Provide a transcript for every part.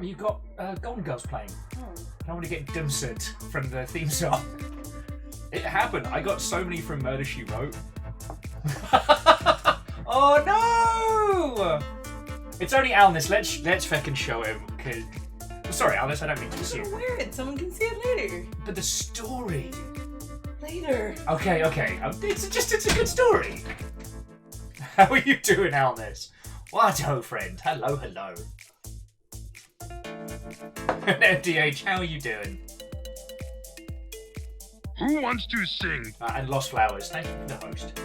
You got Golden Girls playing. Oh. I don't want to get dumpstered from the theme song. It happened. I got so many from Murder, She Wrote. Oh no! It's only Alnis. Let's feckin' show him. Cause... Sorry, Alnis, I don't mean to assume. I'm gonna wear it. Someone can see it later. But the story. Later. Okay. It's a good story. How are you doing, Alnis? What, friend? Hello. MDH, how are you doing? Who wants to sing? And Lost Flowers, thank you for the host.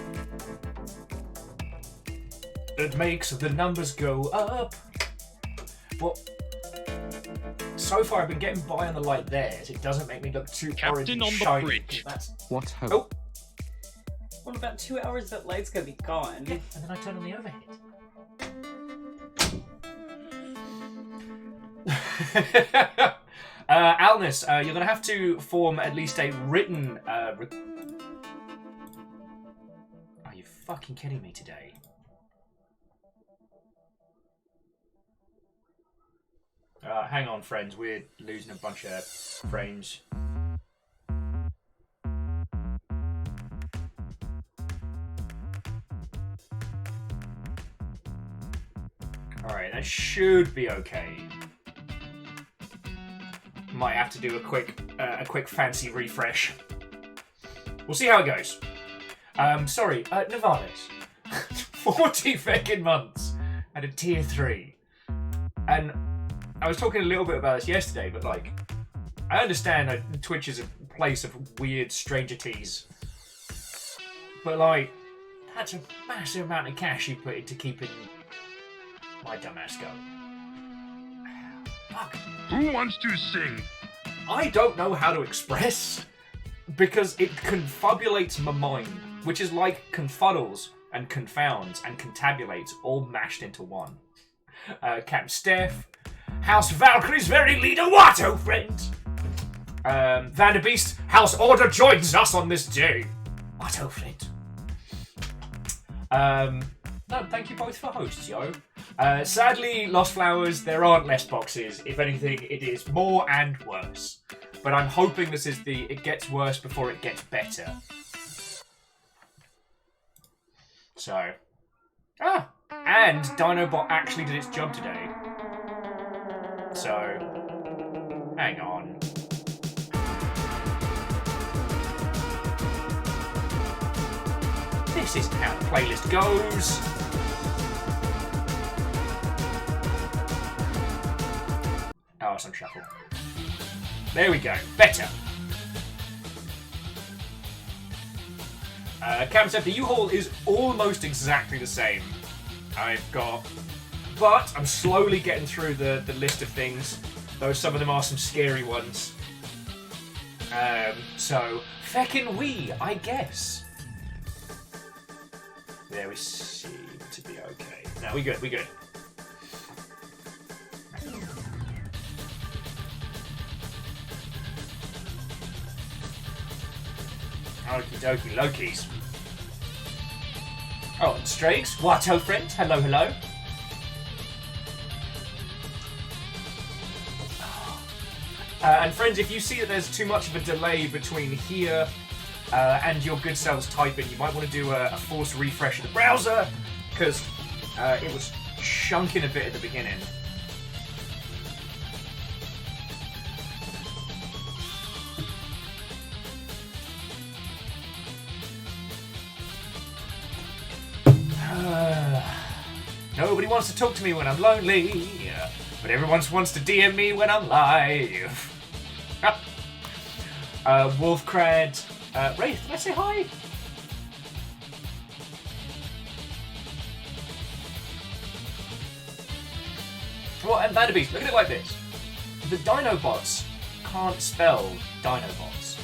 It makes the numbers go up. Well, so far I've been getting by on the light there, so it doesn't make me look too orange and Captain on the shiny. bridge. That's... What hope? Oh, What about 2 hours that light's gonna be gone? yeah, and then I turn on the overhead. Alnis, you're going to have to form at least a written... Are you fucking kidding me today? Hang on, friends. We're losing a bunch of frames. Alright, that should be okay. Might have to do a quick fancy refresh. We'll see how it goes. Sorry, Navalis. 40 fucking months at a tier 3. And I was talking a little bit about this yesterday, but like, I understand that Twitch is a place of weird stranger teas. But like, that's a massive amount of cash you put into keeping my dumbass going. Fuck. Who wants to sing? I don't know how to express because it confabulates my mind, which is like confuddles and confounds and contabulates all mashed into one. Camp Steph, House Valkyrie's very leader, Watto friend. Vanderbeest, House Order joins us on this day. Watto friend. No, thank you both for hosts, yo. Sadly, Lost Flowers, there aren't less boxes. If anything, it is more and worse. But I'm hoping this is it gets worse before it gets better. So. And Dinobot actually did its job today. So. Hang on. This isn't how the playlist goes. Oh, it's on shuffle. There we go. Better. Cam said the U-Haul is almost exactly the same. I've got... But I'm slowly getting through the list of things, though some of them are some scary ones. So, feckin' we, I guess. There we seem to be okay. No, we good. Okie dokie, Lokis. Oh, and Strakes, Watto friend, hello. And friends, if you see that there's too much of a delay between here and your good selves typing, you might want to do a forced refresh of the browser, because it was chunking a bit at the beginning. Nobody wants to talk to me when I'm lonely, but everyone wants to DM me when I'm live. Wolfcrad, Wraith, did I say hi? Well, and Vanderbeest, look at it like this. The Dinobots can't spell Dinobots.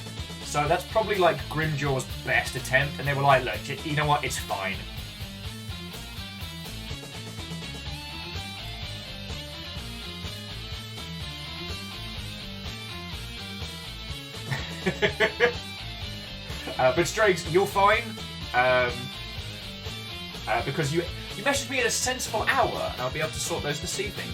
So that's probably like Grimjaw's best attempt, and they were like, look, you know what, it's fine. But Strakes, you're fine. Because you messaged me at a sensible hour, and I'll be able to sort those this evening.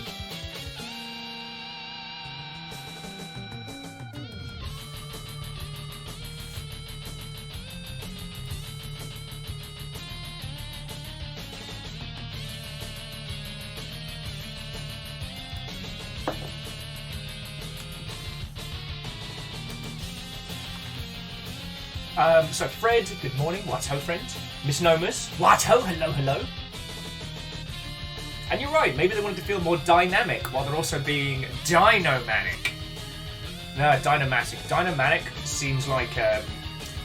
So Fred, good morning. What ho, friend? Misnomers. What ho, hello, hello. And you're right, maybe they wanted to feel more dynamic while they're also being dino-manic. No, dynamatic. Dynamanic seems like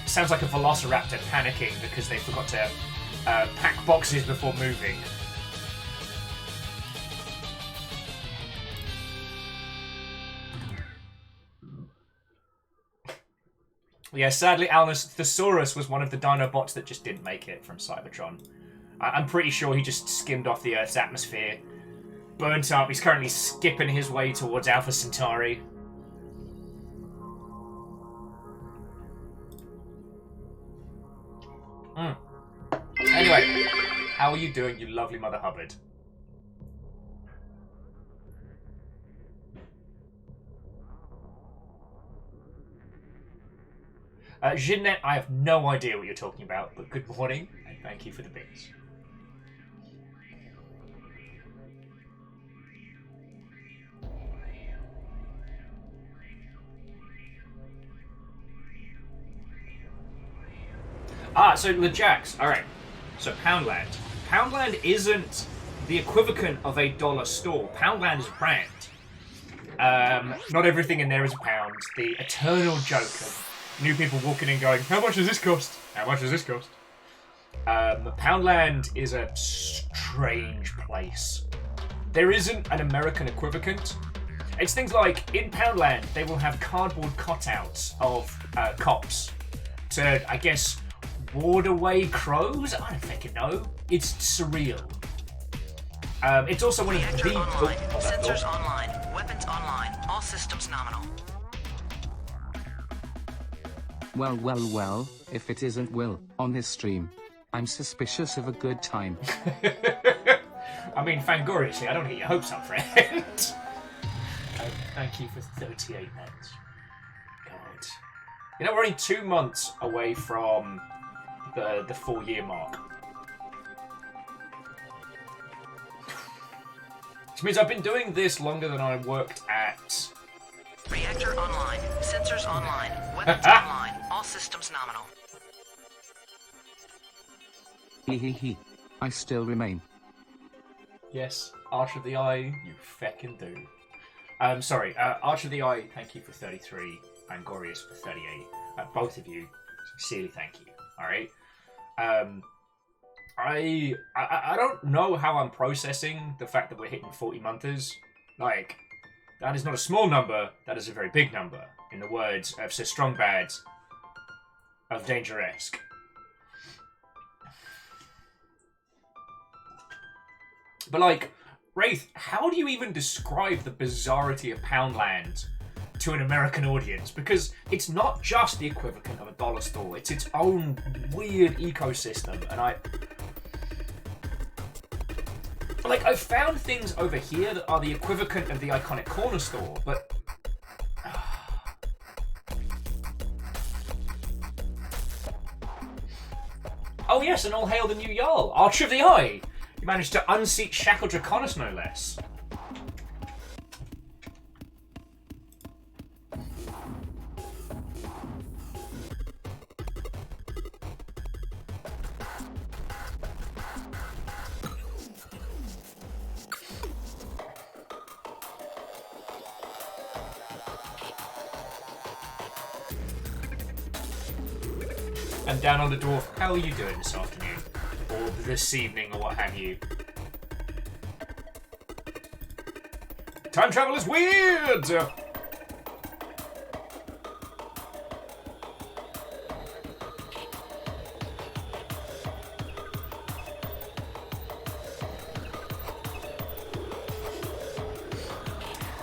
sounds like a velociraptor panicking because they forgot to pack boxes before moving. Yeah, sadly, Alnus Thesaurus was one of the Dinobots that just didn't make it from Cybertron. I'm pretty sure he just skimmed off the Earth's atmosphere, burnt up. He's currently skipping his way towards Alpha Centauri. Anyway, how are you doing, you lovely Mother Hubbard? Jeanette, I have no idea what you're talking about, but good morning, and thank you for the bits. So LeJax, alright. So Poundland. Poundland isn't the equivalent of a dollar store. Poundland is a brand. Not everything in there is a pound. The eternal joke of new people walking in going, how much does this cost? How much does this cost? Poundland is a strange place. There isn't an American equivalent. It's things like, in Poundland, they will have cardboard cutouts of cops to, I guess, ward away crows? I don't fucking know. It's surreal. It's also one of the... Online. Sensors online. Weapons online. All systems nominal. Well, if it isn't Will, on this stream, I'm suspicious of a good time. I mean, fangoriously, I don't get your hopes up, friend. Thank you for 38 months. God. You know, we're only 2 months away from the 4-year mark. Which means I've been doing this longer than I worked at... Reactor online. Sensors online. Weapons online. All systems nominal. Hehehe. I still remain. Yes, Arch of the Eye, you feckin' do. Sorry, Arch of the Eye, thank you for 33, and Gorius for 38. Both of you, sincerely thank you, alright? I don't know how I'm processing the fact that we're hitting 40 monthers. Like, that is not a small number, that is a very big number, in the words of Sir Strongbad of Dangeresque. But like, Wraith, how do you even describe the bizarrity of Poundland to an American audience? Because it's not just the equivalent of a dollar store, it's its own weird ecosystem, and I've found things over here that are the equivalent of the iconic corner store, but... Oh yes, and all hail the new Jarl, Archer of the Eye! You managed to unseat Shackle Draconis, no less. And down on the dwarf, how are you doing this afternoon? Or this evening, or what have you? Time travel is weird!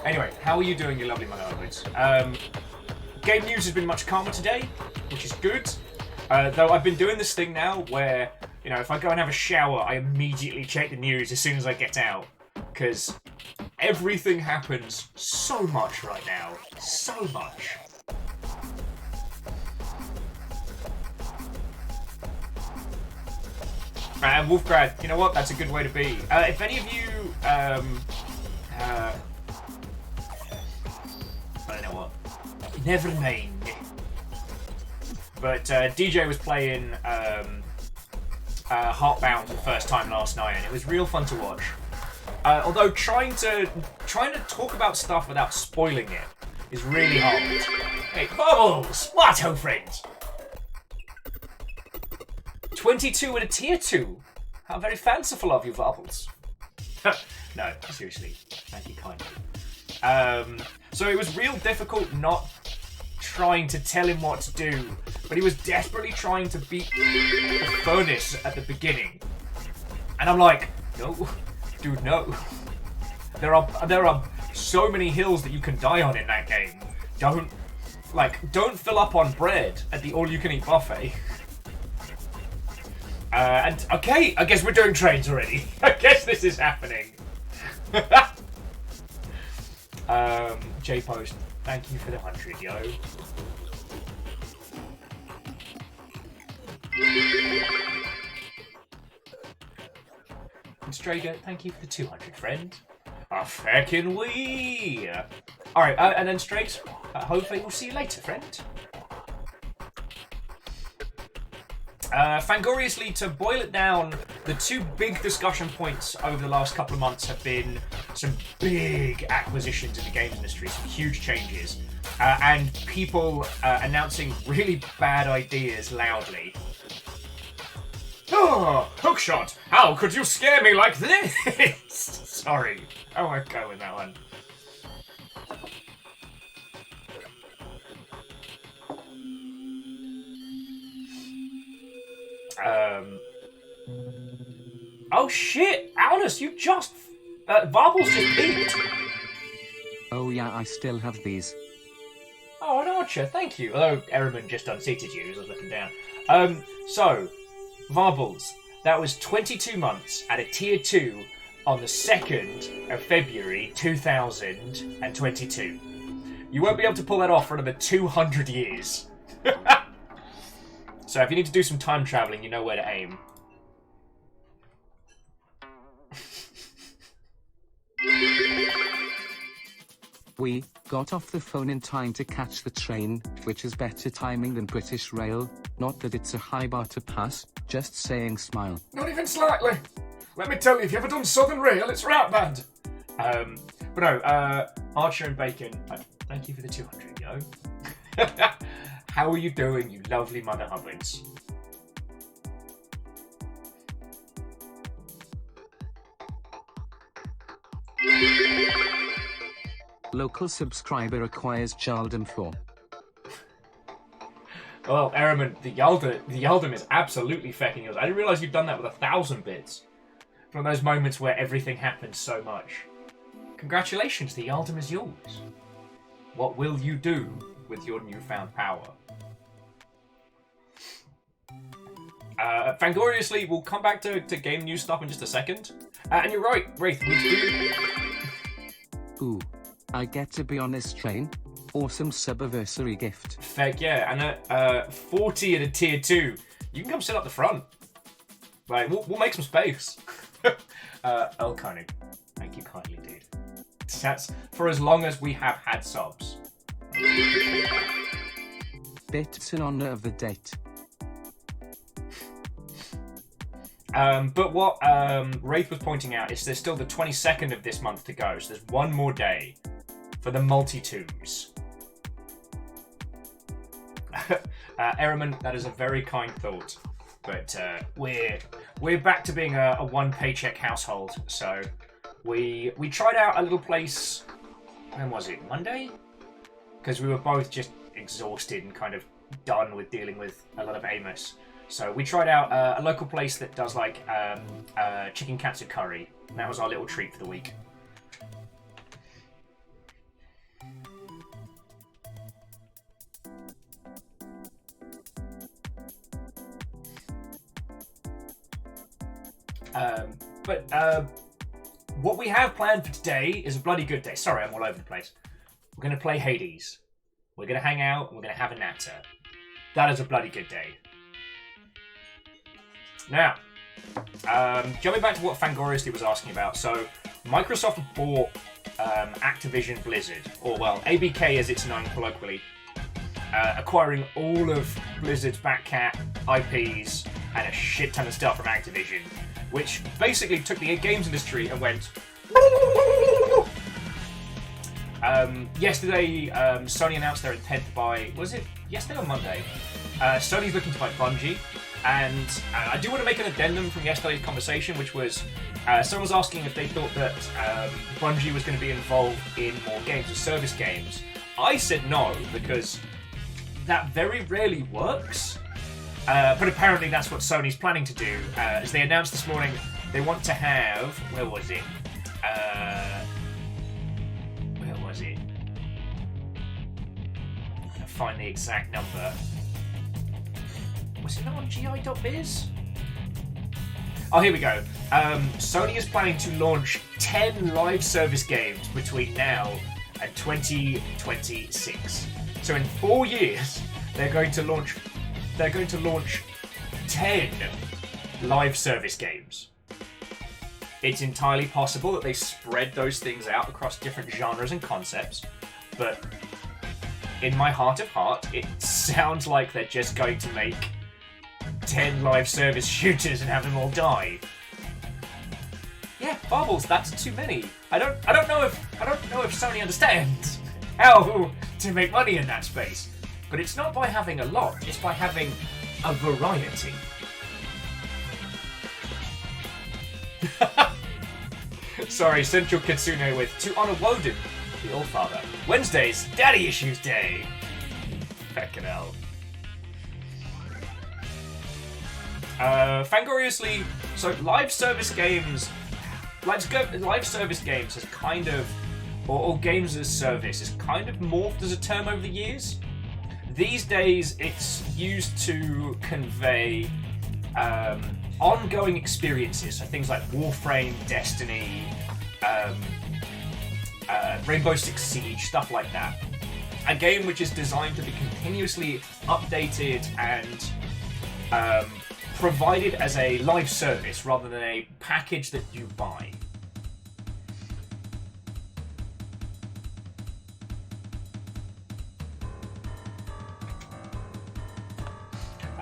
Anyway, how are you doing, you lovely mother Ovids? Game news has been much calmer today, which is good. Though I've been doing this thing now where, you know, if I go and have a shower, I immediately check the news as soon as I get out. Because everything happens so much right now. So much. And Wolfgrad, you know what? That's a good way to be. If any of you, I don't know what. Never mind. But DJ was playing Heartbound for the first time last night, and it was real fun to watch. Although trying to talk about stuff without spoiling it is really hard. Hey, Bubbles! What, old friend? 22 and a tier 2. How very fanciful of you, Bubbles. No, seriously. Thank you kindly. So it was real difficult not trying to tell him what to do, but he was desperately trying to beat the furnace at the beginning. And I'm like, no, dude, no. There are so many hills that you can die on in that game. Don't fill up on bread at the all-you-can-eat buffet. And okay, I guess we're doing trains already. I guess this is happening. J-Post, thank you for the 100, yo. And Strager, thank you for the 200, friend. A feckin' wee! Alright, and then Strags, hopefully we'll see you later, friend. Fangoriously, to boil it down, the two big discussion points over the last couple of months have been some big acquisitions in the games industry, some huge changes, and people announcing really bad ideas loudly. Oh, Hookshot! How could you scare me like this? Sorry, I won't go with that one. Oh shit! Alnus, you just... Varbles just peaked! Oh yeah, I still have these. Oh, an archer, thank you. Although Ehrman just unseated you as I was looking down. So, Varbles, that was 22 months at a tier 2 on the 2nd of February 2022. You won't be able to pull that off for another 200 years. So if you need to do some time travelling, you know where to aim. We got off the phone in time to catch the train, which is better timing than British Rail. Not that it's a high bar to pass, just saying smile. Not even slightly. Let me tell you, if you ever done Southern Rail, it's right bad. But no, Archer and Bacon, thank you for the 200, yo. How are you doing, you lovely mother hubbards? Local subscriber acquires Chaldom 4. Well, Ehrman, the Yaldum is absolutely fecking us. I didn't realise you'd done that with 1,000 bits. From those moments where everything happens so much. Congratulations, the Yaldum is yours. What will you do with your newfound power? Fangoriously, we'll come back to game news stuff in just a second. And you're right, Wraith, we do... Ooh, I get to be on this train? Awesome subiversary gift. Feck yeah, and at 40 at a tier 2, you can come sit up the front. Right, we'll make some space. Earl Koenig, thank you kindly, dude. That's for as long as we have had subs. Bits in honor of the date. But what Wraith was pointing out is there's still the 22nd of this month to go, so there's one more day for the multi-tombs. Ehrman, that is a very kind thought, but we're back to being a one-paycheck household. So we tried out a little place. When was it? Monday? Because we were both just exhausted and kind of done with dealing with a lot of Amos. So we tried out a local place that does like chicken katsu curry. And that was our little treat for the week. What we have planned for today is a bloody good day. Sorry, I'm all over the place. We're going to play Hades. We're going to hang out and we're going to have a natter. That is a bloody good day. Now, jumping back to what Fangoriously was asking about. So, Microsoft bought Activision Blizzard, or well, ABK as it's known colloquially. acquiring all of Blizzard's Batcat IPs and a shit ton of stuff from Activision, which basically took the games industry and went. Yesterday, Sony announced their intent to buy. Was it yesterday or Monday? Sony's looking to buy Bungie, and I do want to make an addendum from yesterday's conversation, which was someone was asking if they thought that Bungie was going to be involved in more games or service games. I said no, because that very rarely works. But apparently that's what Sony's planning to do. As they announced this morning, they want to have... Where was it? I'm going to find the exact number. Was it not on gi.biz? Oh, here we go. Sony is planning to launch 10 live service games between now and 2026. So in 4 years, they're going to launch 10 live service games. It's entirely possible that they spread those things out across different genres and concepts, but in my heart of heart, it sounds like they're just going to make 10 live service shooters and have them all die. Yeah, Bubbles, that's too many. I don't know if Sony understands how to make money in that space. But it's not by having a lot, it's by having a variety. Sorry, Central Kitsune with to honor Woden, the Allfather. Wednesday's Daddy Issues Day. Feckin' hell. Fangoriously, so live service games has kind of, or games as service has kind of morphed as a term over the years. These days, it's used to convey ongoing experiences, so things like Warframe, Destiny, Rainbow Six Siege, stuff like that. A game which is designed to be continuously updated and provided as a live service rather than a package that you buy.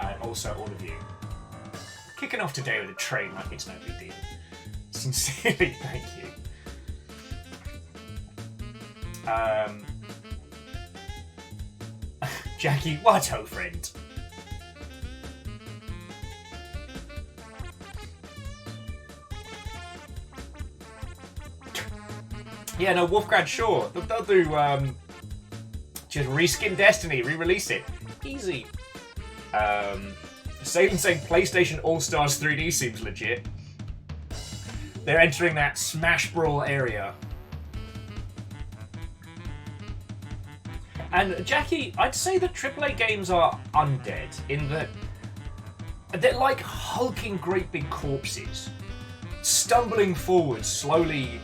And also all of you. Kicking off today with a train like it's no big deal. Sincerely, thank you. Jackie, what ho, friend? Yeah, no, Wolfgrad, sure. They'll do, just reskin Destiny, re-release it. Easy. Satan saying PlayStation All-Stars 3D seems legit. They're entering that Smash Brawl area. And Jackie, I'd say that AAA games are undead in that they're like hulking great big corpses, stumbling forward slowly,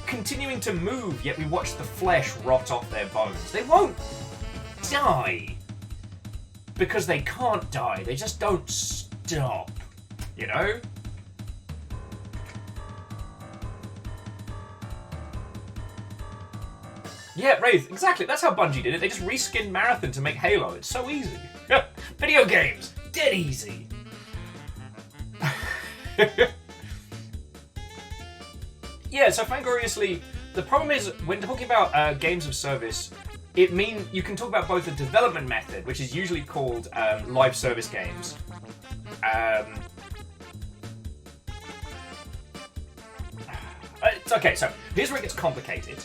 continuing to move, yet we watch the flesh rot off their bones. They won't die because they can't die. They just don't stop, you know? Yeah, Wraith, exactly. That's how Bungie did it. They just reskinned Marathon to make Halo. It's so easy. Video games, dead easy. Yeah, so Fangoriously, the problem is when talking about games of service, you can talk about both the development method, which is usually called live service games. Okay, so here's where it gets complicated.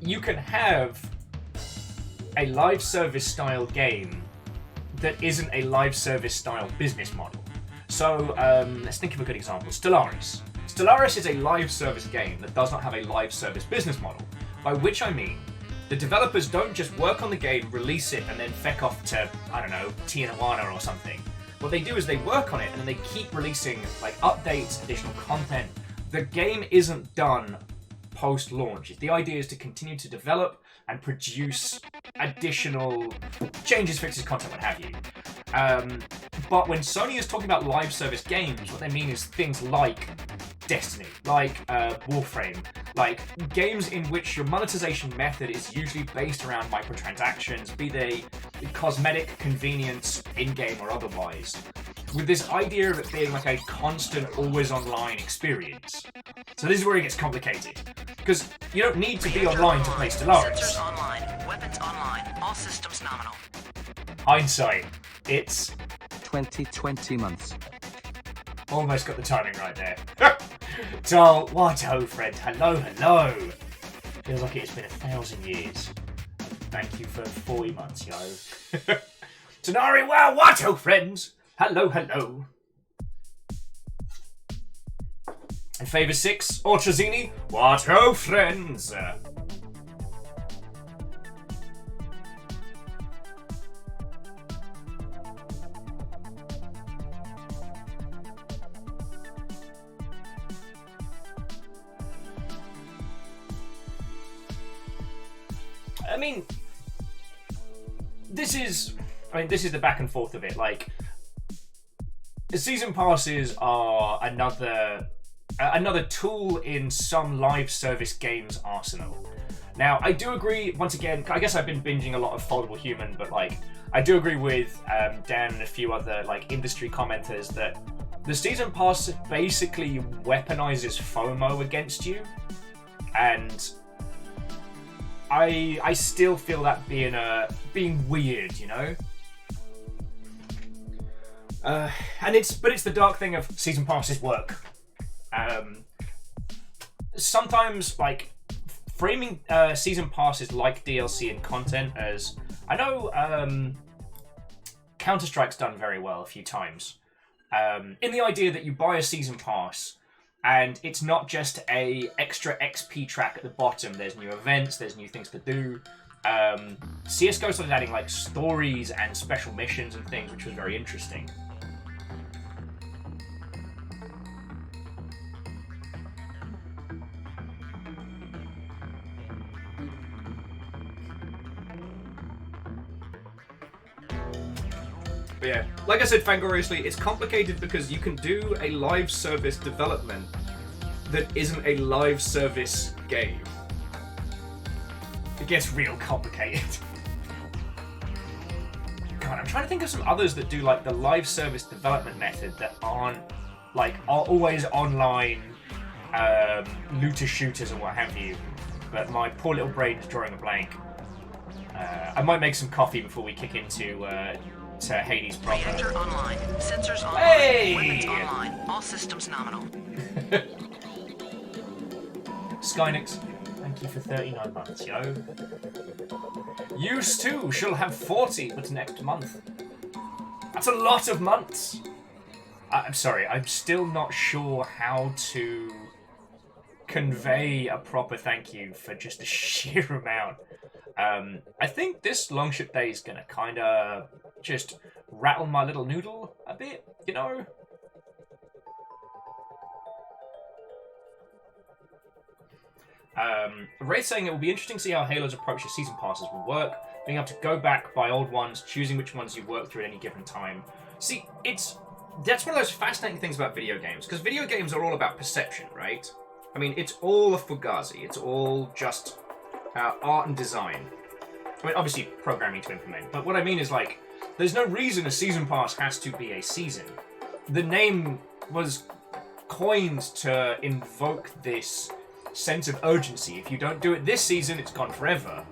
You can have a live service style game that isn't a live service style business model. So let's think of a good example. Stellaris. Stellaris is a live service game that does not have a live service business model, by which I mean the developers don't just work on the game, release it, and then feck off to, I don't know, Tijuana or something. What they do is they work on it and then they keep releasing like updates, additional content. The game isn't done post-launch. The idea is to continue to develop and produce additional changes, fixes, content, what have you. But when Sony is talking about live service games, what they mean is things like Destiny, like Warframe, like games in which your monetization method is usually based around microtransactions, be they cosmetic convenience, in-game or otherwise, with this idea of it being like a constant, always online experience. So this is where it gets complicated, because you don't need to be online to play Stellaris. Sensors online. Weapons online. All systems nominal. Hindsight, it's 20 months. almost got the timing right there. So, what ho friend, hello, hello. Feels like it's been 1,000 years. Thank you for 40 months, yo. Tanari, wow, what ho friends, hello, hello. And Favor 6, Orchazini, what ho friends. I mean, this is the back and forth of it. Like, the season passes are another tool in some live service games arsenal. Now, I do agree. Once again, I guess I've been binging a lot of Foldable Human, but like, I do agree with Dan and a few other like industry commenters that the season pass basically weaponizes FOMO against you, and I still feel that being weird, you know. And it's the dark thing of season passes work. Sometimes like framing season passes like DLC and content as I know Counter-Strike's done very well a few times. In the idea that you buy a season pass and it's not just a extra XP track at the bottom. There's new events, there's new things to do. CSGO started adding like stories and special missions and things, which was very interesting. But yeah, like I said, Fangoriously, it's complicated because you can do a live service development that isn't a live service game. It gets real complicated. God, I'm trying to think of some others that do like the live service development method that aren't like are always online looter shooters and what have you. But my poor little brain is drawing a blank. I might make some coffee before we kick into to Hades proper. Reactor online. Sensors online. Hey! Weapons online. All systems nominal. Skynix, thank you for 39 months, yo. You too shall have 40, but next month. That's a lot of months. I'm sorry, I'm still not sure how to convey a proper thank you for just the sheer amount. I think this Longship Day is gonna kind of just rattle my little noodle a bit, you know? Ray's saying it will be interesting to see how Halo's approach to season passes will work, being able to go back, buy old ones, choosing which ones you work through at any given time. See, that's one of those fascinating things about video games, because video games are all about perception, right? I mean, it's all a fugazi, it's all just art and design. I mean, obviously programming to implement, but what I mean is like, there's no reason a season pass has to be a season. The name was coined to invoke this sense of urgency. If you don't do it this season, it's gone forever.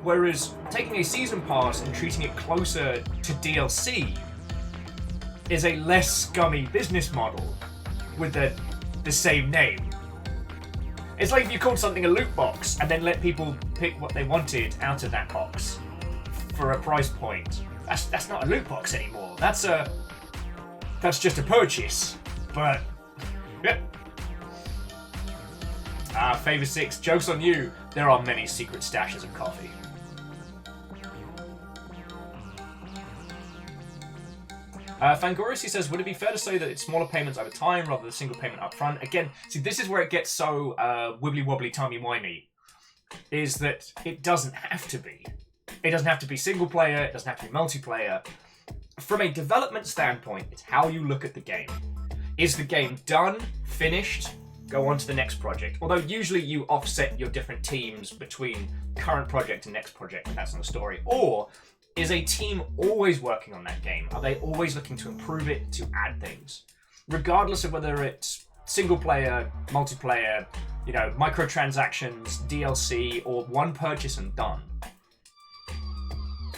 Whereas taking a season pass and treating it closer to DLC is a less scummy business model with the same name. It's like if you called something a loot box and then let people pick what they wanted out of that box for a price point. That's not a loot box anymore. That's just a purchase. But yeah. Favor 6, joke's on you. There are many secret stashes of coffee. Fangorisi says, would it be fair to say that it's smaller payments over time rather than a single payment up front? Again, see, this is where it gets so wibbly-wobbly, timey-wimey, is that it doesn't have to be. It doesn't have to be single-player, it doesn't have to be multiplayer. From a development standpoint, it's how you look at the game. is the game done, finished, go on to the next project? Although usually you offset your different teams between current project and next project, and that's on the story. Or is a team always working on that game? Are they always looking to improve it, to add things? Regardless of whether it's single player, multiplayer, you know, microtransactions, DLC, or one purchase and done.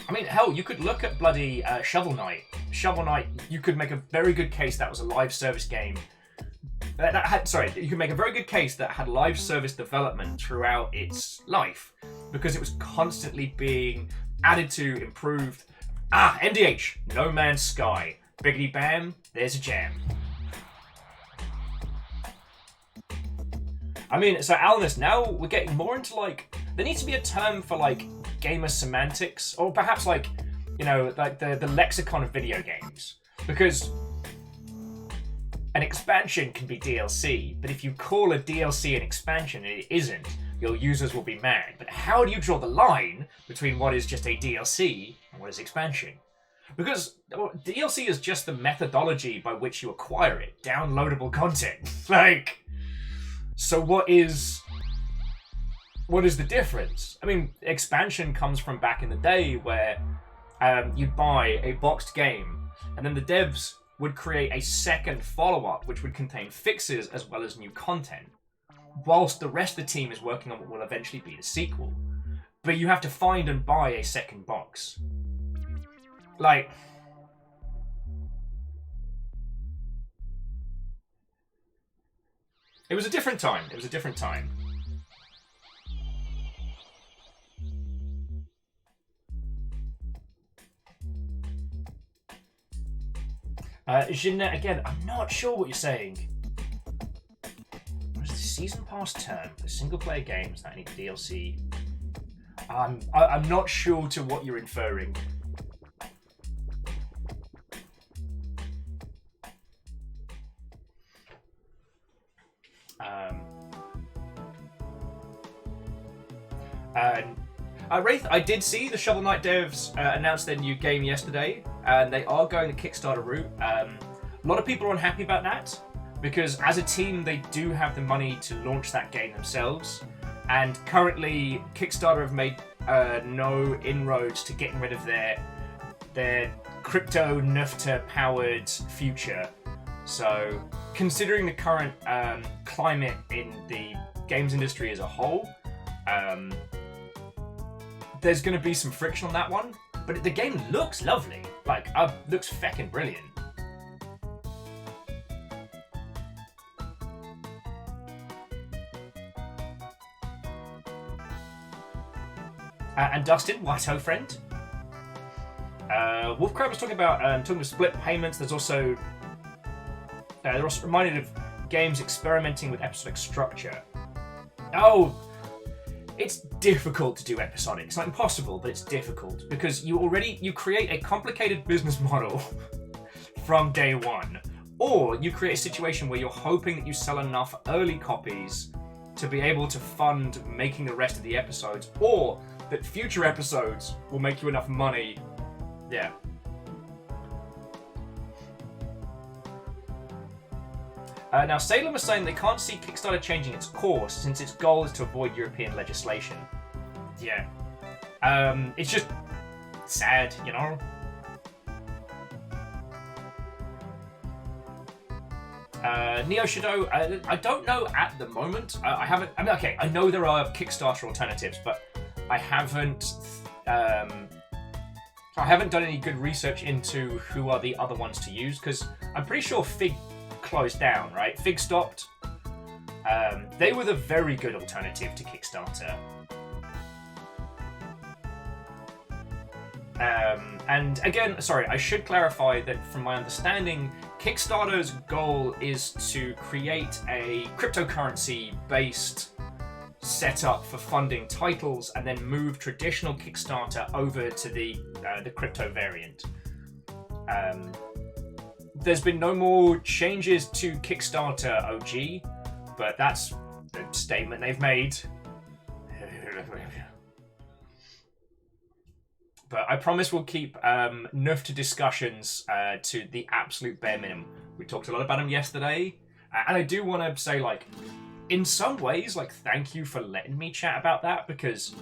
I mean, hell, you could look at bloody Shovel Knight. Shovel Knight, you could make a very good case that was a live service game. You could make a very good case that had live service development throughout its life, because it was constantly being added to, improved. NDH, No Man's Sky. Biggity bam, there's a jam. I mean, so Alnus, now we're getting more into like, there needs to be a term for like gamer semantics, or perhaps like, you know, like the lexicon of video games. Because an expansion can be DLC, but if you call a DLC an expansion and it isn't, your users will be mad. But how do you draw the line between what is just a DLC and what is expansion? Because DLC is just the methodology by which you acquire it, downloadable content. Like, so what is the difference? I mean, expansion comes from back in the day where you'd buy a boxed game, and then the devs would create a second follow-up which would contain fixes as well as new content, whilst the rest of the team is working on what will eventually be the sequel. But you have to find and buy a second box. Like, it was a different time. It was a different time. Jeanette, again, I'm not sure what you're saying. Was the season pass term for single-player games that need DLC? I'm not sure to what you're inferring. Wraith, I did see the Shovel Knight devs announce their new game yesterday, and they are going the Kickstarter route. A lot of people are unhappy about that, because as a team they do have the money to launch that game themselves, and currently Kickstarter have made no inroads to getting rid of their crypto NFTA powered future. So, considering the current climate in the games industry as a whole, there's going to be some friction on that one. But the game looks lovely. Like, looks feckin' brilliant. And Dustin, White-O friend. Wolfcrab was talking about split payments. There's also they're also reminded of games experimenting with episodic structure. Oh, it's difficult to do episodic. It's not impossible, but it's difficult because you create a complicated business model from day one, or you create a situation where you're hoping that you sell enough early copies to be able to fund making the rest of the episodes, or that future episodes will make you enough money. Yeah. Now, Salem was saying they can't see Kickstarter changing its course since its goal is to avoid European legislation. Yeah. It's just sad, you know? Neo Shadow, I don't know at the moment. I know there are Kickstarter alternatives, but I haven't done any good research into who are the other ones to use, because I'm pretty sure Fig closed down, right? Fig stopped. They were the very good alternative to Kickstarter. And again, sorry, I should clarify that from my understanding, Kickstarter's goal is to create a cryptocurrency-based setup for funding titles and then move traditional Kickstarter over to the crypto variant. There's been no more changes to Kickstarter OG, but that's the statement they've made. But I promise we'll keep NFTA discussions to the absolute bare minimum. We talked a lot about them yesterday. And I do want to say, like, in some ways, like, thank you for letting me chat about that, because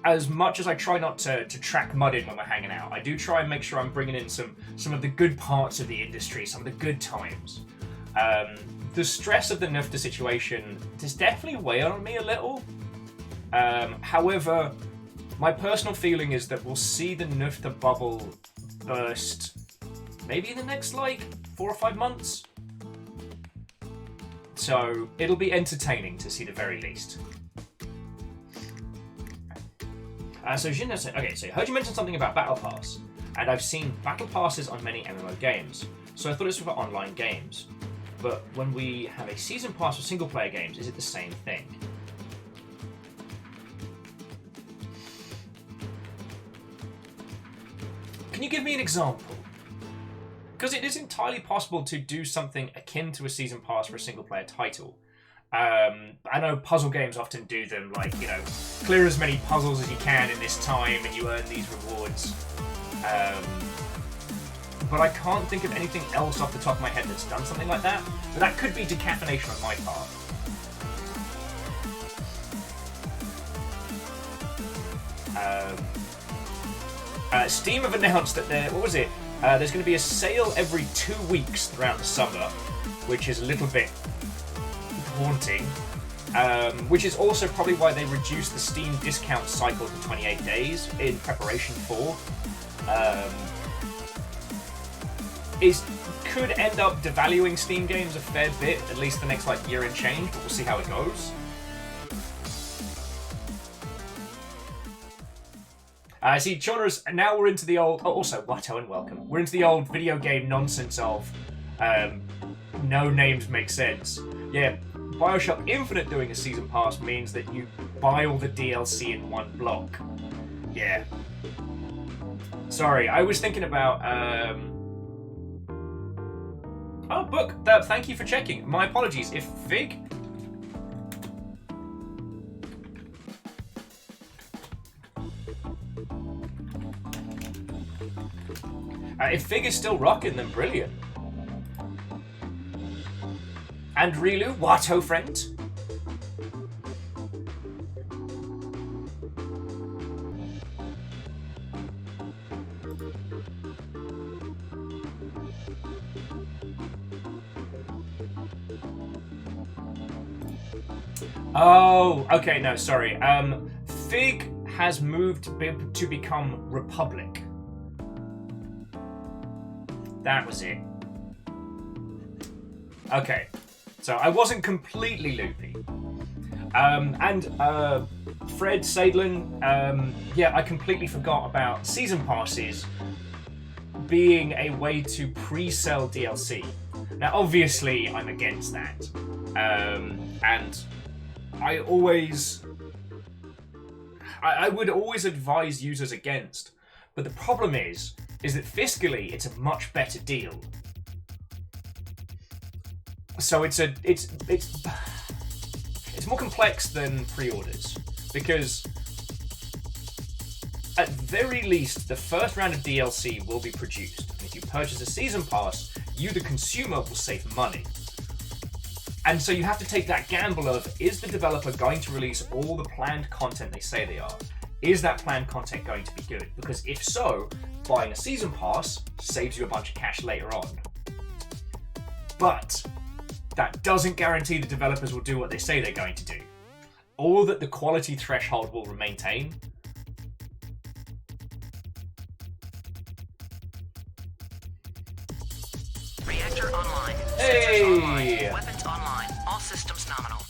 as much as I try not to track mud in when we're hanging out, I do try and make sure I'm bringing in some of the good parts of the industry, some of the good times. The stress of the Nufta situation does definitely weigh on me a little. However, my personal feeling is that we'll see the Nufta bubble burst maybe in the next, like, 4 or 5 months. So it'll be entertaining to see the very least. So Jin said, okay, so I heard you mention something about Battle Pass, and I've seen Battle Passes on many MMO games, so I thought it's for online games. But when we have a Season Pass for single-player games, is it the same thing? Can you give me an example? Because it is entirely possible to do something akin to a Season Pass for a single-player title. I know puzzle games often do them, like, you know, clear as many puzzles as you can in this time and you earn these rewards. But I can't think of anything else off the top of my head that's done something like that. But that could be decaffeination on my part. Steam have announced that there's going to be a sale every 2 weeks throughout the summer, which is a little bit haunting, which is also probably why they reduced the Steam discount cycle to 28 days in preparation for. Could end up devaluing Steam games a fair bit, at least the next year and change, but we'll see how it goes. See, Chauner's, now we're into the old... Oh, also, Watto and welcome. We're into the old video game nonsense of no names make sense. Yeah, Bioshock Infinite doing a Season Pass means that you buy all the DLC in one block. Yeah. Sorry, I was thinking about... Oh, Book, thank you for checking. My apologies. If Fig... if Fig is still rocking, then brilliant. And Rilu, Watto friend. Oh, okay, no, sorry. Fig has moved to become Republic. That was it. Okay, so I wasn't completely loopy. Fred Sadlin, yeah, I completely forgot about Season Passes being a way to pre-sell DLC. Now, obviously, I'm against that. And I would always advise users against. But the problem is that fiscally, it's a much better deal. So it's more complex than pre-orders, because at very least, the first round of DLC will be produced. And if you purchase a Season Pass, you, the consumer, will save money. And so you have to take that gamble of, is the developer going to release all the planned content they say they are? Is that planned content going to be good? Because if so, buying a Season Pass saves you a bunch of cash later on. But that doesn't guarantee the developers will do what they say they're going to do, or that the quality threshold will maintain. Reactor online. Hey! Sensors online. Weapons online. All systems nominal.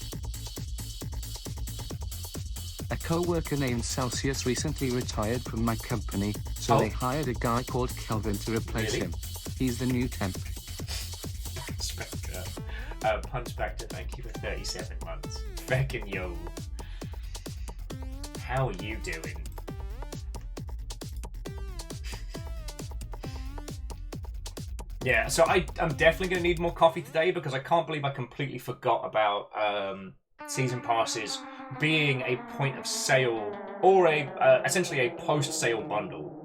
A co-worker named Celsius recently retired from my company, so they hired a guy called Kelvin to replace him. He's the new temp. Spectre. Punch back to thank you for 37 months. Feckin' yo. How are you doing? Yeah, so I'm definitely going to need more coffee today, because I can't believe I completely forgot about Season Passes being a point of sale, or essentially a post-sale bundle.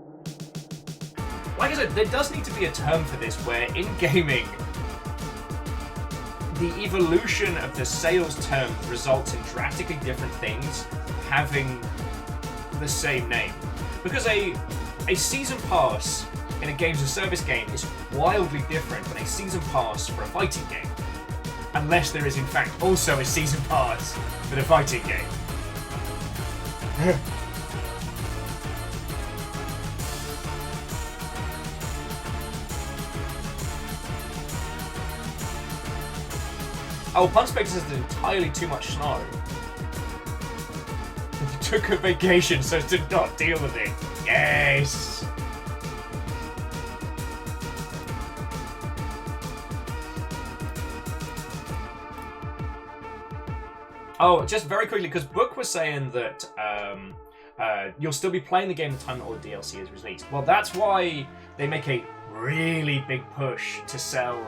like I said, there does need to be a term for this where in gaming, the evolution of the sales term results in drastically different things having the same name. Because a season pass in a games of service game is wildly different than a season pass for a fighting game. Unless there is in fact also a season pass for the fighting game. Oh, Pun Spectre says there's entirely too much snow. You took a vacation so as to not deal with it. Yes! Oh, just very quickly, because Book was saying that you'll still be playing the game the time all the DLC is released. Well, that's why they make a really big push to sell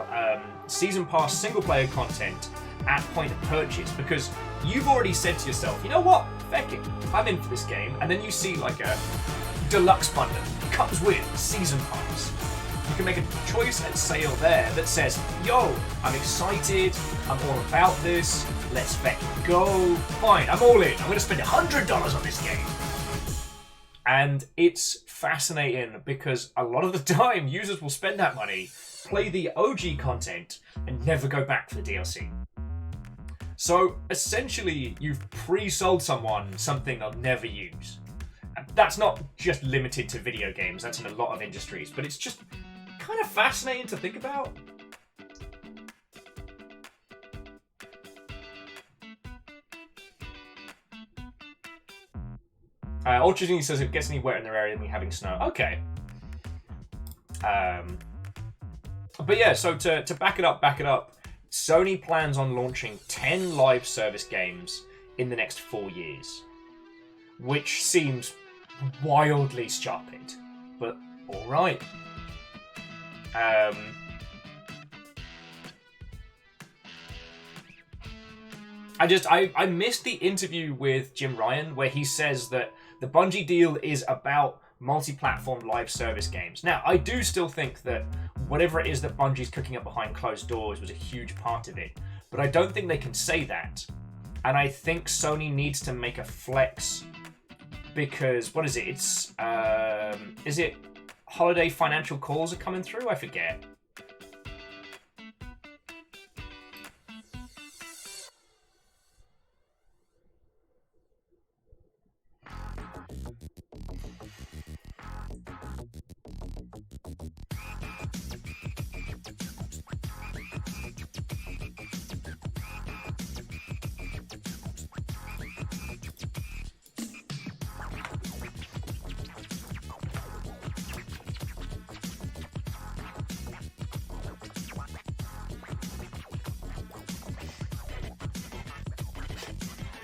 Season Pass single-player content at point of purchase, because you've already said to yourself, you know what, feck it, I'm in for this game, and then you see like a deluxe bundle, comes with Season Pass. You can make a choice at sale there that says, yo, I'm excited, I'm all about this, let's feckin' go, fine, I'm all in, I'm going to spend $100 on this game. And it's fascinating because a lot of the time users will spend that money, play the OG content, and never go back for the DLC. So essentially, you've pre-sold someone something they'll never use. And that's not just limited to video games, that's in a lot of industries, but it's just kind of fascinating to think about. Ultra says if it gets any wetter in their area than having snow. Okay. But yeah, so to back it up, Sony plans on launching 10 live service games in the next 4 years. Which seems wildly stupid, but alright. I missed the interview with Jim Ryan where he says that the Bungie deal is about multi-platform live service games. Now, I do still think that whatever it is that Bungie's cooking up behind closed doors was a huge part of it, but I don't think they can say that. And I think Sony needs to make a flex because, what is it? It's, is it holiday financial calls are coming through? I forget.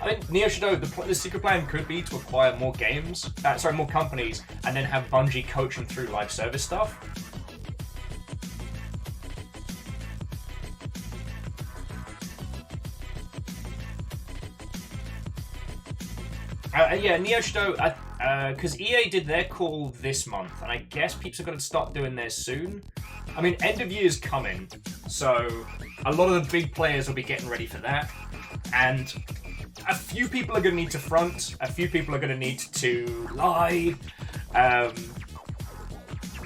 I think Neo Shadow, the secret plan could be to acquire more games, more companies, and then have Bungie coach them through live service stuff. Yeah, Neo Shadow, because EA did their call this month, and I guess peeps are going to start doing theirs soon. I mean, end of year's coming, so a lot of the big players will be getting ready for that, and a few people are going to need to front, a few people are going to need to lie.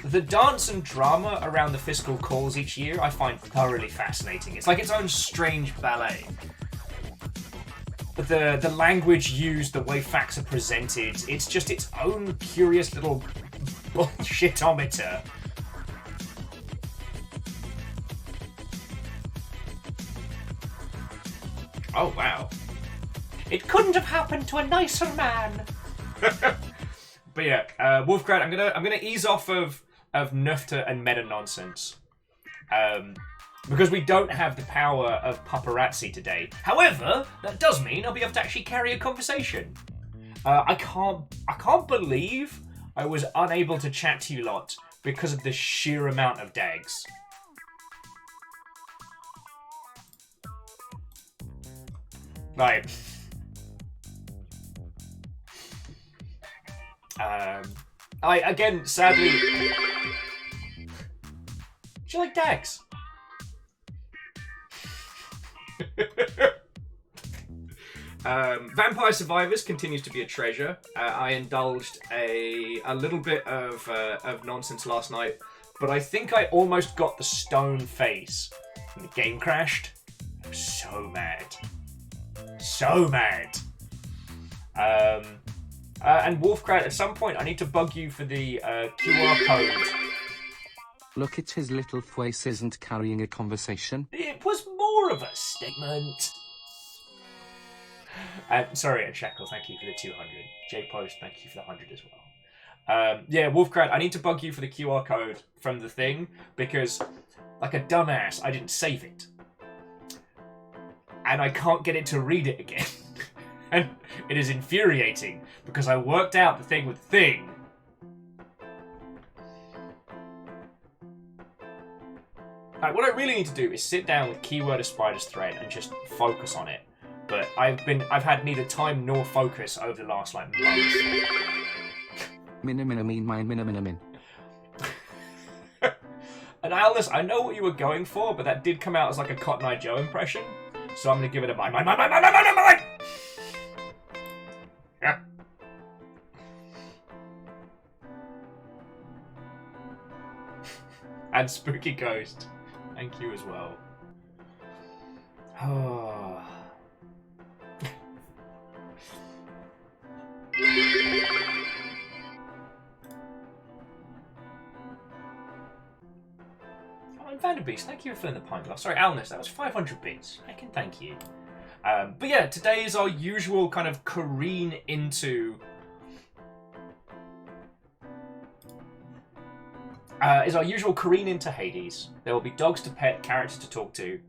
The dance and drama around the fiscal calls each year I find thoroughly fascinating. It's like its own strange ballet. The language used, the way facts are presented, it's just its own curious little bullshitometer. Oh, wow. It couldn't have happened to a nicer man. But yeah, Wolfcrat, I'm gonna ease off of Nufta and meta nonsense. Because we don't have the power of paparazzi today. However, that does mean I'll be able to actually carry a conversation. I can't believe I was unable to chat to you lot because of the sheer amount of dags. Right. Again, sadly, Do you like Dags? Vampire Survivors continues to be a treasure. I indulged a little bit of nonsense last night, but I think I almost got the stone face and the game crashed. I was so mad. So mad. And Wolfcrat, at some point I need to bug you for the QR code. Look at his little face isn't carrying a conversation. It was more of a statement. Sorry, Shackle, thank you for the 200. J Post, thank you for the 100 as well. Yeah, Wolfcrat, I need to bug you for the QR code from the thing, because, like a dumbass, I didn't save it. And I can't get it to read it again. And it is infuriating, because I worked out the thing with the thing. Right, what I really need to do is sit down with Keyword of Spider's Thread and just focus on it. But I've had neither time nor focus over the last month. Min. And Alice, I know what you were going for, but that did come out as like a Cotton Eye Joe impression. So I'm gonna give it a mine. Yeah. And Spooky Ghost. Thank you as well. Oh. And Vanderbeast, thank you for filling the pint glass. Sorry, Alnus, that was 500 bits. I can thank you. But yeah, today is our usual kind of careen into... Hades. There will be dogs to pet, characters to talk to.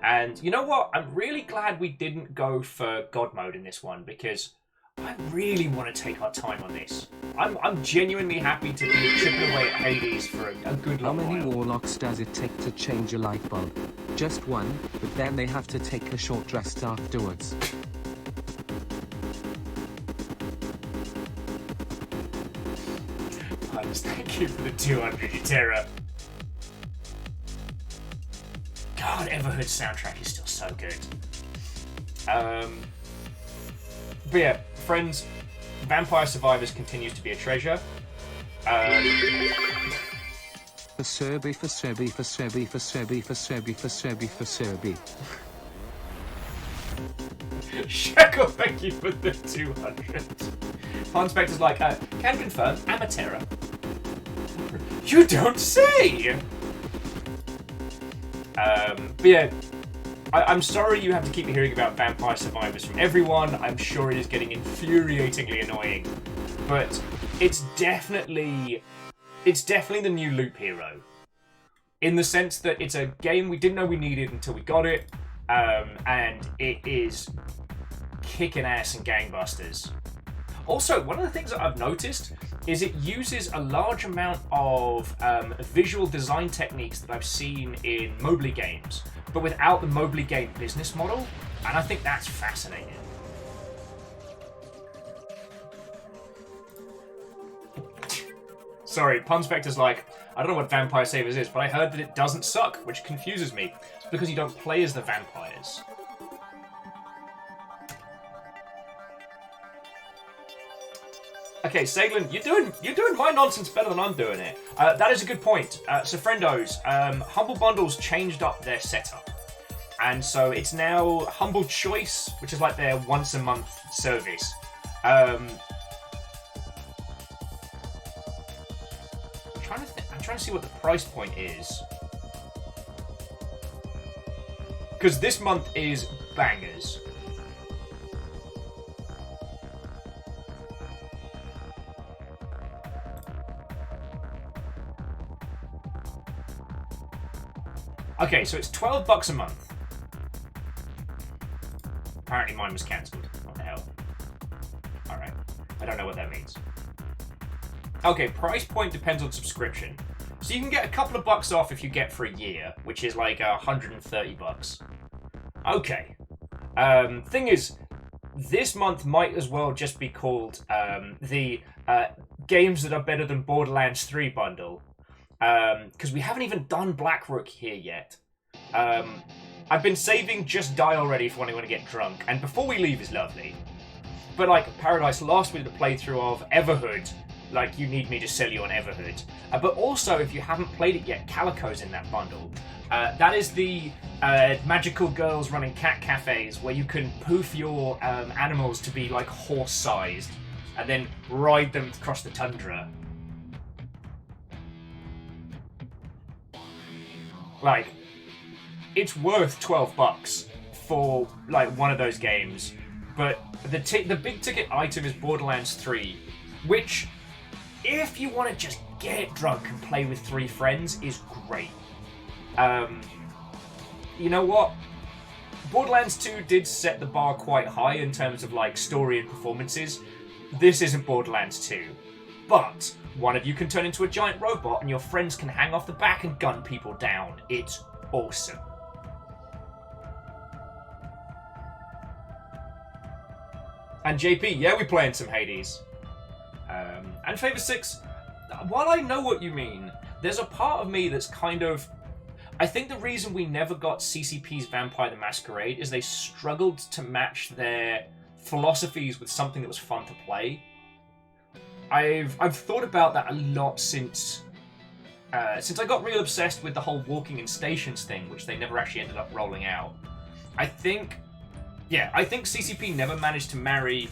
And you know what? I'm really glad we didn't go for God mode in this one, because I really want to take our time on this. I'm genuinely happy to be chipping away at Hades for a good long while. How many warlocks does it take to change a light bulb? Just one, but then they have to take a short rest afterwards. Thank you for the 200, you terror. God, Everhood's soundtrack is still so good. But yeah, friends, Vampire Survivors continues to be a treasure. For Serby. Shackle, thank you for the 200. Pond Spectre's like, can confirm, Amatera. You don't say! But yeah, I'm sorry you have to keep hearing about Vampire Survivors from everyone. I'm sure it is getting infuriatingly annoying. But it's definitely the new loop hero. In the sense that it's a game we didn't know we needed until we got it. And it is kicking ass and gangbusters. Also, one of the things that I've noticed is it uses a large amount of visual design techniques that I've seen in Mobley games, but without the Mobley game business model, and I think that's fascinating. Sorry, Punspector's like, I don't know what Vampire Savers is, but I heard that it doesn't suck, which confuses me. It's because you don't play as the vampires. Okay, Saglin, you're doing my nonsense better than I'm doing it. That is a good point. So, friendos, Humble Bundles changed up their setup. And so it's now Humble Choice, which is like their once-a-month service. I'm trying to see what the price point is. Because this month is bangers. Okay, so it's $12 a month. Apparently mine was cancelled. What the hell? Alright. I don't know what that means. Okay, price point depends on subscription. So you can get a couple of bucks off if you get for a year, which is like $130. Okay. Thing is, this month might as well just be called the Games That Are Better Than Borderlands 3 bundle. because we haven't even done Blackrook here yet. I've been saving Just Die Already for when I want to get drunk, and Before We Leave is lovely. But like Paradise Lost, we did a playthrough of Everhood. Like, you need me to sell you on Everhood. But also, if you haven't played it yet, Calico's in that bundle. That is the magical girls running cat cafes where you can poof your animals to be like horse-sized and then ride them across the tundra. Like, it's worth $12 for like one of those games, but the big ticket item is Borderlands 3, which, if you want to just get drunk and play with 3 friends, is great. You know what? Borderlands 2 did set the bar quite high in terms of like story and performances. This isn't Borderlands 2, but one of you can turn into a giant robot and your friends can hang off the back and gun people down. It's awesome. And JP, yeah, we're playing some Hades. And Favor 6, while I know what you mean, there's a part of me that's kind of... I think the reason we never got CCP's Vampire the Masquerade is they struggled to match their philosophies with something that was fun to play. I've thought about that a lot since I got real obsessed with the whole walking in stations thing, which they never actually ended up rolling out. I think CCP never managed to marry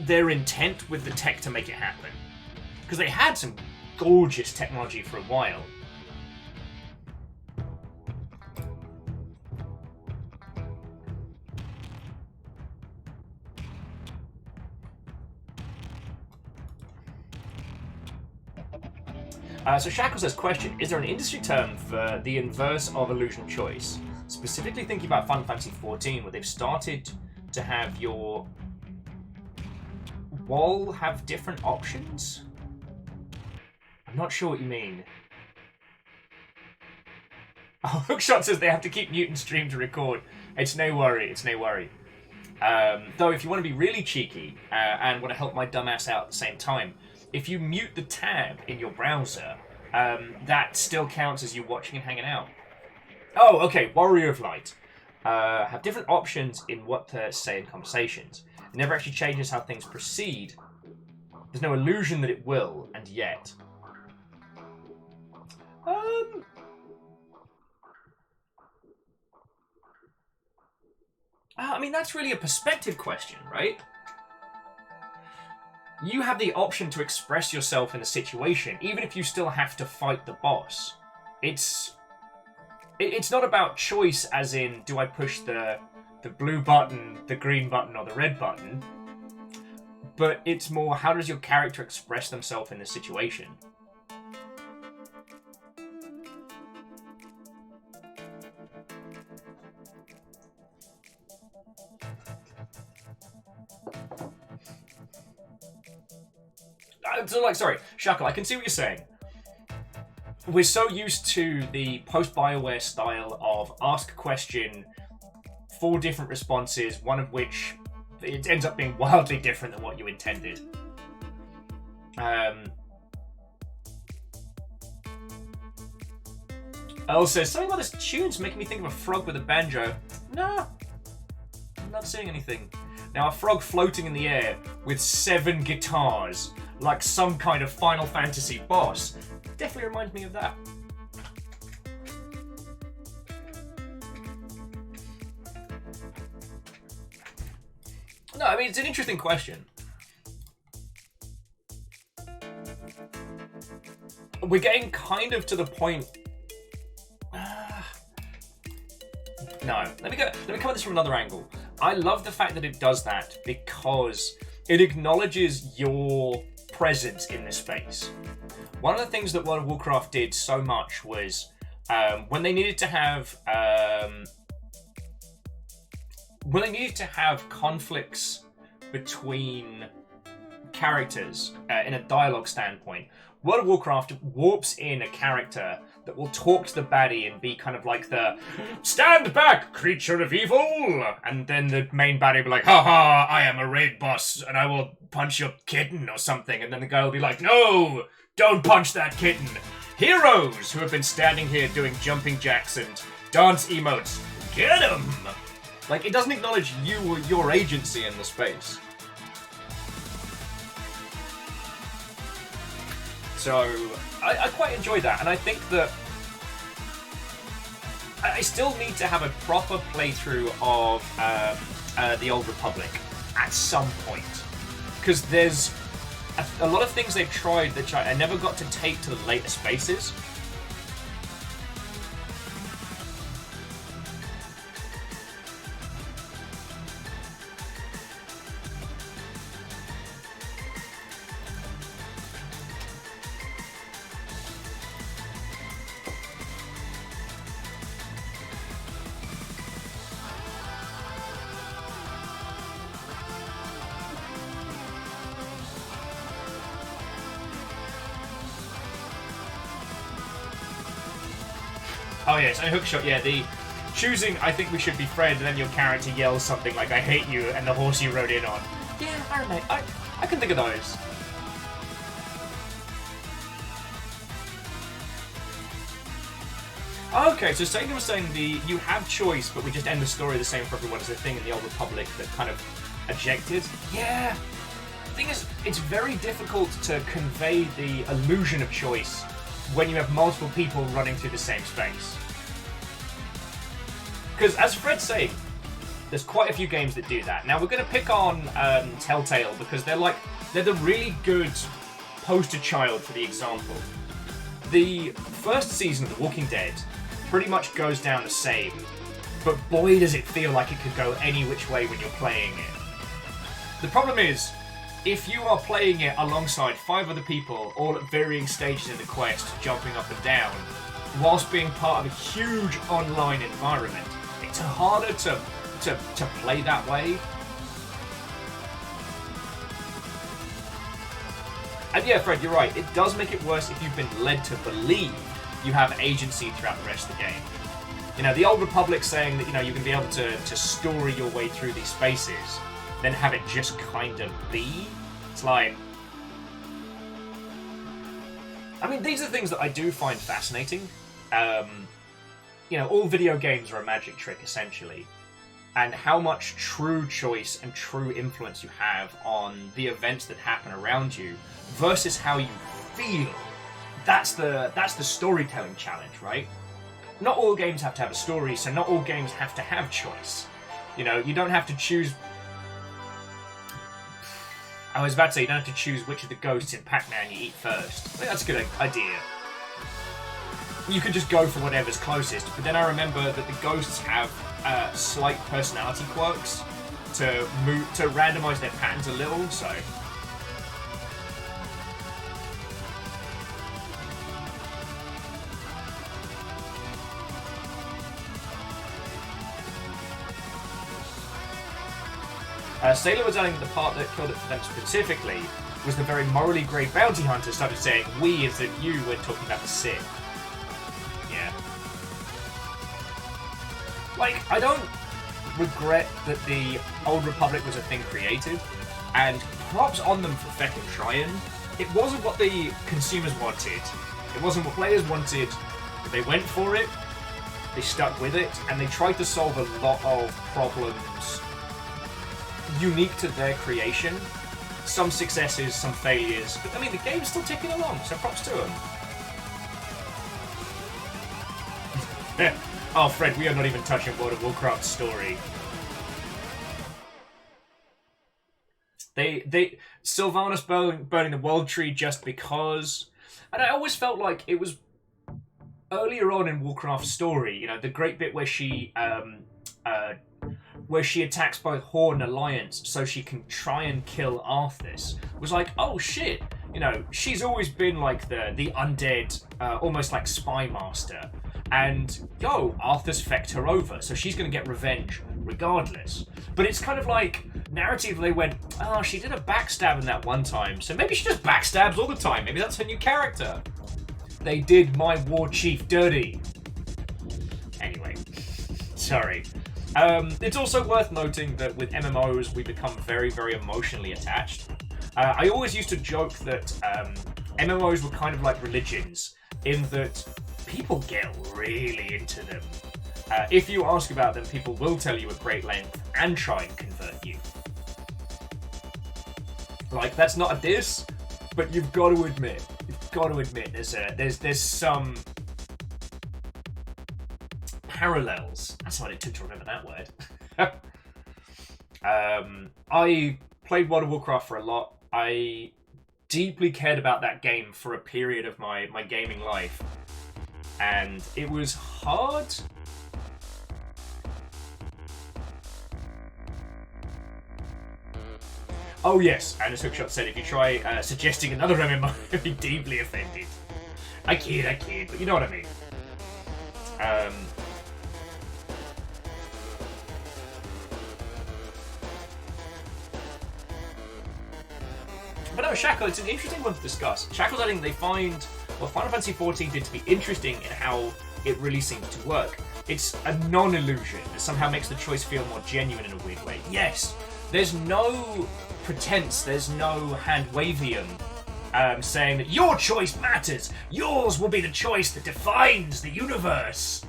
their intent with the tech to make it happen. Because they had some gorgeous technology for a while. So Shackle says, question, is there an industry term for the inverse of illusion choice? Specifically thinking about Final Fantasy XIV, where they've started to have your wall have different options? I'm not sure what you mean. Oh, Hookshot says they have to keep Newton stream to record. It's no worry, it's no worry. Though if you want to be really cheeky and want to help my dumbass out at the same time, if you mute the tab in your browser, that still counts as you watching and hanging out. Oh, okay, Warrior of Light. Have different options in what to say in conversations. It never actually changes how things proceed. There's no illusion that it will, and yet. I mean, that's really a perspective question, right? You have the option to express yourself in the situation, even if you still have to fight the boss. It's not about choice as in, do I push the blue button, the green button, or the red button? But it's more, how does your character express themselves in the situation? So, like, sorry, Shackle, I can see what you're saying. We're so used to the post-BioWare style of ask a question, 4 different responses, one of which it ends up being wildly different than what you intended. Elle says, something about this tune's making me think of a frog with a banjo. No, I'm not seeing anything. Now, a frog floating in the air with 7 guitars, like some kind of Final Fantasy boss, definitely reminds me of that. No, I mean, it's an interesting question. We're getting kind of to the point... No, let me come at this from another angle. I love the fact that it does that because it acknowledges your presence in this space. One of the things that World of Warcraft did so much was when they needed to have conflicts between characters in a dialogue standpoint, World of Warcraft warps in a character that will talk to the baddie and be kind of like the "Stand back, creature of evil!" And then the main baddie will be like, "Ha ha, I am a raid boss and I will punch your kitten," or something. And then the guy will be like, "No, don't punch that kitten." heroes who have been standing here doing jumping jacks and dance emotes. Get them! Like, it doesn't acknowledge you or your agency in the space. So, I quite enjoy that, and I think that I still need to have a proper playthrough of the Old Republic at some point. Because there's a lot of things they've tried that I never got to take to the later spaces. Oh yes, and hookshot, yeah, the choosing I think we should be friends and then your character yells something like I hate you and the horse you rode in on. Yeah, I can think of those. Okay, so Satan was saying you have choice, but we just end the story the same for everyone as a thing in the Old Republic that kind of ejected. Yeah. The thing is, it's very difficult to convey the illusion of choice when you have multiple people running through the same space. Because, as Fred's saying, there's quite a few games that do that. Now, we're going to pick on Telltale because they're the really good poster child for the example. The first season of The Walking Dead pretty much goes down the same, but boy does it feel like it could go any which way when you're playing it. The problem is, if you are playing it alongside 5 other people, all at varying stages in the quest, jumping up and down, whilst being part of a huge online environment, it's harder to play that way. And yeah, Fred, you're right. It does make it worse if you've been led to believe you have agency throughout the rest of the game. You know, the Old Republic saying that, you know, you can be able to story your way through these spaces, then have it just kind of be. It's like... I mean, these are things that I do find fascinating. You know, all video games are a magic trick, essentially. And how much true choice and true influence you have on the events that happen around you versus how you feel. That's the storytelling challenge, right? Not all games have to have a story, so not all games have to have choice. You know, you don't have to choose... I was about to say, you don't have to choose which of the ghosts in Pac-Man you eat first. I think that's a good idea. You could just go for whatever's closest, but then I remember that the ghosts have slight personality quirks to randomize their patterns a little, so... Sailor was adding the part that killed it for them specifically was the very morally grey bounty hunter started saying we as in you when talking about the Sith. Yeah. Like, I don't regret that the Old Republic was a thing created, and props on them for feckin' trying. It wasn't what the consumers wanted. It wasn't what players wanted. But they went for it, they stuck with it, and they tried to solve a lot of problems unique to their creation. Some successes, some failures, but I mean, the game's still ticking along, so props to them. Oh, Fred, we are not even touching World of Warcraft's story. Sylvanas burning the World Tree just because, and I always felt like it was earlier on in Warcraft's story, you know, the great bit where she attacks both Horde and Alliance so she can try and kill Arthas, was like, oh shit, you know, she's always been like the undead, almost like spy master, and yo, Arthas fecked her over, so she's going to get revenge regardless. But it's kind of like, narratively they went, oh, she did a backstab in that one time, so maybe she just backstabs all the time, maybe that's her new character. They did my war chief dirty. Anyway, sorry. It's also worth noting that with MMOs, we become very, very emotionally attached. I always used to joke that MMOs were kind of like religions in that people get really into them. If you ask about them, people will tell you at great length and try and convert you. Like, that's not a diss, but you've got to admit, there's some parallels. That's what it took to remember that word. I played World of Warcraft for a lot. I deeply cared about that game for a period of my gaming life. And it was hard. Oh yes, and as Hookshot said, if you try suggesting another MMO, you'll be deeply offended. I kid, but you know what I mean. But no, Shackle, it's an interesting one to discuss. Shackle's I think they find what Final Fantasy XIV did to be interesting in how it really seems to work. It's a non-illusion that somehow makes the choice feel more genuine in a weird way. Yes, there's no pretense, there's no hand-wavium saying that your choice matters. Yours will be the choice that defines the universe.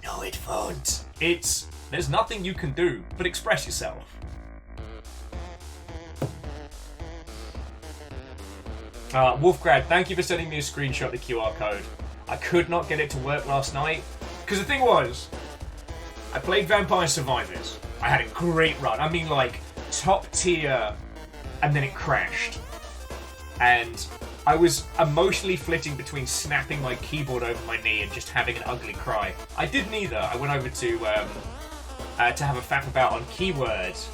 No, it won't. There's nothing you can do but express yourself. Wolfgrad, thank you for sending me a screenshot of the QR code. I could not get it to work last night. Because the thing was, I played Vampire Survivors. I had a great run. I mean, like, top tier, and then it crashed. And I was emotionally flitting between snapping my keyboard over my knee and just having an ugly cry. I did neither. I went over to have a faff about on keywords,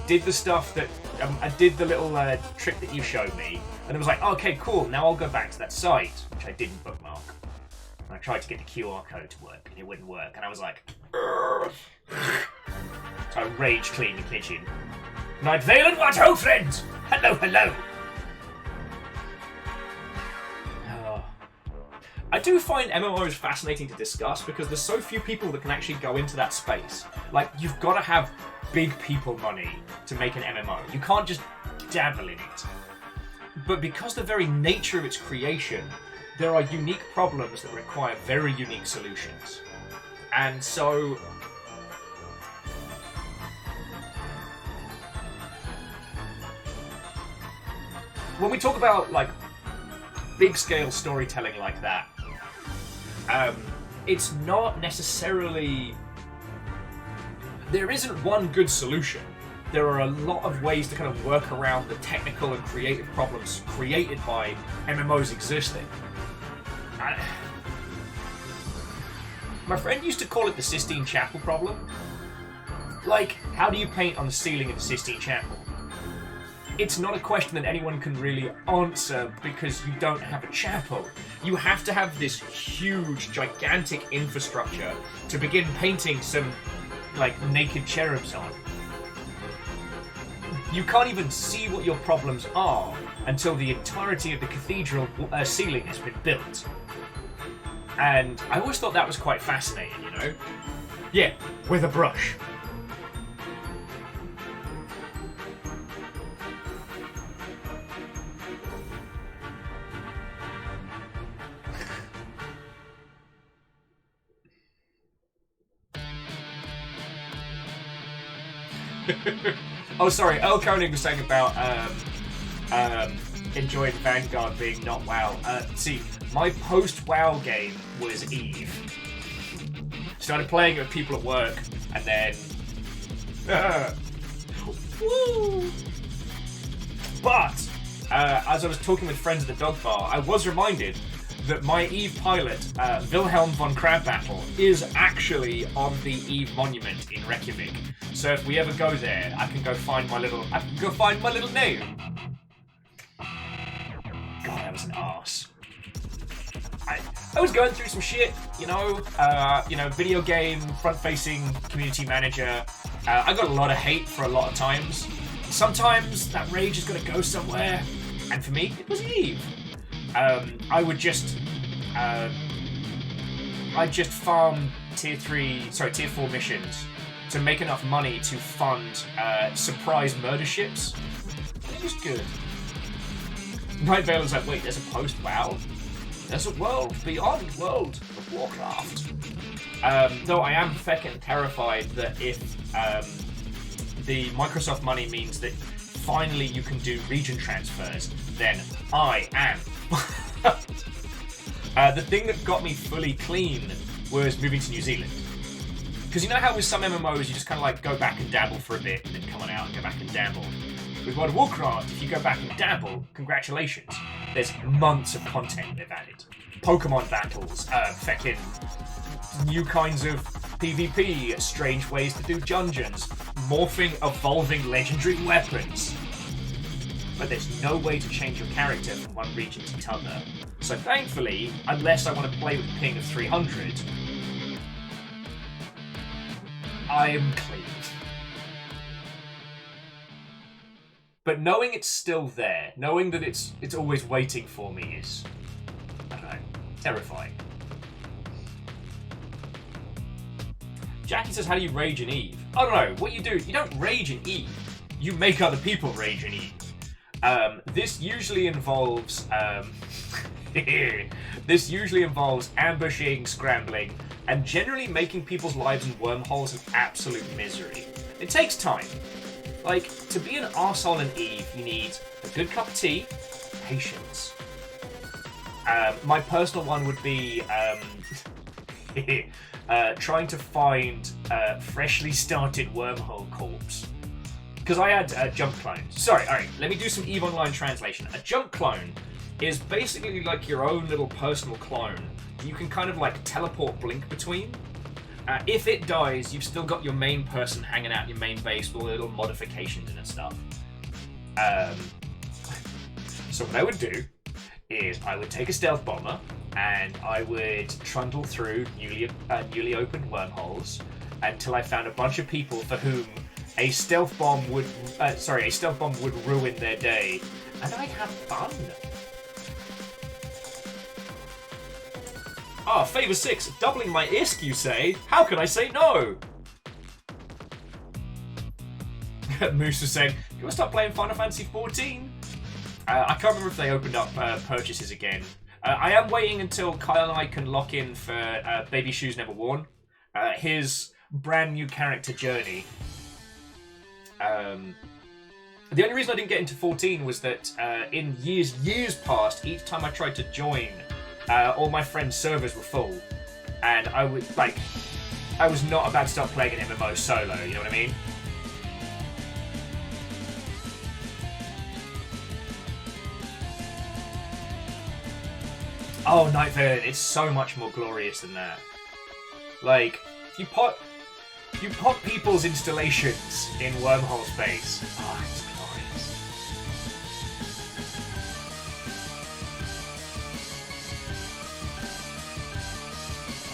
did the stuff that... I did the little trick that you showed me, and it was like, okay, cool, now I'll go back to that site, which I didn't bookmark. And I tried to get the QR code to work, and it wouldn't work, and I was like, so I rage cleaned the kitchen. Night Vale and what ho, friends! Hello, hello! I do find MMOs fascinating to discuss because there's so few people that can actually go into that space. Like, you've got to have big people money to make an MMO. You can't just dabble in it. But because the very nature of its creation, there are unique problems that require very unique solutions. And so... when we talk about, like, big-scale storytelling like that, it's not necessarily... there isn't one good solution. There are a lot of ways to kind of work around the technical and creative problems created by MMOs existing. My friend used to call it the Sistine Chapel problem. Like, how do you paint on the ceiling of the Sistine Chapel? It's not a question that anyone can really answer because you don't have a chapel. You have to have this huge, gigantic infrastructure to begin painting some, like, naked cherubs on. You can't even see what your problems are until the entirety of the cathedral ceiling has been built. And I always thought that was quite fascinating, you know? Yeah, with a brush. Oh, sorry, Earl Koenig was saying about enjoying Vanguard being not WoW. See, my post-WoW game was EVE. Started playing it with people at work, and then... woo! But, as I was talking with friends at the dog bar, I was reminded that my EVE pilot, Wilhelm von Crabbattle, is actually on the EVE monument in Reykjavik. So if we ever go there, I can go find my little name. God, that was an arse. I was going through some shit, you know, video game, front-facing community manager. I got a lot of hate for a lot of times. Sometimes that rage is gonna go somewhere, and for me, it was EVE. I would just farm tier 4 missions to make enough money to fund surprise murder ships. It was good. Night Vale is like, wait, there's a post-WoW? There's a world beyond World of Warcraft. Though I am feckin' terrified that if the Microsoft money means that finally you can do region transfers, then I am. The thing that got me fully clean was moving to New Zealand. Because you know how with some MMOs you just kind of like go back and dabble for a bit and then come on out and go back and dabble? With World of Warcraft, if you go back and dabble, congratulations. There's months of content they've added. Pokemon battles, feckin' new kinds of PvP, strange ways to do dungeons, morphing, evolving legendary weapons. But there's no way to change your character from one region to the other. So thankfully, unless I want to play with a ping of 300, I am clean. But knowing it's still there, knowing that it's always waiting for me is, I don't know, terrifying. Jackie says, how do you rage in Eve? I don't know, what you do, you don't rage in Eve. You make other people rage in Eve. This usually involves ambushing, scrambling, and generally making people's lives in wormholes an absolute misery. It takes time. Like, to be an arsehole in Eve, you need a good cup of tea, patience. My personal one would be trying to find a freshly started wormhole corpse. Because I had jump clones. Sorry, alright, let me do some EVE Online translation. A jump clone is basically like your own little personal clone. You can kind of like teleport blink between. If it dies, you've still got your main person hanging out in your main base with all the little modifications and stuff. So what I would do is I would take a stealth bomber and I would trundle through newly opened wormholes until I found a bunch of people for whom a stealth bomb would ruin their day, and I'd have fun. Ah, Favor 6, doubling my ISK, you say? How can I say no? Moose was saying, you want to start playing Final Fantasy 14? I can't remember if they opened up purchases again. I am waiting until Kyle and I can lock in for Baby Shoes Never Worn. His brand new character journey. The only reason I didn't get into 14 was that in years past, each time I tried to join, all my friends' servers were full, and I was not about to start playing an MMO solo. You know what I mean? Oh, Night Vale, it's so much more glorious than that. Like, you put people's installations in wormhole space. Oh, it's glorious.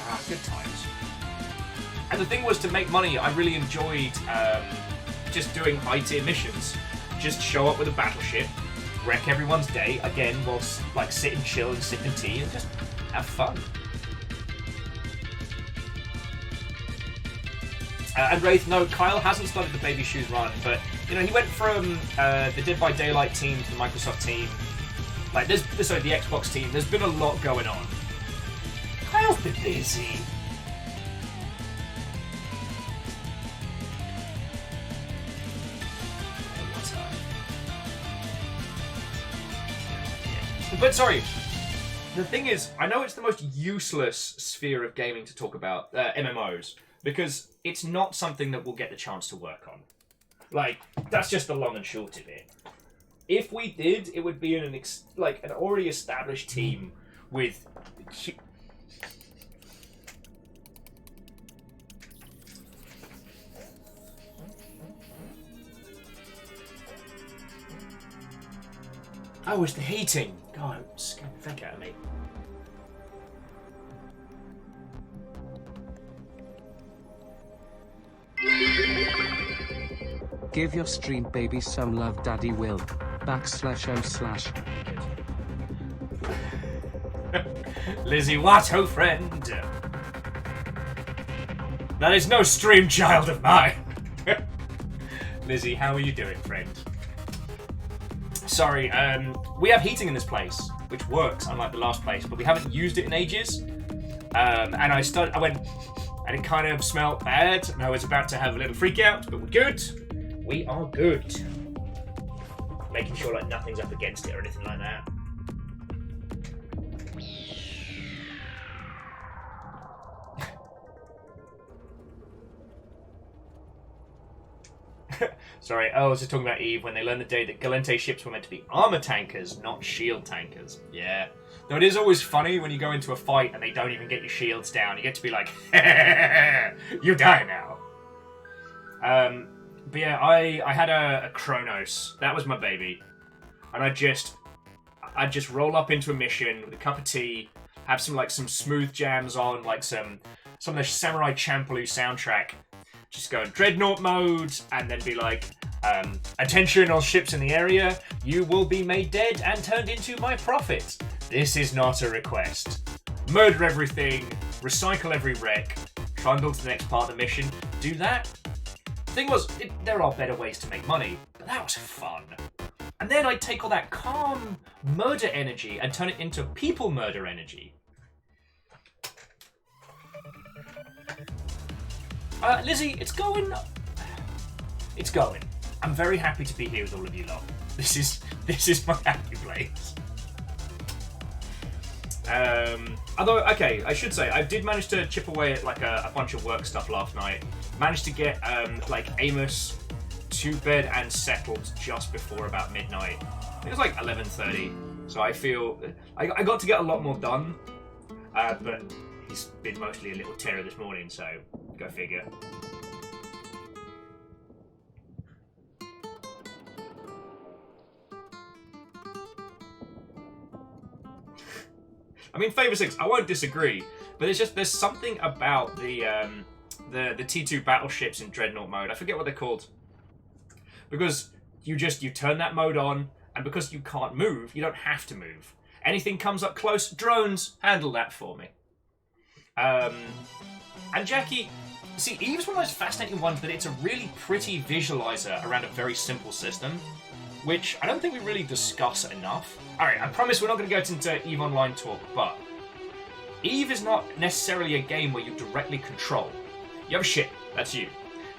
Ah, good times. And the thing was, to make money, I really enjoyed just doing high-tier missions. Just show up with a battleship, wreck everyone's day, again, whilst like sit and chill and sipping tea and just have fun. And Wraith, no, Kyle hasn't started the Baby Shoes run, but you know, he went from the Dead by Daylight team to the Microsoft team. Like, the Xbox team. There's been a lot going on. Kyle's been busy. But sorry, the thing is, I know it's the most useless sphere of gaming to talk about, MMOs, because it's not something that we'll get the chance to work on. Like, that's just the long and short of it. If we did, it would be an already established team with... Oh, it's the heating. God, it scared the fuck out of me. Give your stream baby some love, Daddy Will. /m/. Lizzie Watto, friend. That is no stream child of mine. Lizzie, how are you doing, friend? Sorry, we have heating in this place, which works, unlike the last place, but we haven't used it in ages. And I went, and it kind of smelled bad, and I was about to have a little freak out, but we're good. We are good. Making sure like nothing's up against it or anything like that. Sorry, I was just talking about Eve when they learned the day that Galente ships were meant to be armor tankers, not shield tankers. Yeah. Though it is always funny when you go into a fight and they don't even get your shields down. You get to be like, you die now. But yeah, I had a Kronos. That was my baby. And I'd just roll up into a mission with a cup of tea, have some smooth jams on, like some of the Samurai Champloo soundtrack. Just go in Dreadnought mode, and then be like, attention all ships in the area, you will be made dead and turned into my profit. This is not a request. Murder everything, recycle every wreck, trundle to the next part of the mission, do that. The thing was, there are better ways to make money, but that was fun. And then I'd take all that calm murder energy and turn it into people murder energy. Lizzie, it's going. It's going. I'm very happy to be here with all of you lot. This is my happy place. Although, okay, I should say I did manage to chip away at like a bunch of work stuff last night. Managed to get like Amos to bed and settled just before about midnight. I think it was like 11:30. So I feel I got to get a lot more done. But he's been mostly a little terror this morning, so go figure. I mean, Favour 6, I won't disagree, but there's something about the T2 battleships in Dreadnought mode. I forget what they're called. Because you turn that mode on, and because you can't move, you don't have to move. Anything comes up close, drones, handle that for me. And Jackie, see, Eve's one of those fascinating ones that it's a really pretty visualizer around a very simple system, which I don't think we really discuss enough. Alright, I promise we're not going to get into Eve Online talk, but Eve is not necessarily a game where you directly control. You have a ship, that's you.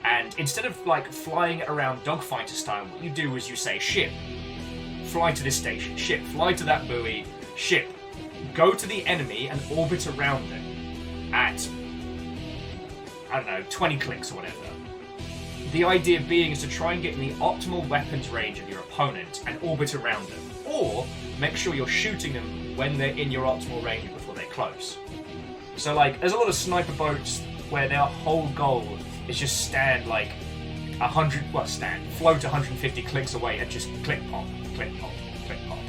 And instead of like flying around dogfighter style, what you do is you say, ship, fly to this station, ship, fly to that buoy, ship, go to the enemy and orbit around it at, I don't know, 20 clicks or whatever. The idea being is to try and get in the optimal weapons range of your opponent and orbit around them. Or make sure you're shooting them when they're in your optimal range before they're close. So like, there's a lot of sniper boats where their whole goal is just stand like float 150 clicks away and just click pop, click pop, click pop.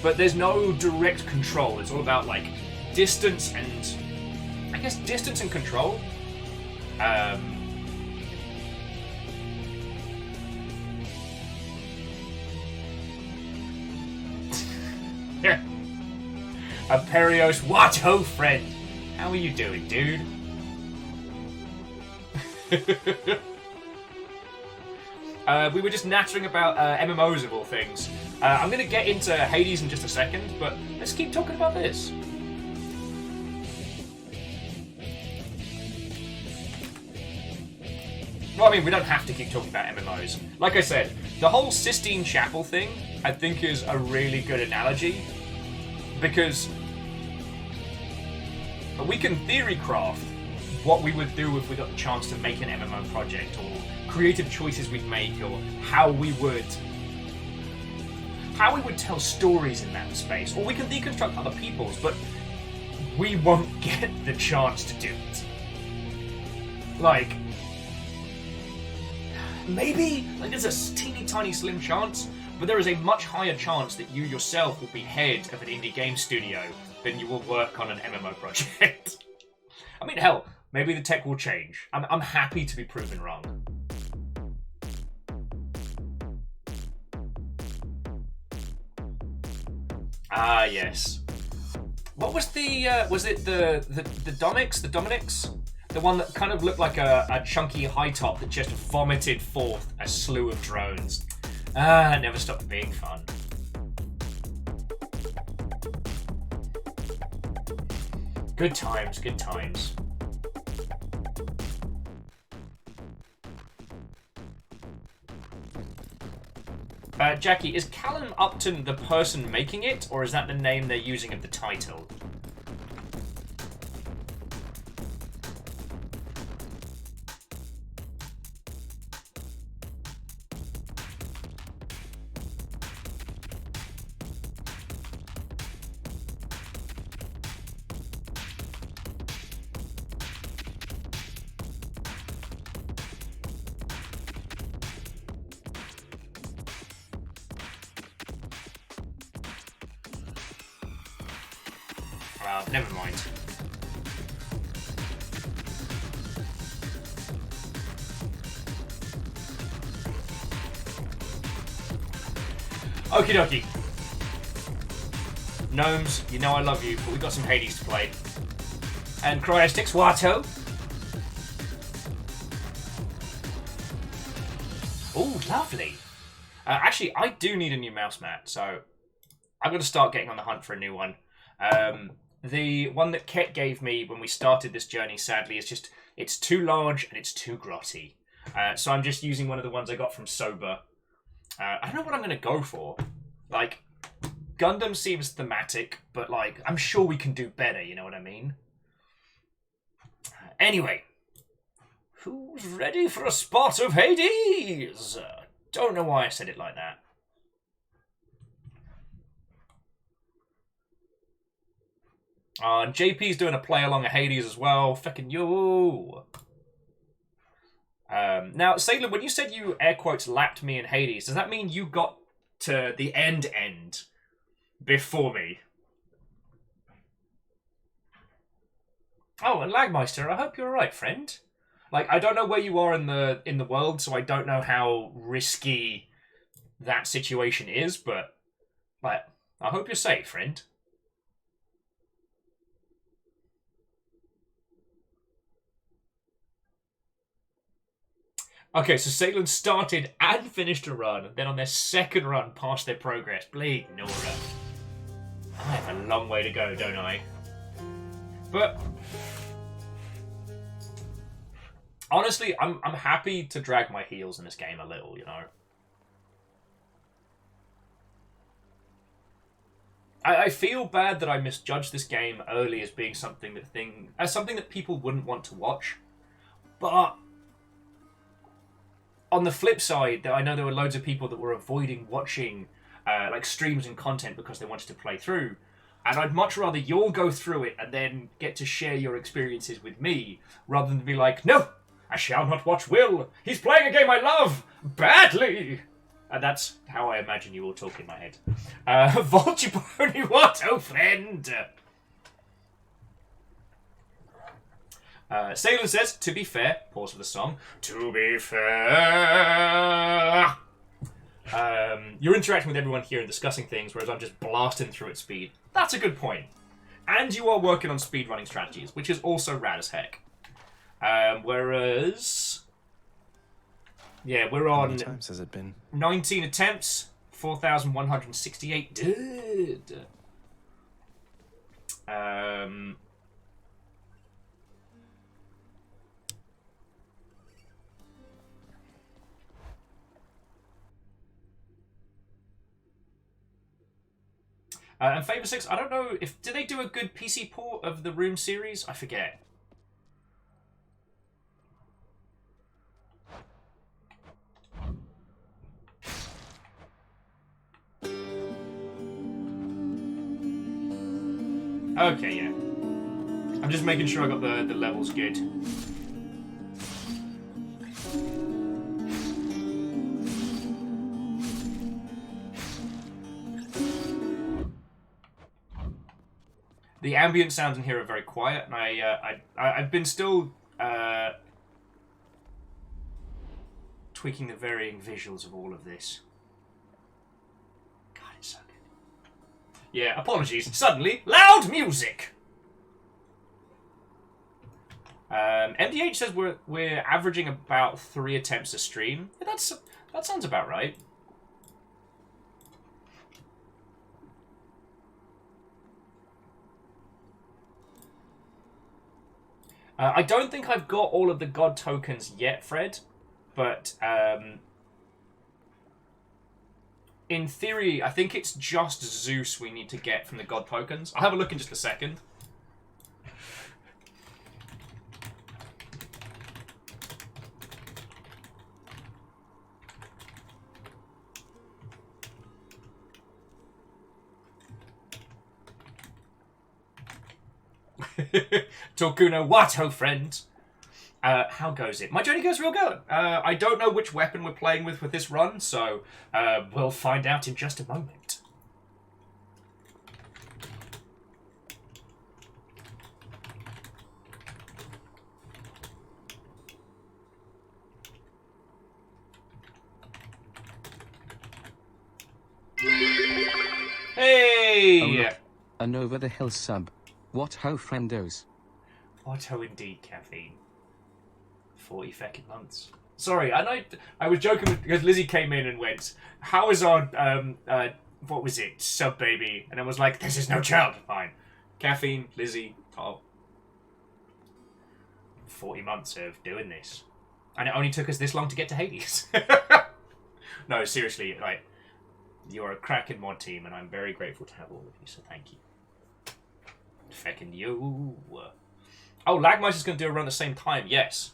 But there's no direct control. It's all about like distance and, I guess, distance and control. Aperios, what ho friend? How are you doing, dude? We were just nattering about MMOs of all things. I'm going to get into Hades in just a second, but let's keep talking about this. Well, I mean, we don't have to keep talking about MMOs. Like I said, the whole Sistine Chapel thing, I think, is a really good analogy. Because we can theory craft what we would do if we got the chance to make an MMO project, or creative choices we'd make, or how we would tell stories in that space. Or we can deconstruct other people's, but we won't get the chance to do it. Like, maybe, like, there's a teeny tiny slim chance, but there is a much higher chance that you yourself will be head of an indie game studio than you will work on an MMO project. I mean, hell, maybe the tech will change. I'm happy to be proven wrong. Ah, yes. What was was it the Dominics? The Dominics? The one that kind of looked like a chunky high top that just vomited forth a slew of drones. Ah, never stopped being fun. Good times, good times. Jackie, is Callum Upton the person making it, or is that the name they're using of the title? Never mind. Okie dokie. Gnomes, you know I love you, but we've got some Hades to play. And Cryosticks, Watto. Oh, lovely. Actually, I do need a new mouse mat, so I'm going to start getting on the hunt for a new one. The one that Ket gave me when we started this journey, sadly, is just, it's too large and it's too grotty. So I'm just using one of the ones I got from Sober. I don't know what I'm going to go for. Like, Gundam seems thematic, but, like, I'm sure we can do better, you know what I mean? Anyway. Who's ready for a spot of Hades? Don't know why I said it like that. JP's doing a play along of Hades as well. Fucking yo. Now, Salem, when you said you air quotes lapped me in Hades, does that mean you got to the end before me? Oh, and Lagmeister, I hope you're alright, friend. Like, I don't know where you are in the world, so I don't know how risky that situation is, but like, I hope you're safe, friend. Okay, so Salem started and finished a run, and then on their second run passed their progress. Bleed Nora. I have a long way to go, don't I? But honestly, I'm happy to drag my heels in this game a little, you know. I feel bad that I misjudged this game early as being something that people wouldn't want to watch, but on the flip side, I know there were loads of people that were avoiding watching like streams and content because they wanted to play through. And I'd much rather you all go through it and then get to share your experiences with me, rather than be like, no, I shall not watch Will. He's playing a game I love badly. And that's how I imagine you all talk in my head. Vulture Pony, what, oh friend? Salem says, to be fair, pause for the song, to be fair. You're interacting with everyone here and discussing things, whereas I'm just blasting through at speed. That's a good point. And you are working on speedrunning strategies, which is also rad as heck. Whereas... yeah, we're on... How many times has it been? 19 attempts, 4,168 dead. And Favor 6, I don't know if... did they do a good PC port of the Room series? I forget. Okay, yeah. I'm just making sure I got the levels good. The ambient sounds in here are very quiet, and I've been still tweaking the varying visuals of all of this. God, it's so good. Yeah, apologies. Suddenly, loud music. MDH says we're averaging about 3 attempts a stream. Yeah, that sounds about right. I don't think I've got all of the god tokens yet, Fred, but in theory, I think it's just Zeus we need to get from the god tokens. I'll have a look in just a second. Torcuno Watto, friend. How goes it? My journey goes real good. I don't know which weapon we're playing with this run, so we'll find out in just a moment. Hey! Oh, look. An over the hill sub. What ho, friendos? What ho indeed, caffeine. 40 fucking months. Sorry, I was joking because Lizzie came in and went, how is our, what was it, sub baby? And I was like, this is no child. Fine. Caffeine, Lizzie, Tom. 40 months of doing this. And it only took us this long to get to Hades. No, seriously, like, you're a cracking mod team, and I'm very grateful to have all of you, so thank you. Feckin' you. Oh, Lagmice is going to do a run at the same time, yes.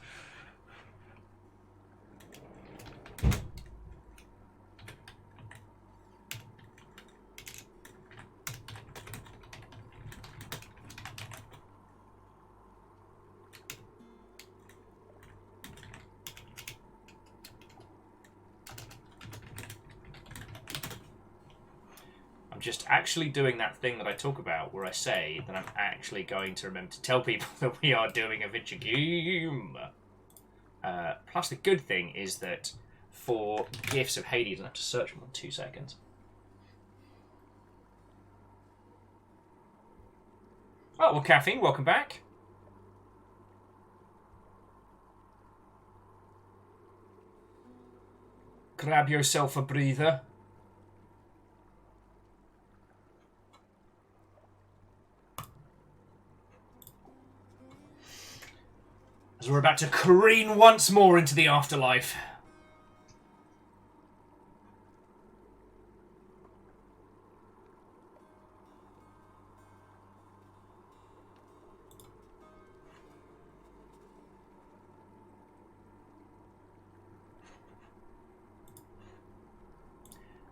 Just actually doing that thing that I talk about where I say that I'm actually going to remember to tell people that we are doing a adventure game. Plus the good thing is that for gifts of Hades, I don't have to search them in 2 seconds. Oh, well, Caffeine, welcome back. Grab yourself a breather. As we're about to careen once more into the afterlife.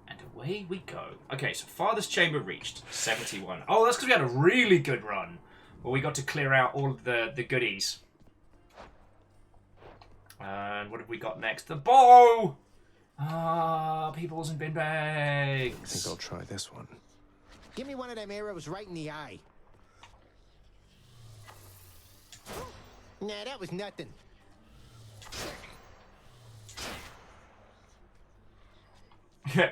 And away we go. Okay, so farthest chamber reached, 71. Oh, that's because we had a really good run, where we got to clear out all of the goodies. And what have we got next? The bow! Ah, peoples and bin bags. I think I'll try this one. Give me one of them arrows right in the eye. Nah, that was nothing.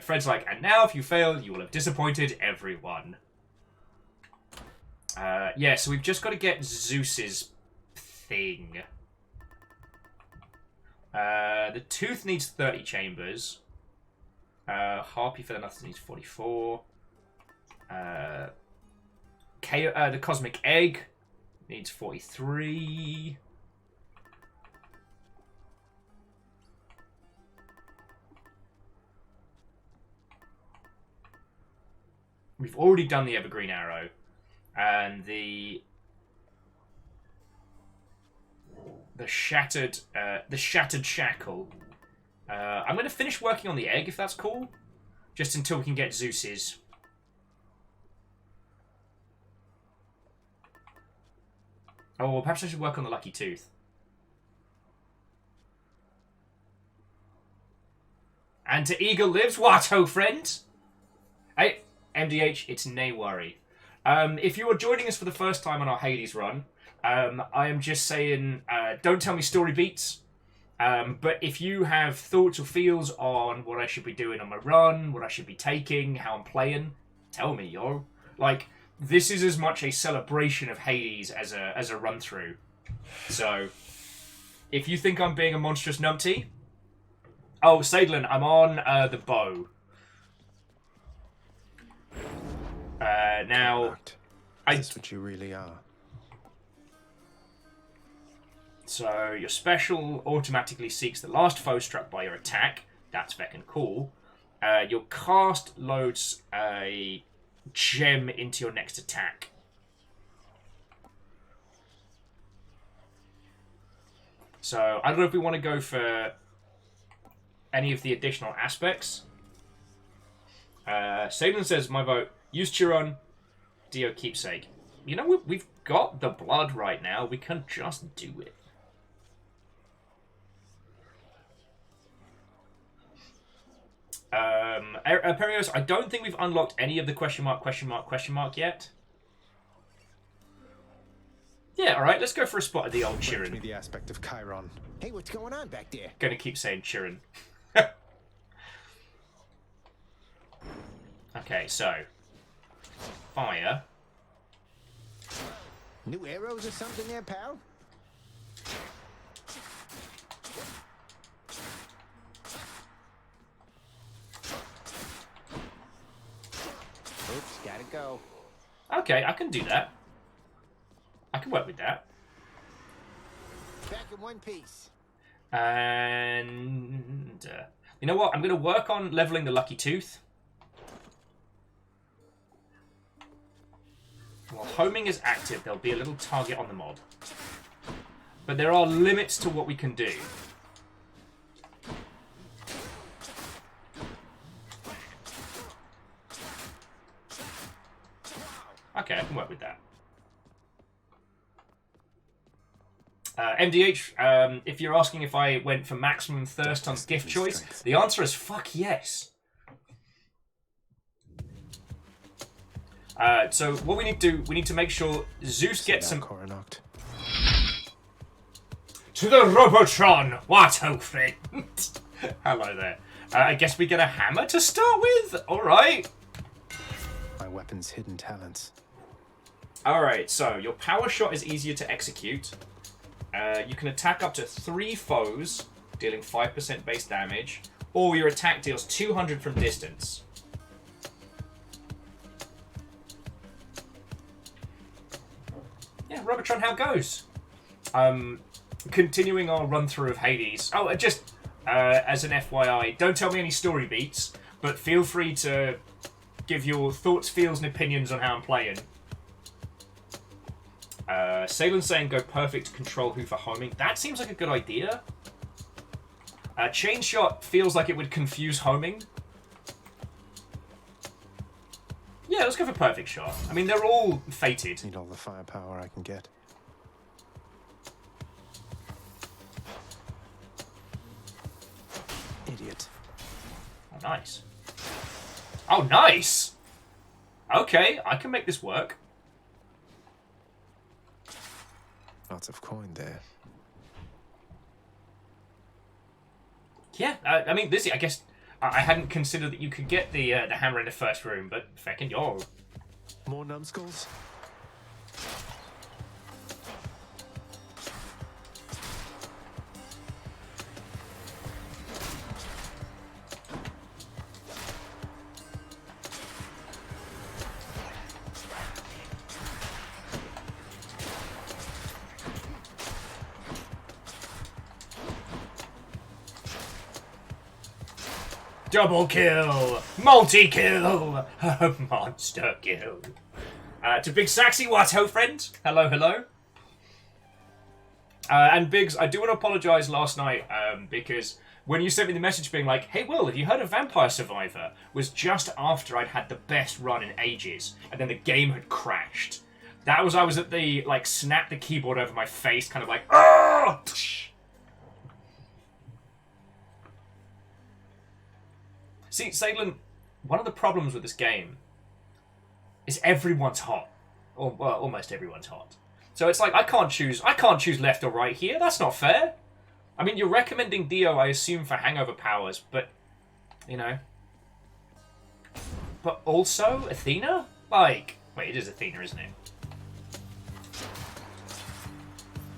Fred's like, and now if you fail, you will have disappointed everyone. Yeah, so we've just got to get Zeus's thing. The tooth needs 30 chambers. Harpy for the nothing needs 44. The cosmic egg needs 43. We've already done the evergreen arrow, and the shattered shackle. I'm going to finish working on the egg, if that's cool. Just until we can get Zeus's. Oh, well, perhaps I should work on the lucky tooth. And to eagle lives, what, ho, friend? Hey, MDH, it's nay worry. If you are joining us for the first time on our Hades run, I am just saying, don't tell me story beats. But if you have thoughts or feels on what I should be doing on my run, what I should be taking, how I'm playing, tell me, yo. Like, this is as much a celebration of Hades as a run through. So, if you think I'm being a monstrous numpty, oh, Sadlin, I'm on the bow. Now, That's what you really are. So your special automatically seeks the last foe struck by your attack. That's feckin' cool. Your cast loads a gem into your next attack. So I don't know if we want to go for any of the additional aspects. Salem says, my vote, use Chiron, Dio Keepsake. You know, we've got the blood right now. We can just do it. Perios, I don't think we've unlocked any of the question mark yet. Yeah, alright, let's go for a spot at the old Bring me Chiron. the aspect of Chiron. Hey, what's going on back there? Gonna keep saying Chiron. Okay, so fire. New arrows or something there, pal? Oops, gotta go. Okay, I can do that. I can work with that. Back in one piece. And you know what? I'm going to work on leveling the Lucky Tooth. While homing is active, there'll be a little target on the mob. But there are limits to what we can do. Okay, I can work with that. MDH, if you're asking if I went for maximum thirst on gift choice, the answer is fuck yes. So what we need to do, we need to make sure Zeus gets some... Coronoct. To the Robotron! What, oh friend? Hello there. I guess we get a hammer to start with? Alright. My weapon's hidden talents. Alright, so your power shot is easier to execute. You can attack up to 3 foes, dealing 5% base damage, or your attack deals 200 from distance. Yeah, Robotron, how goes? Continuing our run through of Hades. Oh, just as an FYI, don't tell me any story beats, but feel free to give your thoughts, feels, and opinions on how I'm playing. Salen's saying go perfect to control who for homing. That seems like a good idea. Chain shot feels like it would confuse homing. Yeah, let's go for perfect shot. I mean, they're all fated. Need all the firepower I can get. Idiot. Oh, nice. Oh, nice! Okay, I can make this work. Lots of coin there. Yeah, I mean, this. I guess I hadn't considered that you could get the hammer in the first room, but feckin' y'all. More numbskulls? Double kill! Multi-kill! Monster kill. To Big Saxy, what ho, friend? Hello, hello. And Biggs, I do want to apologise last night because when you sent me the message being like, hey Will, have you heard of Vampire Survivor? Was just after I'd had the best run in ages, and then the game had crashed. That was, I was at the, like, snap the keyboard over my face, kind of like, oh! See, Salen, one of the problems with this game is everyone's hot. Or, well, almost everyone's hot. So it's like, I can't choose left or right here. That's not fair. I mean, you're recommending Dio, I assume, for hangover powers, but, you know. But also, Athena? Like, wait, it is Athena, isn't it?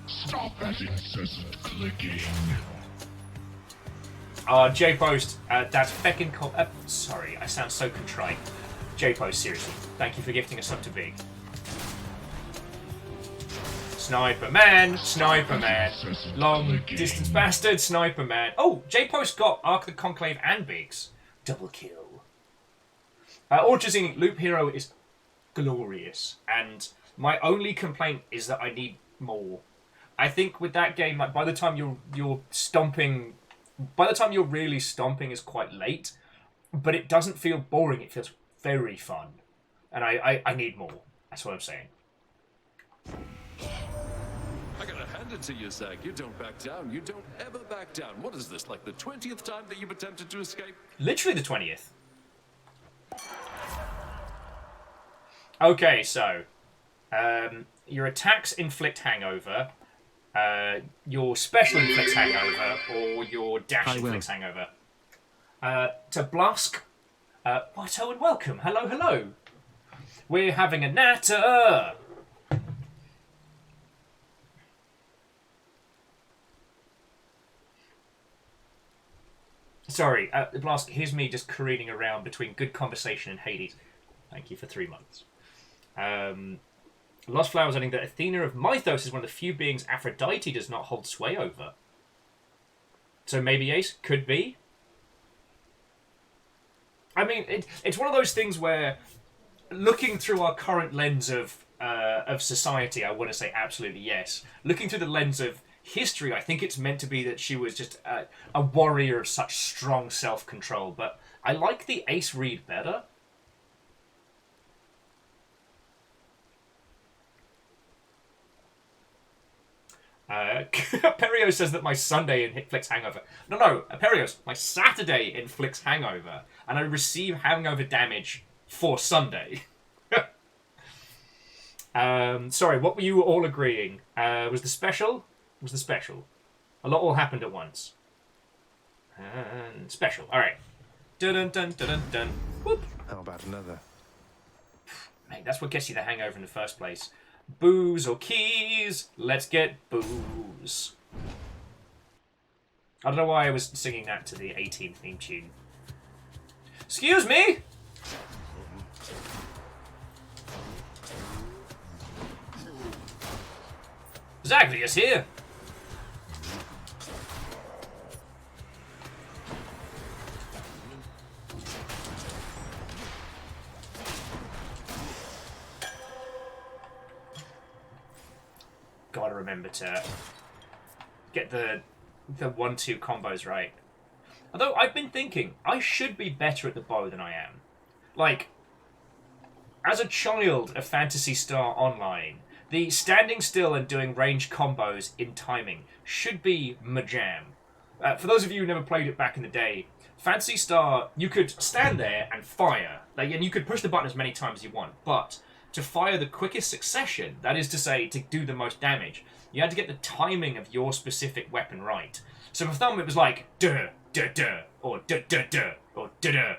Stop that incessant clicking. J-Post, that's feckin' sorry, I sound so contrite. J-Post, seriously, thank you for gifting us up to Big. Sniper man, sniper man. Long distance bastard, sniper man. Oh, J-Post got Ark the Conclave and Biggs. Double kill. Orchazine Loop Hero is glorious, and my only complaint is that I need more. I think with that game, like by the time you're stomping, by the time you're really stomping is quite late, but it doesn't feel boring. It feels very fun, and I need more. That's what I'm saying. I gotta hand it to you, Zach. You don't back down. You don't ever back down. What is this, like the 20th time that you've attempted to escape? Literally the 20th. Okay, so your attacks inflict hangover, your special inflicts hangover, or your dash inflicts hangover. To Blusk, Watto and welcome. Hello, hello. We're having a natter. Sorry, Blusk, here's me just careening around between good conversation and Hades. Thank you for 3 months. Lost Flowers adding that Athena of Mythos is one of the few beings Aphrodite does not hold sway over. So maybe Ace? Could be. I mean, it's one of those things where, looking through our current lens of society, I want to say absolutely yes. Looking through the lens of history, I think it's meant to be that she was just a warrior of such strong self-control. But I like the Ace read better. Perio says that my Sunday inflicts hangover. No, Perios, my Saturday inflicts hangover, and I receive hangover damage for Sunday. Sorry, what were you all agreeing? Was the special? Was the special? A lot all happened at once. And special. All right. Dun dun dun dun dun dun. Whoop. How about another? Mate, that's what gets you the hangover in the first place. Booze or keys? Let's get booze. I don't know why I was singing that to the 18th theme tune. Excuse me? Zagreus here. Gotta remember to get the 1-2 combos right. Although I've been thinking I should be better at the bow than I am. Like, as a child of Phantasy Star Online, the standing still and doing range combos in timing should be my jam. For those of you who never played it back in the day, Phantasy Star, you could stand there and fire, and you could push the button as many times as you want, but to fire the quickest succession, that is to say, to do the most damage, you had to get the timing of your specific weapon right. So for Thumb, it was like, duh, duh, duh, or duh, duh, duh, or duh, duh,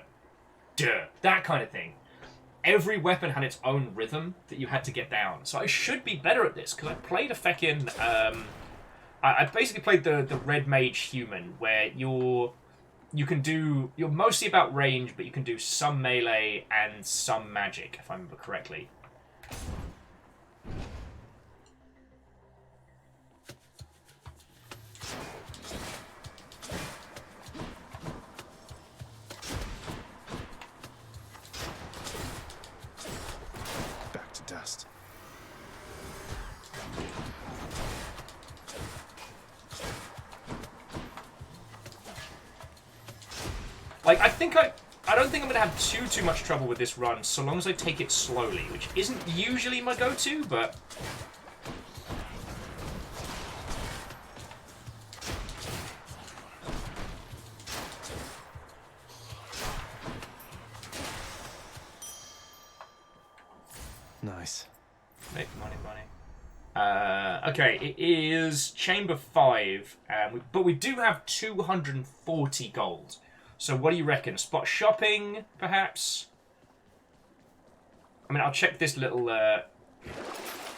duh, that kind of thing. Every weapon had its own rhythm that you had to get down. So I should be better at this, because I played a feckin', I basically played the Red Mage Human, where you're mostly about range, but you can do some melee and some magic, if I remember correctly. Back to dust. Like, I don't think I'm going to have too much trouble with this run, so long as I take it slowly, which isn't usually my go-to, but... Nice. Make money. Okay, it is Chamber 5, but we do have 240 gold. So what do you reckon? Spot shopping, perhaps? I mean, I'll check this little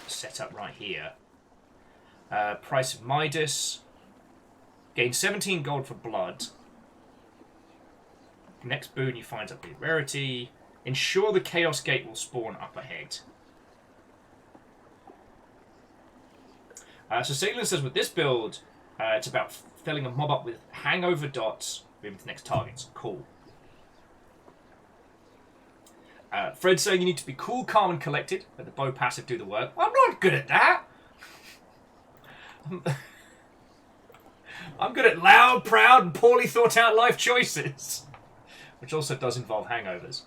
setup right here. Price of Midas. Gain 17 gold for blood. Next boon you find up the rarity. Ensure the Chaos Gate will spawn up ahead. So Salen says with this build, it's about filling a mob up with hangover dots, moving to the next targets. Cool. Fred's saying you need to be cool, calm, and collected. Let the bow passive do the work. I'm not good at that. I'm good at loud, proud, and poorly thought out life choices. Which also does involve hangovers.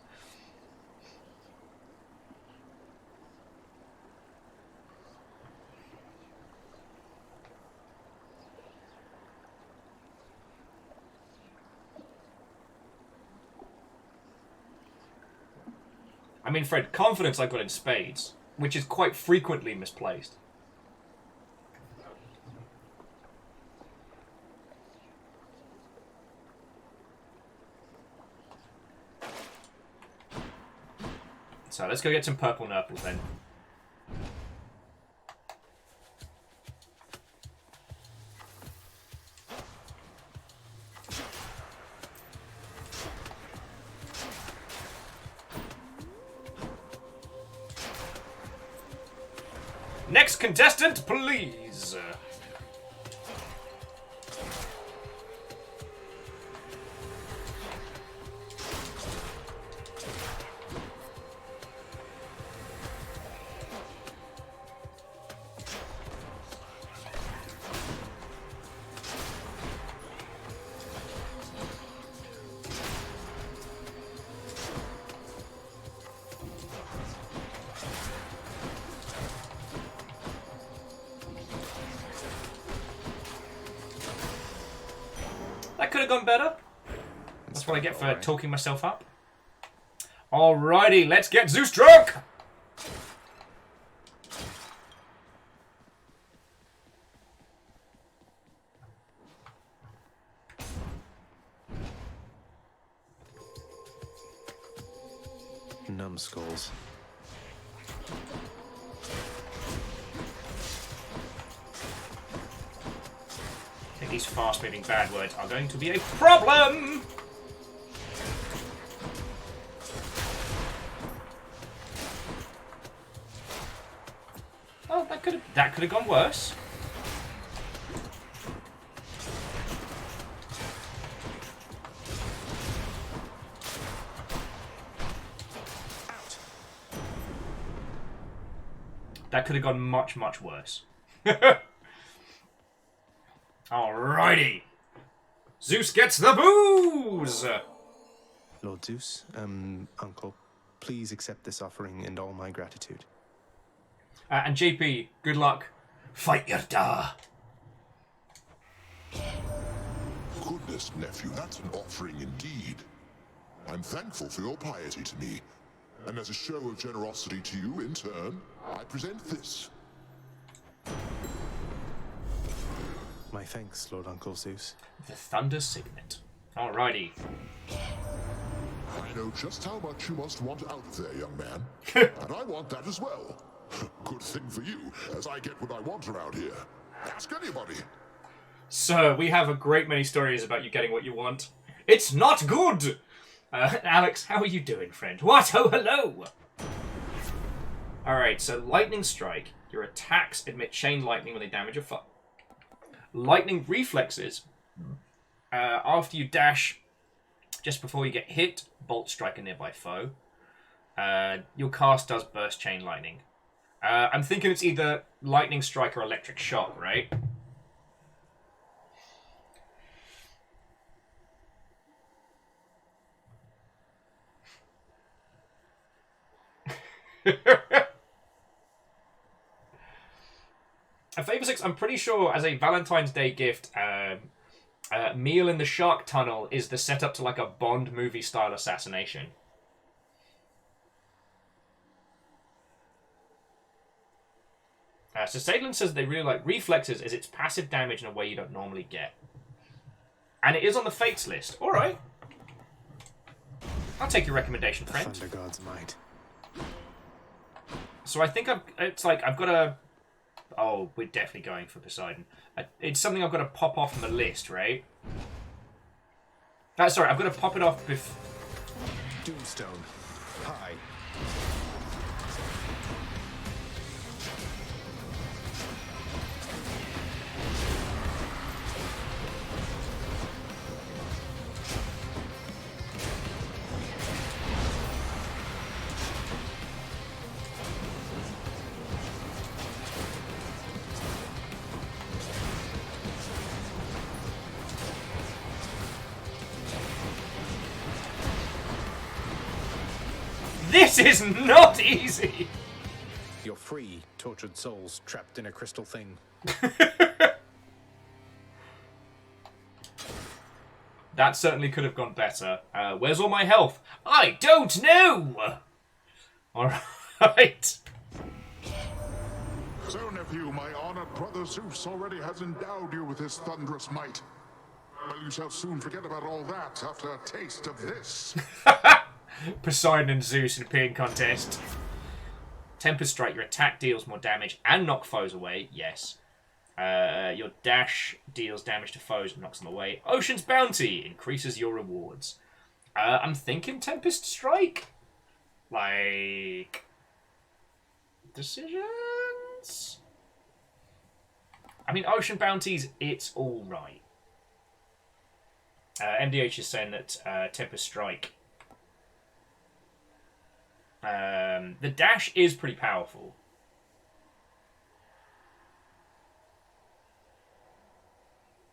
I mean, Fred, confidence I've got in spades, which is quite frequently misplaced. So let's go get some purple nurples then. Next contestant, please. That could have gone better. That's what I get for talking myself up. Alrighty, let's get Zeus drunk! Numbskulls. I think these fast-moving bad words are going to be a problem! Oh, that could have gone worse. That could have gone much, much worse. Alrighty. Zeus gets the booze! Lord Zeus, Uncle, please accept this offering and all my gratitude. And JP, good luck. Fight your da. Goodness, nephew, that's an offering indeed. I'm thankful for your piety to me. And as a show of generosity to you in turn, I present this. My thanks, Lord Uncle Zeus. The Thunder Signet. Alrighty. I know just how much you must want out there, young man. And I want that as well. Good thing for you, as I get what I want around here. Ask anybody. So, we have a great many stories about you getting what you want. It's not good! Alex, how are you doing, friend? What? Oh, hello! Alright, so Lightning Strike. Your attacks emit chain lightning when they damage a foe. Lightning Reflexes. After you dash, just before you get hit, Bolt Strike a nearby foe. Your cast does burst chain lightning. I'm thinking it's either Lightning Strike or Electric Shock, right? Favor 6, I'm pretty sure as a Valentine's Day gift, Meal in the Shark Tunnel is the setup to like a Bond movie style assassination. So Sadlin says they really like Reflexes as its passive damage in a way you don't normally get. And it is on the Fates list. Alright. I'll take your recommendation, friend. Thunder God's might. So I think I've got to... Oh, we're definitely going for Poseidon. It's something I've got to pop off from the list, right? Sorry, I've got to pop it off before... Doomstone. High. This is not easy! You're free, tortured souls trapped in a crystal thing. That certainly could have gone better. Where's all my health? I don't know! Alright. So, nephew, my honored brother Zeus already has endowed you with his thunderous might. Well, you shall soon forget about all that after a taste of this. Poseidon and Zeus in a peeing contest. Tempest Strike, your attack deals more damage and knock foes away. Yes. Your dash deals damage to foes and knocks them away. Ocean's Bounty increases your rewards. I'm thinking Tempest Strike. Like... decisions? I mean, Ocean Bounties, it's alright. MDH is saying that Tempest Strike... the dash is pretty powerful.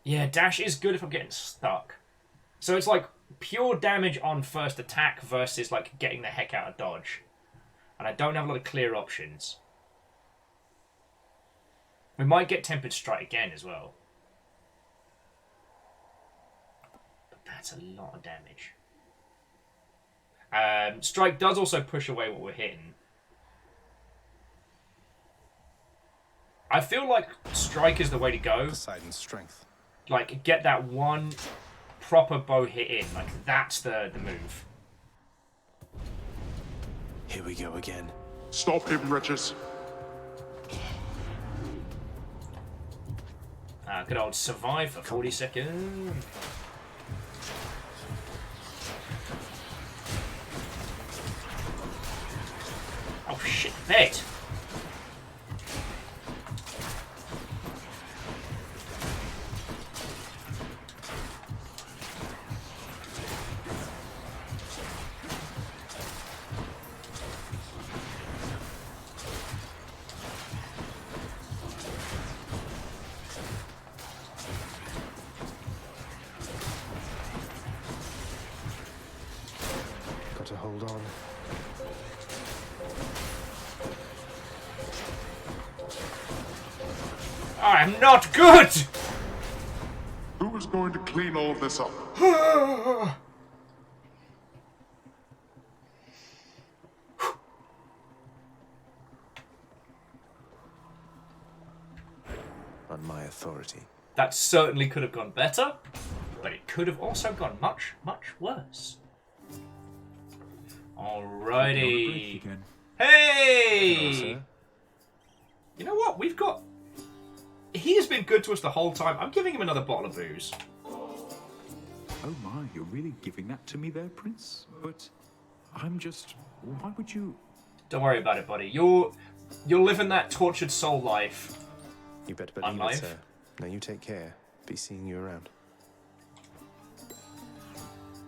Yeah, dash is good if I'm getting stuck. So it's like pure damage on first attack versus like getting the heck out of dodge. And I don't have a lot of clear options. We might get Tempered Strike again as well. But that's a lot of damage. Strike does also push away what we're hitting. I feel like Strike is the way to go. Poseidon's strength. Like, get that one proper bow hit in. Like, that's the move. Here we go again. Stop him, wretches. Good old survive for 40 seconds. Oh shit, bed. Got to hold on. I'm not good! Who is going to clean all this up? On my authority. That certainly could have gone better, but it could have also gone much, much worse. Alrighty. Hey! Hello, sir. You know what? We've got... He has been good to us the whole time. I'm giving him another bottle of booze. Oh my, you're really giving that to me there, Prince? But I'm just... Why would you... Don't worry about it, buddy. You're living that tortured soul life. You better I'm believe it, live. sir. Now you take care. Be seeing you around.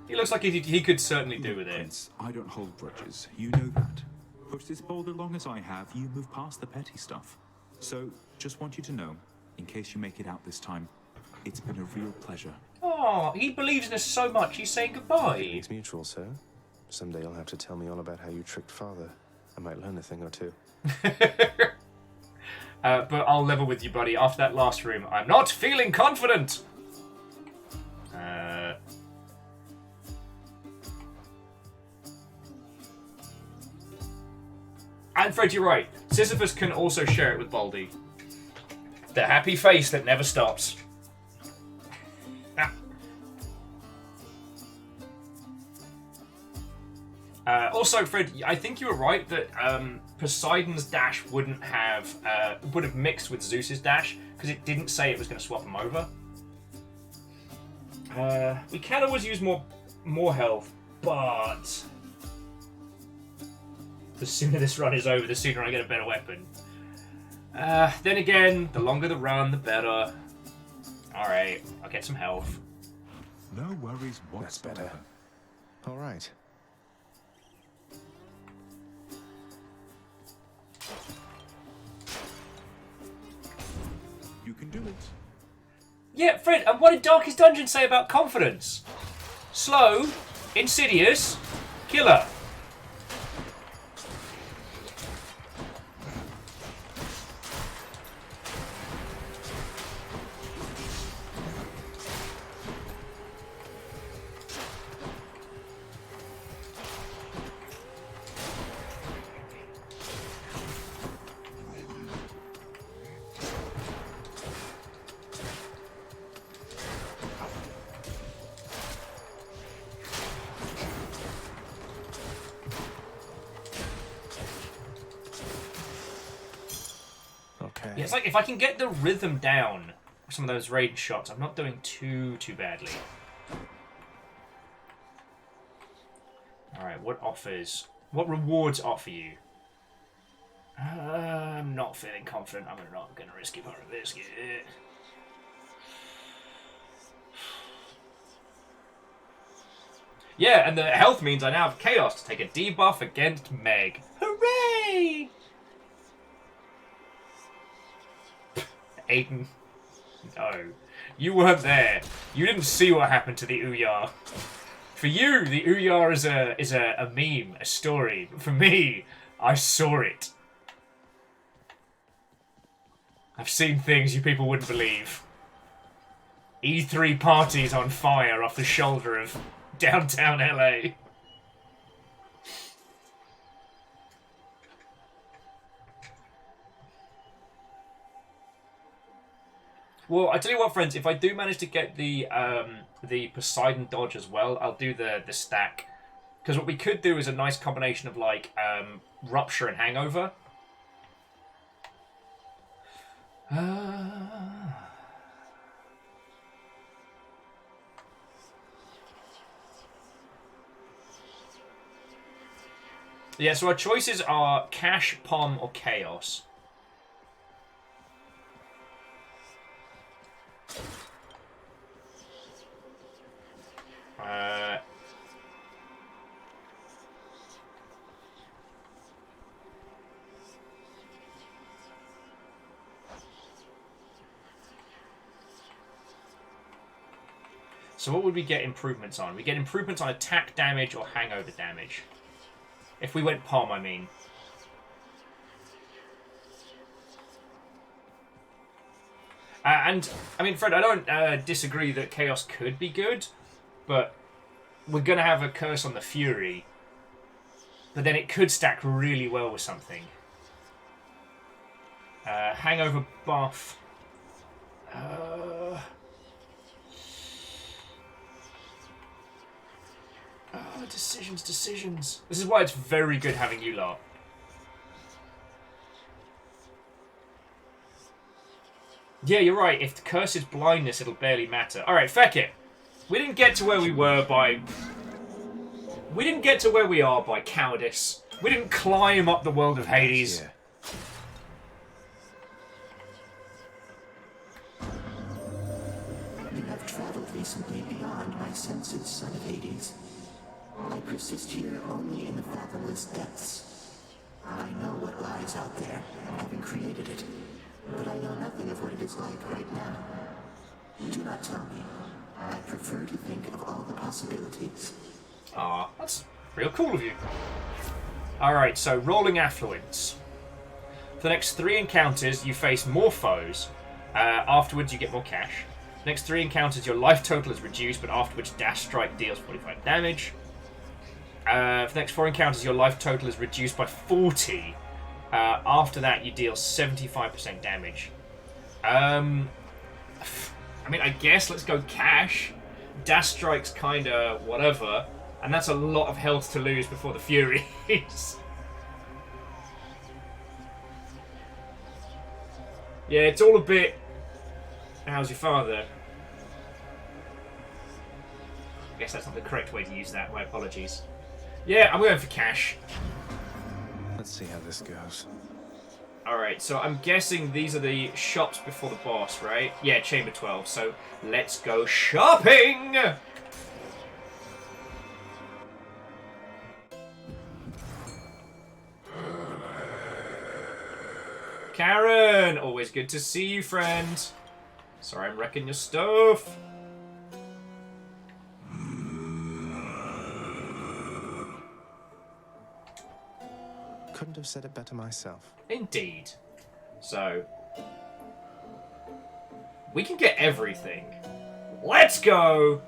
He looks like he could certainly do with it. Prince, I don't hold grudges. You know that. Push this boulder long as I have, you move past the petty stuff. So, just want you to know, in case you make it out this time, it's been a real pleasure. Oh, he believes in us so much, he's saying goodbye. It's mutual, sir. Someday you'll have to tell me all about how you tricked father. I might learn a thing or two. But I'll level with you, buddy. After that last room, I'm not feeling confident. And Fred, you're right. Sisyphus can also share it with Baldy. The happy face that never stops. Also, Fred, I think you were right that Poseidon's dash would have mixed with Zeus's dash because it didn't say it was going to swap them over. We can always use more health, but the sooner this run is over, the sooner I get a better weapon. Then again, the longer the run, the better. Alright, I'll get some health. No worries whatsoever. That's better. All right. You can do it. Yeah, Fred, and what did Darkest Dungeon say about confidence? Slow, insidious, killer. it's like if I can get the rhythm down with some of those range shots, I'm not doing too badly. Alright, what rewards offer you? I'm not feeling confident. I'm not going to risk it for a biscuit. Yeah, and the health means I now have Chaos to take a debuff against Meg. Hooray! Aiden. No. You weren't there. You didn't see what happened to the Ouya. For you, the Ouya is a meme, a story. But for me, I saw it. I've seen things you people wouldn't believe. E3 parties on fire off the shoulder of downtown LA. Well, I tell you what, friends, if I do manage to get the Poseidon dodge as well, I'll do the stack. Because what we could do is a nice combination of, like, Rupture and Hangover. Yeah, so our choices are Cash, Pom, or Chaos. So what would we get improvements on? We get improvements on attack damage or hangover damage. If we went Pom, I mean. And, I mean, Fred, I don't disagree that Chaos could be good, but we're going to have a Curse on the Fury. But then it could stack really well with something. Hangover buff. Decisions. This is why it's very good having you lot. Yeah, you're right. If the curse is blindness, it'll barely matter. Alright, feck it. We didn't get to where we were by... We didn't get to where we are by cowardice. We didn't climb up the world of Hades. Yeah. You have traveled recently beyond my senses, son of Hades. I persist here only in the fathomless depths. I know what lies out there, having created it, but I know nothing of what it is like right now. Do not tell me. I prefer to think of all the possibilities. Aw, that's real cool of you. Alright, so rolling affluence. For the next 3 encounters, you face more foes. Afterwards, you get more cash. Next 3 encounters, your life total is reduced, but afterwards, Dash Strike deals 45 damage. For the next 4 encounters, your life total is reduced by 40. After that, you deal 75% damage. I mean, I guess let's go cash. Dash Strike's kinda whatever. And that's a lot of health to lose before the Furies. Yeah, it's all a bit... How's your father? I guess that's not the correct way to use that. My apologies. Yeah, I'm going for cash. Let's see how this goes. Alright, so I'm guessing these are the shops before the boss, right? Yeah, Chamber 12. So let's go shopping! Karen! Always good to see you, friend. Sorry I'm wrecking your stuff. Couldn't have said it better myself. Indeed. So, we can get everything. Let's go!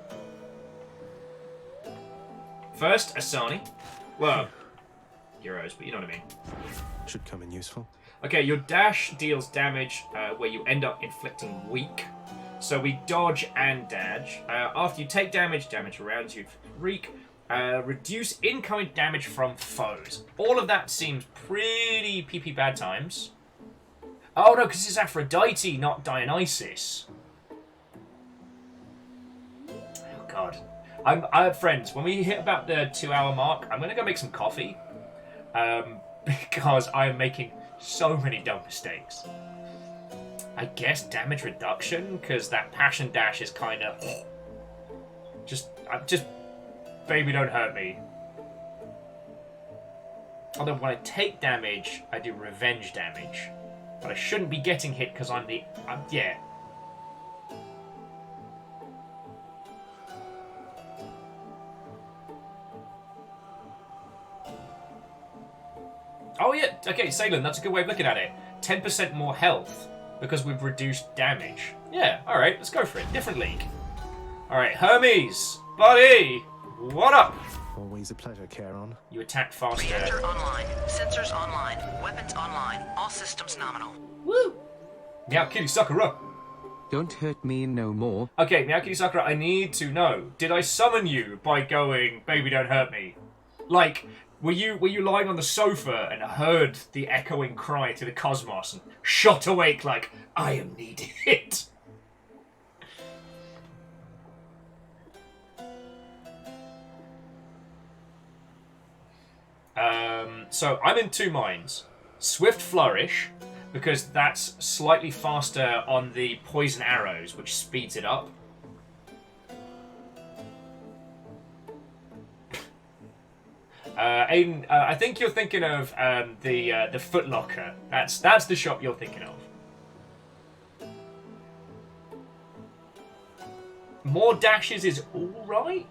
First, Asani. Well, heroes, but you know what I mean. Should come in useful. Okay, your dash deals damage where you end up inflicting weak. So we dodge and dodge. After you take damage, damage around you reek. Reduce incoming damage from foes. All of that seems pretty PP bad times. Oh no, because it's Aphrodite, not Dionysus. Oh god. I have friends. When we hit about the 2-hour mark, I'm gonna go make some coffee. Because I am making so many dumb mistakes. I guess damage reduction, because that passion dash is kind of just baby don't hurt me. Although when I take damage, I do revenge damage. But I shouldn't be getting hit because yeah. Oh yeah, okay, Salem, that's a good way of looking at it. 10% more health because we've reduced damage. Yeah, alright, let's go for it. Different league. Alright, Hermes, buddy, what up? Always a pleasure, Charon. You attack faster. Reactor online. Sensors online. Weapons online. All systems nominal. Woo! Meow Kitty Sakura. Don't hurt me no more. Okay, Meow Kitty Sakura, I need to know. Did I summon you by going, baby don't hurt me? Like, were you lying on the sofa and heard the echoing cry to the cosmos and shot awake like, I am needed? So I'm in two minds. Swift Flourish, because that's slightly faster on the poison arrows, which speeds it up. Aiden, I think you're thinking of the Foot Locker. That's the shop you're thinking of. More dashes is alright.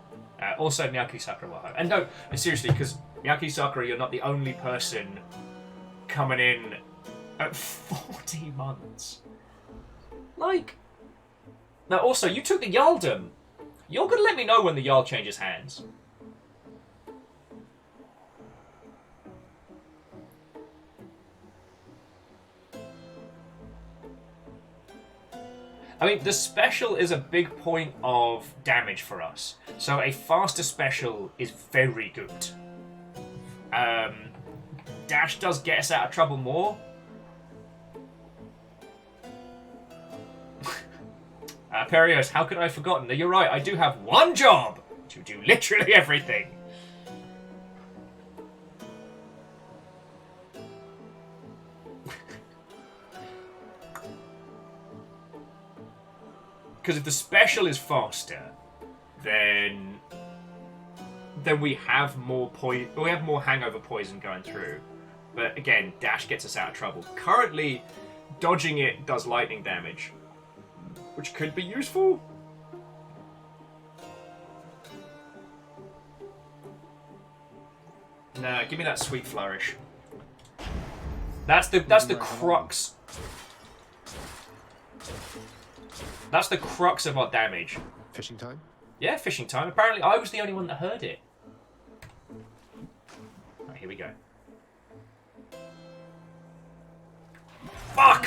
Also, Miyaki Sakura will have. And no, seriously, because Miyaki Sakura, you're not the only person coming in at 40 months. Like, now also, you took the Jarldom. You're going to let me know when the Jarl changes hands. I mean, the special is a big point of damage for us. So a faster special is very good. Dash does get us out of trouble more. Perios, how could I have forgotten? You're right, I do have one job to do literally everything. Because if the special is faster, then we have more hangover poison going through. But again, dash gets us out of trouble. Currently, dodging it does lightning damage, which could be useful. Nah, give me that sweet flourish. That's the crux. That's the crux of our damage. Fishing time? Yeah, fishing time. Apparently, I was the only one that heard it. Right, here we go. Fuck!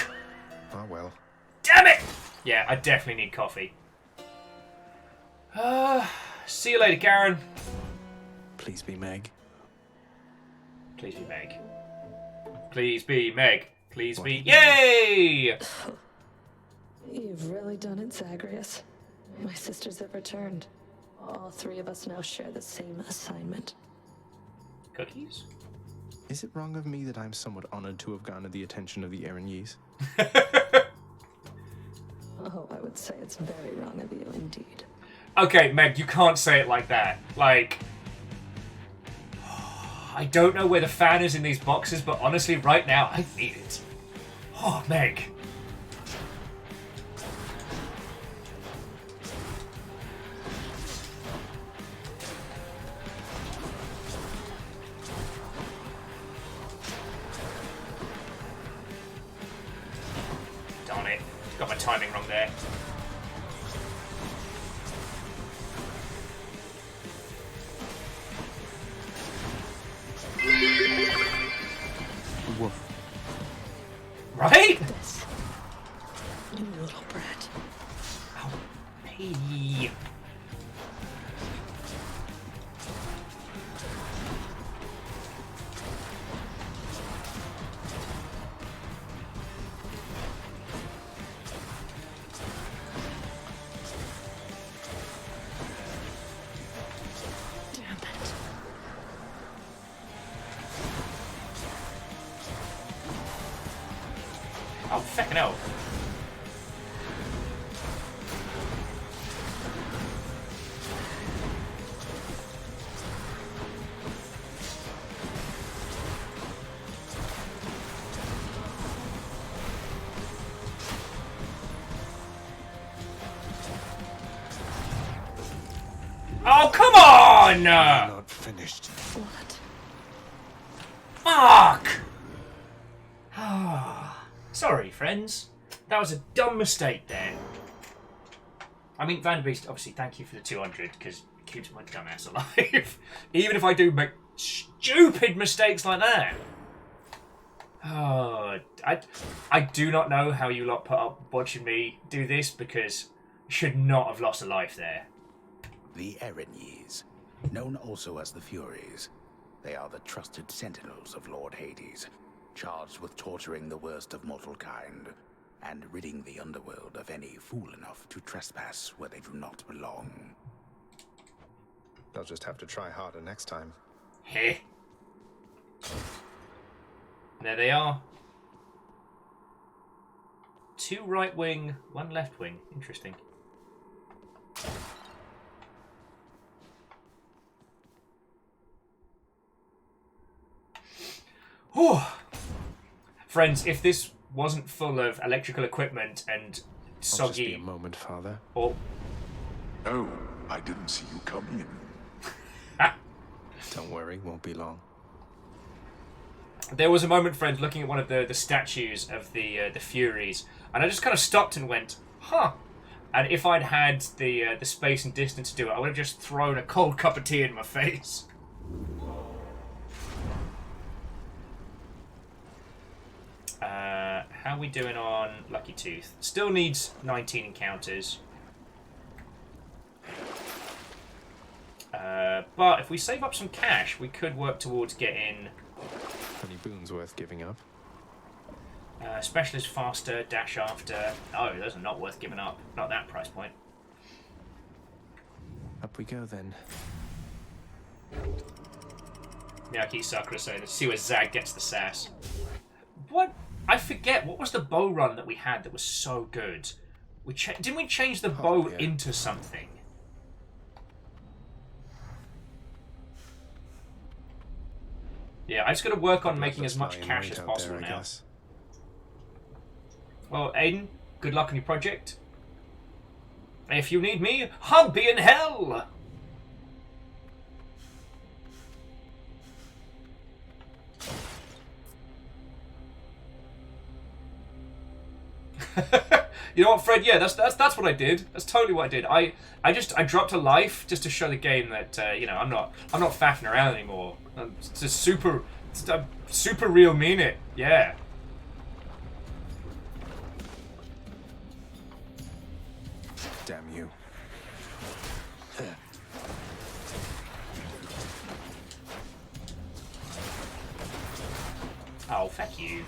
Oh well. Damn it! Yeah, I definitely need coffee. See you later, Karen. Please be Meg. Please be Meg. Please be Meg. Please be... Yay! You've really done it, Zagreus. My sisters have returned. All three of us now share the same assignment. Cookies? Is it wrong of me that I'm somewhat honored to have garnered the attention of the Erinese? Oh, I would say it's very wrong of you indeed. Okay, Meg, you can't say it like that. Like... I don't know where the fan is in these boxes, but honestly, right now, I need it. Oh, Meg. Darn it. Got my timing wrong there. Woof. Right? This. You little brat. Oh, hey. Oh, fucking hell. Oh, come on! Not finished. What? Fuck! Sorry, friends. That was a dumb mistake there. I mean, Vanderbeest, obviously, thank you for the 200, because it keeps my dumbass alive. Even if I do make stupid mistakes like that. Oh, I do not know how you lot put up watching me do this, because I should not have lost a life there. The Erinyes, known also as the Furies. They are the trusted sentinels of Lord Hades, charged with torturing the worst of mortal kind, and ridding the underworld of any fool enough to trespass where they do not belong. They'll just have to try harder next time. Heh. There they are. 2 right wing, 1 left wing. Interesting. Whew. Friends, if this wasn't full of electrical equipment and soggy... I'll just be a moment, Father. Oh. Oh, I didn't see you come in. Don't worry, won't be long. There was a moment, friends, looking at one of the statues of the Furies, and I just kind of stopped and went, huh. And if I'd had the space and distance to do it, I would have just thrown a cold cup of tea in my face. How are we doing on Lucky Tooth? Still needs 19 encounters. But if we save up some cash, we could work towards getting... Any boons worth giving up? Specialist faster, dash after... Oh, those are not worth giving up. Not that price point. Up we go then. Miyaki Sakura saying, let's see where Zag gets the sass. What? I forget, what was the bow run that we had that was so good? Didn't we change the bow into something? Yeah, I just got to work on making as much cash as possible now. Well, Aiden, good luck on your project. If you need me, I'll be in hell! You know what, Fred? Yeah, that's what I did. That's totally what I did. I dropped a life just to show the game that you know, I'm not faffing around anymore. I'm just super real mean it. Yeah. Damn you. Oh, fuck you.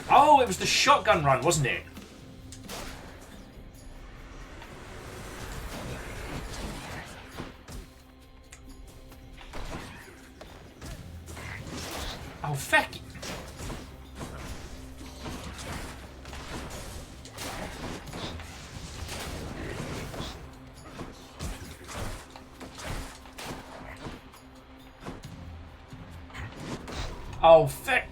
Oh, it was the shotgun run, wasn't it? Oh, feck. Oh, feck.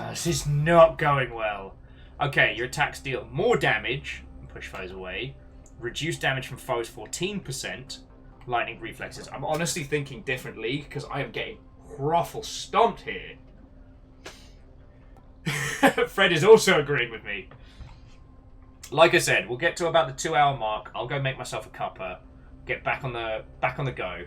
This is not going well. Okay, your attacks deal more damage and push foes away. Reduce damage from foes 14%. Lightning reflexes. I'm honestly thinking different league because I am getting ruffle stomped here. Fred is also agreeing with me. Like I said, we'll get to about the 2-hour mark. I'll go make myself a cuppa. Get back on the go.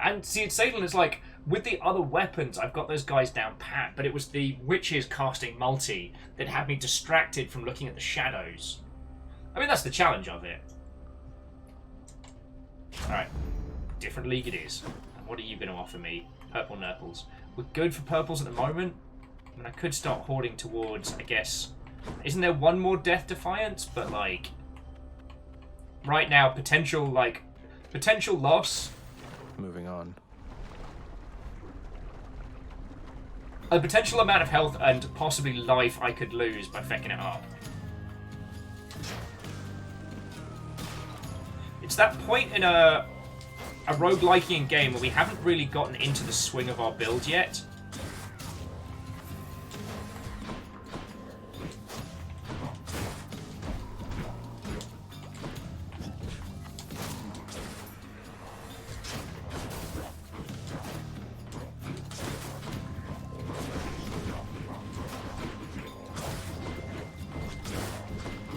And see, it's Satan is like, with the other weapons, I've got those guys down pat, but it was the witches casting multi that had me distracted from looking at the shadows. I mean, that's the challenge of it. Alright. different league it is. And what are you going to offer me? Purple nurples. We're good for purples at the moment. I mean, I could start hoarding towards, I guess... Isn't there one more Death Defiance? But, like... Right now, potential loss. Moving on. A potential amount of health and possibly life I could lose by fecking it up. It's that point in a roguelike game where we haven't really gotten into the swing of our build yet.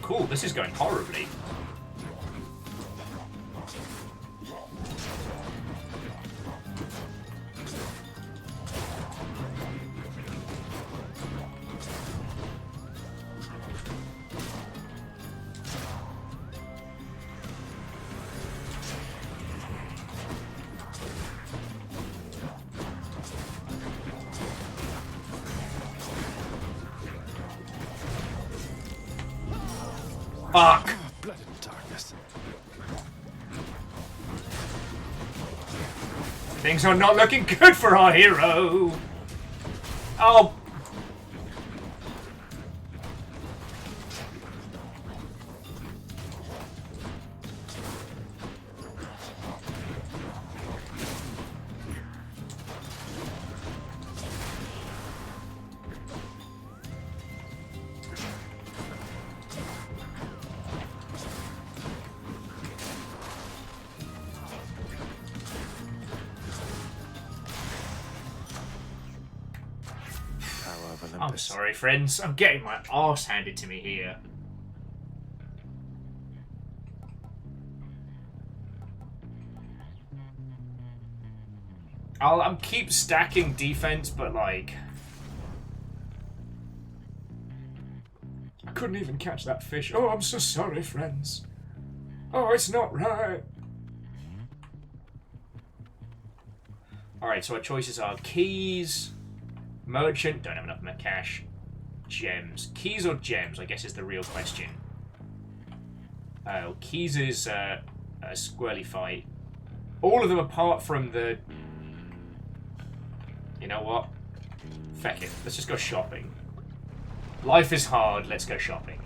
Cool, this is going horribly. Fuck! Blood and darkness. Things are not looking good for our hero. Oh. I'm sorry, friends. I'm getting my arse handed to me here. I'm keep stacking defense, but like... I couldn't even catch that fish. Oh, I'm so sorry, friends. Oh, it's not right. Alright, so our choices are keys... Merchant, don't have enough cash. Gems. Keys or gems, I guess is the real question. Keys is a squirrely fight. All of them apart from the... You know what? Feck it. Let's just go shopping. Life is hard, let's go shopping.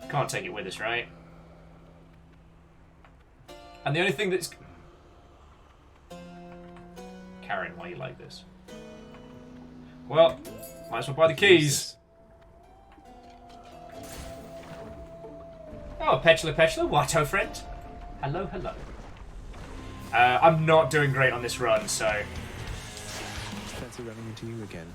Can't take it with us, right? And the only thing that's... Karen, why are you like this? Well, might as well buy the keys. Oh, Petula, what, oh friend? Hello, hello. I'm not doing great on this run, so... Fancy running into you again.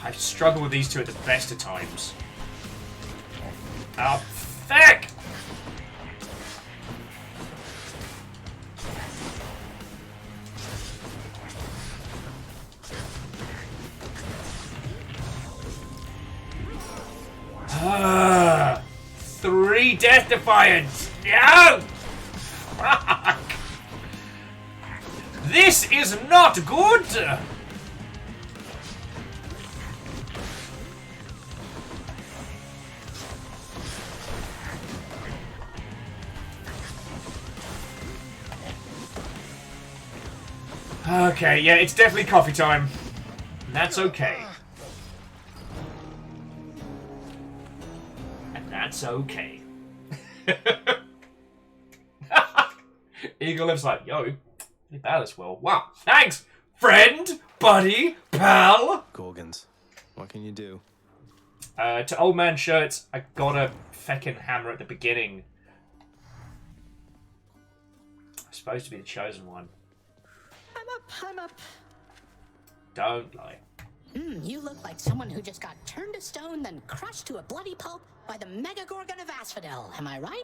I struggle with these two at the best of times. Oh, fuck! Ah, 3 Death Defiance! No! Fuck! This is not good! Okay, yeah, it's definitely coffee time. That's okay. And that's okay. Eagle lives like, yo, you balance well. Wow, thanks, friend, buddy, pal. Gorgons, what can you do? To Old Man Shirts, I got a feckin' hammer at the beginning. I'm supposed to be the chosen one. I'm up. Don't lie. You look like someone who just got turned to stone, then crushed to a bloody pulp by the Mega-Gorgon of Asphodel. Am I right?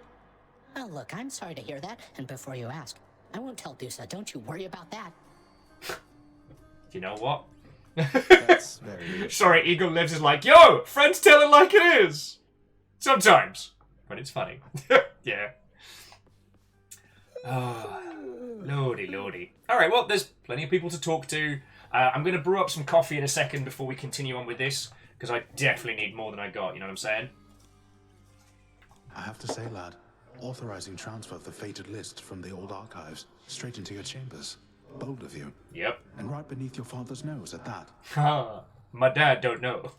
Oh, look, I'm sorry to hear that. And before you ask, I won't tell Dusa. Don't you worry about that. You know what? That's very reassuring. Sorry, Eagle Lives is like, yo, friends tell it like it is. Sometimes. But it's funny. Yeah. Oh, lordy, lordy. Alright, well, there's plenty of people to talk to. I'm going to brew up some coffee in a second before we continue on with this, because I definitely need more than I got, you know what I'm saying? I have to say, lad, authorizing transfer of the fated list from the old archives straight into your chambers. Bold of you. Yep. And right beneath your father's nose at that. Ha! My dad don't know.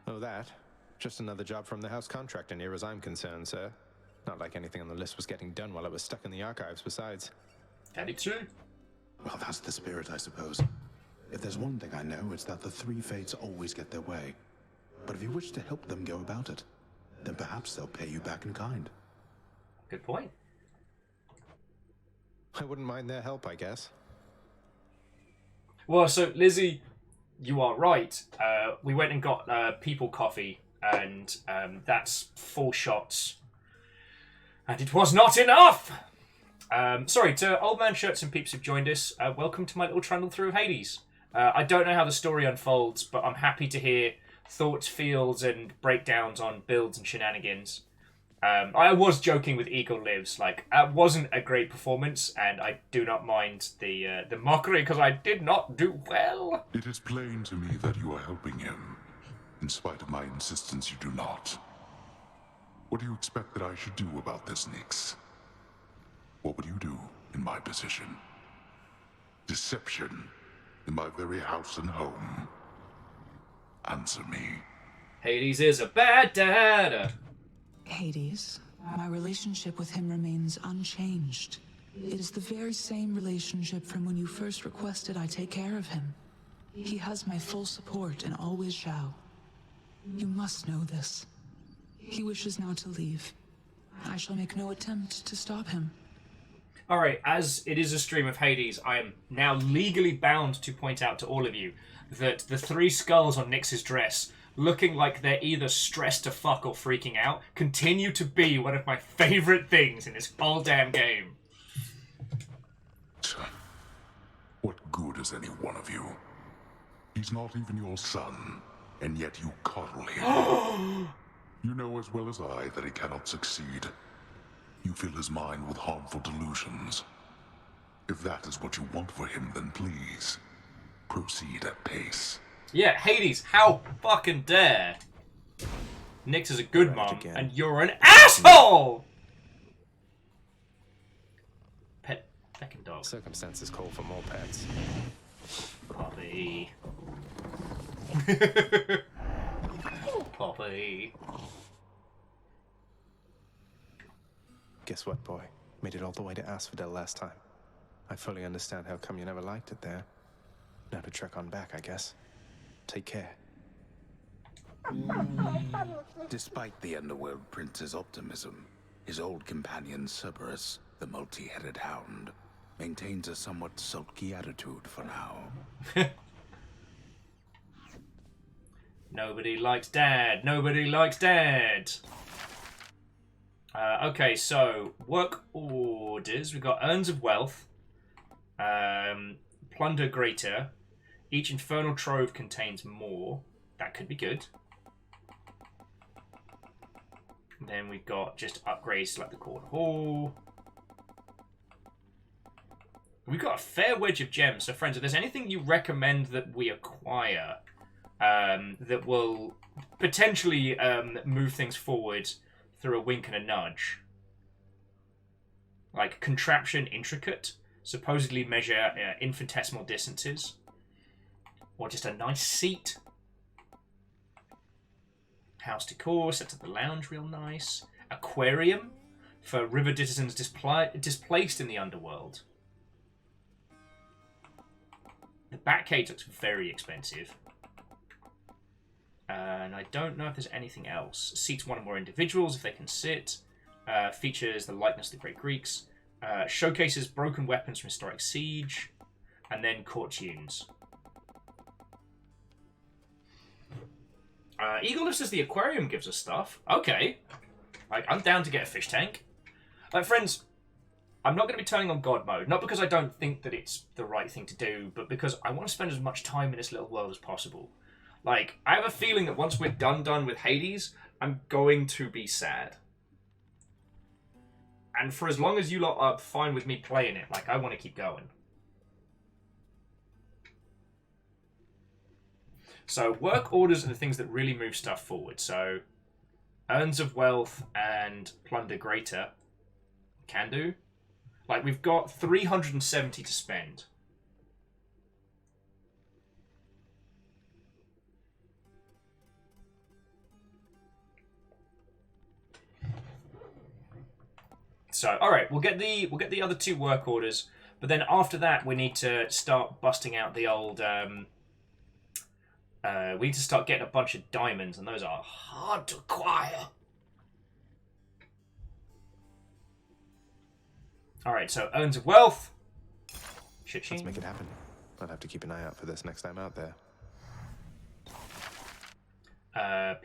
Oh, that? Just another job from the house contractor near as I'm concerned, sir. Not like anything on the list was getting done while I was stuck in the archives besides. That it's true. Well, that's the spirit, I suppose. If there's one thing I know, it's that the three fates always get their way. But if you wish to help them go about it, then perhaps they'll pay you back in kind. Good point. I wouldn't mind their help, I guess. Well, so, Lizzie, you are right. We went and got people coffee, and that's 4 shots. And it was not enough! Sorry, to Old Man Shirts and peeps who've joined us, welcome to my little trundle through Hades. I don't know how the story unfolds, but I'm happy to hear thoughts, feels, and breakdowns on builds and shenanigans. I was joking with Eagle Lives, like, it wasn't a great performance, and I do not mind the mockery, because I did not do well. It is plain to me that you are helping him. In spite of my insistence, you do not. What do you expect that I should do about this, Nyx? What would you do in my position? Deception in my very house and home. Answer me. Hades is a bad dad. Hades, my relationship with him remains unchanged. It is the very same relationship from when you first requested I take care of him. He has my full support and always shall. You must know this. He wishes now to leave. I shall make no attempt to stop him. Alright, as it is a stream of Hades, I am now legally bound to point out to all of you that the 3 skulls on Nyx's dress, looking like they're either stressed to fuck or freaking out, continue to be one of my favourite things in this whole damn game. What good is any one of you? He's not even your son, and yet you coddle him. You know as well as I that he cannot succeed. You fill his mind with harmful delusions. If that is what you want for him, then please, proceed at pace. Yeah, Hades, how fucking dare? Nyx is a good mom, and you're an asshole! Pet fucking dog. Circumstances call for more pets. Poppy. Poppy. Guess what, boy? Made it all the way to Asphodel last time. I fully understand how come you never liked it there. Now to trek on back, I guess. Take care. Despite the Underworld Prince's optimism, his old companion Cerberus, the multi-headed hound, maintains a somewhat sulky attitude for now. Nobody likes Dad. Nobody likes Dad. Okay, so work orders. We've got Urns of Wealth, Plunder Greater. Each infernal trove contains more. That could be good. And then we've got just upgrades like the Court Hall. We've got a fair wedge of gems. So, friends, if there's anything you recommend that we acquire that will potentially move things forward through a wink and a nudge. Like contraption intricate, supposedly measure infinitesimal distances. Or just a nice seat. House decor, set to the lounge real nice. Aquarium for river citizens displaced in the underworld. The Batcave looks very expensive. And I don't know if there's anything else. Seats one or more individuals if they can sit. Features the likeness of the Great Greeks. Showcases broken weapons from historic siege. And then court tunes. Eagle Lift says the aquarium gives us stuff. Okay. I'm down to get a fish tank. Friends, I'm not going to be turning on God mode. Not because I don't think that it's the right thing to do, but because I want to spend as much time in this little world as possible. Like, I have a feeling that once we're done with Hades, I'm going to be sad. And for as long as you lot are fine with me playing it, like, I want to keep going. So, work orders are the things that really move stuff forward. So, Urns of Wealth and Plunder Greater can do. Like, we've got 370 to spend. So, all right, we'll get the other 2 work orders, but then after that, we need to start busting out the old. We need to start getting a bunch of diamonds, and those are hard to acquire. All right, so Urns of Wealth. Let's make it happen. I'll have to keep an eye out for this next time out there.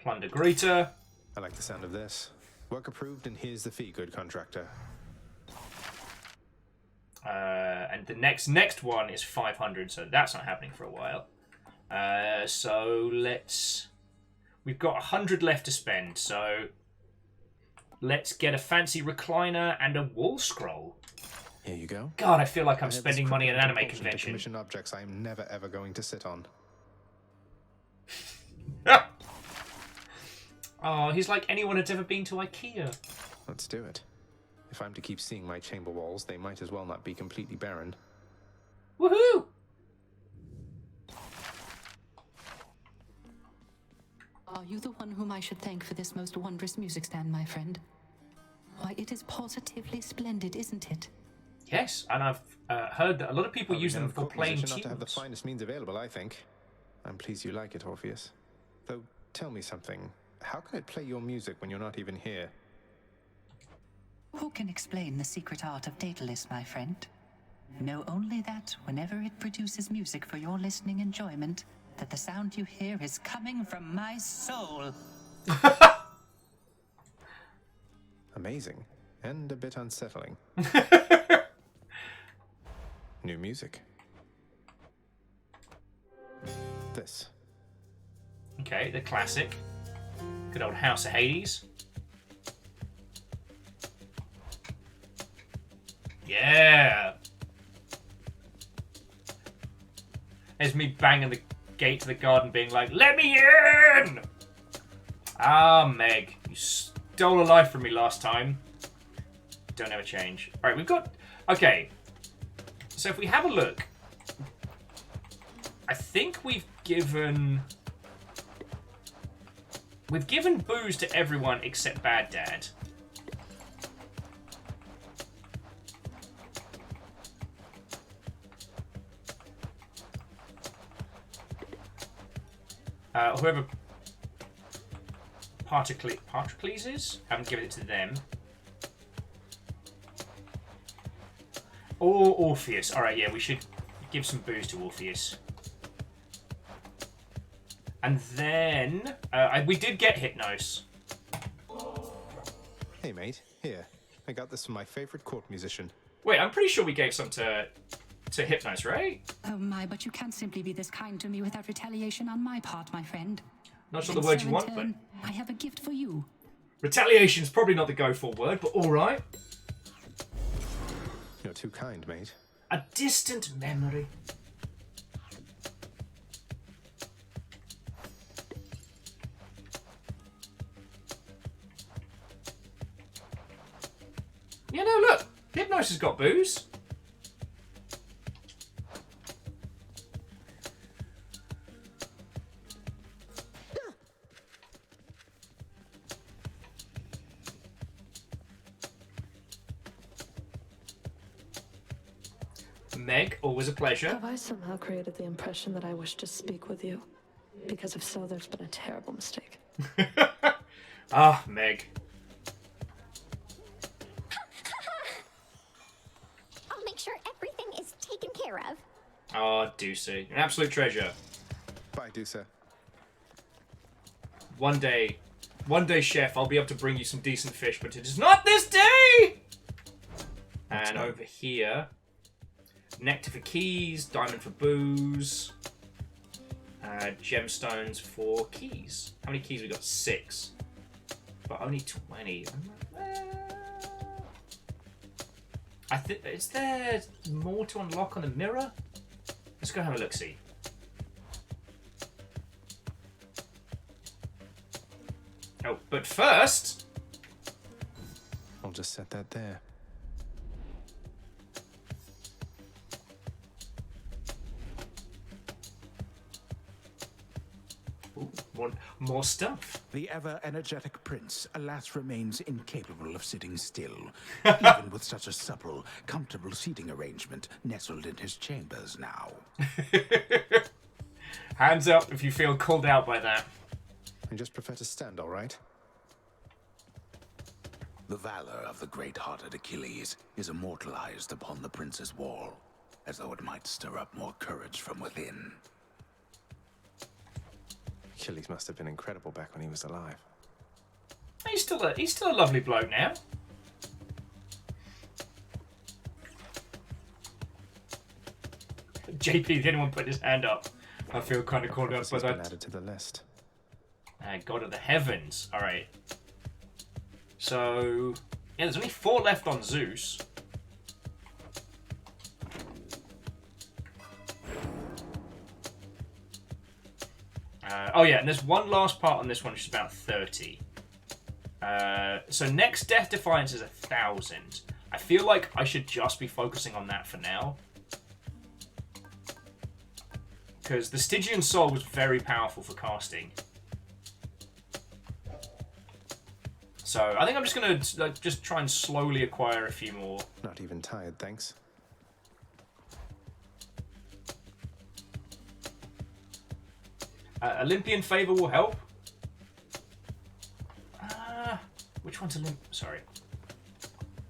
Plunder Greater. I like the sound of this. Work approved, and here's the fee, good contractor. And the next one is 500, so that's not happening for a while. So we've got 100 left to spend, so let's get a fancy recliner and a wall scroll. Here you go. God, I feel like I'm spending money at an anime convention. Commission objects I am never ever going to sit on. Oh, he's like anyone that's ever been to IKEA. Let's do it. If I'm to keep seeing my chamber walls, they might as well not be completely barren. Woohoo! Are you the one whom I should thank for this most wondrous music stand, my friend? Why, it is positively splendid, isn't it? Yes, and I've heard that a lot of people use them for playing Not tunes. to have the finest means available, I think. I'm pleased you like it, Orpheus. Though, tell me something. How can it play your music when you're not even here? Who can explain the secret art of Daedalus, my friend? Know only that whenever it produces music for your listening enjoyment, that the sound you hear is coming from my soul. Amazing. And a bit unsettling. New music. This. Okay, the classic. Good old House of Hades. Yeah! There's me banging the gate to the garden being like, let me in! Ah, Meg, you stole a life from me last time. Don't ever change. Alright, we've got... Okay. So if we have a look, I think we've given booze to everyone except Bad Dad. Whoever Patrocles is, haven't given it to them. Or Orpheus. Alright, yeah, we should give some booze to Orpheus. And then, we did get Hypnos. Hey, mate. Here. I got this from my favorite court musician. Wait, I'm pretty sure we gave some to Hypnos, right? Oh my, but you can't simply be this kind to me without retaliation on my part, my friend. Not sure the word you want, but... I have a gift for you. Retaliation's probably not the go-for word, but alright. You're too kind, mate. A distant memory. Yeah, no, look. Hypnos has got booze. Meg, always a pleasure. Have I somehow created the impression that I wish to speak with you? Because if so, there's been a terrible mistake. Ah, Meg. I'll make sure everything is taken care of. Ah, Ducey. An absolute treasure. Bye, Dusa. One day, chef, I'll be able to bring you some decent fish, but it is not this day! And over here, nectar for keys, diamond for booze, gemstones for keys. How many keys we got? 6. But only 20. I think, is there more to unlock on the mirror? Let's go have a look-see. Oh, but first... I'll just set that there. Ooh, more stuff. The ever-energetic prince, alas, remains incapable of sitting still, even with such a supple, comfortable seating arrangement nestled in his chambers now. Hands up if you feel called out by that. I just prefer to stand, all right? The valor of the great-hearted Achilles is immortalized upon the prince's wall, as though it might stir up more courage from within. Achilles must have been incredible back when he was alive. He's still a lovely bloke now. JP, the only one put his hand up. I feel kind of called out by that. Added to the list. God of the heavens. All right. So yeah, there's only 4 left on Zeus. Oh yeah, and there's one last part on this one, which is about 30. So next Death Defiance is 1,000. I feel like I should just be focusing on that for now. Because the Stygian Soul was very powerful for casting. So I think I'm just going to just try and slowly acquire a few more. Not even tired, thanks. Olympian Favor will help. Which one's Sorry.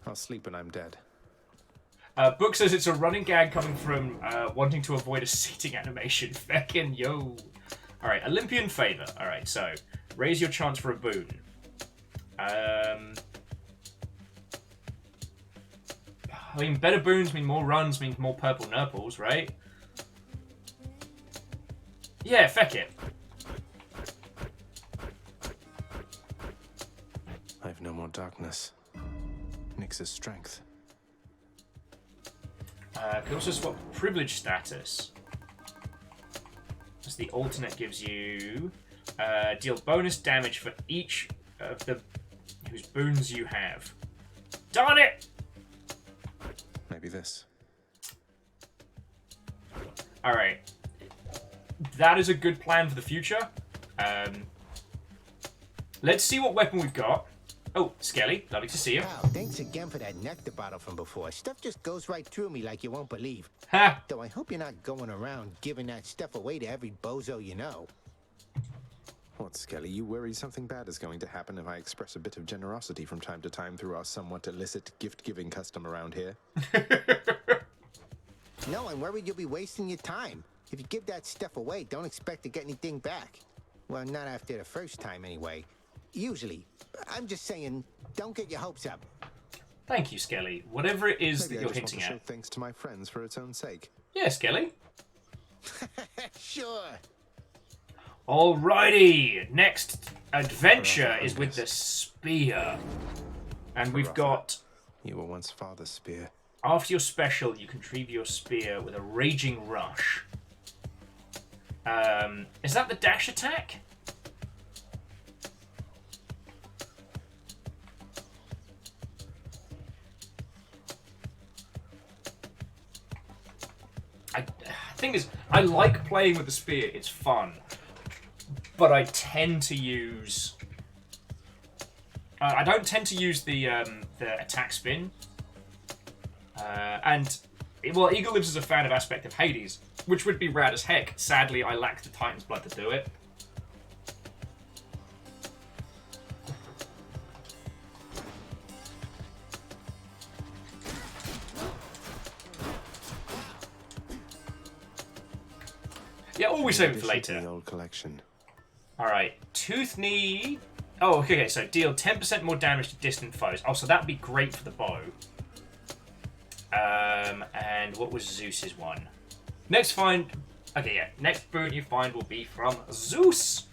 I'll sleep when I'm dead. Book says it's a running gag coming from wanting to avoid a seating animation. Feckin' yo. Alright, Olympian Favor. Alright, so raise your chance for a boon. I mean, better boons mean more runs, means more purple nurples, right? Yeah, feck it. I have no more darkness. Nyx's strength. Can also swap privilege status. As the alternate gives you deal bonus damage for each of the whose boons you have. Darn it! Maybe this. Alright. That is a good plan for the future. Let's see what weapon we've got. Oh, Skelly, lovely to see you. Wow, thanks again for that nectar bottle from before. Stuff just goes right through me like you won't believe. Ha! Though I hope you're not going around giving that stuff away to every bozo you know. What, Skelly? You worry something bad is going to happen if I express a bit of generosity from time to time through our somewhat illicit gift-giving custom around here? No, I'm worried you'll be wasting your time. If you give that stuff away, don't expect to get anything back. Well, not after the first time, anyway. Usually. I'm just saying, don't get your hopes up. Thank you, Skelly. Whatever it is Maybe that you're I just hinting want to at. show thanks to my friends for its own sake. Yeah, Skelly. Sure. Alrighty. Next adventure is with the spear. And we've got... You were once father's spear. After your special, you can retrieve your spear with a raging rush. Is that the dash attack? Thing is, I like playing with the spear. It's fun, but I tend to use. I don't tend to use the attack spin. And well, Eagle Lives is a fan of Aspect of Hades, which would be rad as heck. Sadly, I lack the Titan's Blood to do it. Yeah, always save it for later. The old collection. Alright, Tooth Knee... Oh, okay, so deal 10% more damage to distant foes. Oh, so that'd be great for the bow. And what was Zeus's one? Next find... Okay, yeah. Next boon you find will be from Zeus.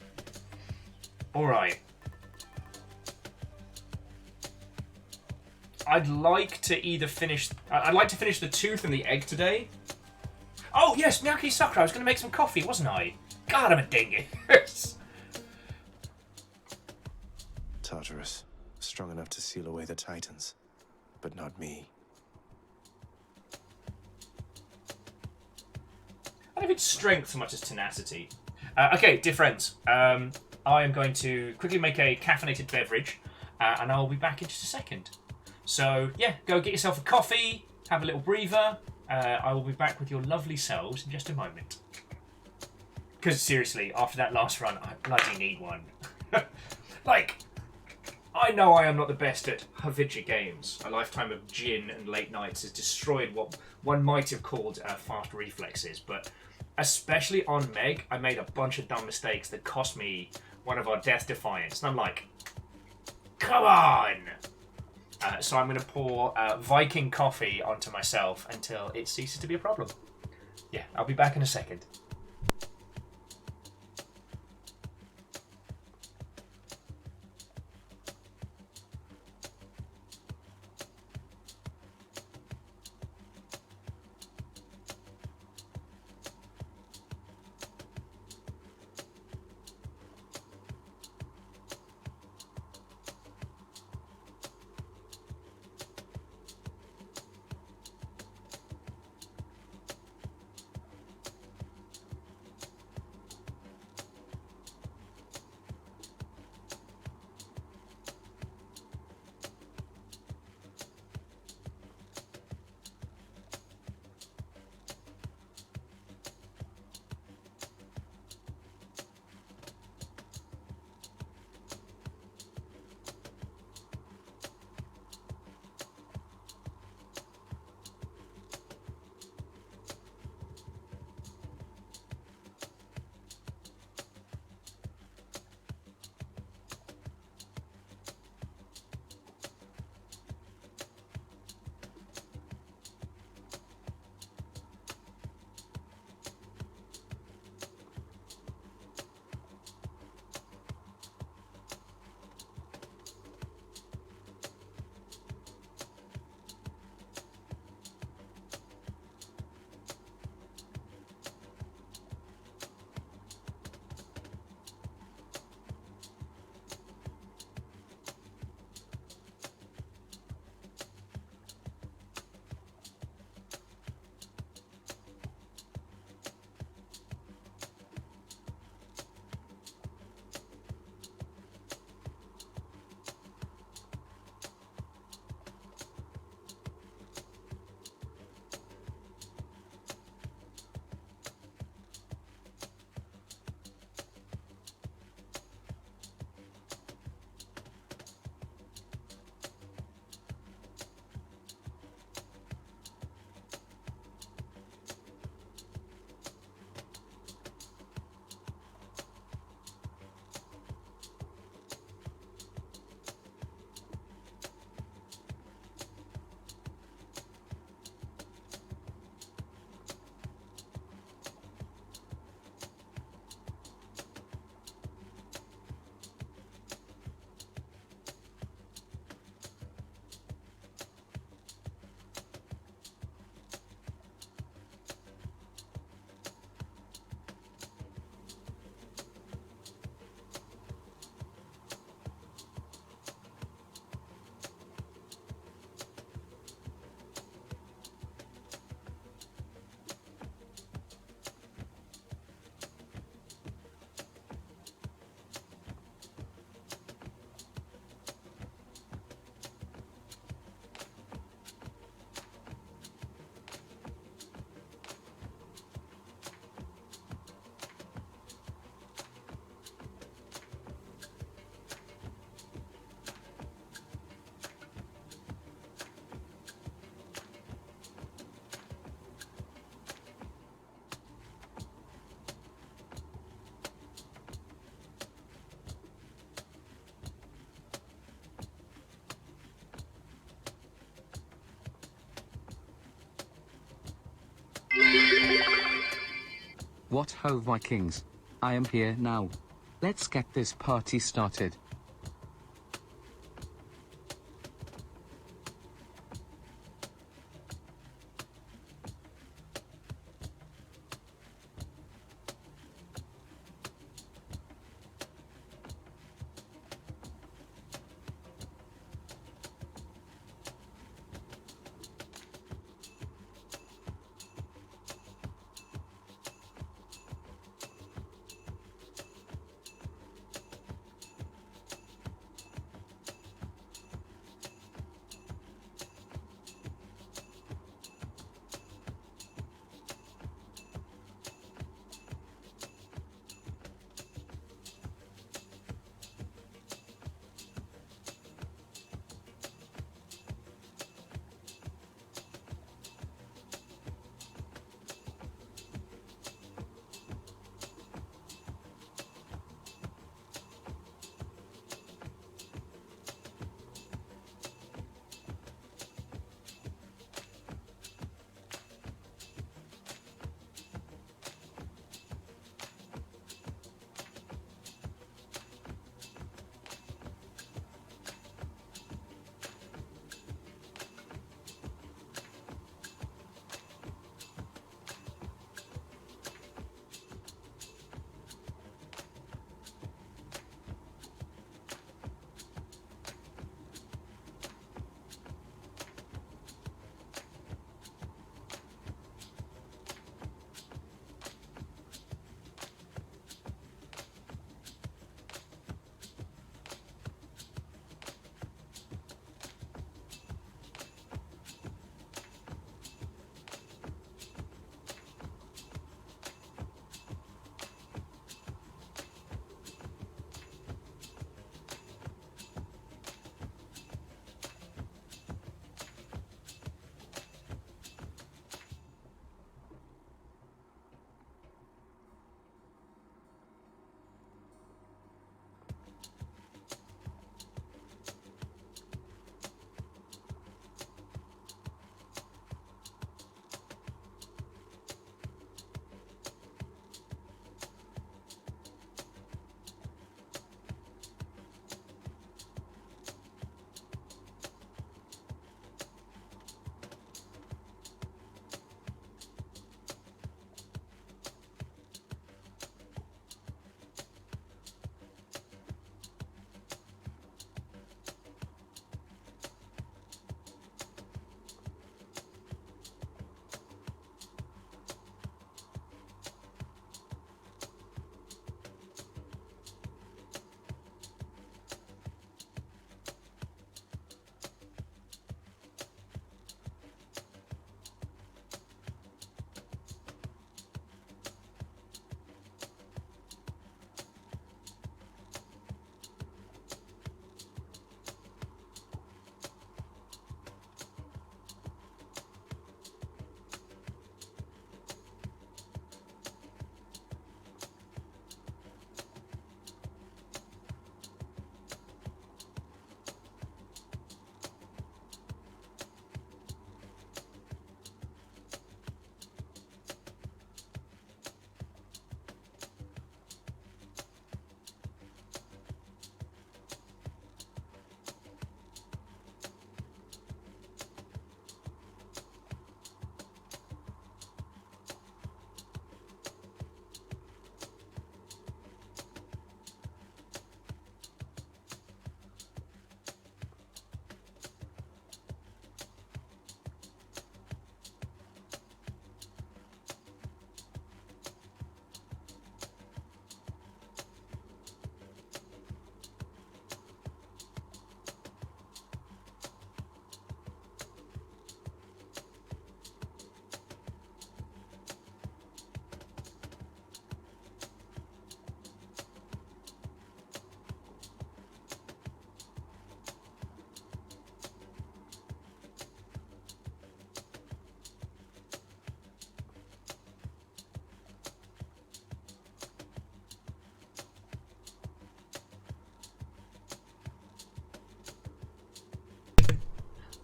Alright. I'd like to either finish... I'd like to finish the tooth and the egg today. Oh, yes, Miyaki Sakura. I was going to make some coffee, wasn't I? God, I'm a dingus. Tartarus, strong enough to seal away the Titans, but not me. I don't think it's strength so much as tenacity. Okay, dear friends. I am going to quickly make a caffeinated beverage, and I'll be back in just a second. So, yeah, go get yourself a coffee, have a little breather. I will be back with your lovely selves in just a moment. Because, seriously, after that last run, I bloody need one. Like, I know I am not the best at Havija games. A lifetime of gin and late nights has destroyed what one might have called fast reflexes, but especially on Meg, I made a bunch of dumb mistakes that cost me one of our Death Defiance, and I'm like, come on! So I'm going to pour Viking coffee onto myself until it ceases to be a problem. Yeah, I'll be back in a second. What ho, Vikings? I am here now. Let's get this party started.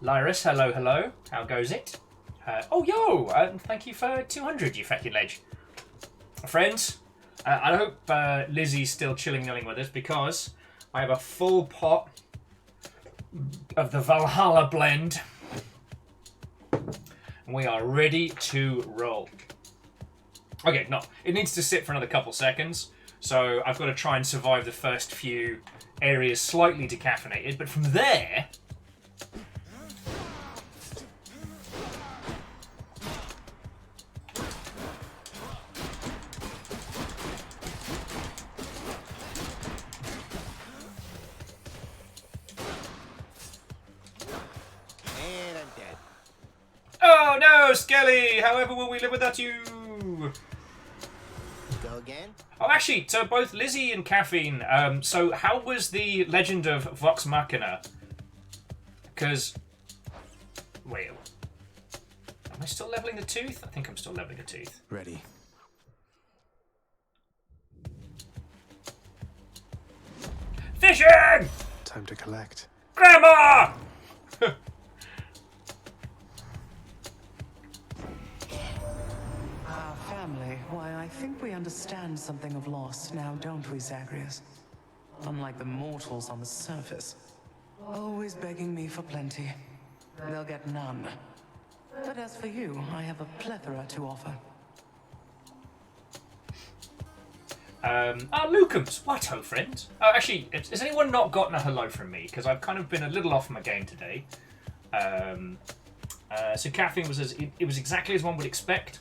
Lyris, hello, hello. How goes it? Oh, yo! Thank you for 200, you feckin' ledge. Friends, I hope Lizzie's still chilling with us because I have a full pot of the Valhalla blend. And we are ready to roll. Okay, no, it needs to sit for another couple seconds, so I've got to try and survive the first few areas slightly decaffeinated, but from there... And I'm dead. Oh no, Skelly! However will we live without you? Go again? Oh, actually, so both Lizzie and Caffeine, so how was the Legend of Vox Machina? Because... Wait. Am I still leveling the tooth? I think I'm still leveling the tooth. Ready. Fishing! Time to collect. Grandma! Our family. Why, I think we understand something of loss now, don't we, Zagreus? Unlike the mortals on the surface. Always begging me for plenty. They'll get none. But as for you, I have a plethora to offer. Lucums, what ho, friends? Actually, has anyone not gotten a hello from me? Because I've kind of been a little off my game today. So Caffeine was it was exactly as one would expect.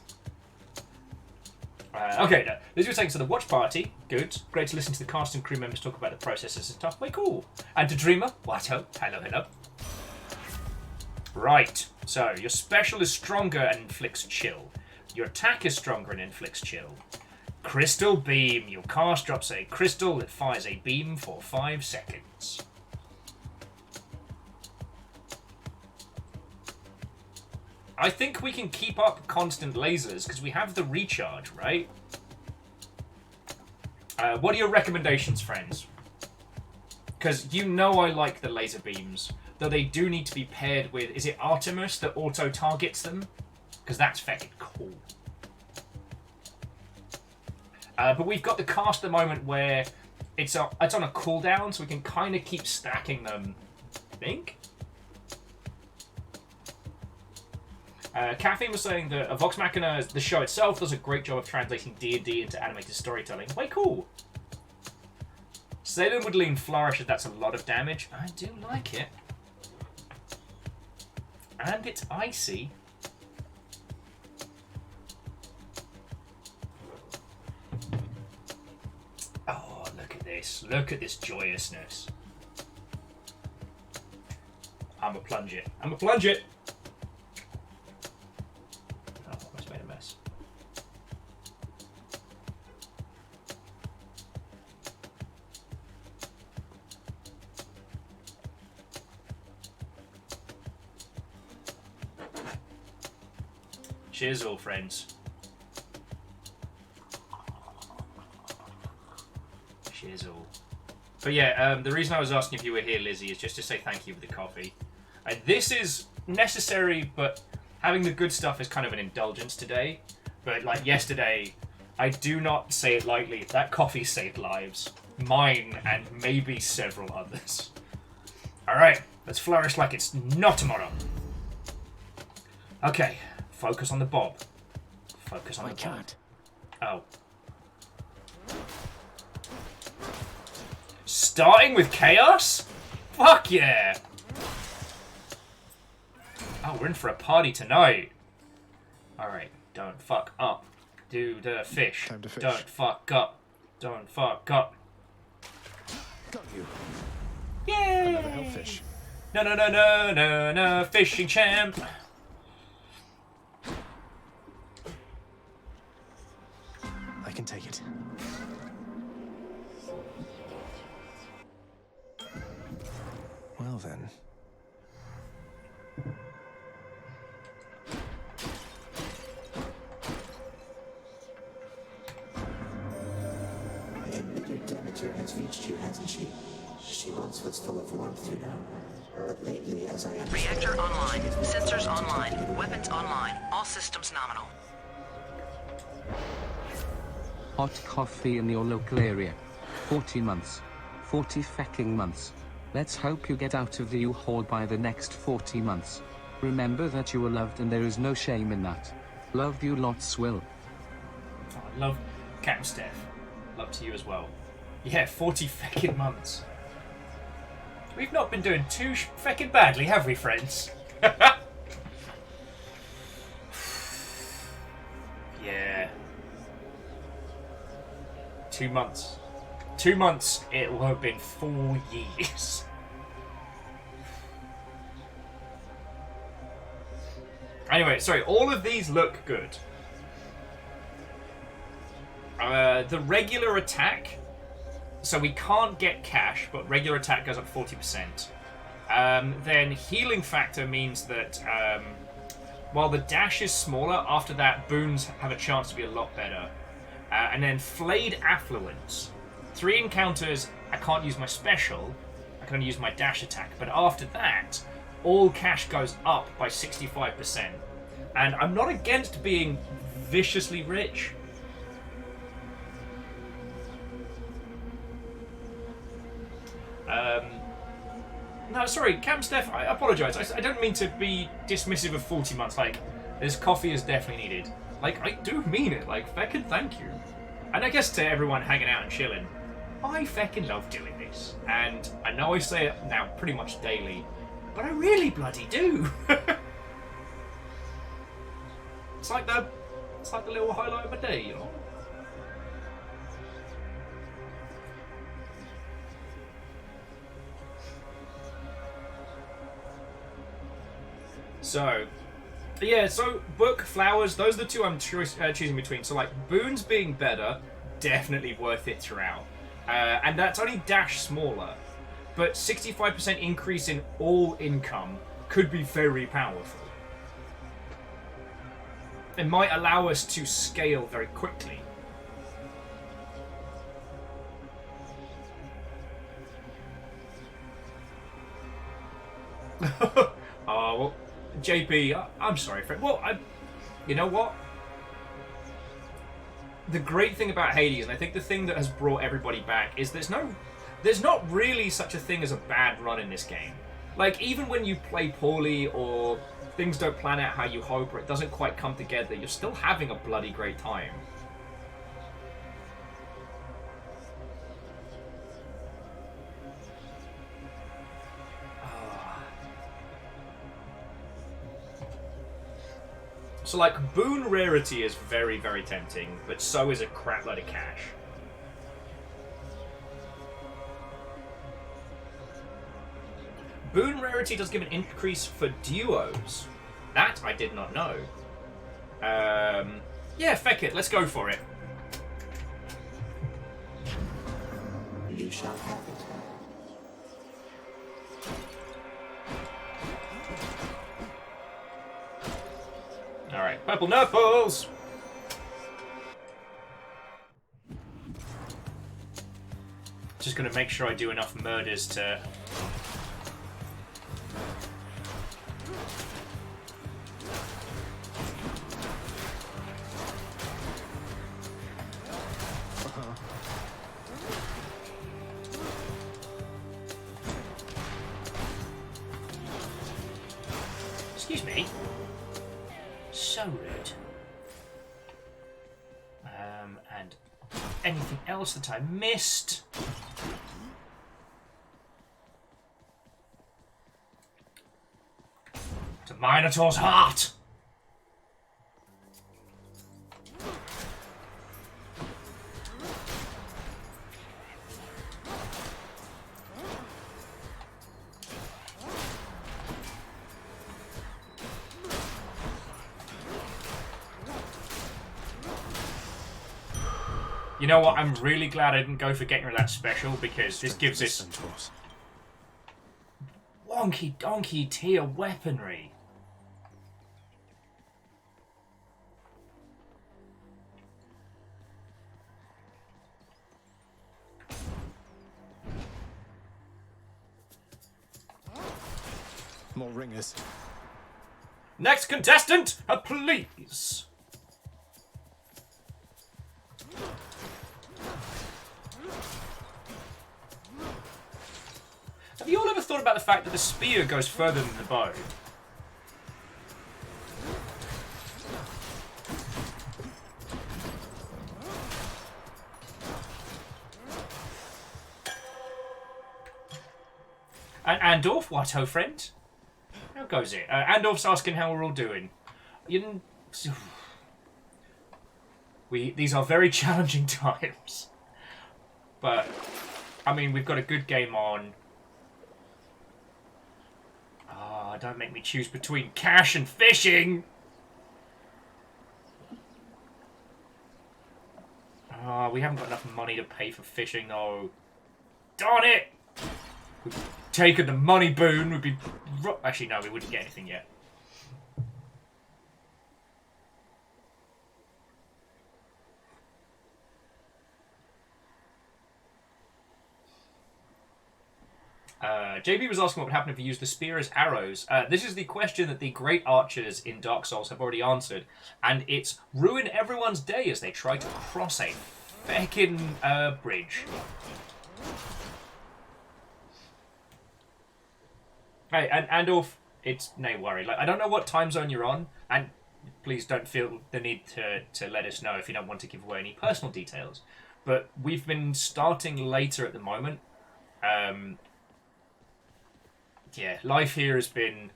Okay, no. Liz was saying, so the watch party, good. Great to listen to the cast and crew members talk about the processes and stuff. Way cool. And to Dreamer, what ho, hello. Right, so your special is stronger and inflicts chill. Your attack is stronger and inflicts chill. Crystal Beam. Your cast drops a crystal that fires a beam for 5 seconds. I think we can keep up constant lasers because we have the recharge, right? What are your recommendations, friends? Because you know I like the laser beams, though they do need to be paired with... Is it Artemis that auto-targets them? Because that's fucking cool. But we've got the cast at the moment where it's on a cooldown, so we can kind of keep stacking them, I think. Caffeine was saying that Vox Machina, the show itself, does a great job of translating D&D into animated storytelling. Way cool. Salem would lean Flourish if that's a lot of damage. I do like it. And it's icy. Oh, look at this. Look at this joyousness. I'ma plunge it. I'ma plunge it! Oh, I almost made a mess. Cheers all, friends. Cheers all. But yeah, the reason I was asking if you were here, Lizzie, is just to say thank you for the coffee. This is necessary, but having the good stuff is kind of an indulgence today. But like yesterday, I do not say it lightly, that coffee saved lives. Mine and maybe several others. Alright, let's flourish like it's not tomorrow. Okay, focus on the bob. Focus on the bob. I can't. Oh. Starting with chaos? Fuck yeah! Oh, we're in for a party tonight. Alright, don't fuck up. Do the fish. Time to fish. Don't fuck up. Don't fuck up. Got you. Yay! Another hellfish. No, fishing champ. I can take it. Well then. Embittered Demeter has reached you, hasn't she? She once was full of warmth, you know. But lately, as I understand... Reactor online. Sensors online. Weapons online. All systems nominal. Hot coffee in your local area. 40 months. 40 fecking months. Let's hope you get out of the U-Haul by the next 40 months. Remember that you are loved and there is no shame in that. Love you lots, Will. Oh, I love Captain Steph. Love to you as well. Yeah, 40 fecking months. We've not been doing too fecking badly, have we, friends? Yeah. 2 months. 2 months, it will have been 4 years. Anyway, sorry, all of these look good. The regular attack, so we can't get cash, but regular attack goes up 40%. Then healing factor means that while the dash is smaller, after that, boons have a chance to be a lot better. And then flayed affluence. 3 encounters, I can't use my special, I can only use my dash attack, but after that, all cash goes up by 65%. And I'm not against being viciously rich. No, sorry, Cam Steph, I apologise. I don't mean to be dismissive of 40 months. Like, this coffee is definitely needed. Like, I do mean it. Like, feckin' thank you. And I guess to everyone hanging out and chilling, I feckin' love doing this. And I know I say it now pretty much daily, but I really bloody do. It's like the little highlight of my day, you know? So, yeah, so book, flowers, those are the two I'm choosing between. So, like, boons being better, definitely worth it throughout. And that's only dash smaller. But 65% increase in all income could be very powerful. It might allow us to scale very quickly. Oh, well, JP, I'm sorry, Fred. Well, you know what? The great thing about Hades, and I think the thing that has brought everybody back, is there's not really such a thing as a bad run in this game. Like, even when you play poorly or things don't plan out how you hope or it doesn't quite come together, you're still having a bloody great time. So, like, boon rarity is very, very tempting, but so is a crap load of cash. Boon rarity does give an increase for duos. That I did not know. Yeah, feck it, let's go for it. You shall have it. Alright, purple nurples! Just gonna make sure I do enough murders to... Excuse me. So rude. And anything else that I missed? To Minotaur's heart! You know what? I'm really glad I didn't go for getting rid of that special because this gives us wonky donkey tier weaponry. More ringers. Next contestant, please. thought about the fact that the spear goes further than the bow. And Andorf, what ho, friend? How goes it? Andorf's asking how we're all doing. These are very challenging times. But, I mean, we've got a good game on. Oh, don't make me choose between cash and fishing! Oh, we haven't got enough money to pay for fishing, though. Darn it! We've taken the money boon, we'd be... Actually, no, we wouldn't get anything yet. JB was asking what would happen if you used the spear as arrows. This is the question that the great archers in Dark Souls have already answered, and it's ruin everyone's day as they try to cross a feckin' bridge. Hey, and Andorf, it's no worry. Like, I don't know what time zone you're on, and please don't feel the need to let us know if you don't want to give away any personal details. But we've been starting later at the moment. Yeah, life here has been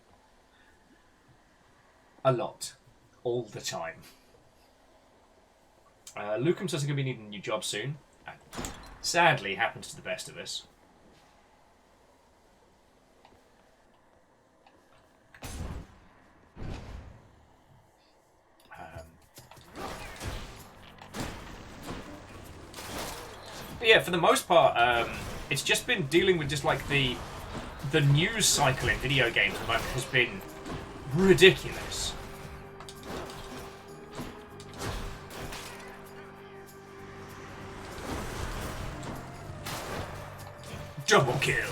a lot, all the time. Lucum says he's going to be needing a new job soon. Sadly, happens to the best of us. But yeah, for the most part, it's just been dealing with just like the news cycle in video games at the moment has been ridiculous. Double kill.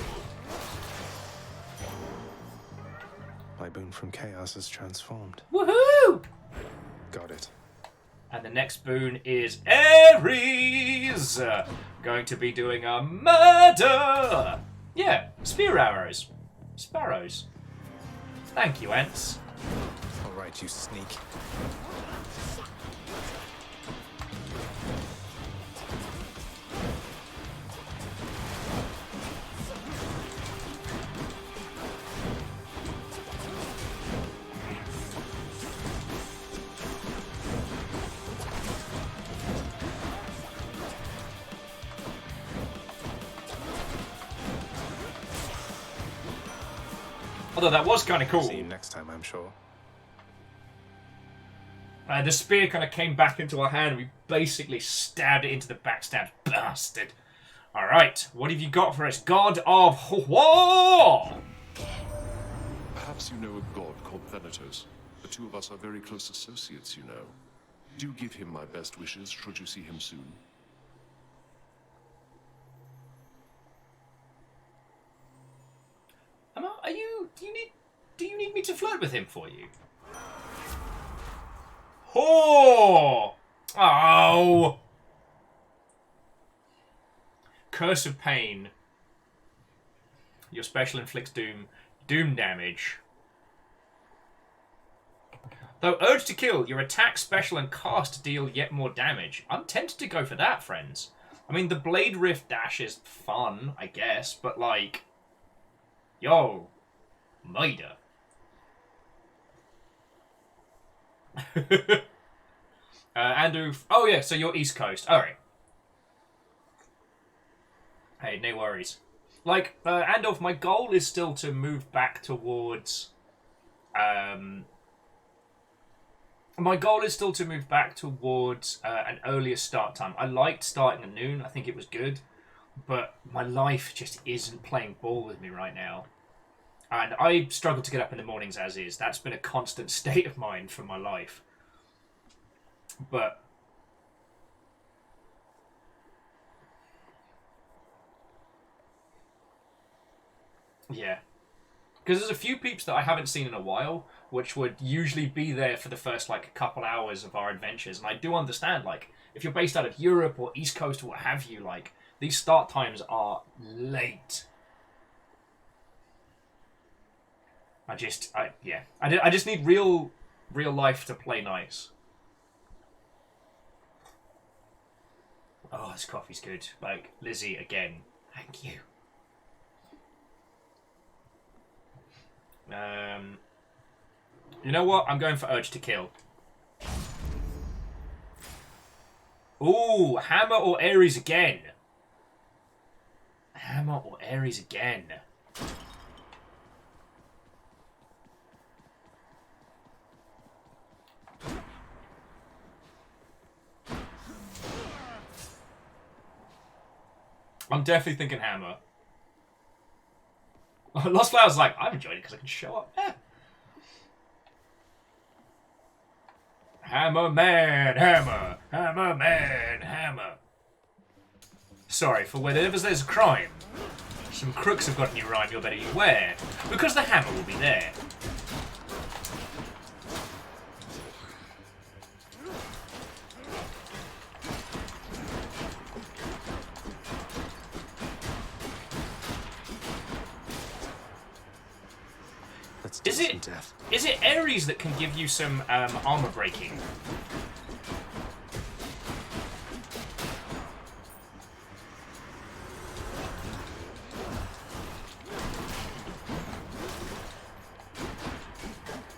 My boon from chaos is transformed. Woohoo! Got it. And the next boon is Ares, going to be doing a murder. Yeah, spear arrows. Sparrows. Thank you, Ants. All right, you sneak. Although that was kind of cool. See you next time, I'm sure. The spear kind of came back into our hand and we basically stabbed it into the backstab. Bastard. Alright, what have you got for us? God of War! Perhaps you know a god called Thanatos. The two of us are very close associates, you know. Do give him my best wishes should you see him soon. Do you need me to flirt with him for you? Oh! Oh! Curse of Pain. Your special inflicts doom damage. Though urged to kill, your attack, special, and cast deal yet more damage. I'm tempted to go for that, friends. I mean, the Blade Rift dash is fun, I guess, but like... Yo. Murder. Andrew... Oh, yeah, so you're East Coast. Alright. Hey, no worries. Like, Andorf, my goal is still to move back towards... My goal is still to move back towards an earlier start time. I liked starting at noon. I think it was good. But my life just isn't playing ball with me right now. And I struggle to get up in the mornings as is. That's been a constant state of mind for my life. But... yeah. Because there's a few peeps that I haven't seen in a while, which would usually be there for the first, like, couple hours of our adventures. And I do understand, like, if you're based out of Europe or East Coast or what have you, like, these start times are late. I just need real life to play nice. Oh, this coffee's good. Like, Lizzie, again, thank you. You know what? I'm going for Urge to Kill. Ooh, Hammer or Ares again. Hammer or Ares again. I'm definitely thinking Hammer. Lost Flower's like, I'm enjoying it because I can show up. Yeah. Hammer man, hammer, hammer man, hammer. Sorry, for whenever there's a crime, some crooks have got a new rhyme you'll better beware, because the hammer will be there. Is it Ares that can give you some armor breaking?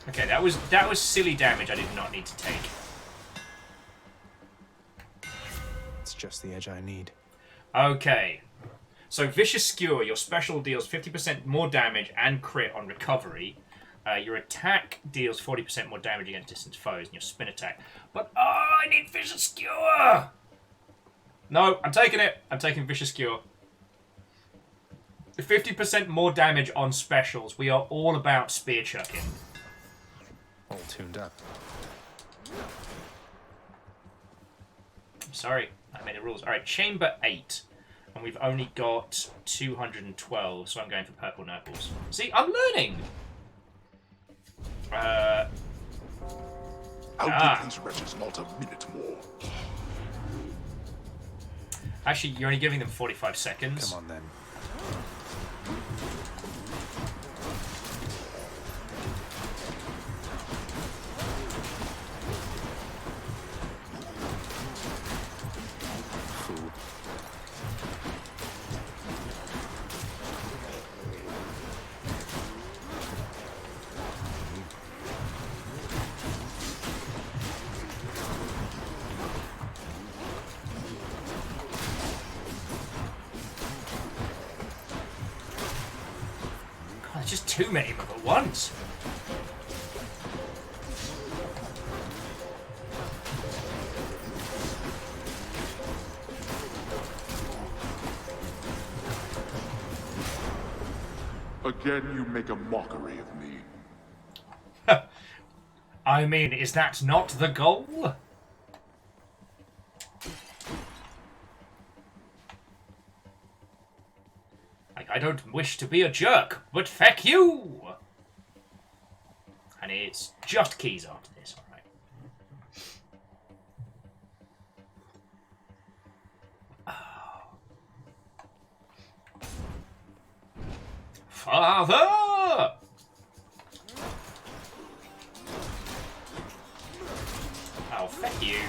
Okay, that was silly damage I did not need to take. It's just the edge I need. Okay. So Vicious Skewer, your special deals 50% more damage and crit on recovery. Your attack deals 40% more damage against distant foes, and your spin attack. But, oh, I need Vicious Skewer! No, I'm taking it. I'm taking Vicious Skewer. 50% more damage on specials. We are all about spear chucking. All tuned up. I'm sorry, I made the rules. Alright, Chamber 8. And we've only got 212, so I'm going for purple nurples. See, I'm learning! I'll give these wretches not a minute more. Actually, you're only giving them 45 seconds. Come on, then. Just too many of them at once. Again, you make a mockery of me. I mean, is that not the goal? I don't wish to be a jerk, but feck you! And it's just keys after this, alright. Father! Oh, feck you.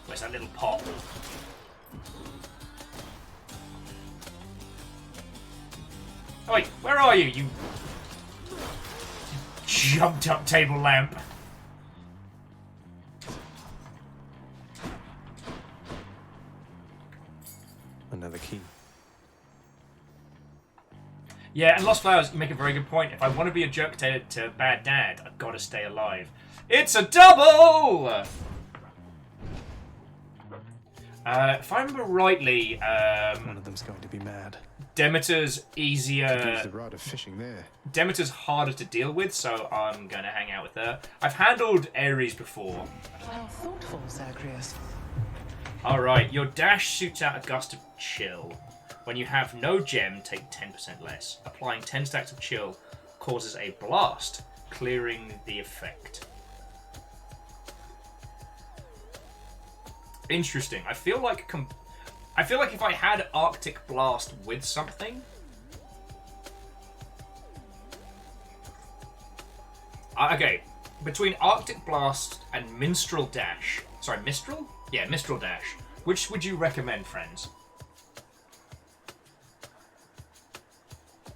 Where's that little pot? Oh wait, where are you? You jumped up table lamp. Another key. Yeah, and Lost Flowers, you make a very good point. If I want to be a jerk to Bad Dad, I've got to stay alive. It's a double! If I remember rightly, one of them's going to be mad. Demeter's Could easier. use the rod of fishing there. Demeter's harder to deal with, so I'm gonna hang out with her. I've handled Ares before. How thoughtful, Zagreus. Alright, your dash shoots out a gust of chill. When you have no gem, take 10% less. Applying 10 stacks of chill causes a blast, clearing the effect. Interesting. I feel like if I had Arctic Blast with something, okay, between Arctic Blast and Minstrel Dash. Sorry, Mistral? Yeah, Mistral Dash. Which would you recommend, friends?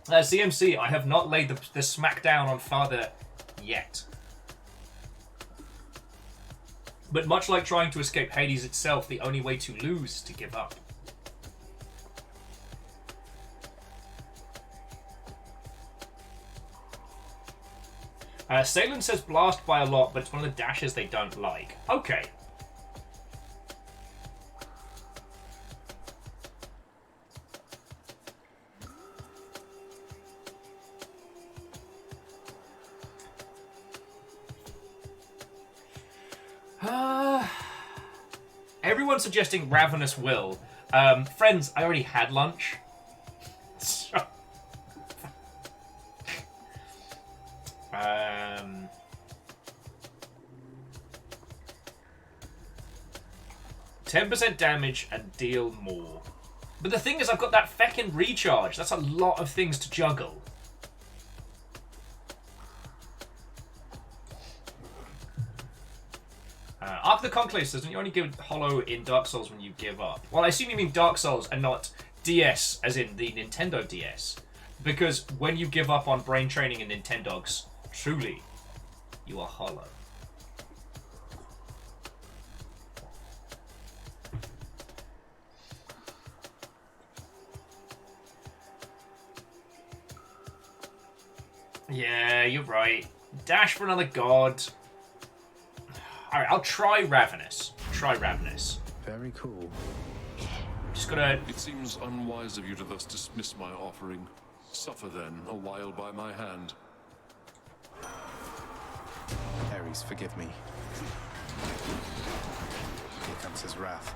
CMC, I have not laid the smackdown on Father yet. But much like trying to escape Hades itself, the only way to lose is to give up. Salen says blast by a lot, but it's one of the dashes they don't like. Okay. Everyone's suggesting Ravenous Will. Friends, I already had lunch. So... 10% damage and deal more. But the thing is, I've got that feckin' recharge. That's a lot of things to juggle. Ark of the Conclave says, don't you only give Hollow in Dark Souls when you give up? Well, I assume you mean Dark Souls and not DS, as in the Nintendo DS. Because when you give up on brain training in Nintendogs, truly, you are hollow. Yeah, you're right. Dash for another god. Alright, I'll try Ravenous. Very cool. Just gotta... It seems unwise of you to thus dismiss my offering. Suffer then, a while by my hand. Ares, forgive me. Here comes his wrath.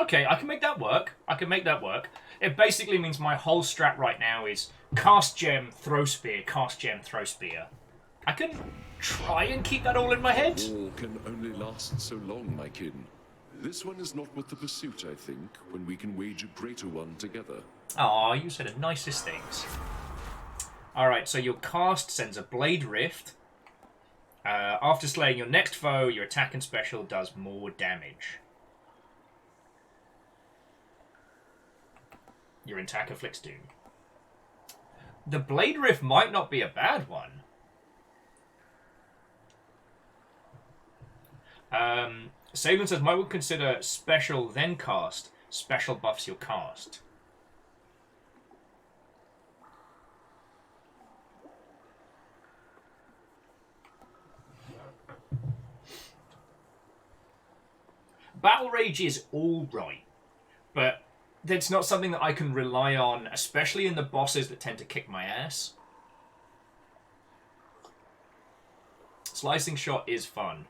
Okay, I can make that work. It basically means my whole strat right now is cast gem, throw spear, cast gem, throw spear. I can try and keep that all in my head. War can only last so long, my kin. This one is not worth the pursuit, I think, when we can wage a greater one together. Aw, you said the nicest things. Alright, so your cast sends a Blade Rift. After slaying your next foe, your attack and special does more damage. Your attack afflicts doom. The Blade Rift might not be a bad one. Salem says, might we consider special then cast. Special buffs your cast. Battle Rage is alright, but it's not something that I can rely on, especially in the bosses that tend to kick my ass. Slicing Shot is fun.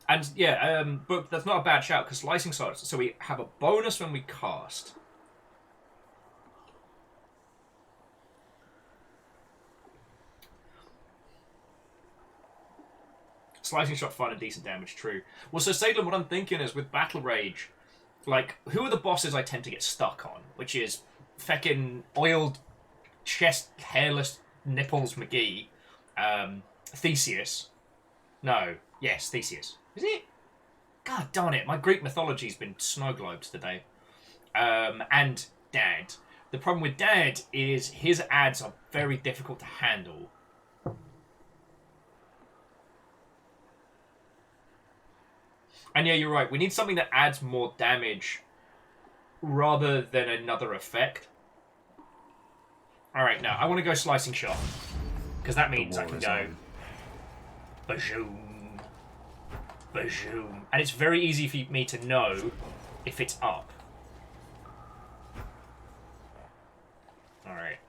And yeah, but that's not a bad shout, because Slicing Shot, so we have a bonus when we cast. Slicing Shot fun and decent damage, true. Well, so Salem, what I'm thinking is with Battle Rage, like, who are the bosses I tend to get stuck on? Which is feckin' oiled chest, hairless nipples McGee, Theseus. No, yes, Theseus. Is it? God darn it, my Greek mythology's been snow globes today. And Dad. The problem with Dad is his ads are very difficult to handle. And yeah, you're right. We need something that adds more damage rather than another effect. Alright, now, I want to go slicing shot. Because that means I can go... Bajoom. Bajoom. And it's very easy for me to know if it's up. Alright.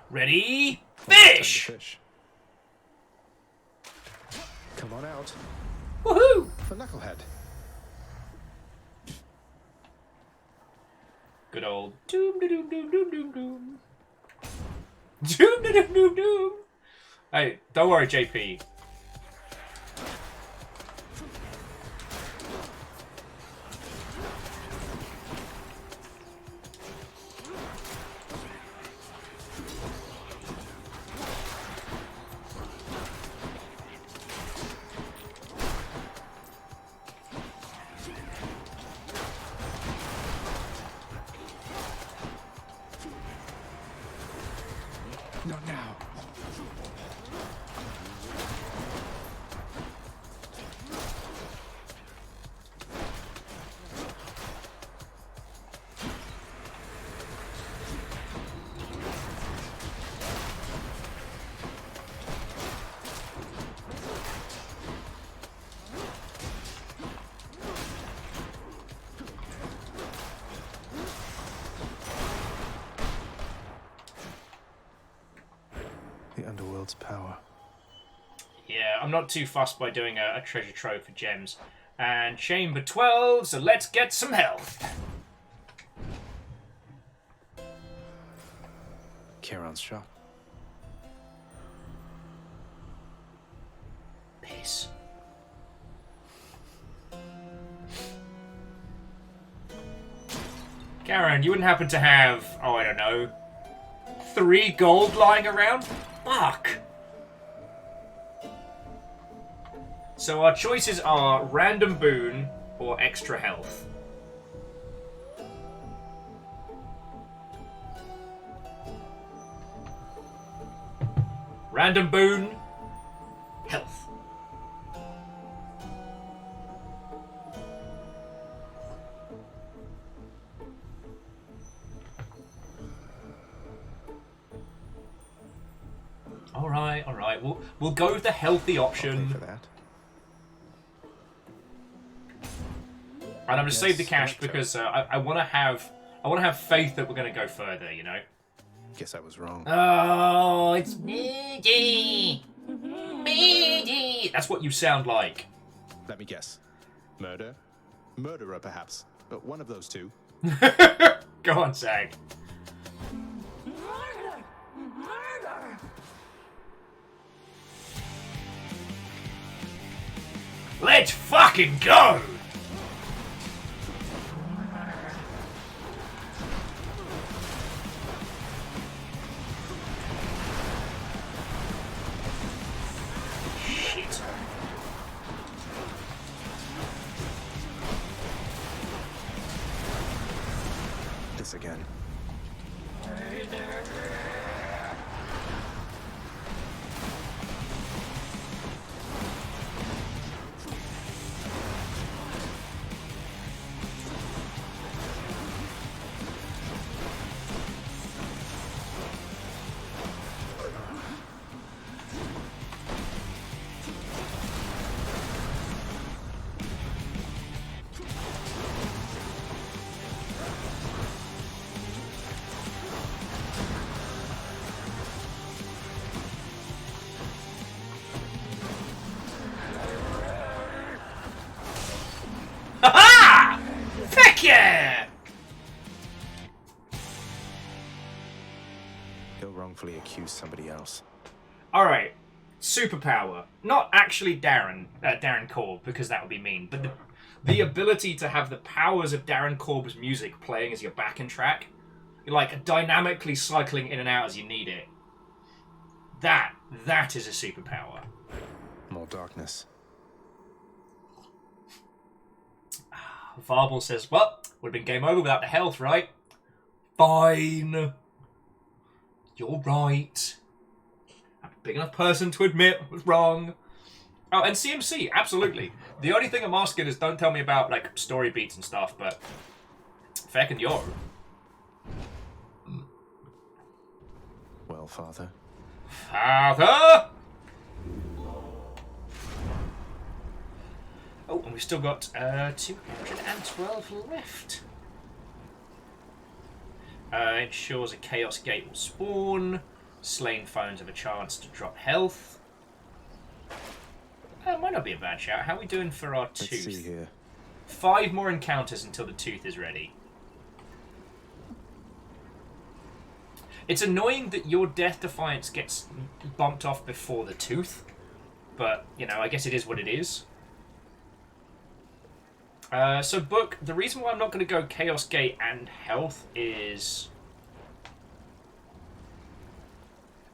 Ready? Fish! Fish. Come on out. Woohoo! For Knucklehead. Good old doom doom doom doom doom doom. Doom doom doom doom. Hey, don't worry, JP. Not now. The underworld's power. Yeah, I'm not too fussed by doing a treasure trove for gems. And chamber 12, so let's get some health. Charon's shop. Piss. Karen, you wouldn't happen to have, oh, I don't know, 3 gold lying around? Fuck. So our choices are random boon or extra health. Random boon, health. All right. We'll go with the healthy option. For that. And I'm gonna save the cash because I want to have faith that we're gonna go further. You know. Guess I was wrong. Oh, it's meaty. Meaty. That's what you sound like. Let me guess. Murder? Murderer, perhaps. But one of those two. Go on, Zag. Let's fucking go! Shit. This again. Ha-ha! Heck yeah! He'll wrongfully accuse somebody else. Alright. Superpower. Not actually Darren Core, because that would be mean, but the ability to have the powers of Darren Korb's music playing as your backing track, like dynamically cycling in and out as you need it. That is a superpower. More darkness. Varble says, well, would have been game over without the health, right? Fine. You're right. I'm a big enough person to admit I was wrong. Oh, and CMC, absolutely. The only thing I'm asking is don't tell me about, like, story beats and stuff, but... Feck and Yor. Well, Father. Father! Oh, and we've still got 212 left. Ensures a Chaos Gate will spawn. Slain foes have a chance to drop health. Might not be a bad shout. How are we doing for our tooth? Let's see here. 5 more encounters until the tooth is ready. It's annoying that your Death Defiance gets bumped off before the tooth. But, you know, I guess it is what it is. So, Book, the reason why I'm not going to go Chaos Gate and Health is...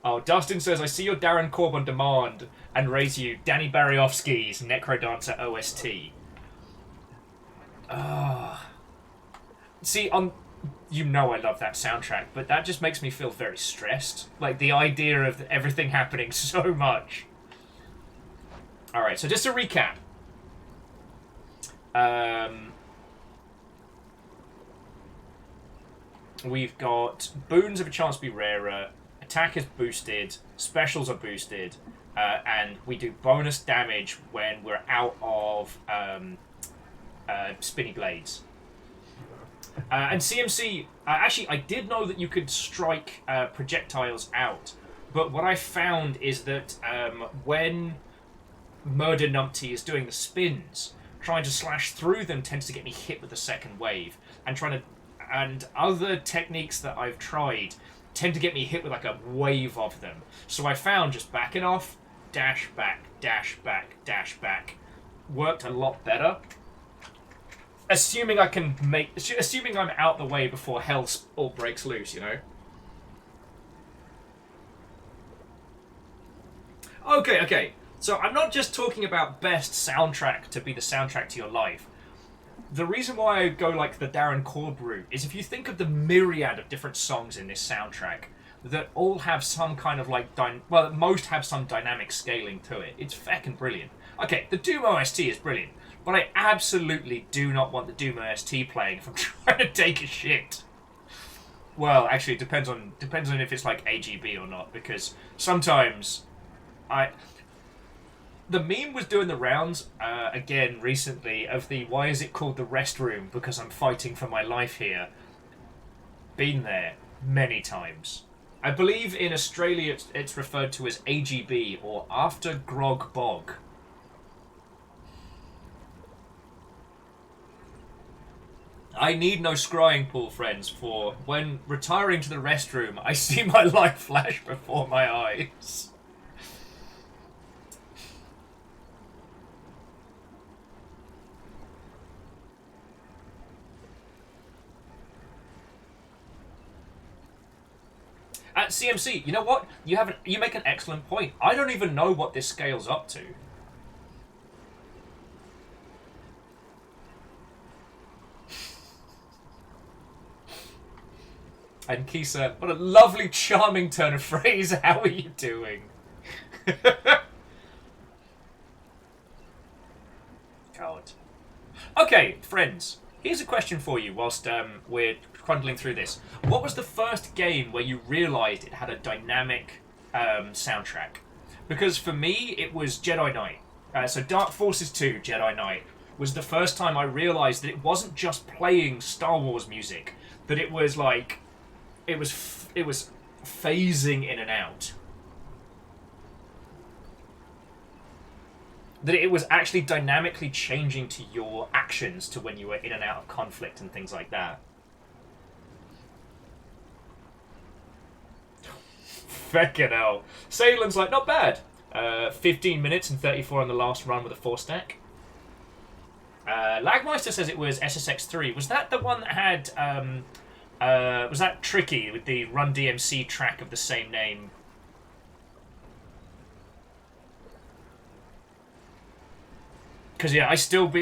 Oh, Dustin says, I see your Darren Korb on demand and raise you Danny Baryovsky's Necrodancer OST. See, you know I love that soundtrack, but that just makes me feel very stressed. Like, the idea of everything happening so much. Alright, so just to recap. We've got boons have a chance to be rarer, attack is boosted, specials are boosted, and we do bonus damage when we're out of spinny blades. And CMC, actually, I did know that you could strike projectiles out, but what I found is that when Murder Numpty is doing the spins, trying to slash through them tends to get me hit with the second wave, and other techniques that I've tried tend to get me hit with like a wave of them. So I found just backing off, dash back, dash back, worked a lot better. Assuming I'm out the way before hell all breaks loose, you know. Okay. So I'm not just talking about best soundtrack to be the soundtrack to your life. The reason why I go like the Darren Korb route is if you think of the myriad of different songs in this soundtrack that all have some kind of like, most have some dynamic scaling to it. It's feckin' brilliant. Okay, the Doom OST is brilliant, but I absolutely do not want the Doom OST playing if I'm trying to take a shit. Well, actually, it depends on if it's like AGB or not, because sometimes the meme was doing the rounds, again, recently, of the why is it called the restroom? Because I'm fighting for my life here. Been there many times. I believe in Australia it's referred to as AGB, or After Grog Bog. I need no scrying pool, friends, for when retiring to the restroom, I see my life flash before my eyes. At CMC, you know what? You make an excellent point. I don't even know what this scales up to. And Kisa, what a lovely, charming turn of phrase. How are you doing? God. Okay, friends. Here's a question for you whilst we're trundling through this. What was the first game where you realised it had a dynamic soundtrack? Because for me, it was Jedi Knight. So Dark Forces 2, Jedi Knight, was the first time I realised that it wasn't just playing Star Wars music, that it was like, it was phasing in and out. That it was actually dynamically changing to your actions to when you were in and out of conflict and things like that. Feckin' hell. Salem's like, not bad. 15 minutes and 34 on the last run with a 4-stack. Lagmeister says it was SSX3. Was that the one that had... was that Tricky with the Run DMC track of the same name? Because, yeah, I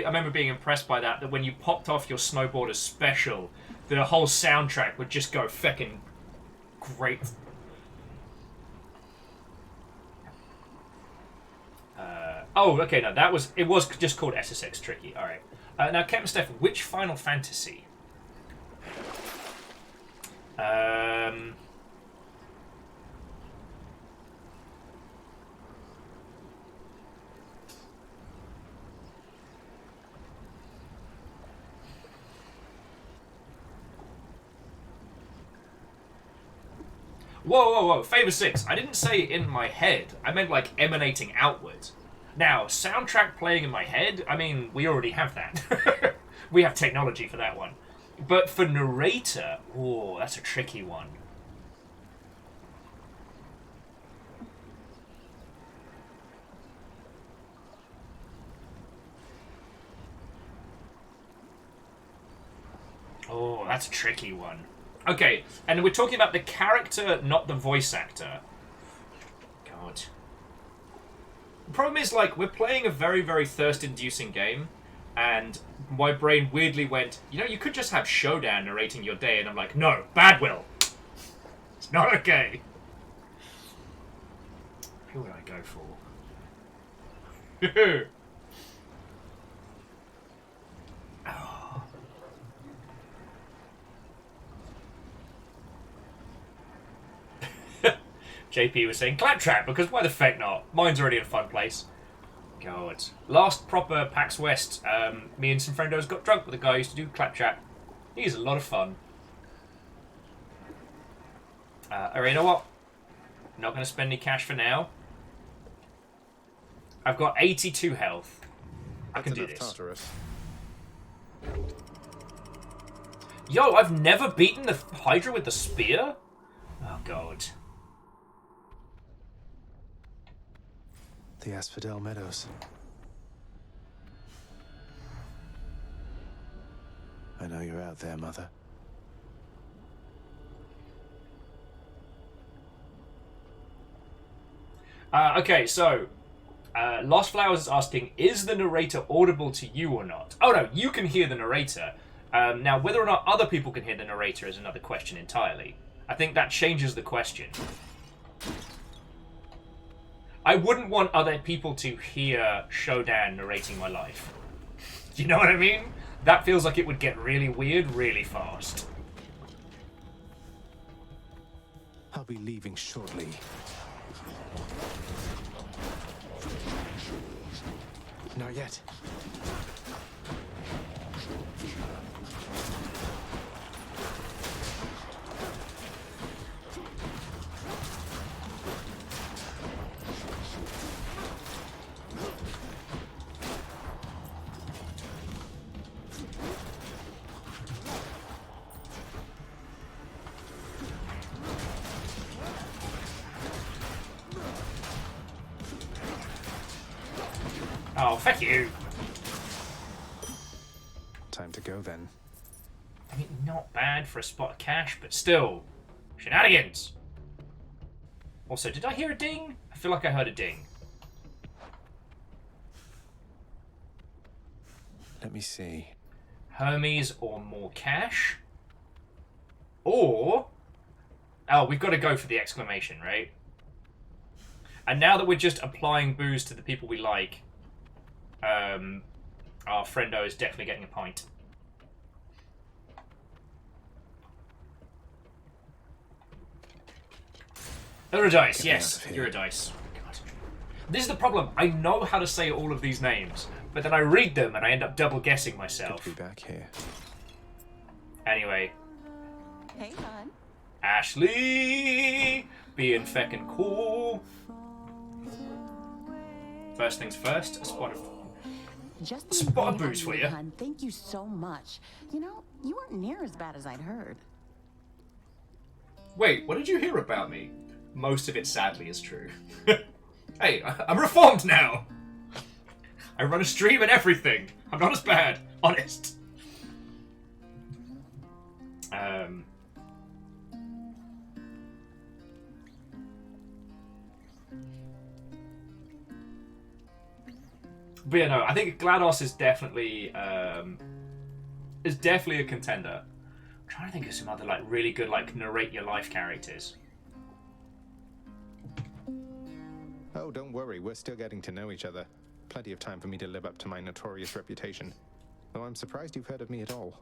remember being impressed by that when you popped off your snowboarder special, the whole soundtrack would just go feckin' great. Oh, okay, no, it was just called SSX Tricky. Alright. Now, Captain Steph, which Final Fantasy? Whoa. Favor 6. I didn't say in my head. I meant, like, emanating outward. Now, soundtrack playing in my head, I mean, we already have that. We have technology for that one. But for narrator, oh, that's a tricky one. Oh, that's a tricky one. Okay, and we're talking about the character, not the voice actor. God. The problem is, like, we're playing a very, very thirst-inducing game, and my brain weirdly went, you know, you could just have Shodan narrating your day, and I'm like, no, bad will. It's not okay. Who would I go for? JP was saying Claptrap, because why the feck not? Mine's already in a fun place. God. Last proper PAX West, me and some friendos got drunk with a guy who used to do Claptrap. He's a lot of fun. Alright, you know what? Not going to spend any cash for now. I've got 82 health. I can do this. Tartarus. Yo, I've never beaten the Hydra with the spear? Oh, God. The Asphodel Meadows. I know you're out there, Mother. Okay, so Lost Flowers is asking, is the narrator audible to you or not? Oh no, you can hear the narrator. Now, whether or not other people can hear the narrator is another question entirely. I think that changes the question. I wouldn't want other people to hear Shodan narrating my life. Do you know what I mean? That feels like it would get really weird really fast. I'll be leaving shortly. Not yet. Oh, fuck you. Time to go then. I mean, not bad for a spot of cash, but still. Shenanigans! Also, did I hear a ding? I feel like I heard a ding. Let me see. Hermes or more cash? Or... Oh, we've got to go for the exclamation, right? And now that we're just applying booze to the people we like, our friendo is definitely getting a pint. Eurydice, yes, Eurydice. God. This is the problem. I know how to say all of these names, but then I read them and I end up double guessing myself. Good to be back here. Anyway. Hey, hon. Ashley! Being feckin' cool. First things first, a spot of booze for you. Hon. Thank you so much. You know, you weren't near as bad as I'd heard. Wait, what did you hear about me? Most of it, sadly, is true. Hey, I'm reformed now! I run a stream and everything. I'm not as bad. Honest. But yeah, no, I think GLaDOS is definitely a contender. I'm trying to think of some other like really good like narrate your life characters. Oh, don't worry, we're still getting to know each other. Plenty of time for me to live up to my notorious reputation. Though I'm surprised you've heard of me at all.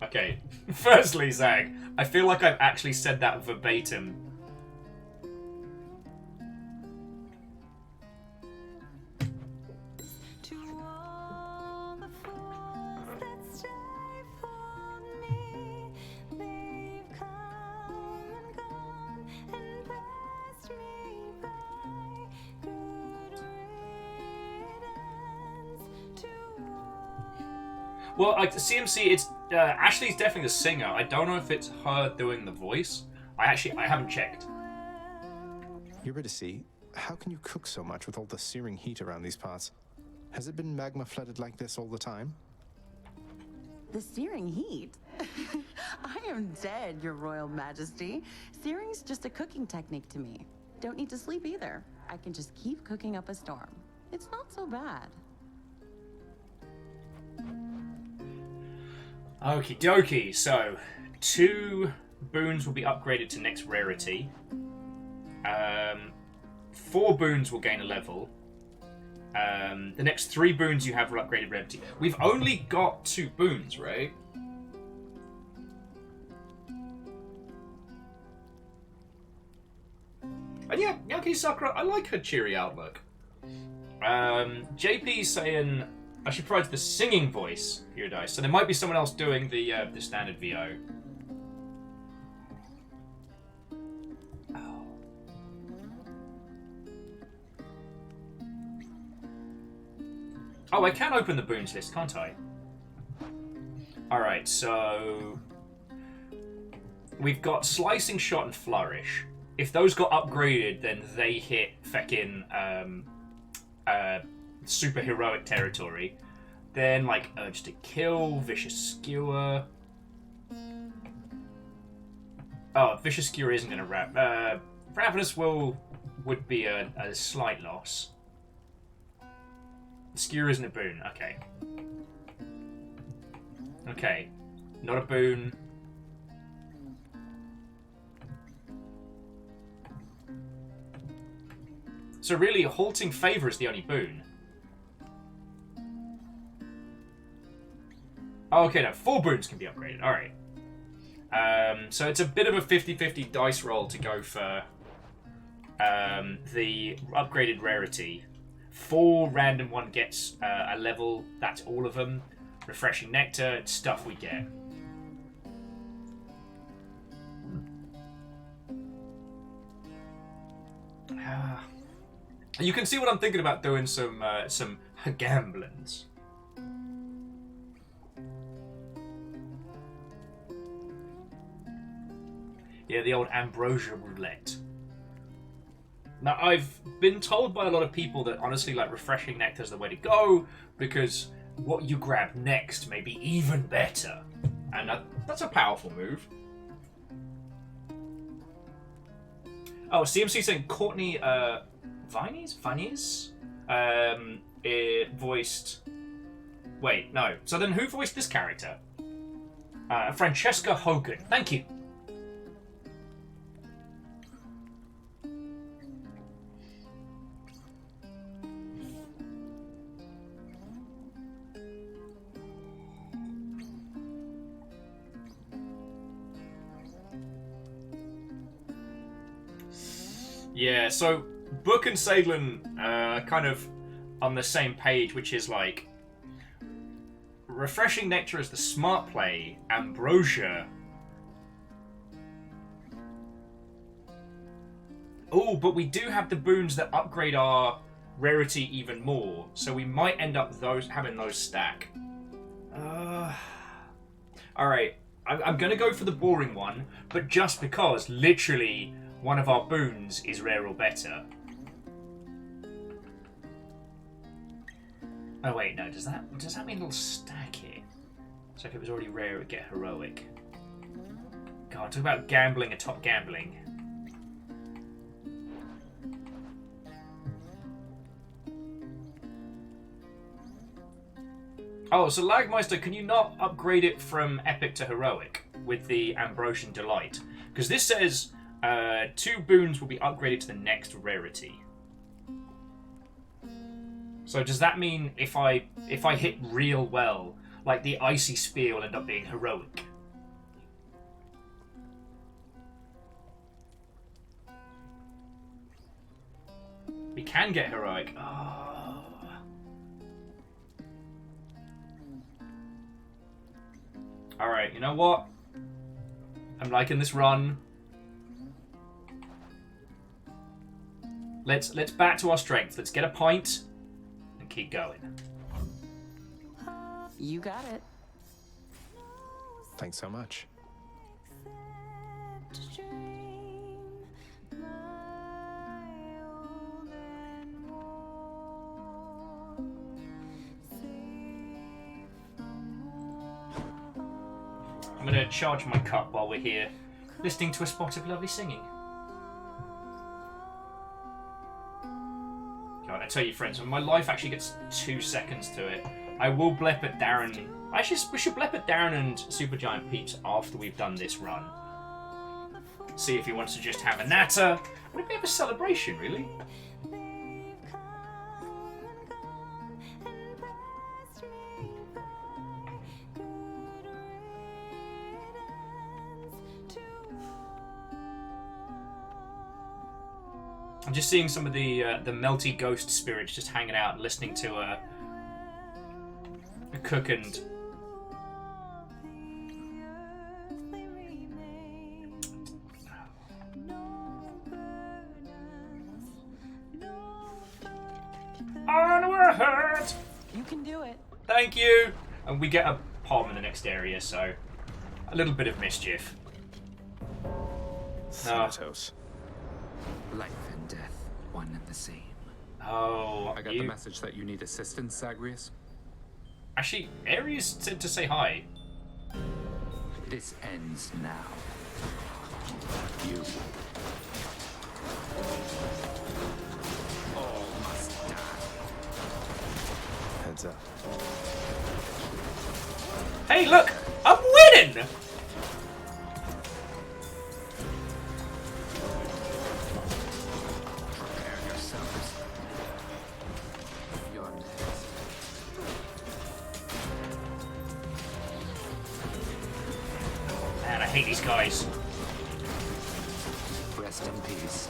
Okay, firstly, Zag, I feel like I've actually said that verbatim. Well, like CMC, it's Ashley's definitely the singer. I don't know if it's her doing the voice. I haven't checked. Eurydice, how can you cook so much with all the searing heat around these parts? Has it been magma flooded like this all the time? The searing heat? I am dead, Your Royal Majesty. Searing's just a cooking technique to me. Don't need to sleep either. I can just keep cooking up a storm. It's not so bad. Okie dokie, so 2 boons will be upgraded to next rarity. 4 boons will gain a level. The next 3 boons you have are upgraded rarity. We've only got 2 boons, right? And yeah, Yaki Sakura, I like her cheery outlook. JP's saying I should provide the singing voice here, dice. So there might be someone else doing the standard VO. Oh, I can open the boons list, can't I? Alright, so we've got Slicing Shot and Flourish. If those got upgraded, then they hit feckin' super heroic territory. Then, like, Urge to Kill, Vicious Skewer. Oh, Vicious Skewer isn't going to wrap. Ravenous would be a slight loss. Skewer isn't a boon. Okay. Okay. Not a boon. So really, Halting Favor is the only boon. Oh, okay, no, 4 boons can be upgraded. Alright. So it's a bit of a 50-50 dice roll to go for the upgraded rarity. 4 random one gets a level. That's all of them. Refreshing Nectar, it's stuff we get. You can see what I'm thinking about doing some gamblins. Yeah, the old Ambrosia Roulette. Now, I've been told by a lot of people that honestly, like, Refreshing Nectar is the way to go because what you grab next may be even better. And that's a powerful move. Oh, CMC saying Courtney Vines? Voiced... Wait, no. So then who voiced this character? Francesca Hogan. Thank you. Yeah, so Book and Saglin kind of on the same page, which is like Refreshing Nectar is the smart play, Ambrosia. Oh, but we do have the boons that upgrade our rarity even more, so we might end up having those stack. Alright, I'm gonna go for the boring one, but just because literally one of our boons is rare or better. Oh wait, no. Does that mean it'll stack it? So if it was already rare, it would get heroic. God, talk about gambling atop gambling. Oh, so Lagmeister, can you not upgrade it from epic to heroic with the Ambrosian Delight? Because this says 2 boons will be upgraded to the next rarity. So does that mean if I hit real well, like the Icy Spear will end up being heroic? We can get heroic. Oh. Alright, you know what? I'm liking this run. Let's back to our strength. Let's get a pint and keep going. You got it. Thanks so much. I'm going to charge my cup while we're here, listening to a spot of lovely singing. God, I tell you, friends, when my life actually gets 2 seconds to it, I will blep at Darren. We should blep at Darren and Supergiant Peeps after we've done this run. See if he wants to just have a natter. Would it be a bit of a celebration, really? I'm just seeing some of the melty ghost spirits just hanging out and listening to a cook and... Onward! You can do it. Thank you! And we get a palm in the next area, so a little bit of mischief. Thanatos. Life and death, one and the same. Oh, I got the message that you need assistance, Zagreus. Actually, Ares said to say hi. This ends now. You all must die. Heads up. Hey, look! I'm winning! Man, I hate these guys. Rest in peace.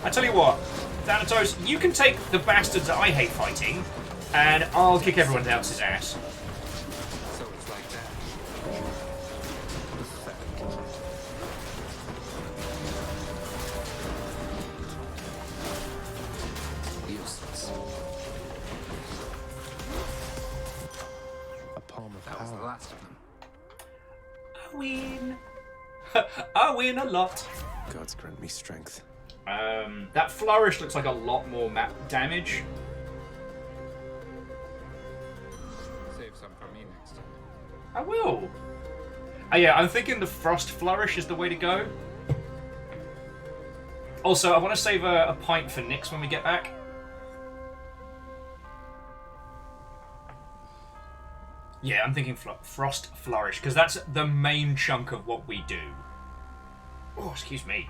I tell you what, Thanatos, you can take the bastards that I hate fighting, and I'll kick everyone else's ass. So it's like that. Useless. A palm of That was the power. last of them. I win. I win a lot. Gods grant me strength. That flourish looks like a lot more map damage. Save some for me next time. I will. Yeah, I'm thinking the frost flourish is the way to go. Also, I want to save a pint for Nyx when we get back. Yeah, I'm thinking frost flourish because that's the main chunk of what we do. Oh, excuse me.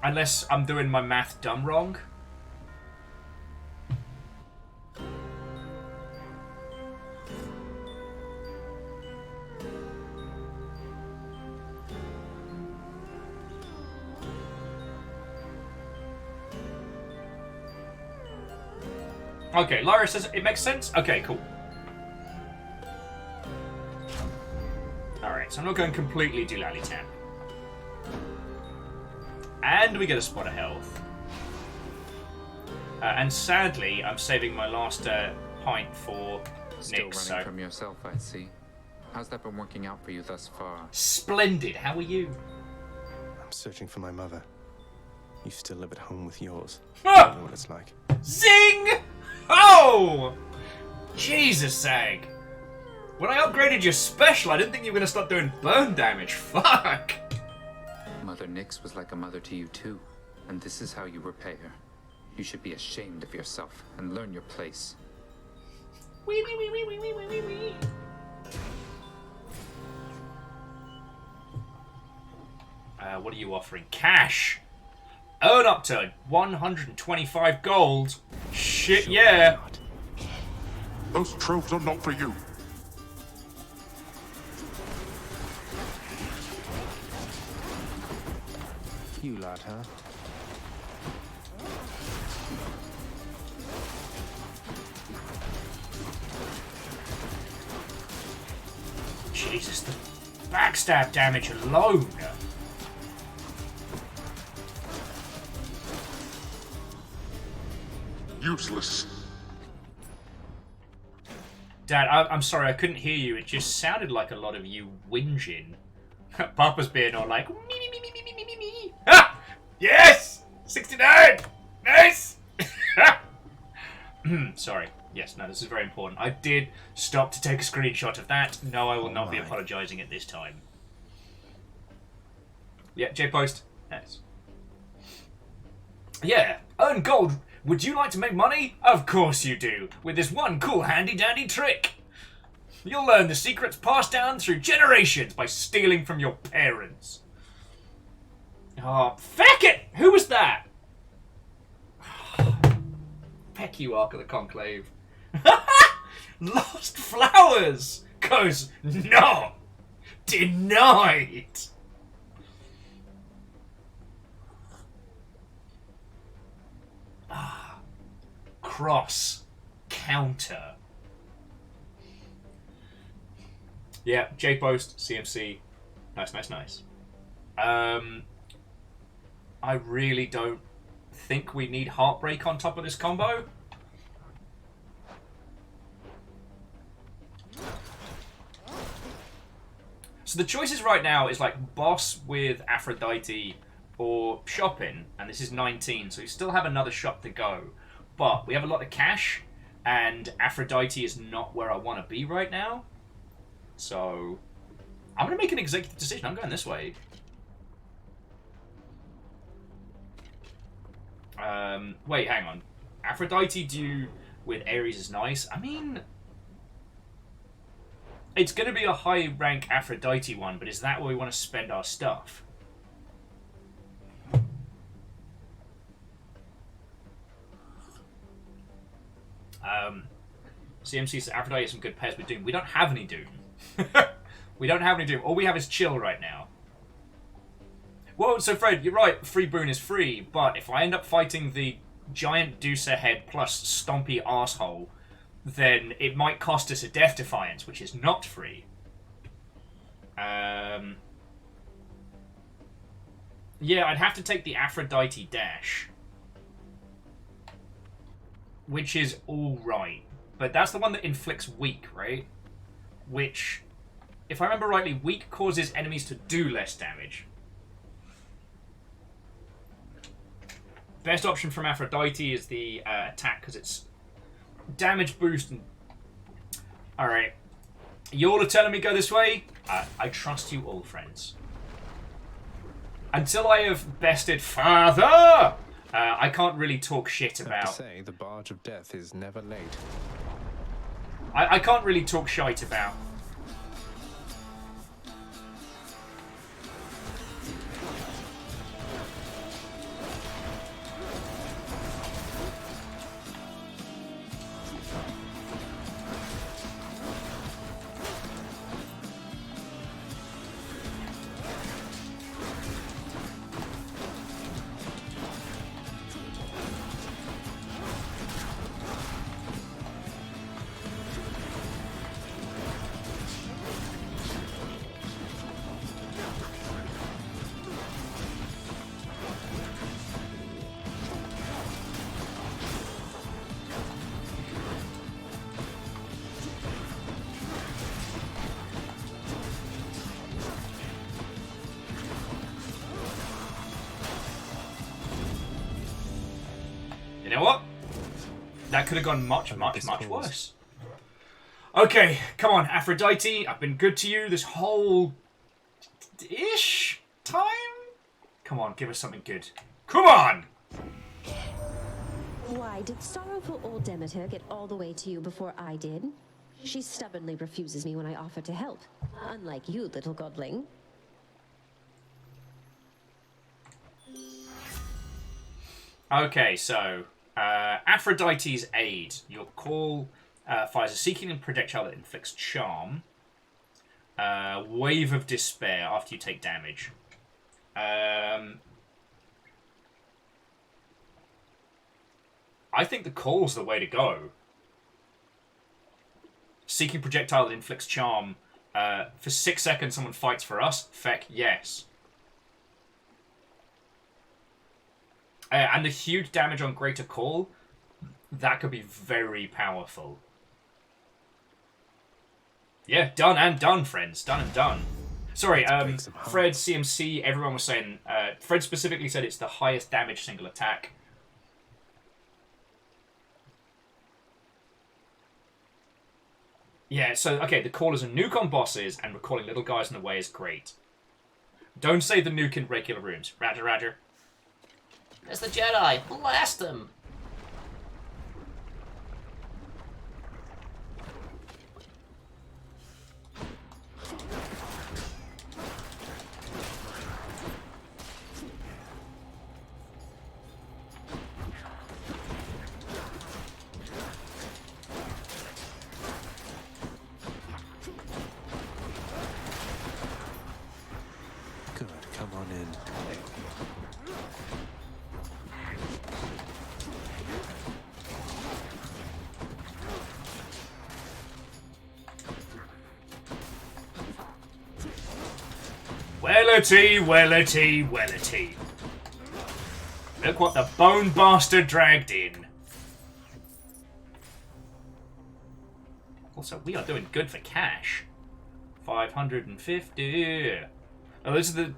Unless I'm doing my math dumb wrong. Okay, Lyra says it makes sense. Okay, cool. Alright, so I'm not going completely doolally-tap. And we get a spot of health. And sadly, I'm saving my last pint for Still Nyx. running from yourself, I see. How's that been working out for you thus far? Splendid. How are you? I'm searching for my mother. You still live at home with yours. Ah! I know what it's like. Zing! Oh! Jesus, Sag. When I upgraded your special, I didn't think you were going to start doing burn damage. Fuck! Mother Nyx was like a mother to you too, and this is how you repay her. You should be ashamed of yourself and learn your place. Wee, wee, wee, wee, wee, wee, wee, wee. What are you offering? Cash! Earn up to 125 gold. Shit, yeah. Those tropes are not for you. You lot, huh? Jesus, the backstab damage alone. Useless. Dad, I'm sorry, I couldn't hear you. It just sounded like a lot of you whinging. Papa's being all like, me, me, me, me, me, me, me, me. Ah! Yes! 69! Nice! Sorry. Yes, no, this is very important. I did stop to take a screenshot of that. No, I will not be apologising at this time. Yeah, J-Post. Nice. Yeah, earn gold. Would you like to make money? Of course you do. With this one cool handy-dandy trick. You'll learn the secrets passed down through generations by stealing from your parents. Oh, feck it! Who was that? Peck you, Ark of the Conclave. Lost flowers goes not denied. Cross counter. Yeah, J-Post, CMC. Nice, nice, nice. I really don't think we need Heartbreak on top of this combo. So the choices right now is like boss with Aphrodite or shopping, and this is 19, so we still have another shop to go. But we have a lot of cash, and Aphrodite is not where I want to be right now. So I'm going to make an executive decision. I'm going this way. Wait, hang on. Aphrodite due with Ares is nice. I mean, it's going to be a high rank Aphrodite one, but is that where we want to spend our stuff? CMC says Aphrodite has some good pairs with Doom. We don't have any Doom. We don't have any Doom. All we have is Chill right now. Well, so Fred, you're right. Free boon is free, but if I end up fighting the giant Deucer head plus stompy arsehole, then it might cost us a Death Defiance, which is not free. Yeah, I'd have to take the Aphrodite dash, which is alright. But that's the one that inflicts weak, right? Which, if I remember rightly, weak causes enemies to do less damage. Best option from Aphrodite is the attack, because it's damage boost. And... Alright. You all are telling me go this way? I trust you all, friends. Until I have bested Father, I can't really talk shit about... I have to say, the barge of death is never late. I can't really talk shite about... That could have gone much worse. Okay, come on, Aphrodite. I've been good to you this whole ish time. Come on, give us something good. Come on. Why did sorrowful old Demeter get all the way to you before I did? She stubbornly refuses me when I offer to help. Unlike you, little godling. Okay, so Aphrodite's aid. Your call fires a seeking projectile that inflicts charm. Wave of despair after you take damage. I think the call's the way to go. Seeking projectile that inflicts charm. For 6 seconds, someone fights for us. Feck, yes. And the huge damage on Greater Call, that could be very powerful. Yeah, done and done, friends. Done and done. Sorry, Fred, CMC, everyone was saying... Fred specifically said it's the highest damage single attack. Yeah, so, okay, the call is a nuke on bosses, and recalling little guys in the way is great. Don't say the nuke in regular rooms. Roger, roger. There's the Jedi. Blast them. Good, come on in. Wellity, wellity, wellity. Look what the bone bastard dragged in. Also, we are doing good for cash. 550. Oh, this is the...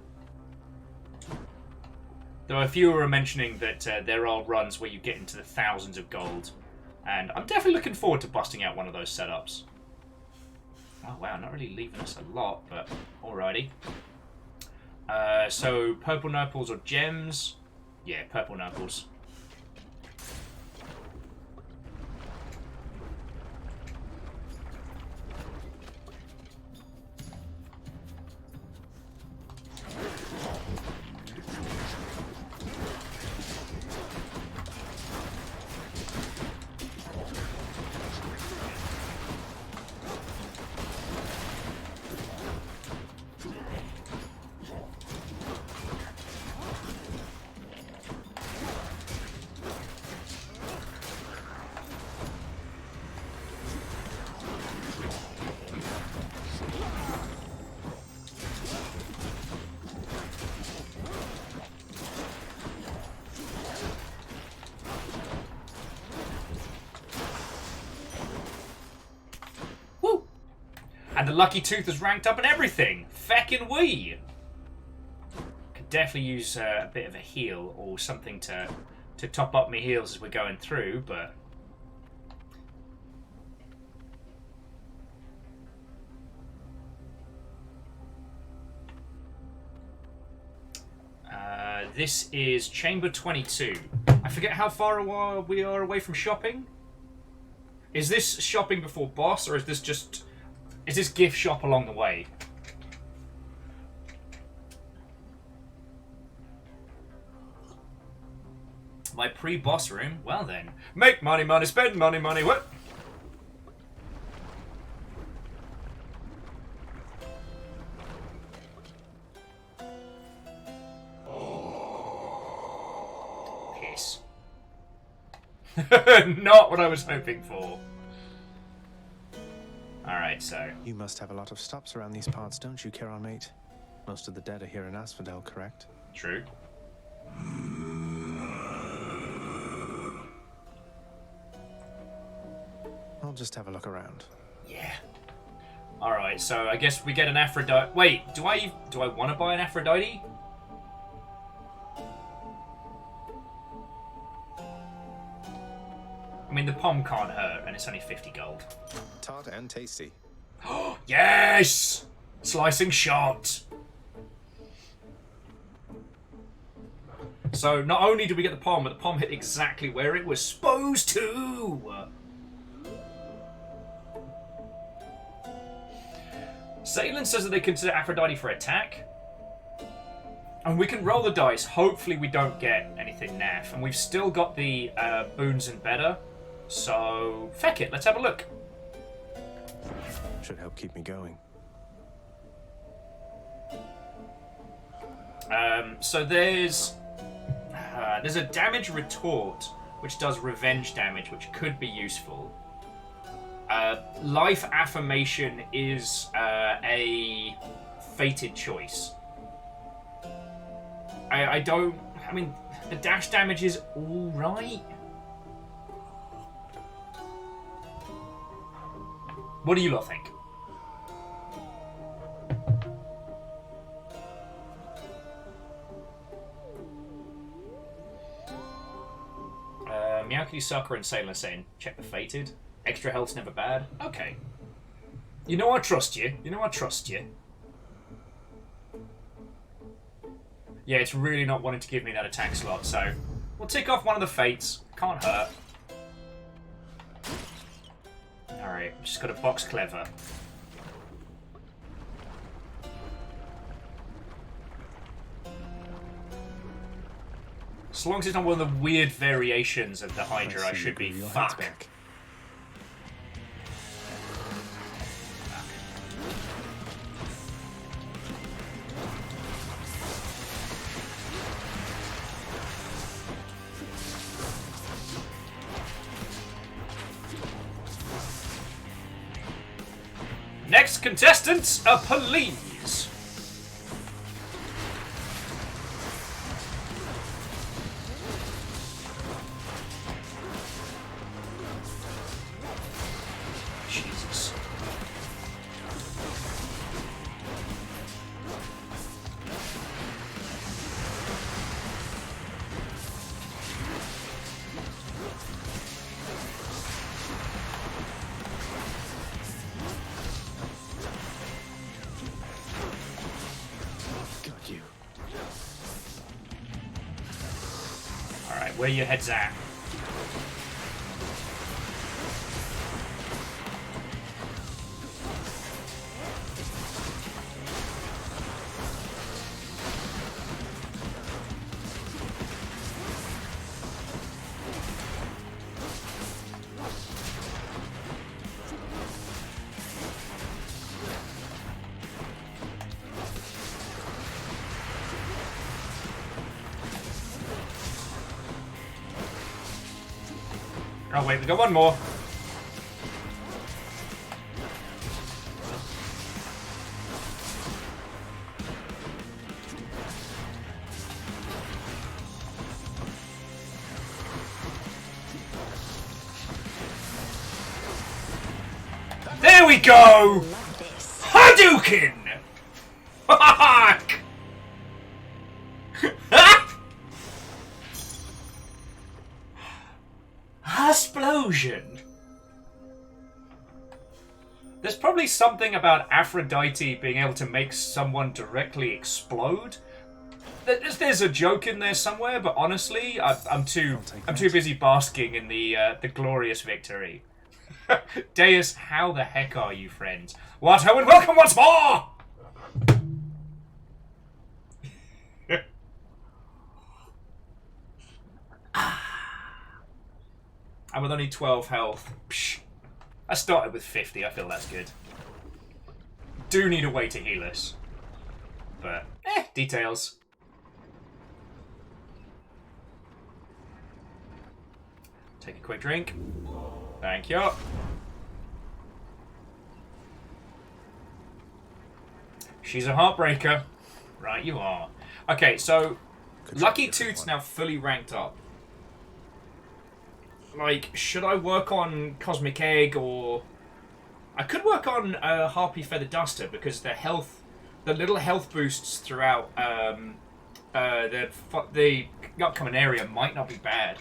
There are a few who are mentioning that there are runs where you get into the thousands of gold. And I'm definitely looking forward to busting out one of those setups. Oh wow, not really leaving us a lot, but alrighty. So, purple nurples or gems? Yeah, purple nurples. And the Lucky Tooth is ranked up and everything. Feckin' we. Could definitely use a bit of a heal or something to top up my heals as we're going through, but... This is Chamber 22. I forget how far we are away from shopping. Is this shopping before boss, or is this just... Is this gift shop along the way? My pre-boss room? Well then. Make money, money, spend money, money, what? Piss. Not what I was hoping for. Alright, so... You must have a lot of stops around these parts, don't you, Charon, mate? Most of the dead are here in Asphodel, correct? True. I'll just have a look around. Yeah. Alright, so I guess we get an Aphrodite... Wait, do I want to buy an Aphrodite? I mean, the pom can't hurt, and it's only 50 gold. Tart and tasty. Yes! Slicing shot! So, not only did we get the pom, but the pom hit exactly where it was supposed to! Salen says that they consider Aphrodite for attack. And we can roll the dice. Hopefully we don't get anything naff. And we've still got the boons and better. So, feck it. Let's have a look. Should help keep me going. So there's a damage retort, which does revenge damage, which could be useful. Life affirmation is a fated choice. I mean, the dash damage is alright. What do you lot think? Meowkity, Sucker, and Sailor saying, check the fated. Extra health's never bad. Okay. You know I trust you. You know I trust you. Yeah, it's really not wanting to give me that attack slot, so we'll tick off one of the fates. Can't hurt. Alright, just got to box clever. As long as it's not one of the weird variations of the Hydra, I should be fuck. Next contestants are police. Jesus. Got you. Alright, where your head's at? Oh wait, we got one more. There we go! Hadouken! Fuck! Explosion. There's probably something about Aphrodite being able to make someone directly explode. There's a joke in there somewhere, but honestly, I'm too busy basking in the glorious victory. Deus, how the heck are you, friends? What ho and welcome once more! And with only 12 health, psh, I started with 50, I feel that's good. Do need a way to heal us. But, details. Take a quick drink. Thank you. She's a heartbreaker. Right, you are. Okay, so Lucky Toot's now fully ranked up. Like, should I work on Cosmic Egg, or... I could work on Harpy Feather Duster, because the little health boosts throughout the upcoming area might not be bad.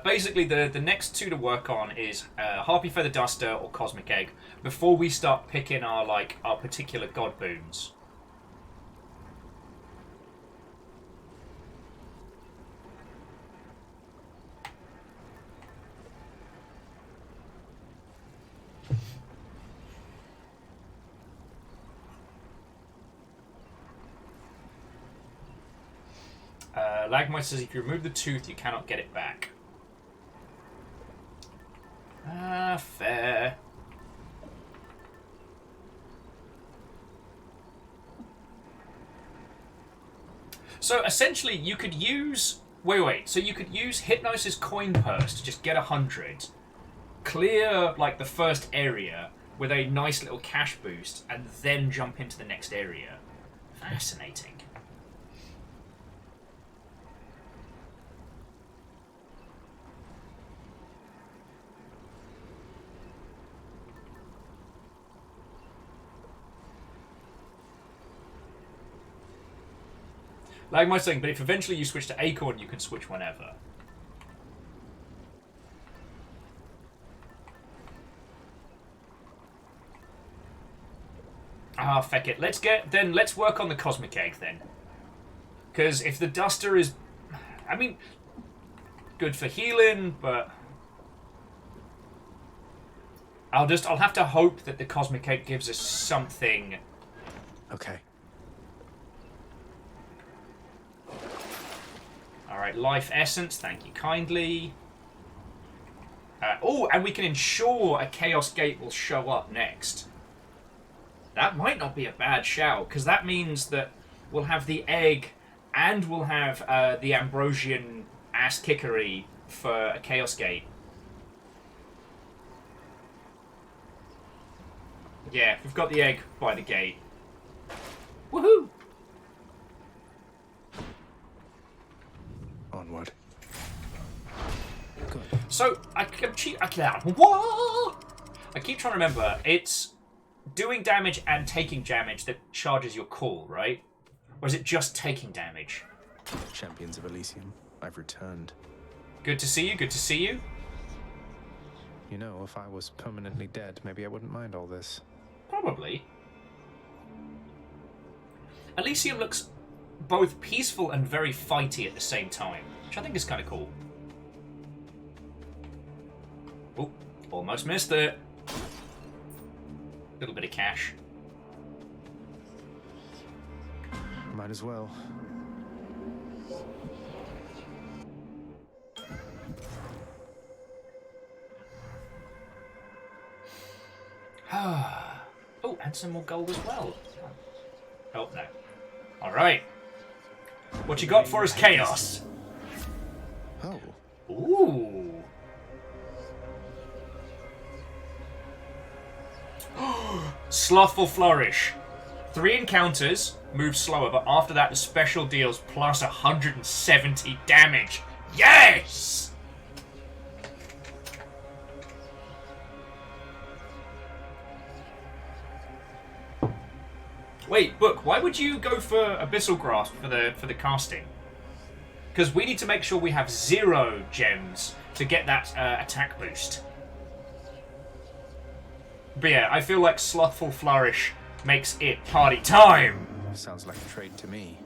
Basically, the next two to work on is Harpy Feather Duster or Cosmic Egg before we start picking our particular god boons. Lagmite says if you remove the tooth, you cannot get it back. Fair. So essentially, you could use... Wait. So you could use Hypnosis Coin Purse to just get 100, clear, like, the first area with a nice little cash boost, and then jump into the next area. Fascinating. Like my saying, but if eventually you switch to Acorn, you can switch whenever. Ah, feck it. Let's work on the Cosmic Egg then. Because if the Duster is... I mean, good for healing, but... I'll have to hope that the Cosmic Egg gives us something... Okay. Alright, Life Essence, thank you kindly. And we can ensure a Chaos Gate will show up next. That might not be a bad shout, because that means that we'll have the egg and we'll have the Ambrosian ass-kickery for a Chaos Gate. Yeah, we've got the egg by the gate. Woohoo! Onward. Good. So, I keep trying to remember, it's doing damage and taking damage that charges your call, right? Or is it just taking damage? Champions of Elysium, I've returned. Good to see you, good to see you. You know, if I was permanently dead, maybe I wouldn't mind all this. Probably. Elysium looks both peaceful and very fighty at the same time, which I think is kind of cool. Oh, almost missed it. Little bit of cash. Might as well. Oh, and some more gold as well. Oh, no. Alright. What you got for us, Chaos? Oh. Ooh. Slothful Flourish. 3 encounters, move slower, but after that the special deals plus 170 damage. Yes! Wait, Book, why would you go for Abyssal Grasp for the casting? Because we need to make sure we have 0 gems to get that attack boost. But yeah, I feel like Slothful Flourish makes it party time! Sounds like a trade to me.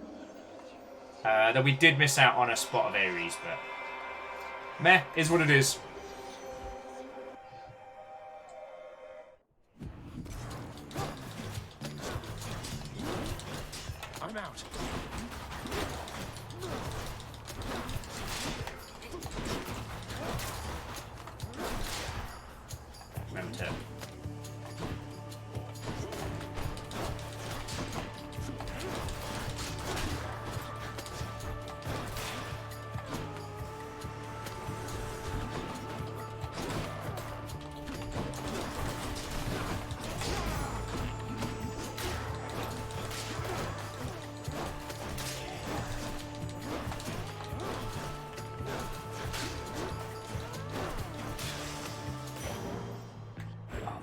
Though we did miss out on a spot of Ares, but... meh, is what it is. I'm out. Remember to...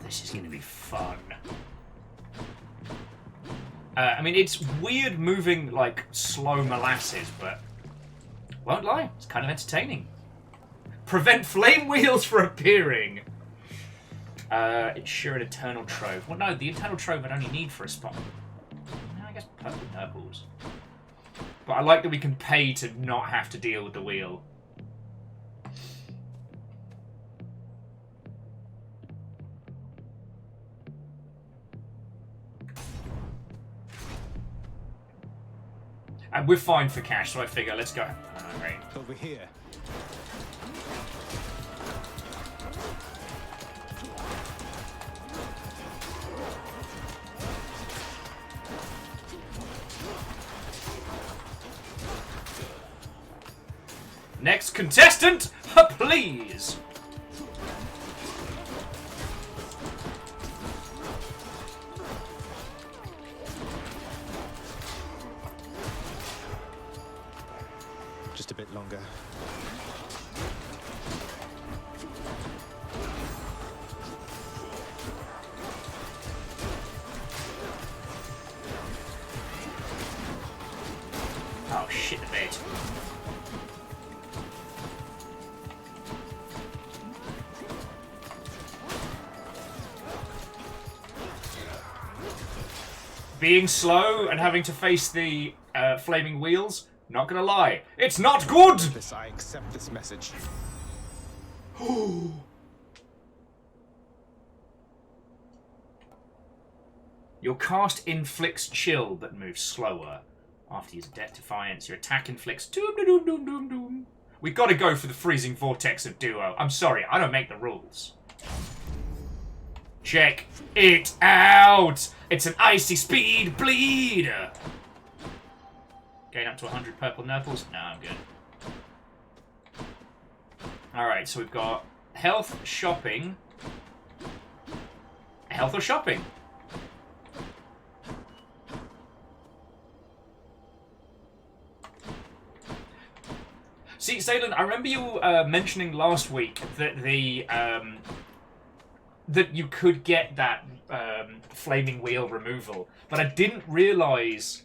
This is going to be fun. I mean, it's weird moving like slow molasses, but won't lie, it's kind of entertaining. Prevent flame wheels from appearing. Ensure an eternal trove. Well, no, the eternal trove I'd only need for a spot. No, I guess purple purples. But I like that we can pay to not have to deal with the wheel. And we're fine for cash, so I figure let's go. Alright. Over here. Next contestant, please. Just a bit longer. Oh shit, the bait. Being slow and having to face the flaming wheels, not gonna lie, it's not good! I accept this message. Your cast inflicts chill but moves slower. After you use Death Defiance, your attack inflicts doom doom doom doom doom. We gotta go for the freezing vortex of duo. I'm sorry, I don't make the rules. Check it out! It's an icy speed bleed! Gain up to 100 purple nurples? No, I'm good. Alright, so we've got health, shopping. Health or shopping? See, Zayden, I remember you mentioning last week that the that you could get that flaming wheel removal, but I didn't realise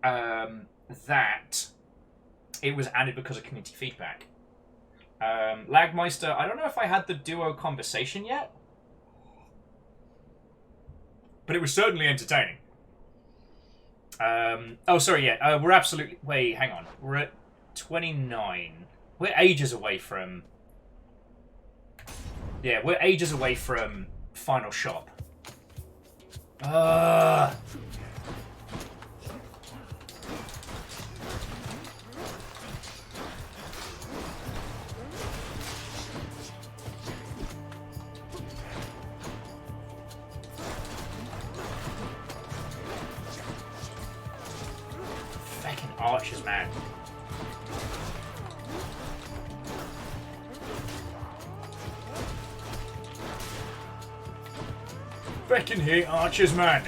that it was added because of community feedback. Lagmeister, I don't know if I had the duo conversation yet, but it was certainly entertaining. Oh, sorry, yeah, we're absolutely... Wait, hang on. We're at 29. We're ages away from... Yeah, we're ages away from Final Shop. Fucking archers, man. Fucking hate archers, man.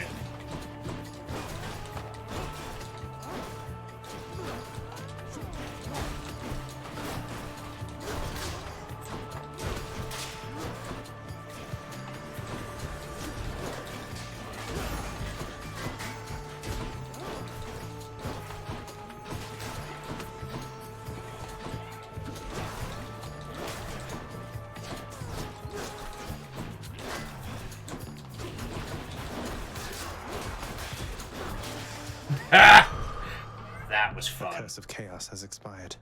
That was fun. The curse of chaos has expired.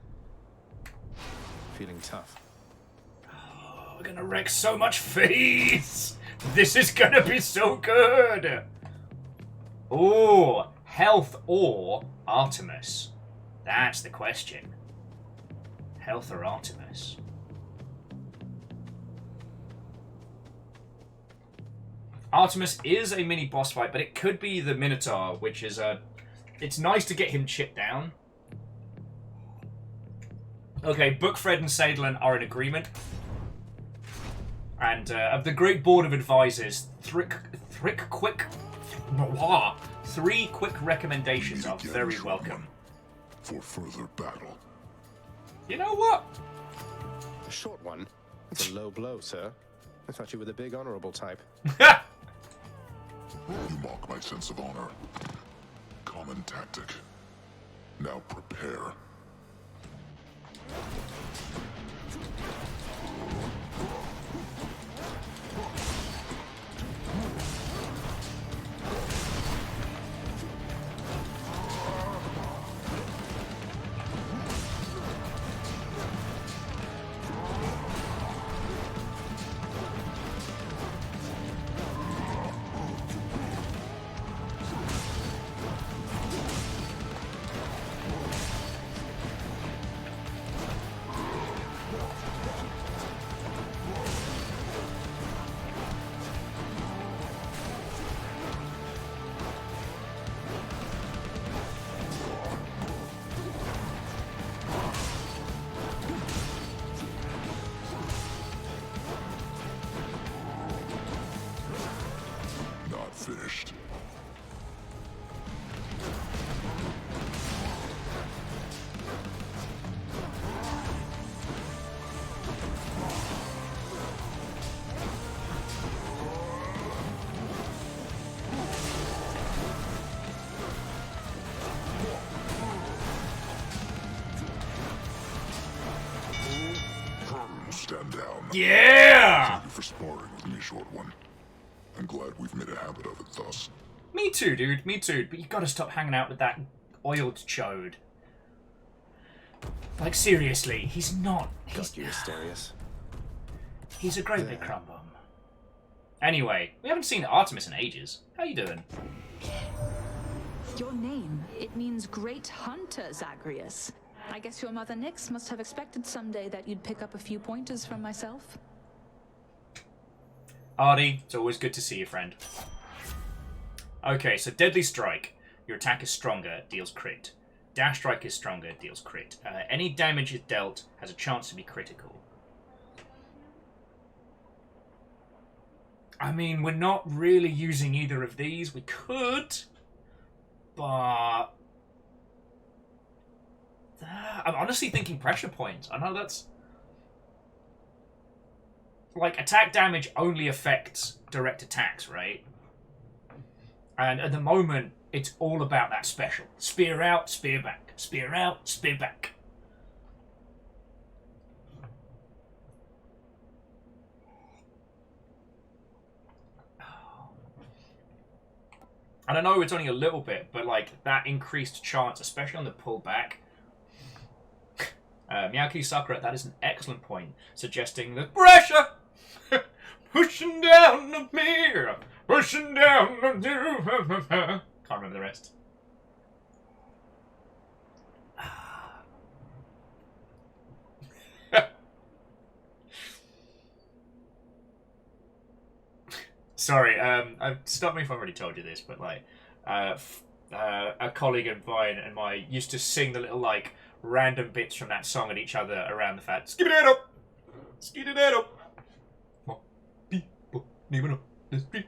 Feeling tough. Oh, we're gonna wreck so much face. This is gonna be so good. Oh, health or Artemis? That's the question. Health or Artemis? Artemis is a mini boss fight, but it could be the Minotaur, which is a... It's nice to get him chipped down. Okay, Bookfred and Sadlin are in agreement. And of the Great Board of Advisors, three quick recommendations are very welcome. For further battle. You know what? A short one? It's a low blow, sir. I thought you were the big honorable type. You mock my sense of honor. Common tactic. Now prepare. Stand down. Yeah! Thank you for sparring with me, short one. I'm glad we've made a habit of it thus. Me too, dude. Me too. But you gotta stop hanging out with that oiled chode. Like, seriously, he's not. Got you, Asterius. He's a great big crumb bum. Anyway, we haven't seen Artemis in ages. How you doing? Your name, it means great hunter, Zagreus. I guess your mother Nyx must have expected someday that you'd pick up a few pointers from myself. Artie, it's always good to see you, friend. Okay, so Deadly Strike. Your attack is stronger, deals crit. Dash Strike is stronger, deals crit. Any damage is dealt has a chance to be critical. I mean, we're not really using either of these. We could, but... I'm honestly thinking pressure points. I know that's... Like, attack damage only affects direct attacks, right? And at the moment, it's all about that special. Spear out, spear back. Spear out, spear back. And I know it's only a little bit, but like that increased chance, especially on the pullback. Miyaki Sakura, that is an excellent point, suggesting that pressure pushing down the mirror, pushing down the can't remember the rest. Sorry, stop me if I've already told you this, but like, a colleague of mine and I used to sing the little like random bits from that song at each other around the fact. Skip it up, skip it up. More people living on the street.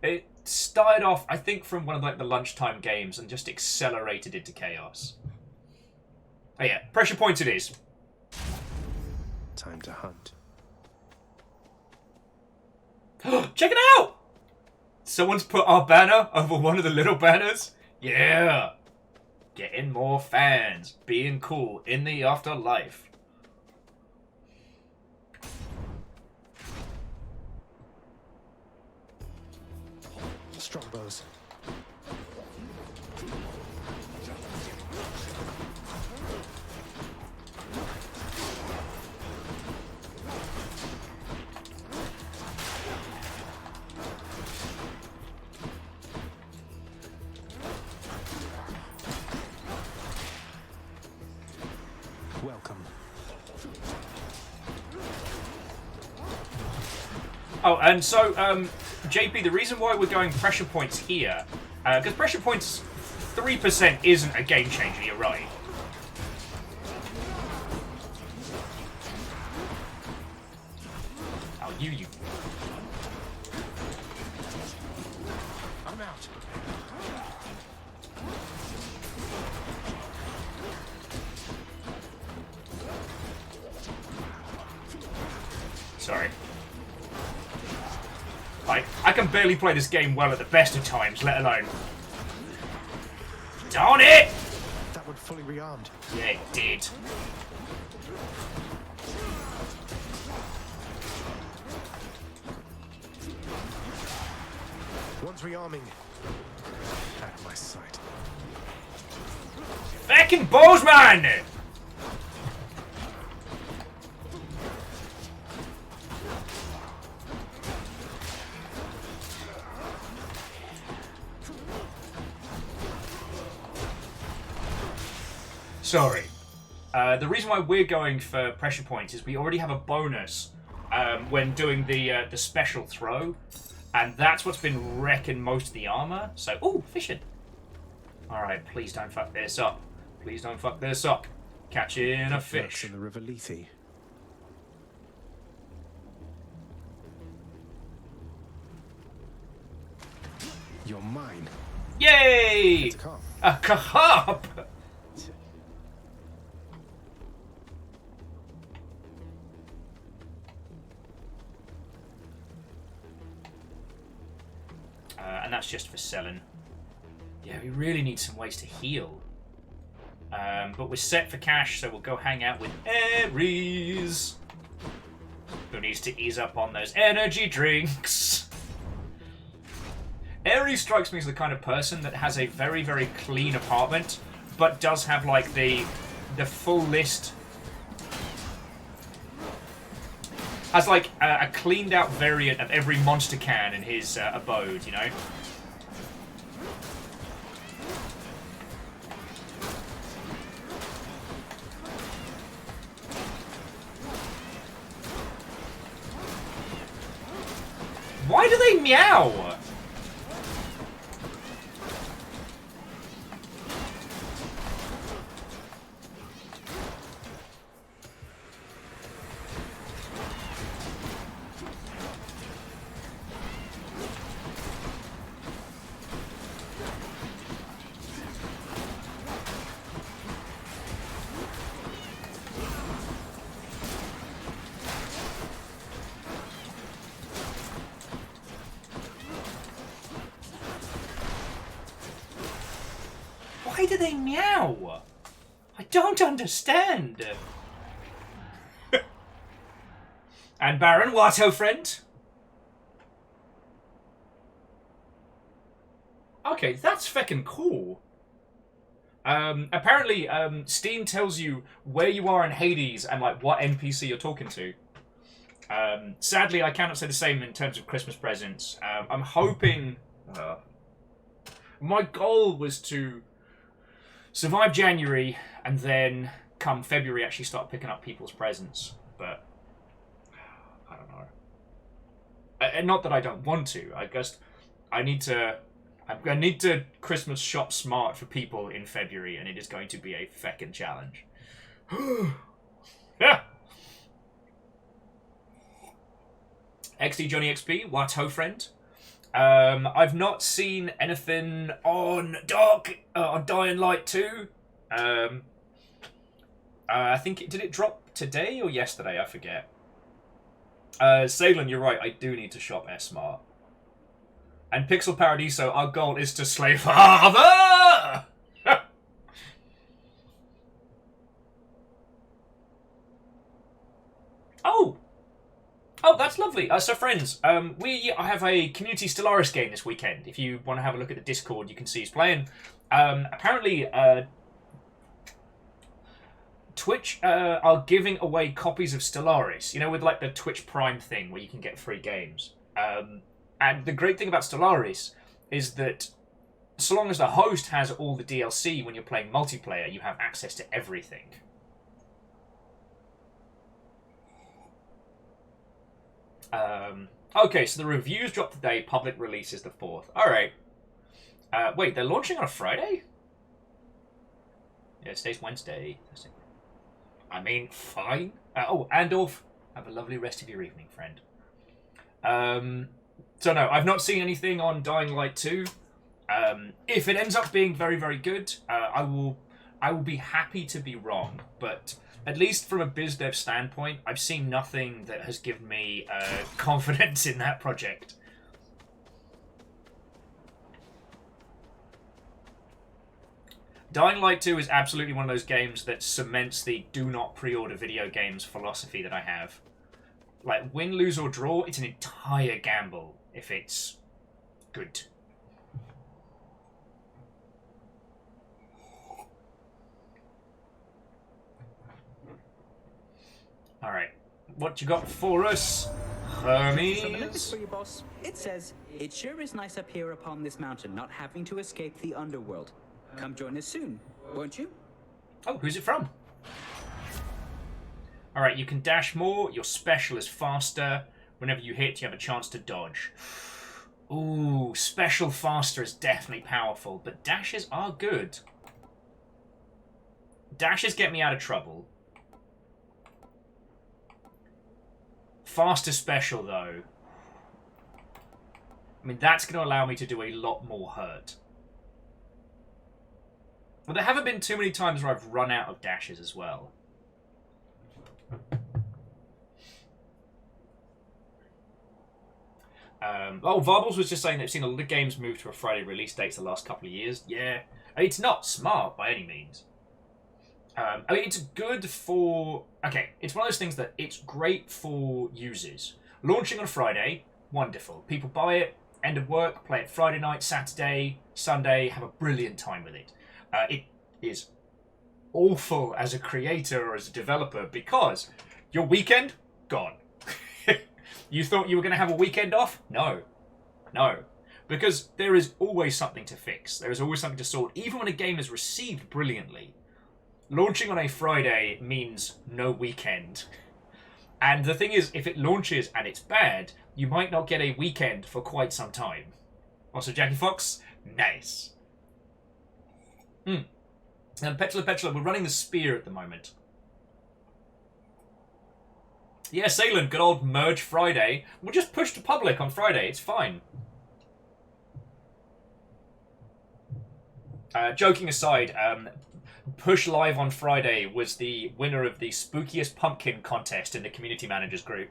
It started off, I think, from one of like the lunchtime games and just accelerated into chaos. Oh yeah, pressure points it is. Time to hunt. Check it out! Someone's put our banner over one of the little banners. Yeah! Getting more fans. Being cool in the afterlife. Strongbows. Welcome. Oh, and so, JP, the reason why we're going pressure points here, because pressure points 3% isn't a game changer, you're right. Oh, you. I'm out. Sorry. Like, I can barely play this game well at the best of times, let alone... Darn it! That one fully rearmed. Yeah, it did. One's rearming. Out of my sight. Fucking Bozeman! Sorry. The reason why we're going for pressure points is we already have a bonus when doing the special throw, and that's what's been wrecking most of the armor. So, ooh, fishing. All right, please don't fuck this up. Please don't fuck this up. Catching a fish. In the River Lethe. You're mine. Yay! It's a carp. A carp! And that's just for selling. Yeah, we really need some ways to heal. But we're set for cash, so we'll go hang out with Ares, who needs to ease up on those energy drinks. Ares strikes me as the kind of person that has a very, very clean apartment, but does have, like, the full list. Has, like, a cleaned out variant of every monster can in his abode, you know? Why do they meow? Why do they meow? I don't understand. And Baron, what, oh friend? Okay, that's feckin' cool. Apparently, Steam tells you where you are in Hades and, like, what NPC you're talking to. Sadly, I cannot say the same in terms of Christmas presents. I'm hoping... my goal was to survive January and then come February actually start picking up people's presents. But I don't know. And not that I don't want to. I guess I need to Christmas shop smart for people in February, and it is going to be a feckin' challenge. Yeah. XD Johnny XP, what ho friend? I've not seen anything on Dying Light 2. I think did it drop today or yesterday? I forget. Salem, you're right. I do need to shop S-Smart. And Pixel Paradiso, our goal is to slay Father! Oh, that's lovely. So, friends, I have a Community Stellaris game this weekend. If you want to have a look at the Discord, you can see who's playing. Apparently, Twitch are giving away copies of Stellaris. You know, with like the Twitch Prime thing where you can get free games. And the great thing about Stellaris is that so long as the host has all the DLC when you're playing multiplayer, you have access to everything. Okay, so the reviews drop today, public release is the 4th. Alright. Wait, they're launching on a Friday? Yeah, today's Wednesday. I mean, fine. Oh, Andorf, have a lovely rest of your evening, friend. So no, I've not seen anything on Dying Light 2. If it ends up being very, very good, I will be happy to be wrong, but at least from a biz dev standpoint, I've seen nothing that has given me confidence in that project. Dying Light 2 is absolutely one of those games that cements the do not pre-order video games philosophy that I have. Like, win, lose, or draw, it's an entire gamble if it's good. Alright, what you got for us, Hermes? So the message for you, boss. It says, it sure is nice up here upon this mountain, not having to escape the underworld. Come join us soon, won't you? Oh, who's it from? Alright, you can dash more, your special is faster. Whenever you hit, you have a chance to dodge. Ooh, special faster is definitely powerful, but dashes are good. Dashes get me out of trouble. Faster special, though. I mean, that's going to allow me to do a lot more hurt. But there haven't been too many times where I've run out of dashes as well. Varbles was just saying they've seen a lot of games move to a Friday release date the last couple of years. Yeah, it's not smart by any means. I mean, it's good for... Okay, it's one of those things that it's great for users. Launching on Friday, wonderful. People buy it, end of work, play it Friday night, Saturday, Sunday, have a brilliant time with it. It is awful as a creator or as a developer because your weekend, gone. You thought you were going to have a weekend off? No. Because there is always something to fix. There is always something to sort. Even when a game is received brilliantly, launching on a Friday means no weekend. And the thing is, if it launches and it's bad, you might not get a weekend for quite some time. Also, Jackie Fox, nice. And Petula, we're running the spear at the moment. Yeah, Salen, good old Merge Friday. We'll just push to public on Friday, it's fine. Joking aside, Push Live on Friday was the winner of the spookiest pumpkin contest in the community managers group.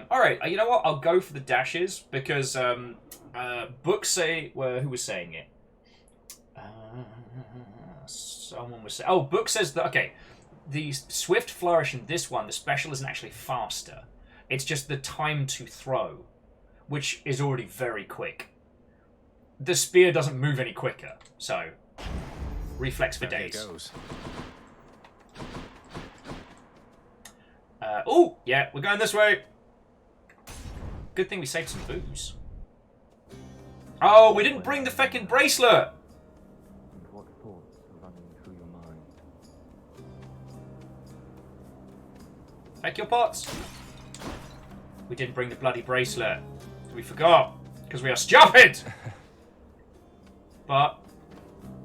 Alright, you know what? I'll go for the dashes because books say... Well, who was saying it? Someone was saying... Oh, book says that... Okay, the swift flourish in this one, the special isn't actually faster. It's just the time to throw, which is already very quick. The spear doesn't move any quicker, so... Reflex for days. There it goes. Oh, yeah, we're going this way. Good thing we saved some booze. Oh, we didn't bring the feckin' bracelet! What thoughts are running through your mind? Take your pots. We didn't bring the bloody bracelet. We forgot, because we are stupid! But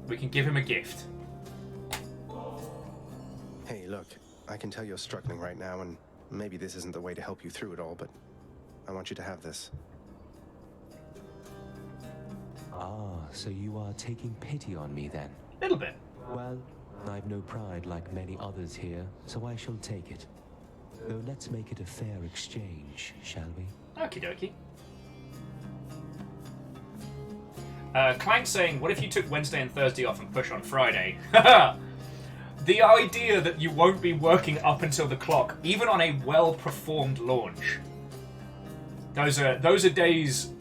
we can give him a gift. Hey, look, I can tell you're struggling right now, and maybe this isn't the way to help you through it all, but I want you to have this. Ah, so you are taking pity on me then? Little bit. Well, I've no pride like many others here, so I shall take it. Though let's make it a fair exchange, shall we? Okie dokie. Clank saying, what if you took Wednesday and Thursday off and push on Friday? The idea that you won't be working up until the clock, even on a well-performed launch. Those are days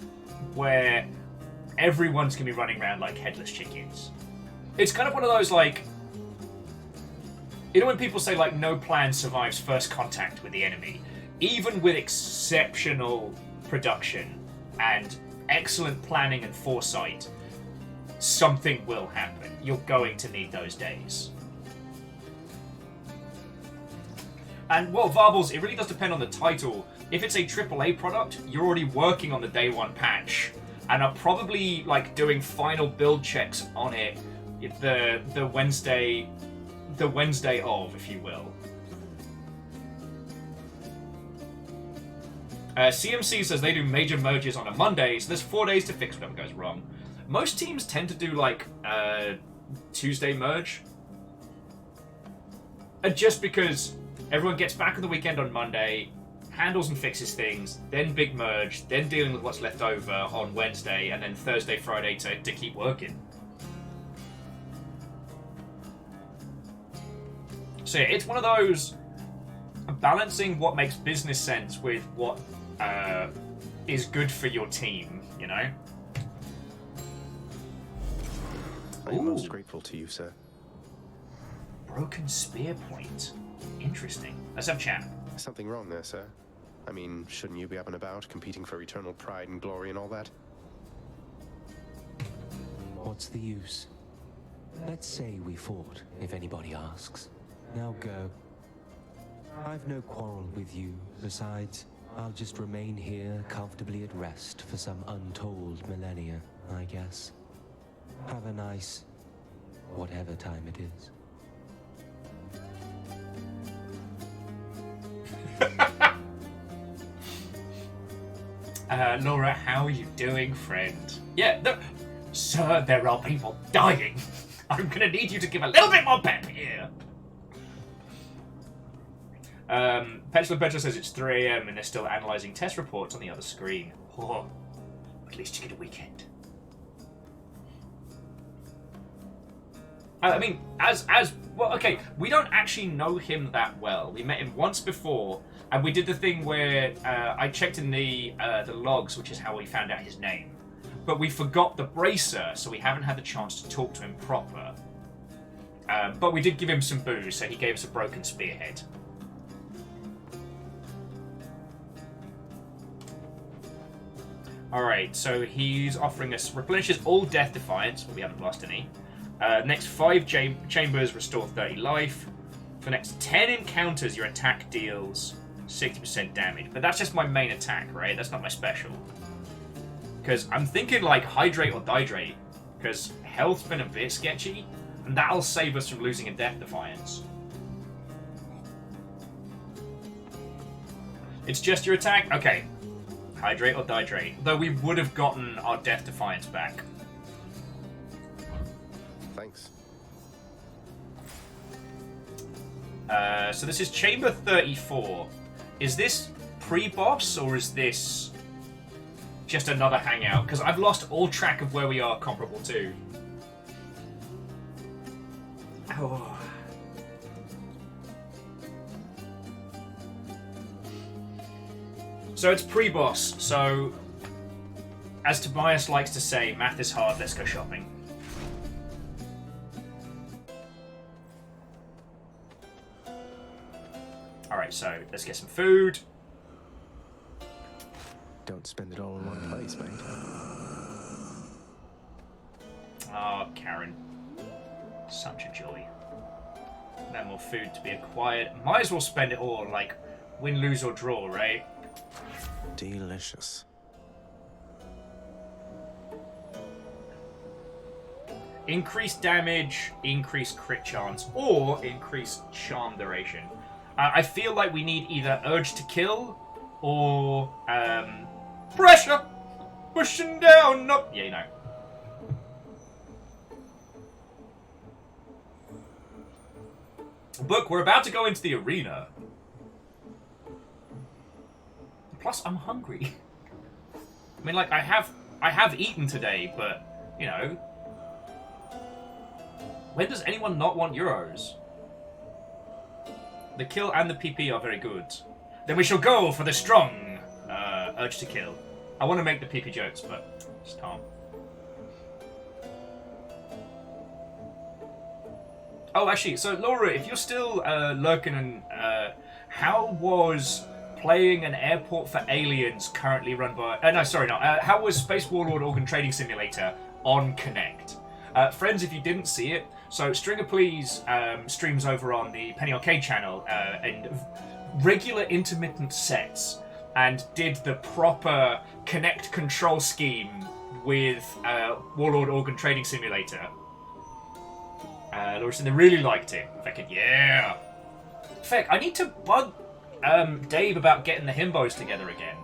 where everyone's going to be running around like headless chickens. It's kind of one of those, like... You know when people say, like, no plan survives first contact with the enemy? Even with exceptional production and excellent planning and foresight, something will happen. You're going to need those days. And, well, Varbles, it really does depend on the title. If it's a AAA product, you're already working on the day one patch and are probably, like, doing final build checks on it the Wednesday of, if you will. CMC says they do major merges on a Monday, so there's 4 days to fix whatever goes wrong. Most teams tend to do, like, Tuesday merge. Just because everyone gets back on the weekend on Monday, handles and fixes things, then big merge, then dealing with what's left over on Wednesday, and then Thursday, Friday to keep working. So yeah, it's one of those balancing what makes business sense with what is good for your team, you know? I am most grateful to you, sir. Broken spear point. Interesting. Let's have a chat. Something wrong there, sir? I mean, shouldn't you be up and about, competing for eternal pride and glory and all that? What's the use? Let's say we fought, if anybody asks. Now go. I've no quarrel with you. Besides, I'll just remain here comfortably at rest for some untold millennia, I guess. Have a nice... whatever time it is. Laura, how are you doing, friend? Yeah, sir, there are people dying. I'm gonna need you to give a little bit more pep here. Pencil and Pencil says it's 3 AM and they're still analysing test reports on the other screen. Oh, at least you get a weekend. I mean, as well, okay, we don't actually know him that well. We met him once before, and we did the thing where I checked in the logs, which is how we found out his name. But we forgot the bracer, so we haven't had the chance to talk to him proper. But we did give him some booze, so he gave us a broken spearhead. Alright, so he's offering us replenishes all death defiance, but we haven't lost any. Next 5 chambers restore 30 life. For the next 10 encounters, your attack deals 60% damage. But that's just my main attack, right? That's not my special. Because I'm thinking like hydrate or dihydrate. Because health's been a bit sketchy. And that'll save us from losing a death defiance. It's just your attack? Okay. Hydrate or dihydrate. Though we would have gotten our death defiance back. Thanks. So this is Chamber 34. Is this pre-boss or is this just another hangout? Because I've lost all track of where we are comparable to. Oh. So it's pre-boss, so as Tobias likes to say, math is hard, let's go shopping. Alright, so let's get some food. Don't spend it all in one place, mate. Oh, Karen. Such a joy. No more food to be acquired. Might as well spend it all, like, win, lose, or draw, right? Delicious. Increased damage, increased crit chance, or increased charm duration. I feel like we need either urge to kill or pressure pushing down. No, yeah, you know. Look, we're about to go into the arena. Plus, I'm hungry. I mean, like I have eaten today, but you know, when does anyone not want euros? The kill and the PP are very good. Then we shall go for the strong urge to kill. I want to make the PP jokes, but just can't. Oh, actually, so Laura, if you're still lurking, and how was playing an airport for aliens currently run by... how was Space Warlord Organ Trading Simulator on Connect? Friends, if you didn't see it, so Stringer Please streams over on the Penny Arcade channel and regular intermittent sets and did the proper Connect control scheme with Warlord Organ Trading Simulator. Laura said they really liked it. Feck, yeah. Feck, I need to bug Dave about getting the himbos together again.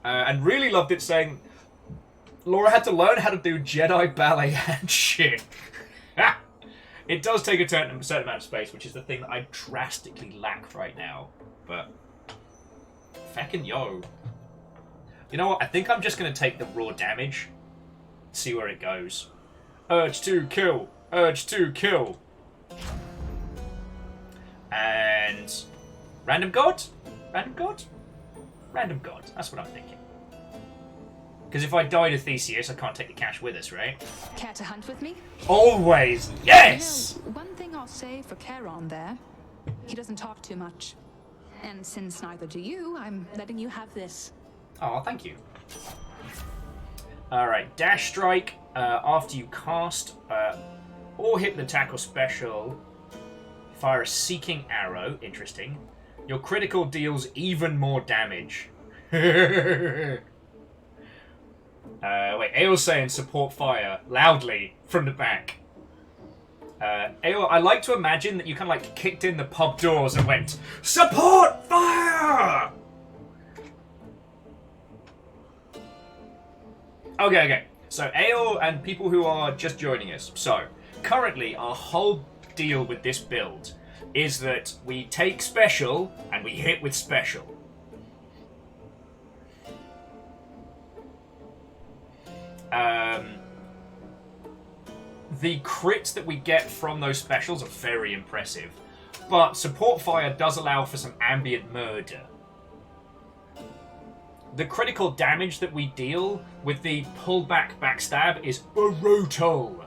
And really loved it, saying Laura had to learn how to do Jedi ballet and shit. It does take a certain amount of space, which is the thing that I drastically lack right now. But feckin' yo. You know what? I think I'm just going to take the raw damage. See where it goes. Urge to kill. Urge to kill. And random god? Random god? Random god. That's what I'm thinking. Because if I die to Theseus, I can't take the cash with us, right? Care to hunt with me? Always! Yes! You know, one thing I'll say for Charon there, he doesn't talk too much. And since neither do you, I'm letting you have this. Oh, thank you. Alright, dash strike after you cast or hit an attack or special. Fire a seeking arrow. Interesting. Your critical deals even more damage. Wait, Ael's saying support fire loudly from the back. Ael, I like to imagine that you kind of like kicked in the pub doors and went, support fire! Okay. So Ael and people who are just joining us. So currently our whole deal with this build is that we take special and we hit with special. The crits that we get from those specials are very impressive, but support fire does allow for some ambient murder. The critical damage that we deal with the pullback backstab is brutal.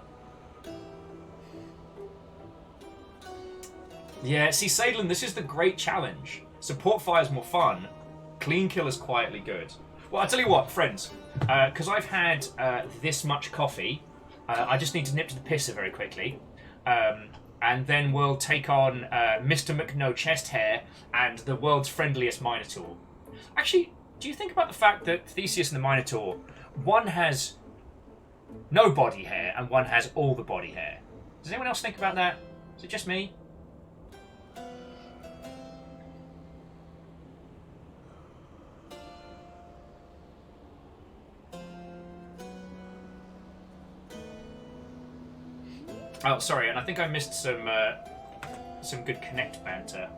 Yeah, see, Sadlin, this is the great challenge. Support fire is more fun. Clean kill is quietly good. Well, I'll tell you what, friends. Because I've had this much coffee, I just need to nip to the pisser very quickly. And then we'll take on Mr. McNo Chest Hair and the world's friendliest Minotaur. Actually, do you think about the fact that Theseus and the Minotaur, one has no body hair and one has all the body hair? Does anyone else think about that? Is it just me? Oh, sorry, and I think I missed some good Connect banter.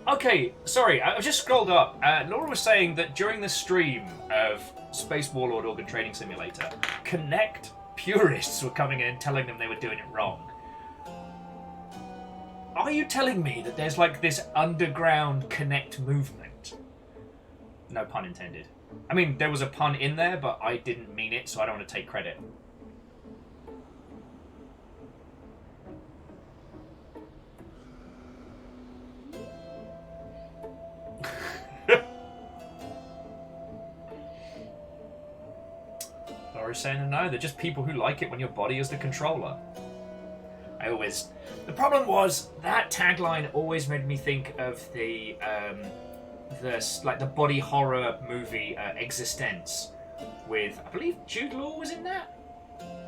Okay, sorry, I just scrolled up. Laura was saying that during the stream of Space Warlord Organ Training Simulator, Connect purists were coming in and telling them they were doing it wrong. Are you telling me that there's like this underground Connect movement? No pun intended. I mean, there was a pun in there, but I didn't mean it, so I don't want to take credit. Laura's saying no, they're just people who like it when your body is the controller. The problem was, that tagline always made me think of the body horror movie Existence with, I believe Jude Law was in that.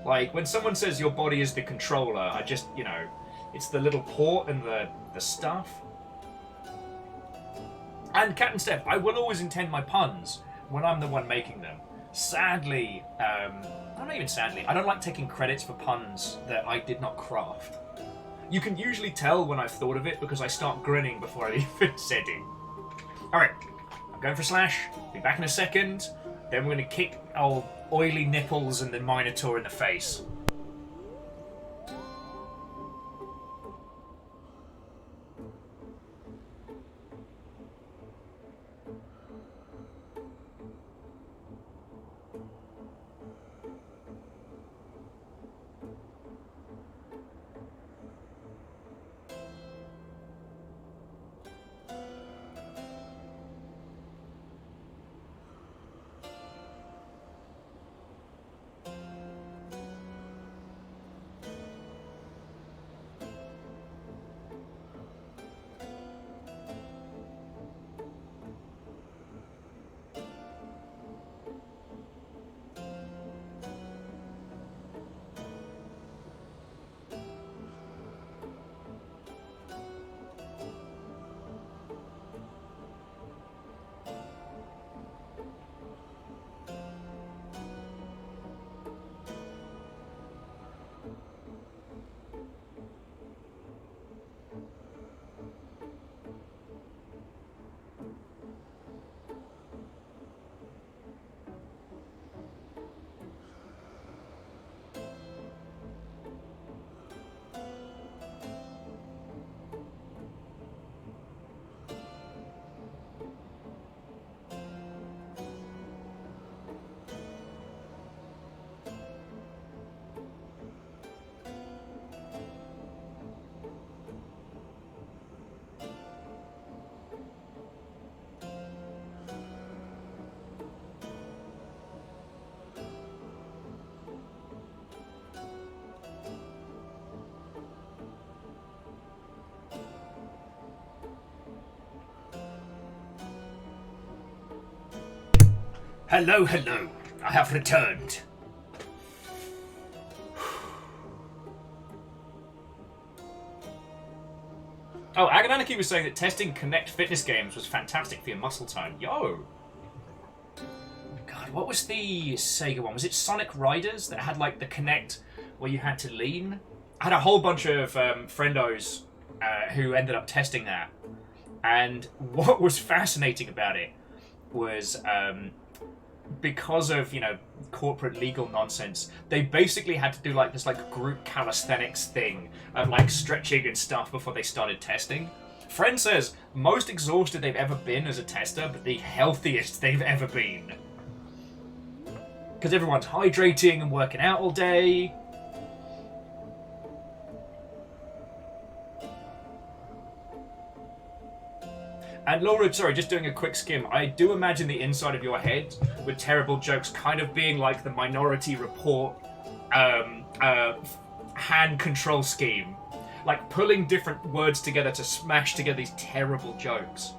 Like, when someone says your body is the controller, I just, it's the little port and the stuff. And Captain Steph, I will always intend my puns when I'm the one making them. Sadly, not even sadly, I don't like taking credits for puns that I did not craft. You can usually tell when I've thought of it because I start grinning before I even said it. Alright, I'm going for Slash. Be back in a second. Then we're going to kick old oily nipples and the Minotaur in the face. Hello, hello. I have returned. Oh, Agonaniki was saying that testing Connect fitness games was fantastic for your muscle tone. Yo! what was the Sega one? Was it Sonic Riders that had like the Kinect where you had to lean? I had a whole bunch of friendos who ended up testing that. And what was fascinating about it was because of, you know, corporate legal nonsense, they basically had to do like this like group calisthenics thing of like stretching and stuff before they started testing. Friend says most exhausted they've ever been as a tester, but the healthiest they've ever been. Because everyone's hydrating and working out all day. And Laura, sorry, just doing a quick skim. I do imagine the inside of your head with terrible jokes kind of being like the Minority Report hand control scheme. Like pulling different words together to smash together these terrible jokes.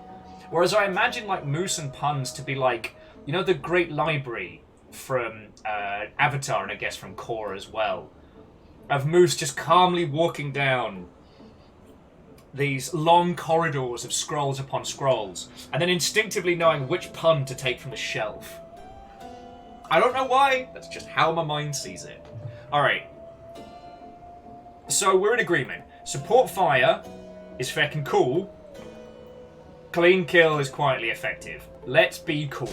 Whereas I imagine like Moose and Puns to be like, you know, the Great Library from Avatar and I guess from Korra as well. Of Moose just calmly walking down these long corridors of scrolls upon scrolls, and then instinctively knowing which pun to take from the shelf. I don't know why, that's just how my mind sees it. Alright. So we're in agreement. Support fire is feckin' cool. Clean kill is quietly effective. Let's be cool.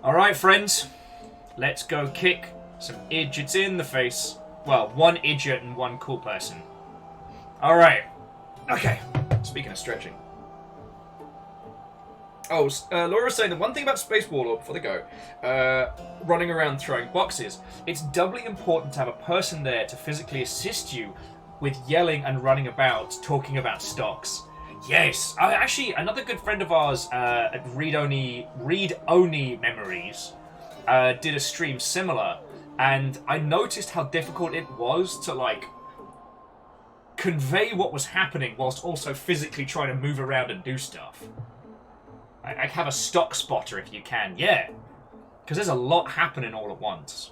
Alright, friends. Let's go kick some idiots in the face. Well, one idiot and one cool person. Alright. Okay. Speaking of stretching. Oh, Laura's saying the one thing about Space Warlord, before they go, running around throwing boxes, it's doubly important to have a person there to physically assist you with yelling and running about, talking about stocks. Yes! Actually, another good friend of ours at Read Only Memories did a stream similar, and I noticed how difficult it was to, like, convey what was happening whilst also physically trying to move around and do stuff. I have a stock spotter if you can, yeah. Because there's a lot happening all at once.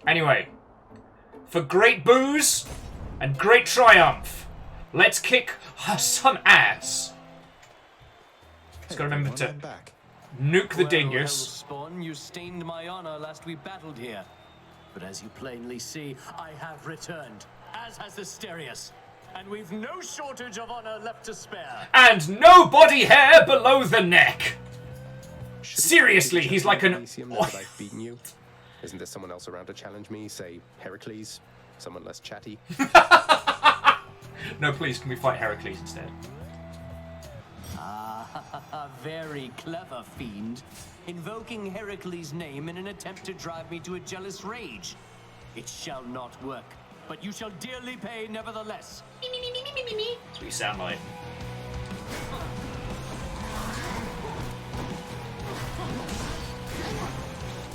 Anyway, for great booze and great triumph, let's kick some ass. Just gotta remember to nuke the dingus. Spawn, you stained my honor last we battled here. But as you plainly see, I have returned, as has Asterius. And we've no shortage of honor left to spare. And no body hair below the neck. Seriously, he's like an... I've beaten you. Isn't there someone else around to challenge me? Say, Heracles? Someone less chatty? No, please, can we fight Heracles instead? Ah, very clever, fiend. Invoking Heracles' name in an attempt to drive me to a jealous rage. It shall not work, but you shall dearly pay nevertheless. That's what you sound like.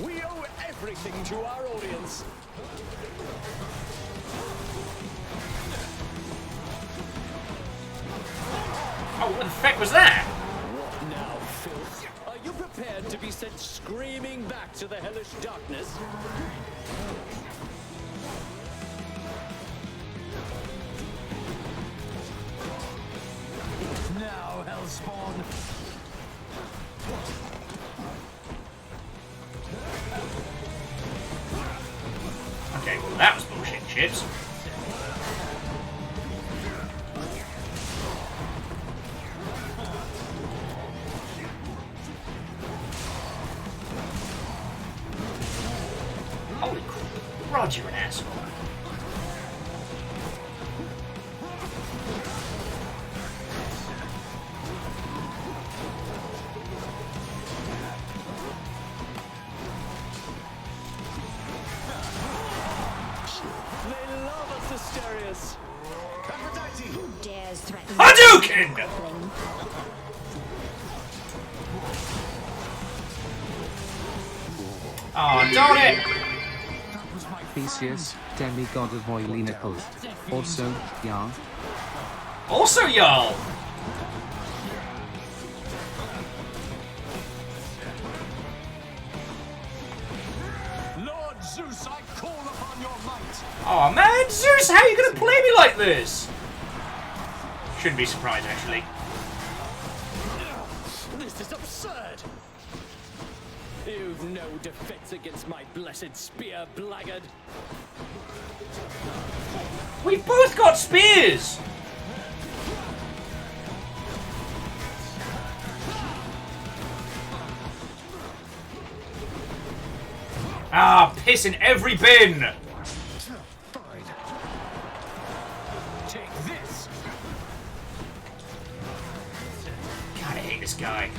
We owe everything to our audience. Oh, what the fuck was that? What now, filth? Are you prepared to be sent screaming back to the hellish darkness? Now, Hellspawn. Okay, well that was bullshit, chips. Holy crud, you're an asshole. They love us, Asterius. Who dares threaten Hadouken! Oh, darn it! Theseus, demigod of Oilinipal. Also, Jarl. Also, Jarl! Lord Zeus, I call upon your might. Oh man, Zeus, how are you gonna play me like this? Shouldn't be surprised, actually. This is absurd! You've no defense against my blessed spear, blackguard. We've both got spears! Ah, piss in every bin! Take this! God, I hate this guy.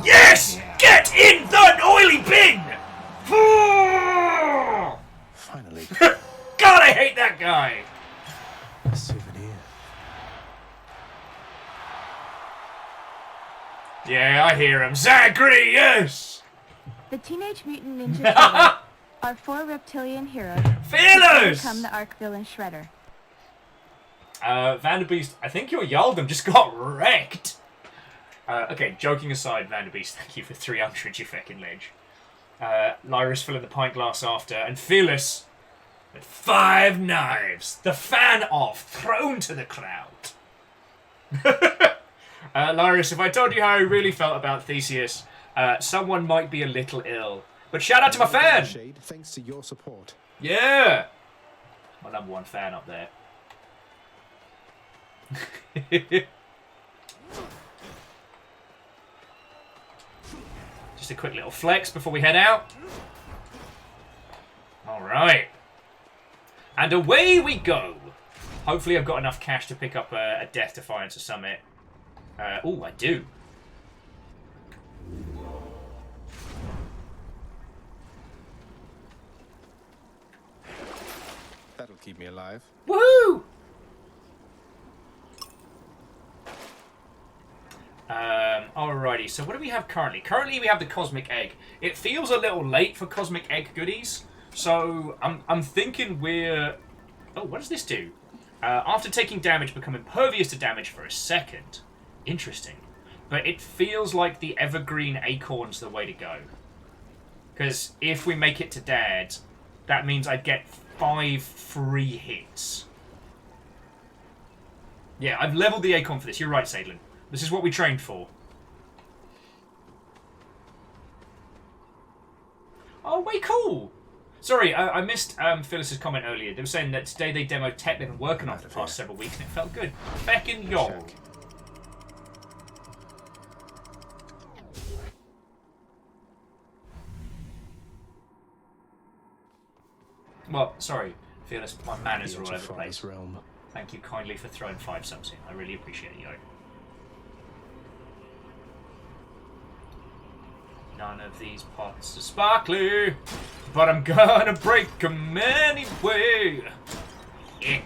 Yes! Get in the oily bin! Finally. God, I hate that guy! A souvenir. Yeah, I hear him. Zagreus! The Teenage Mutant Ninja Turtles are 4 reptilian heroes Fearless! who become the arch villain Shredder. Vanderbeest, I think your Yaldum just got wrecked. Okay, joking aside, Vanderbeest, thank you for 300, you fucking ledge. Lyra's filling the pint glass after, and Fearless with 5 knives. The fan off, thrown to the crowd. Lyris, if I told you how I really felt about Theseus, someone might be a little ill. But shout out to my fan! Shade, thanks to your support. Yeah! My #1 fan up there. Just a quick little flex before we head out. Alright. And away we go. Hopefully I've got enough cash to pick up a Death Defiance or something. Oh, I do. That'll keep me alive. Woohoo! Alrighty, so what do we have currently? Currently we have the Cosmic Egg. It feels a little late for Cosmic Egg goodies, so I'm thinking we're... Oh, what does this do? After taking damage, become impervious to damage for a second. Interesting. But it feels like the Evergreen Acorn's the way to go. Because if we make it to Dad, that means I get 5 free hits. Yeah, I've leveled the Acorn for this. You're right, Sadlin. This is what we trained for. Oh, way cool! Sorry, I missed Phyllis's comment earlier. They were saying that today they demoed tech they've been working on for the past several weeks and it felt good. Feckin' y'all. Well, sorry, Fearless, my manners are all over the place. Thank you kindly for throwing 5 subs in. I really appreciate it, yo. None of these pots are sparkly, but I'm gonna break them anyway. Yeah.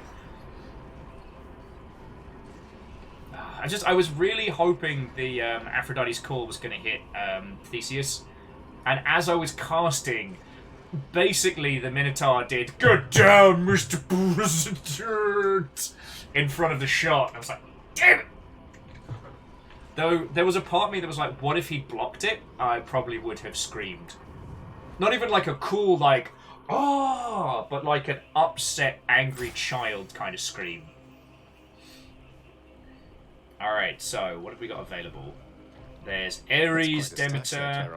I was really hoping the Aphrodite's Call was gonna hit Theseus, and as I was casting, basically the Minotaur did "Get down, Mr. President" in front of the shot. And I was like, damn it! Though there was a part of me that was like, what if he blocked it? I probably would have screamed. Not even like a cool, like, oh, but like an upset, angry child kind of scream. Alright, so what have we got available? There's Ares, Demeter,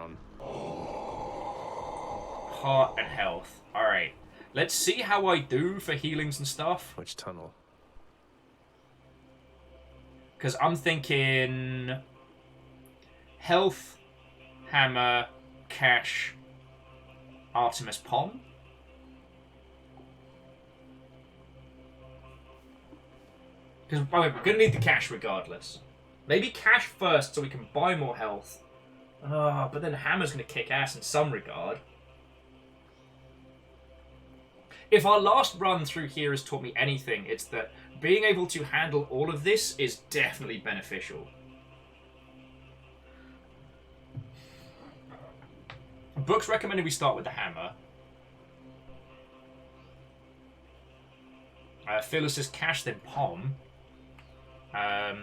Heart, and Health. Alright, let's see how I do for healings and stuff. Which tunnel? Because I'm thinking Health, Hammer, Cash, Artemis Pond. Because we're going to need the cash regardless. Maybe cash first so we can buy more health. But then Hammer's going to kick ass in some regard. If our last run through here has taught me anything, it's that being able to handle all of this is definitely beneficial. Books recommended we start with the hammer. Phyllis says cash, then Pom.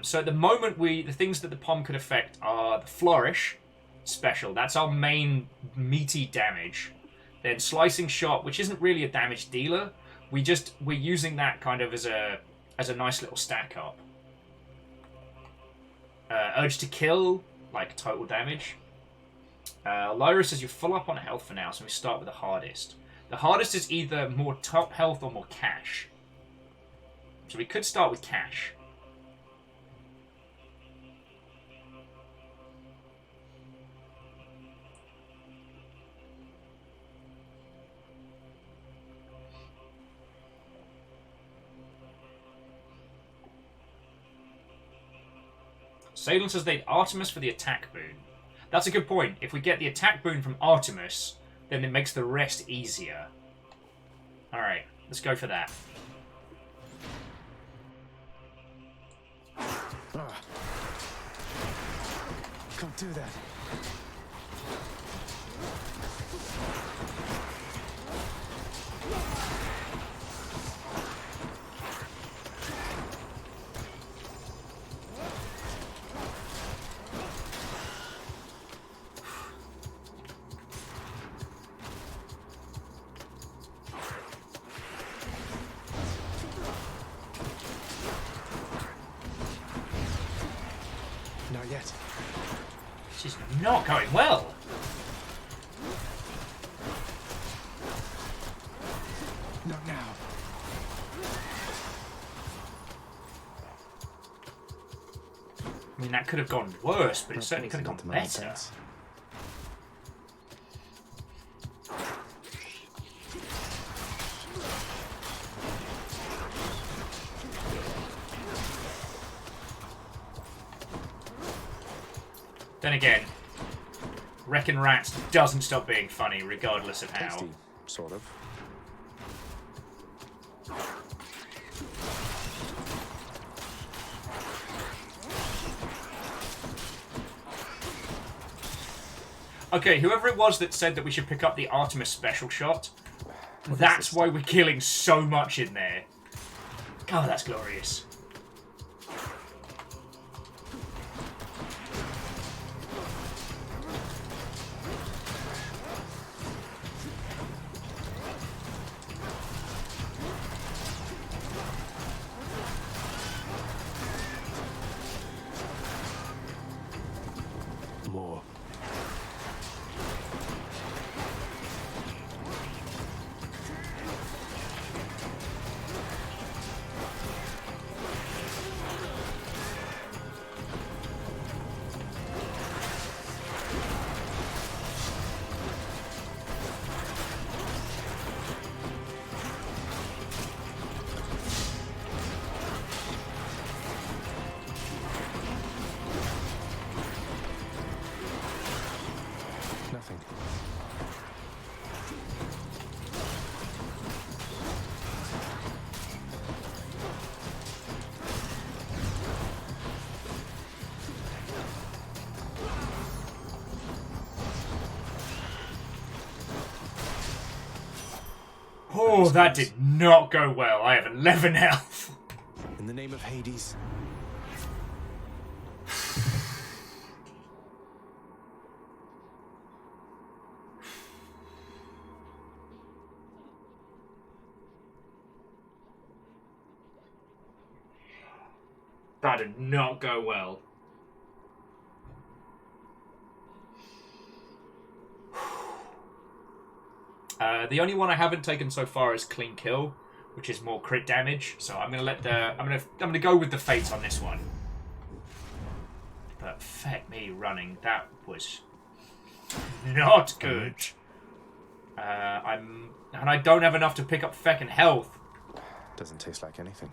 So at the moment, the things that the Pom could affect are the Flourish special. That's our main meaty damage. Then Slicing Shot, which isn't really a damage dealer. We're using that kind of as a nice little stack up. Urge to Kill, like total damage. Lyra says you're full up on health for now, so we start with the hardest. The hardest is either more top health or more cash. So we could start with cash. Salem says they'd Artemis for the attack boon. That's a good point. If we get the attack boon from Artemis, then it makes the rest easier. Alright, let's go for that. Can't do that. Not yet. This is not going well. Not now. I mean, that could have gone worse, but it certainly could have gone better. Then again, Wrecking Rats doesn't stop being funny, regardless of how. Tasty, sort of. Okay, whoever it was that said that we should pick up the Artemis special shot, that's why we're killing so much in there. God, that's glorious. More. Nothing. Oh, that did not go well. I have 11 health. In the name of Hades. That did not go well. The only one I haven't taken so far is Clean Kill, which is more crit damage. So I'm gonna let the I'm gonna go with the Fates on this one. But feck me running, that was not good. And I don't have enough to pick up feckin' health. Doesn't taste like anything.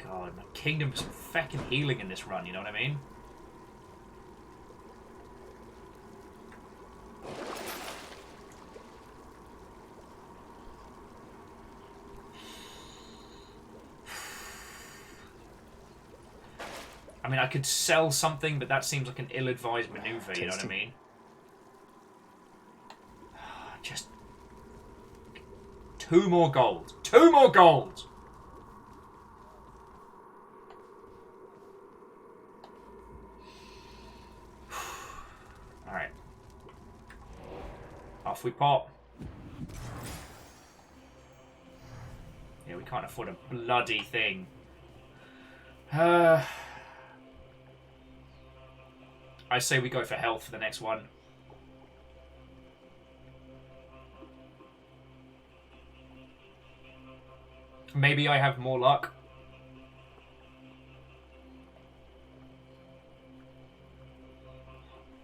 God, my kingdom for some feckin' healing in this run, you know what I mean? I mean, I could sell something, but that seems like an ill-advised maneuver, you know what I mean? Just 2 more gold. 2 more gold! Off we pop. Yeah, we can't afford a bloody thing. I say we go for health for the next one. Maybe I have more luck.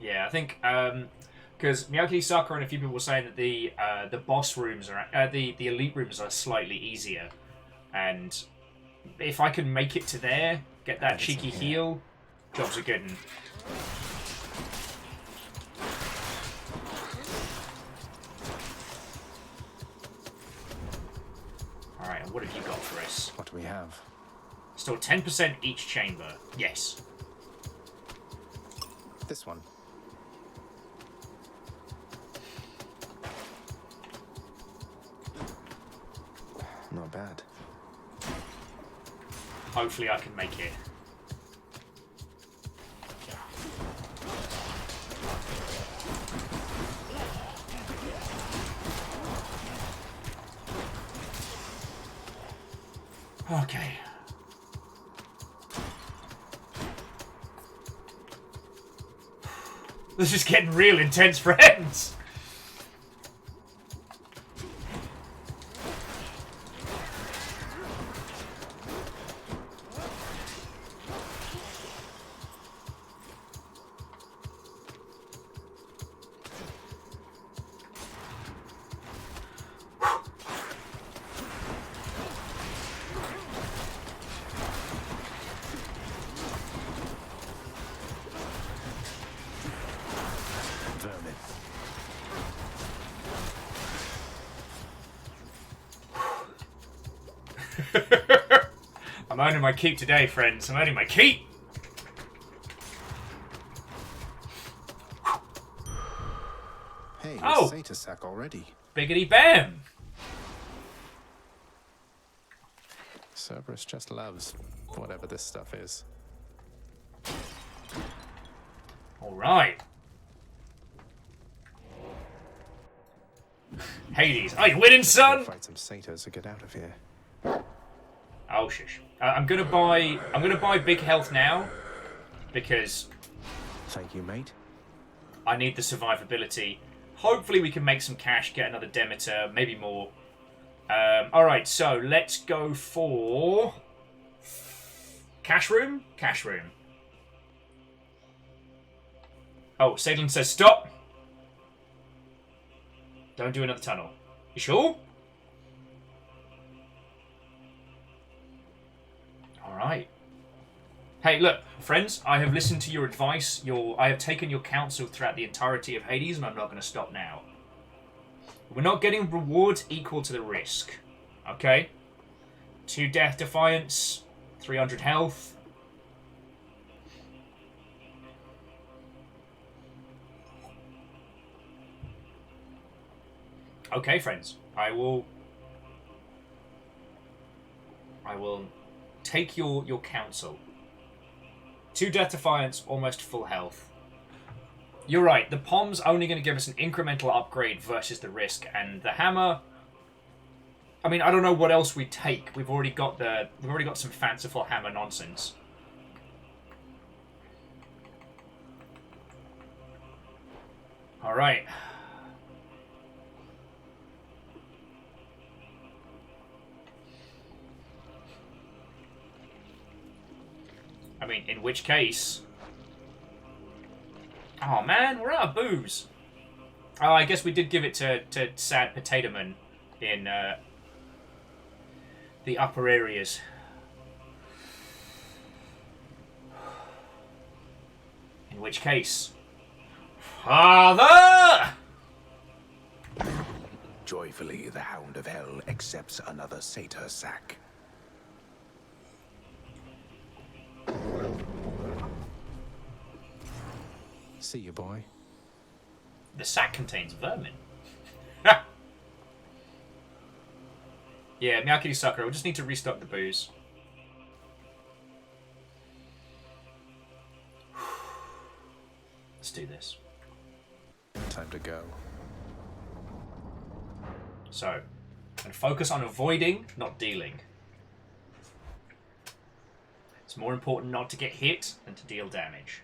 Yeah, I think because Miyaki Sakura and a few people were saying that the boss rooms are the elite rooms are slightly easier, and if I can make it to there, get that cheeky heal, jobs are good. Alright, and what have you got for us? What do we have? Still 10% each chamber. Yes. This one. Not bad. Hopefully I can make it. Okay. This is getting real intense, friends. I'm earning my keep today, friends. I'm earning my keep. Hey, oh, Satyr sack already. Biggity bam. Cerberus just loves whatever this stuff is. All right. Hades, are you winning, son? Fight some satyrs to get out of here. Oh shush. I'm gonna buy big health now because thank you, mate. I need the survivability. Hopefully we can make some cash, get another Demeter, maybe more. Alright, so let's go for cash room? Cash room. Oh, Sadlin says stop. Don't do another tunnel. You sure? Alright. Hey, look, friends, I have listened to your advice. I have taken your counsel throughout the entirety of Hades, and I'm not going to stop now. We're not getting rewards equal to the risk. Okay? 2 death defiance, 300 health. Okay, friends. I will take your counsel. 2 death defiance, almost full health. You're right, the Pom's only going to give us an incremental upgrade versus the risk, and the hammer, I mean, I don't know what else we take. We've already got some fanciful hammer nonsense. All right. I mean, in which case... Oh man, we're out of booze. Oh, I guess we did give it to Sad Potato Man in the upper areas. In which case... Father! Joyfully, the Hound of Hell accepts another satyr sack. See you, boy. The sack contains vermin. Yeah, Miyaki Sakura, we just need to restock the booze. Let's do this. Time to go. So, and focus on avoiding, not dealing. It's more important not to get hit than to deal damage.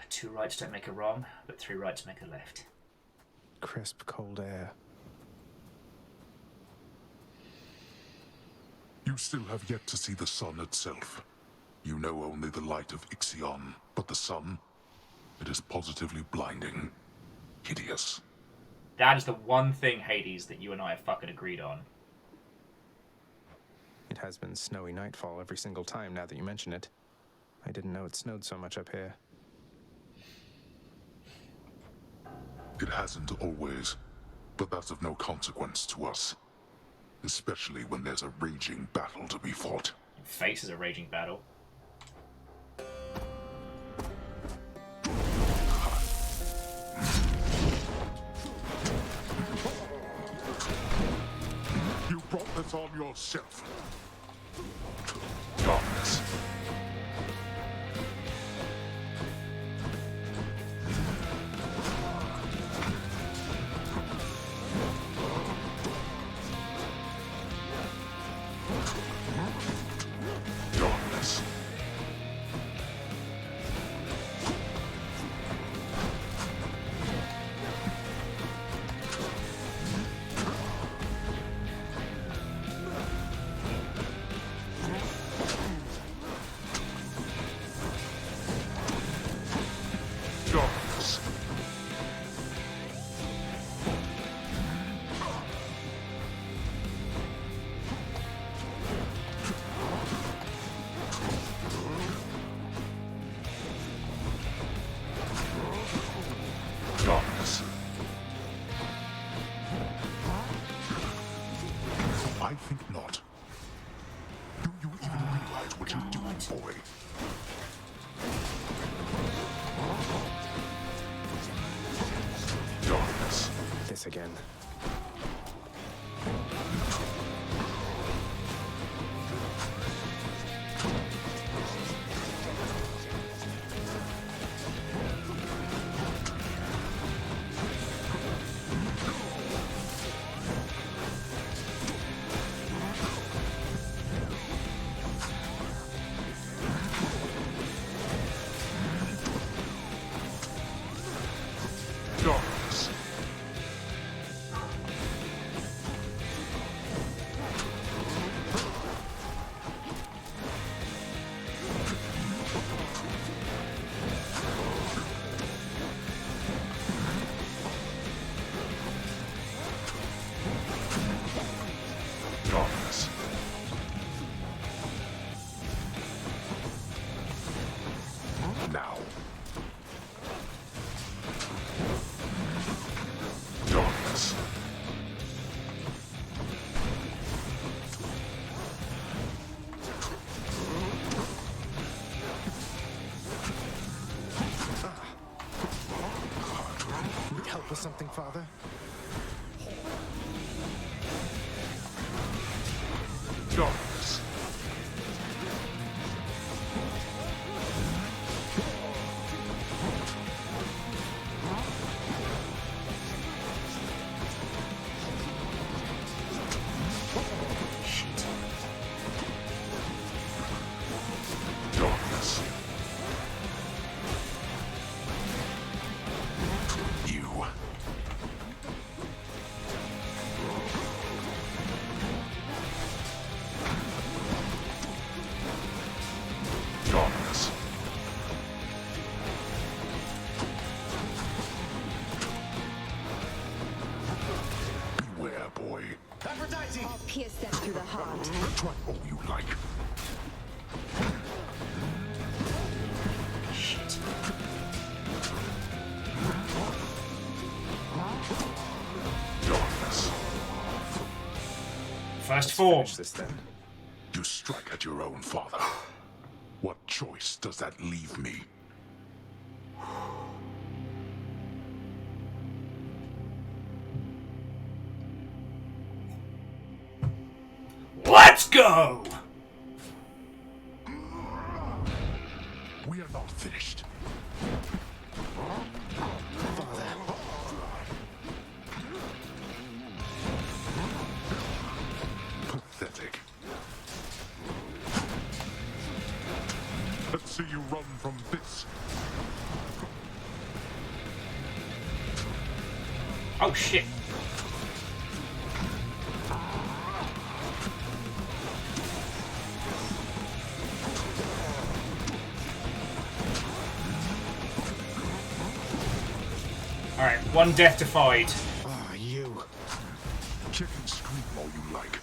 2 rights don't make a wrong, but 3 rights make a left. Crisp, cold air. You still have yet to see the sun itself. You know only the light of Ixion, but the sun, it is positively blinding. Hideous. That is the one thing, Hades, that you and I have fucking agreed on. It has been snowy nightfall every single time now that you mention it. I didn't know it snowed so much up here. It hasn't always, but that's of no consequence to us. Especially when there's a raging battle to be fought. Face is a raging battle. You brought this on yourself. Darkness. Darkness. Darkness. Darkness. I think not. Do you even realize what you're doing, boy? Darkness. This again. Darkness. Darkness. Now. Darkness. Need help with something, Father? Darkness. Darkness. You. Darkness. Beware, boy. I'll pierce them through the heart. Try all you like. Shit. Darkness. First form. Finish this then. You strike at your own father. What choice does that leave me? Let's go! We are not finished. run from this. Oh shit. Alright, one death defied. Ah, you. Kick and scream all you like.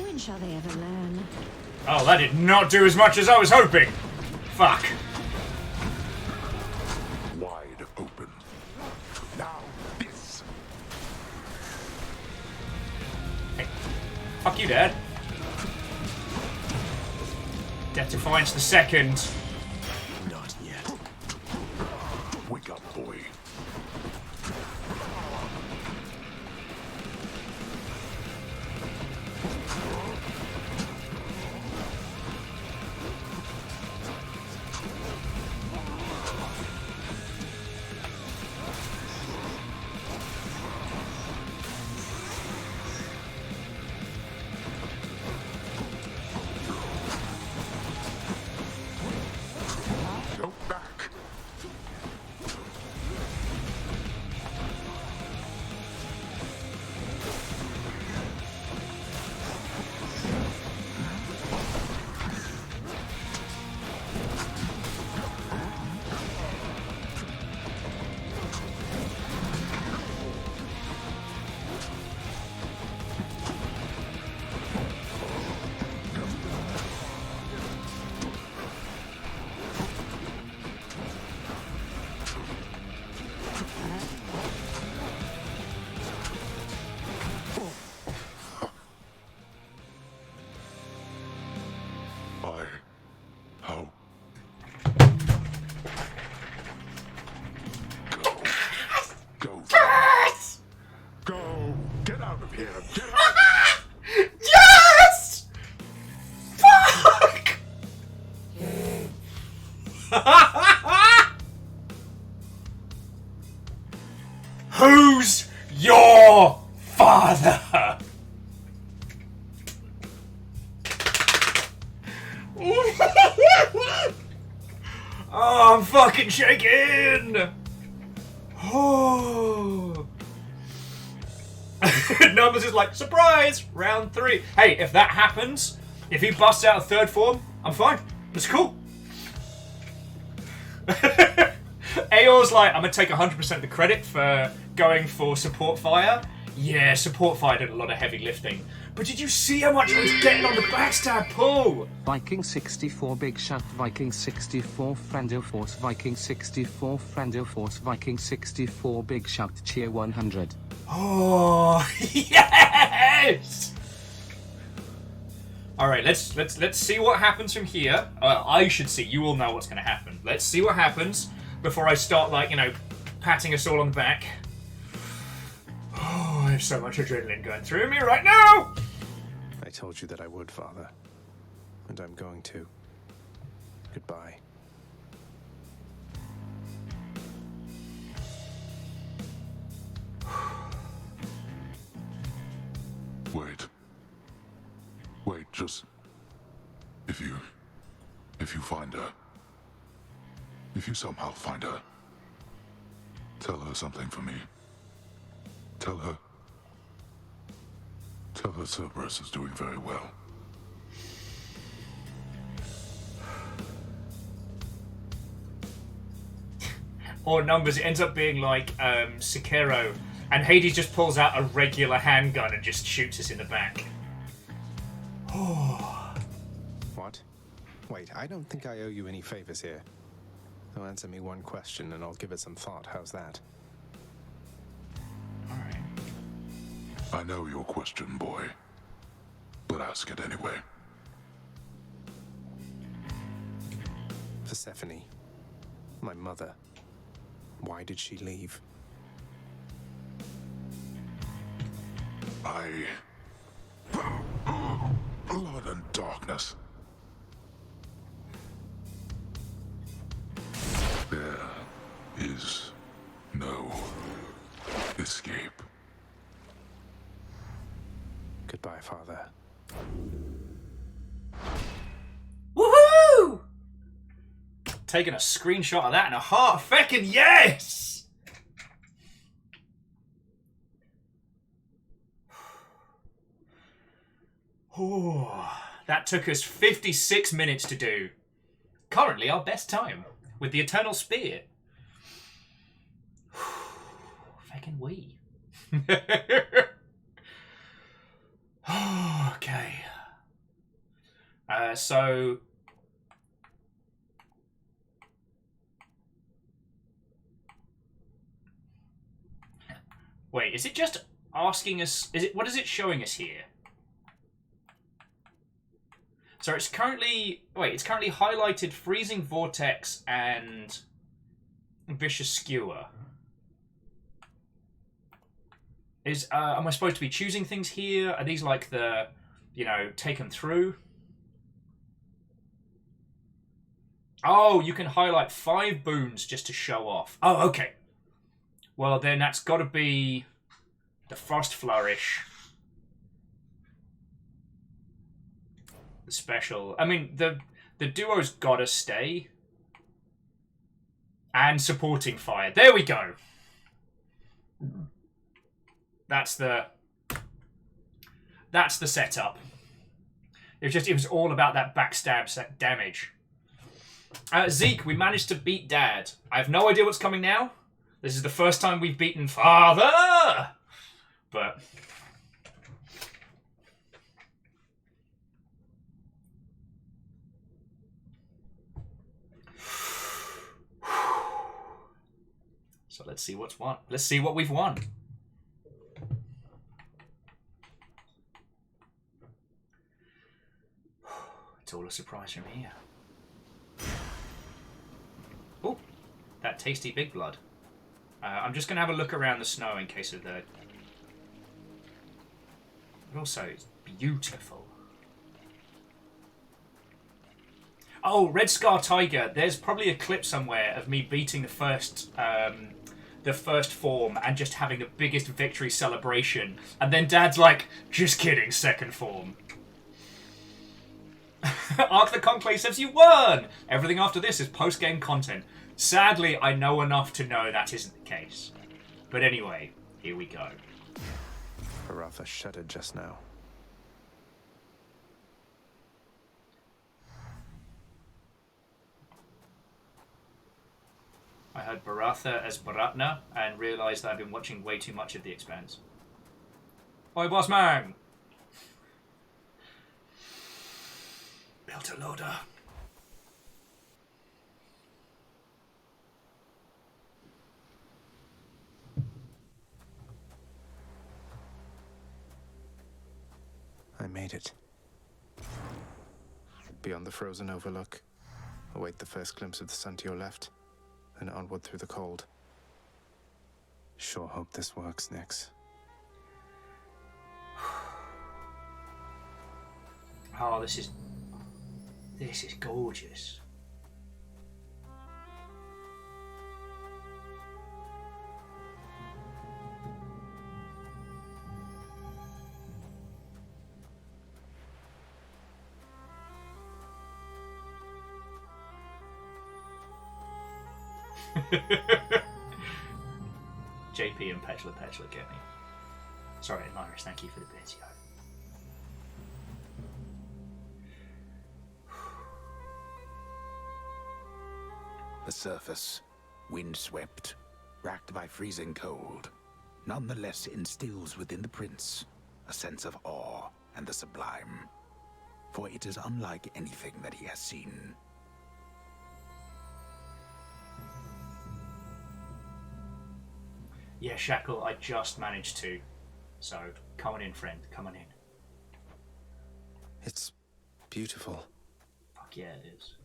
When shall they ever learn? Oh, that did not do as much as I was hoping. Fuck. Wide open. Now this. Hey. Fuck you, Dad. Death Defiance the second. Not yet. Wake up, boy. Go back. How? Go. Yes! Go. Get out of here. Get out. Yes! Fuck! Who's your father? Oh, I'm fucking shaking! Oh. Numbers is like, surprise! Round 3. Hey, if that happens, if he busts out a third form, I'm fine. It's cool. Aor's like, I'm gonna take 100% of the credit for going for support fire. Yeah, support fire did a lot of heavy lifting. But did you see how much I was getting on the backstab pull? Viking 64 big shout, Viking 64 Frando Force, Viking 64 Frando Force, Viking 64 big shout, cheer 100. Oh, yes! All right, let's see what happens from here. I should see. You all know what's going to happen. Let's see what happens before I start, like, you know, patting us all on the back. Oh, I have so much adrenaline going through me right now. I told you that I would, Father. And I'm going to. Goodbye. Wait, just... If you find her... If you somehow find her... Tell her something for me. Tell her Cerberus is doing very well. Or numbers, it ends up being like Sekiro, and Hades just pulls out a regular handgun and just shoots us in the back. What? Wait, I don't think I owe you any favors here. So answer me one question and I'll give it some thought. How's that? Alright. I know your question, boy. But ask it anyway. For Persephone, my mother. Why did she leave? Blood and darkness. There is no escape. Goodbye, Father. Woohoo! Taking a screenshot of that and a heart feckin' yes! Oh, that took us 56 minutes to do. Currently our best time with the Eternal Spear. Feckin' we. Okay. So... Wait, is it just asking us... What is it showing us here? So it's currently... Wait, it's currently highlighted Freezing Vortex and Vicious Skewer. Am I supposed to be choosing things here? Are these like the, take them through? Oh, you can highlight 5 boons just to show off. Oh, okay. Well, then that's got to be the Frost Flourish. The special. I mean, the duo's got to stay. And supporting fire. There we go. That's the setup. It was all about that backstab damage. Zeke, we managed to beat Dad. I have no idea what's coming now. This is the first time we've beaten Father. But so let's see what's won. Let's see what we've won. It's all a surprise from here. Oh, that tasty big blood. I'm just going to have a look around the snow in case of the... But also, it's beautiful. Oh, Red Scar Tiger. There's probably a clip somewhere of me beating the first form and just having the biggest victory celebration. And then Dad's like, just kidding, second form. Arc the Conclave says you won! Everything after this is post-game content. Sadly, I know enough to know that isn't the case. But anyway, here we go. Baratha shuddered just now. I heard Baratha as Baratna and realised that I've been watching way too much of The Expanse. Oi, boss man! Built a loader. I made it. Beyond the frozen overlook, await the first glimpse of the sun to your left, then onward through the cold. Sure hope this works, Nix. Oh, this is gorgeous. JP and Petula get me. Sorry, Admirers, thank you for the bits, yo. The surface, windswept, racked by freezing cold, nonetheless instills within the prince a sense of awe and the sublime, for it is unlike anything that he has seen. Yeah, Shackle, I just managed to. So, come on in, friend. Come on in. It's beautiful. Fuck yeah, it is.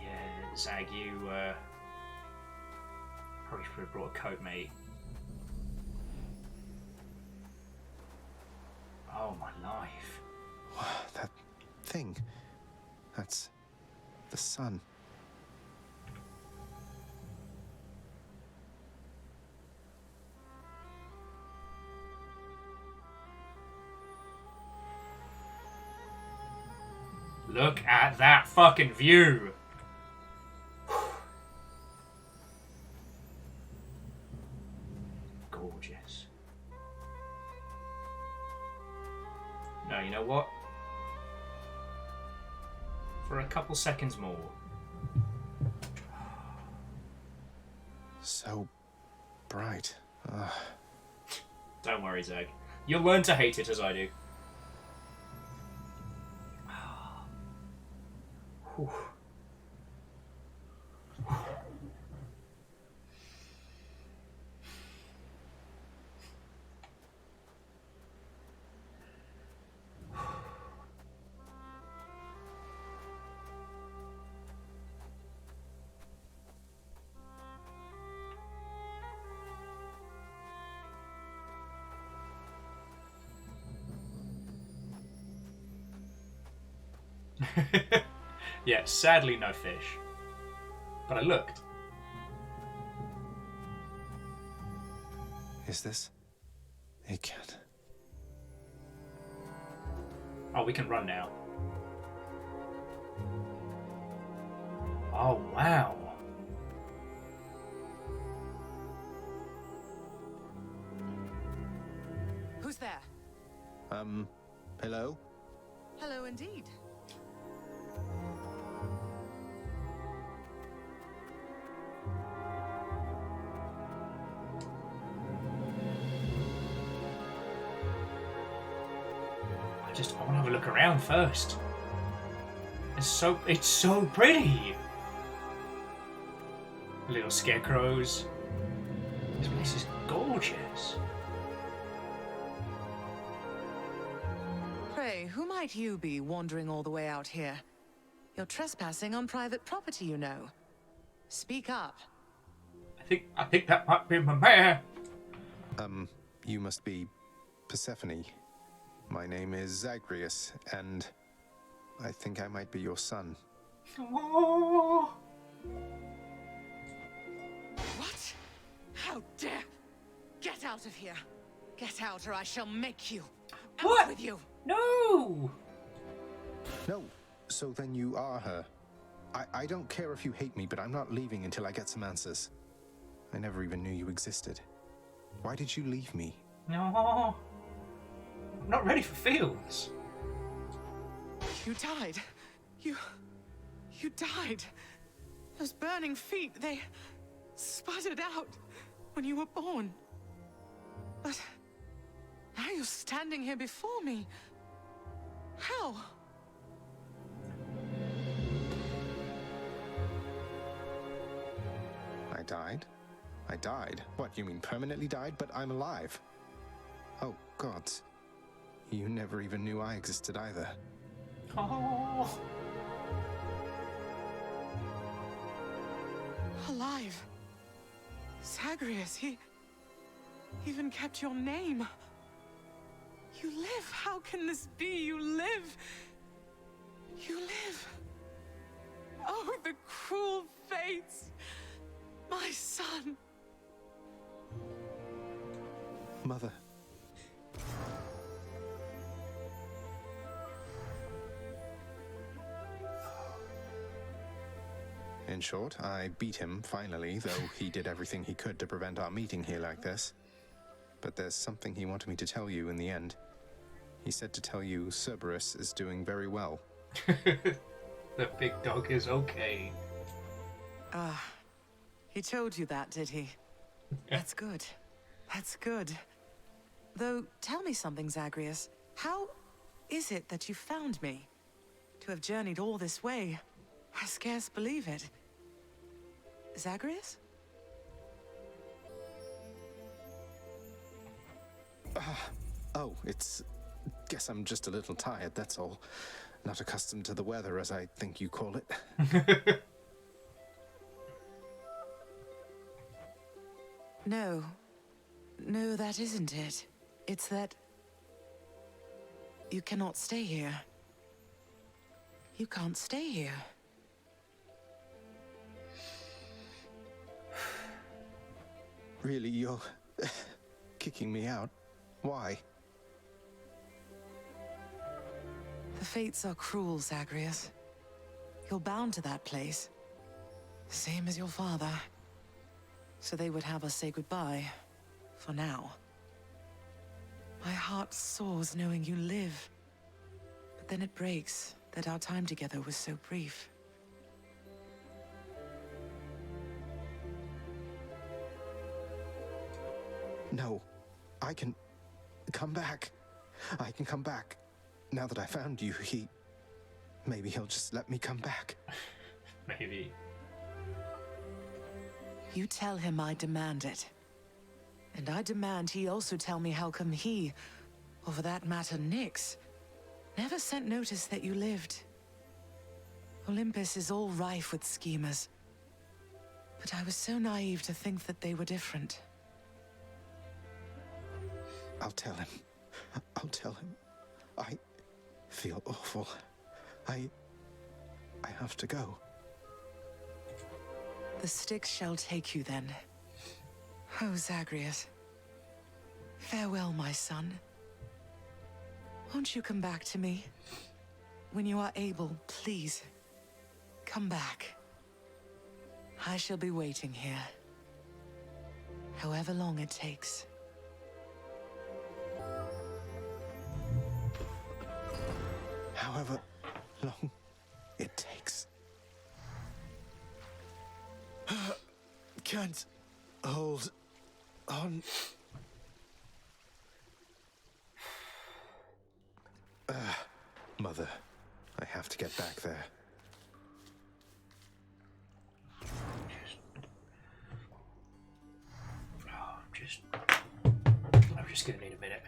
Yeah, Zag, you probably should have brought a coat, mate. Oh, my life. That thing. That's the sun. Look at that fucking view. Gorgeous. No, you know what? For a couple seconds more. So bright. Don't worry, Zag. You'll learn to hate it as I do. Whew. Yeah, sadly no fish. But I looked. Is this? It can't. Oh, we can run now. Oh, wow. Who's there? Hello? Hello indeed. I want to have a look around first. It's so pretty. Little scarecrows. This place is gorgeous. Fray, who might you be wandering all the way out here? You're trespassing on private property, you know. Speak up. I think that might be my mare. You must be Persephone. My name is Zagreus, and I think I might be your son. Oh. What? How dare! Get out of here! Get out, or I shall make you. Out with you! No! No, so then you are her. I don't care if you hate me, but I'm not leaving until I get some answers. I never even knew you existed. Why did you leave me? No. I'm not ready for fields. You died. You died. Those burning feet, they sputtered out when you were born. But now you're standing here before me. How? I died? I died? What, you mean permanently died? But I'm alive. Oh, gods. You never even knew I existed either. Oh. Alive. Zagreus, he even kept your name. You live. How can this be? You live. You live. Oh, the cruel fates. My son. Mother. In short, I beat him, finally, though he did everything he could to prevent our meeting here like this. But there's something he wanted me to tell you in the end. He said to tell you Cerberus is doing very well. The big dog is okay. He told you that, did he? That's good. That's good. Though, tell me something, Zagreus. How is it that you found me? To have journeyed all this way, I scarce believe it. Zagreus? Oh, it's... Guess I'm just a little tired, that's all. Not accustomed to the weather, as I think you call it. No. No, that isn't it. It's that... you cannot stay here. You can't stay here. Really, you're kicking me out? Why? The fates are cruel, Zagreus. You're bound to that place. Same as your father. So they would have us say goodbye. For now. My heart soars knowing you live. But then it breaks that our time together was so brief. No, I can come back. I can come back. Now that I found you, maybe he'll just let me come back. Maybe. You tell him I demand it. And I demand he also tell me how come he, or for that matter Nyx, never sent notice that you lived. Olympus is all rife with schemers. But I was so naive to think that they were different. I'll tell him. I'll tell him. I feel awful. I have to go. The Styx shall take you then. Oh, Zagreus. Farewell, my son. Won't you come back to me? When you are able, please. Come back. I shall be waiting here. However long it takes. However long it takes. Can't hold on. Mother, I have to get back there. I'm just gonna need a minute.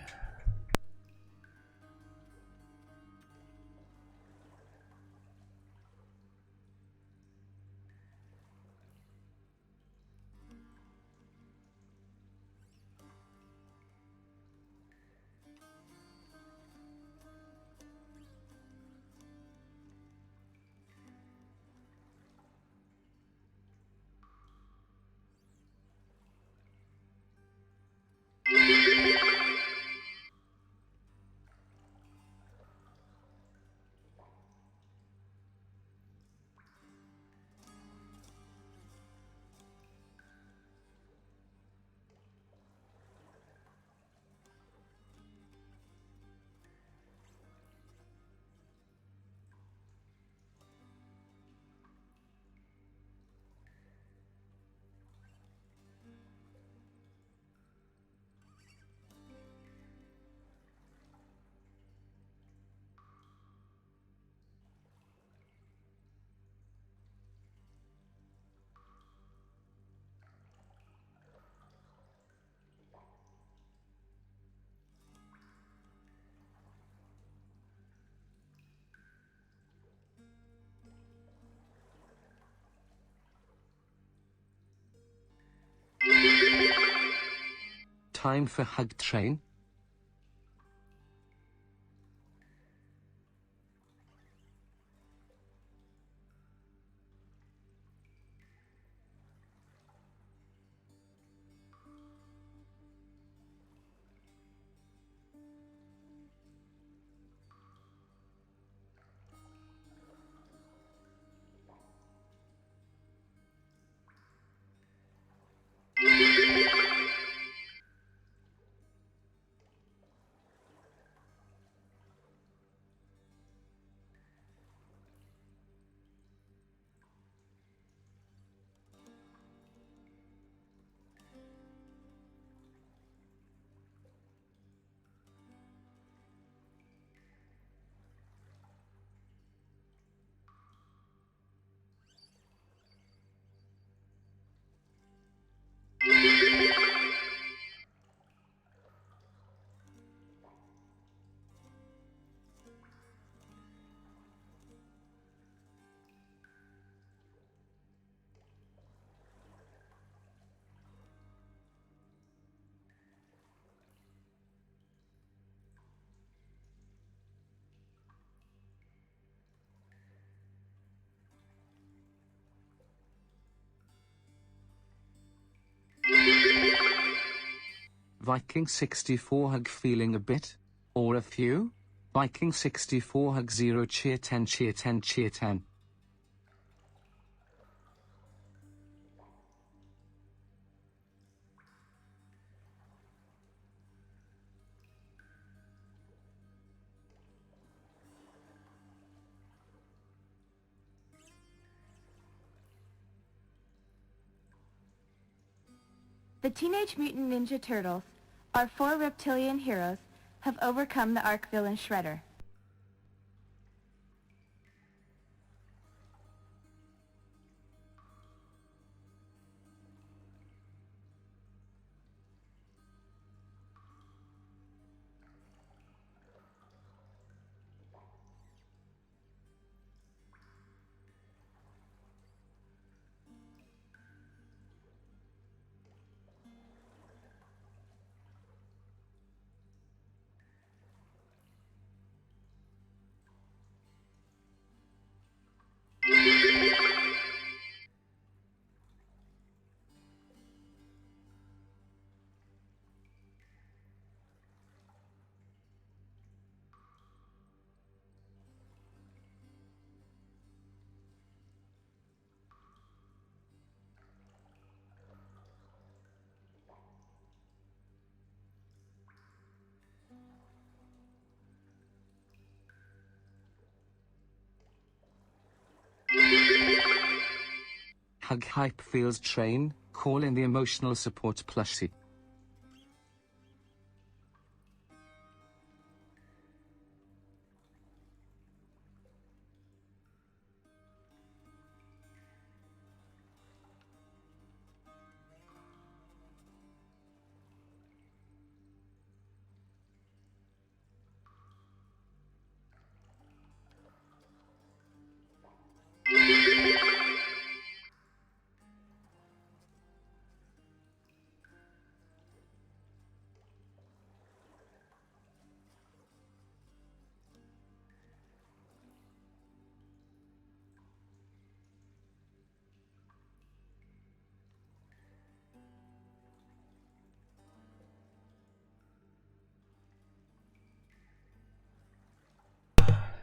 Time for hug train. Viking 64 hug feeling a bit? Or a few? Viking 64 hug 0 cheer 10 cheer 10 cheer 10. The Teenage Mutant Ninja Turtles, our 4 reptilian heroes, have overcome the arch villain Shredder. Hug hype feels train, call in the emotional support plushie.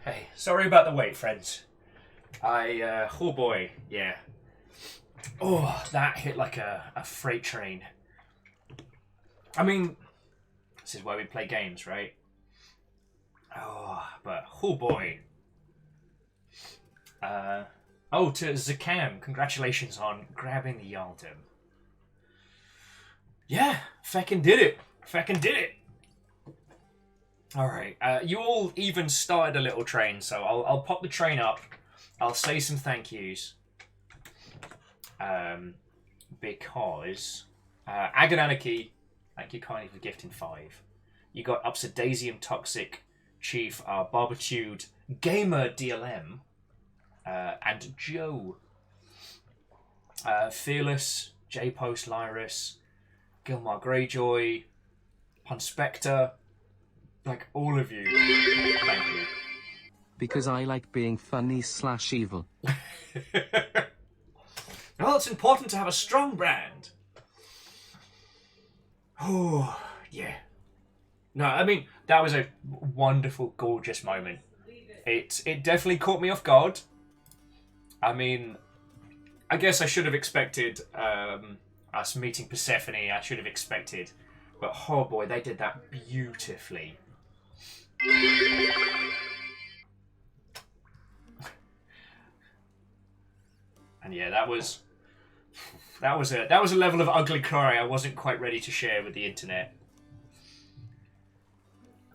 Hey, sorry about the wait, friends. Oh boy, yeah. Oh, that hit like a freight train. I mean, this is why we play games, right? Oh, but oh boy. To Zakam, congratulations on grabbing the Yaldum. Yeah, feckin' did it. Feckin' did it. Alright, you all even started a little train, so I'll pop the train up. I'll say some thank yous. Because Agonanarchy, thank you kindly for gifting 5. You got Upsidasium Toxic, Chief, Barbecued, Gamer DLM, and Joe. Fearless, J-Post Lyris, Gilmar Greyjoy, Punspector, like all of you. Thank you. Because I like being funny / evil. Well, it's important to have a strong brand. Oh, yeah. No, I mean, that was a wonderful, gorgeous moment. It definitely caught me off guard. I mean, I guess I should have expected us meeting Persephone. I should have expected. But, oh boy, they did that beautifully. And yeah, that was a level of ugly cry I wasn't quite ready to share with the internet.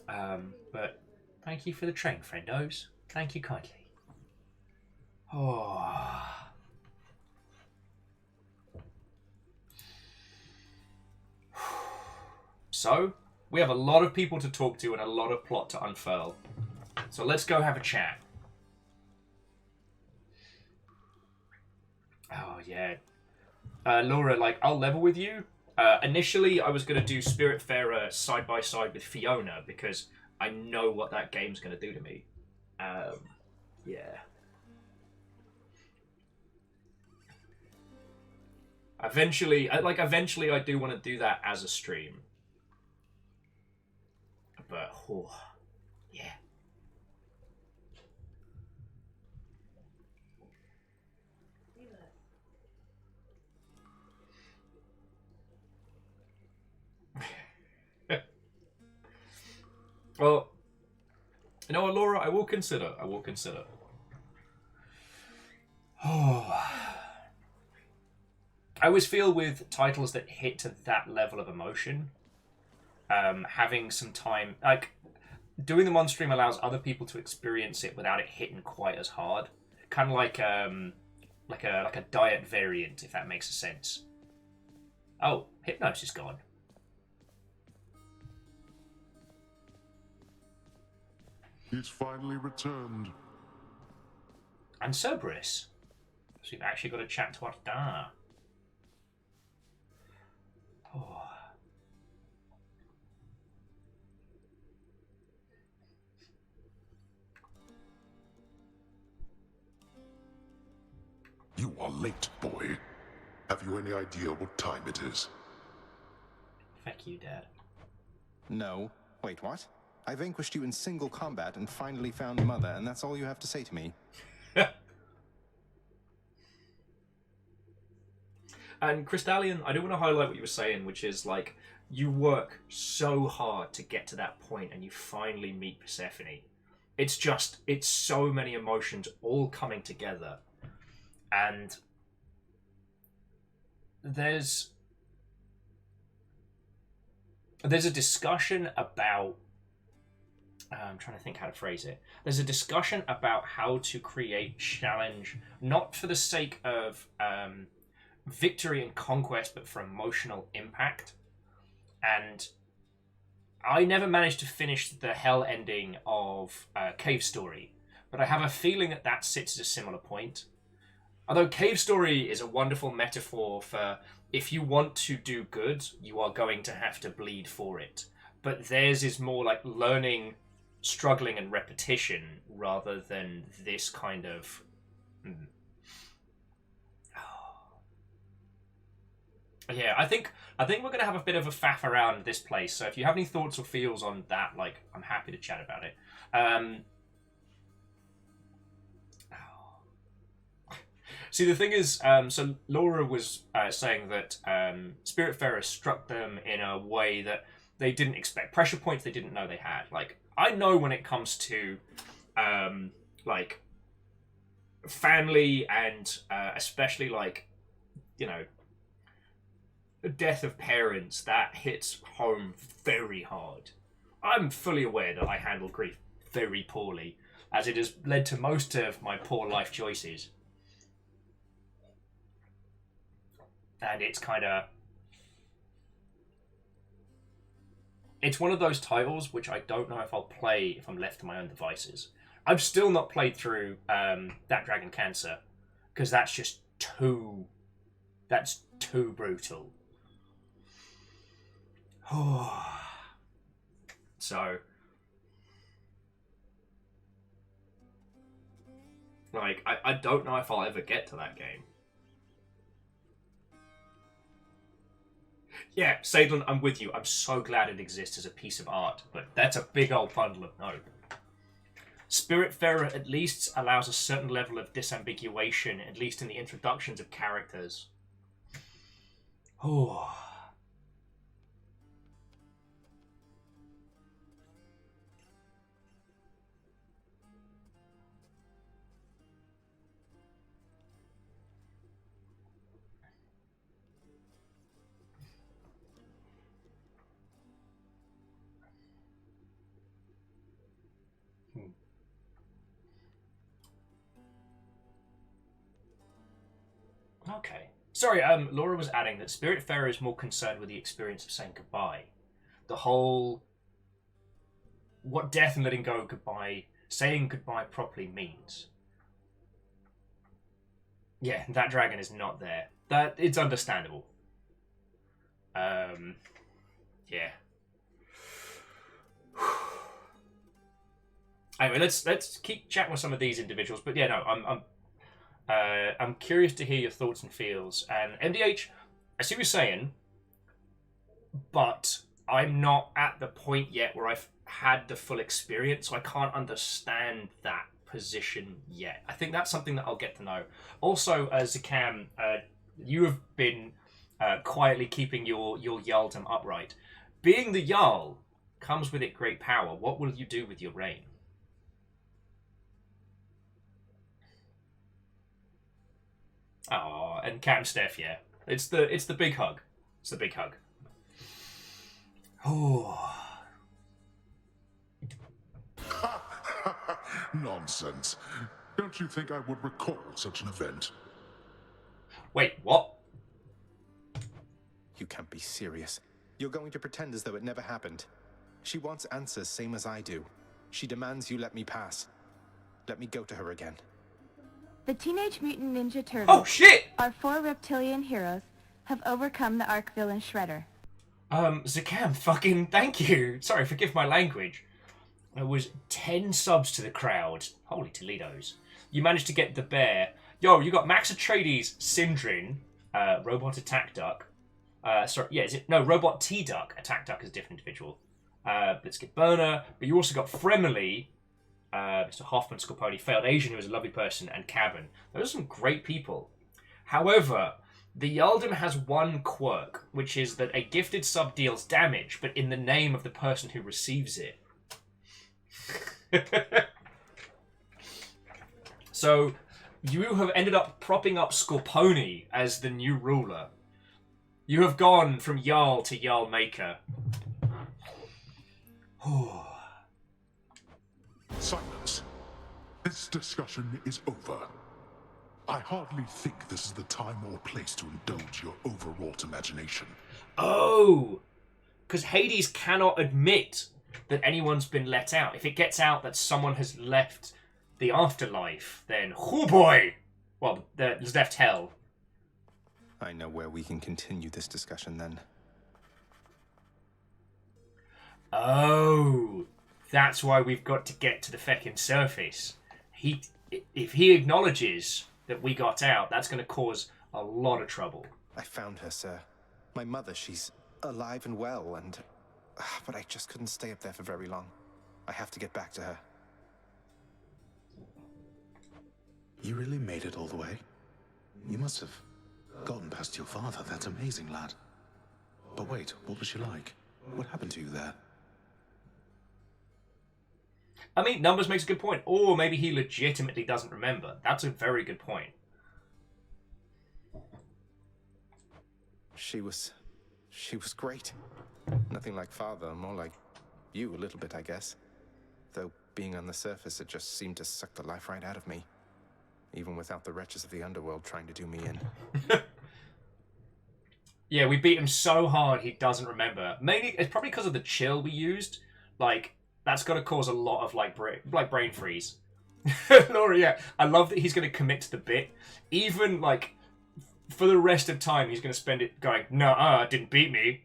But thank you for the train, friendos. Thank you kindly. Oh. So, we have a lot of people to talk to and a lot of plot to unfurl. So let's go have a chat. Oh, yeah. Laura, like, I'll level with you. Initially, I was going to do Spiritfarer side by side with Fiona because I know what that game's going to do to me. Yeah. Eventually, I do want to do that as a stream. Oh, yeah. Well, you know what, Laura? I will consider. Oh. I always feel with titles that hit to that level of emotion, having some time, like, doing them on stream allows other people to experience it without it hitting quite as hard. Kind of like a diet variant, if that makes sense. Oh, Hypnos is gone. He's finally returned. And Cerberus. So we've actually got a chat to Ardar. Oh. You are late, boy. Have you any idea what time it is? Fuck you, Dad. No. Wait, what? I vanquished you in single combat and finally found Mother, and that's all you have to say to me? And Crystallian, I do want to highlight what you were saying, which is, like, you work so hard to get to that point and you finally meet Persephone. It's so many emotions all coming together. And there's a discussion about, I'm trying to think how to phrase it. There's a discussion about how to create challenge, not for the sake of victory and conquest, but for emotional impact. And I never managed to finish the hell ending of Cave Story, but I have a feeling that that sits at a similar point. Although Cave Story is a wonderful metaphor for if you want to do good, you are going to have to bleed for it. But theirs is more like learning, struggling, and repetition rather than this kind of... Yeah, I think we're gonna have a bit of a faff around this place. So if you have any thoughts or feels on that, like, I'm happy to chat about it. See, the thing is, so Laura was saying that Spiritfarer struck them in a way that they didn't expect. Pressure points they didn't know they had. Like, I know when it comes to like family and especially, like, you know, the death of parents, that hits home very hard. I'm fully aware that I handle grief very poorly, as it has led to most of my poor life choices. And it's kind of... It's one of those titles which I don't know if I'll play if I'm left to my own devices. I've still not played through That Dragon Cancer, because that's just too... That's too brutal. So, like, I don't know if I'll ever get to that game. Yeah, Sadlin, I'm with you. I'm so glad it exists as a piece of art, but that's a big old bundle of no. Spiritfarer at least allows a certain level of disambiguation, at least in the introductions of characters. Oh. Okay. Sorry, Laura was adding that Spiritfarer is more concerned with the experience of saying goodbye. The whole... What death and letting go goodbye, saying goodbye properly means. Yeah, that dragon is not there. That, it's understandable. Yeah. Anyway, let's keep chatting with some of these individuals. But yeah, no, I'm curious to hear your thoughts and feels. And MDH, I see what you're saying, but I'm not at the point yet where had the full experience, so I can't understand that position yet. I think that's something that I'll get to know. Also, Zakam, you have been quietly keeping your Jarldom upright. Being the Jarl comes with it great power. What will you do with your reign? Oh, and Cat and Steph, yeah. It's the big hug. It's the big hug. Oh. Nonsense. Don't you think I would recall such an event? Wait, what? You can't be serious. You're going to pretend as though it never happened. She wants answers same as I do. She demands you let me pass. Let me go to her again. The Teenage Mutant Ninja Turtles, oh, shit! Our 4 reptilian heroes, have overcome the arch villain Shredder. Zakam, fucking thank you. Sorry, forgive my language. There was 10 subs to the crowd. Holy Toledos. You managed to get the bear. Yo, you got Max Atreides, Sindrin, Robot Attack Duck. Robot T-Duck. Attack Duck is a different individual. Blitzkid Burner. But you also got Fremily, Mr. Hoffman, Scorponi, Failed Asian, who is a lovely person, and Cabin. Those are some great people. However, the Jarldom has one quirk, which is that a gifted sub deals damage, but in the name of the person who receives it. So, you have ended up propping up Scorponi as the new ruler. You have gone from Jarl to Jarl Maker. Silence. This discussion is over. I hardly think this is the time or place to indulge your overwrought imagination. Oh! Because Hades cannot admit that anyone's been let out. If it gets out that someone has left the afterlife, then, oh boy! Well, there's left hell. I know where we can continue this discussion then. Oh, that's why we've got to get to the feckin' surface. If he acknowledges that we got out, that's going to cause a lot of trouble. I found her, sir. My mother, she's alive and well, and... But I just couldn't stay up there for very long. I have to get back to her. You really made it all the way? You must have gotten past your father. That's amazing, lad. But wait, what was she like? What happened to you there? I mean, Numbers makes a good point. Or maybe he legitimately doesn't remember. That's a very good point. She was great. Nothing like father, more like you a little bit, I guess. Though being on the surface, it just seemed to suck the life right out of me. Even without the wretches of the underworld trying to do me in. Yeah, we beat him so hard he doesn't remember. Mainly, it's probably because of the chill we used. Like, that's going to cause a lot of, brain freeze. Laura, yeah. I love that he's going to commit to the bit. Even, for the rest of time, he's going to spend it going, nuh-uh, didn't beat me.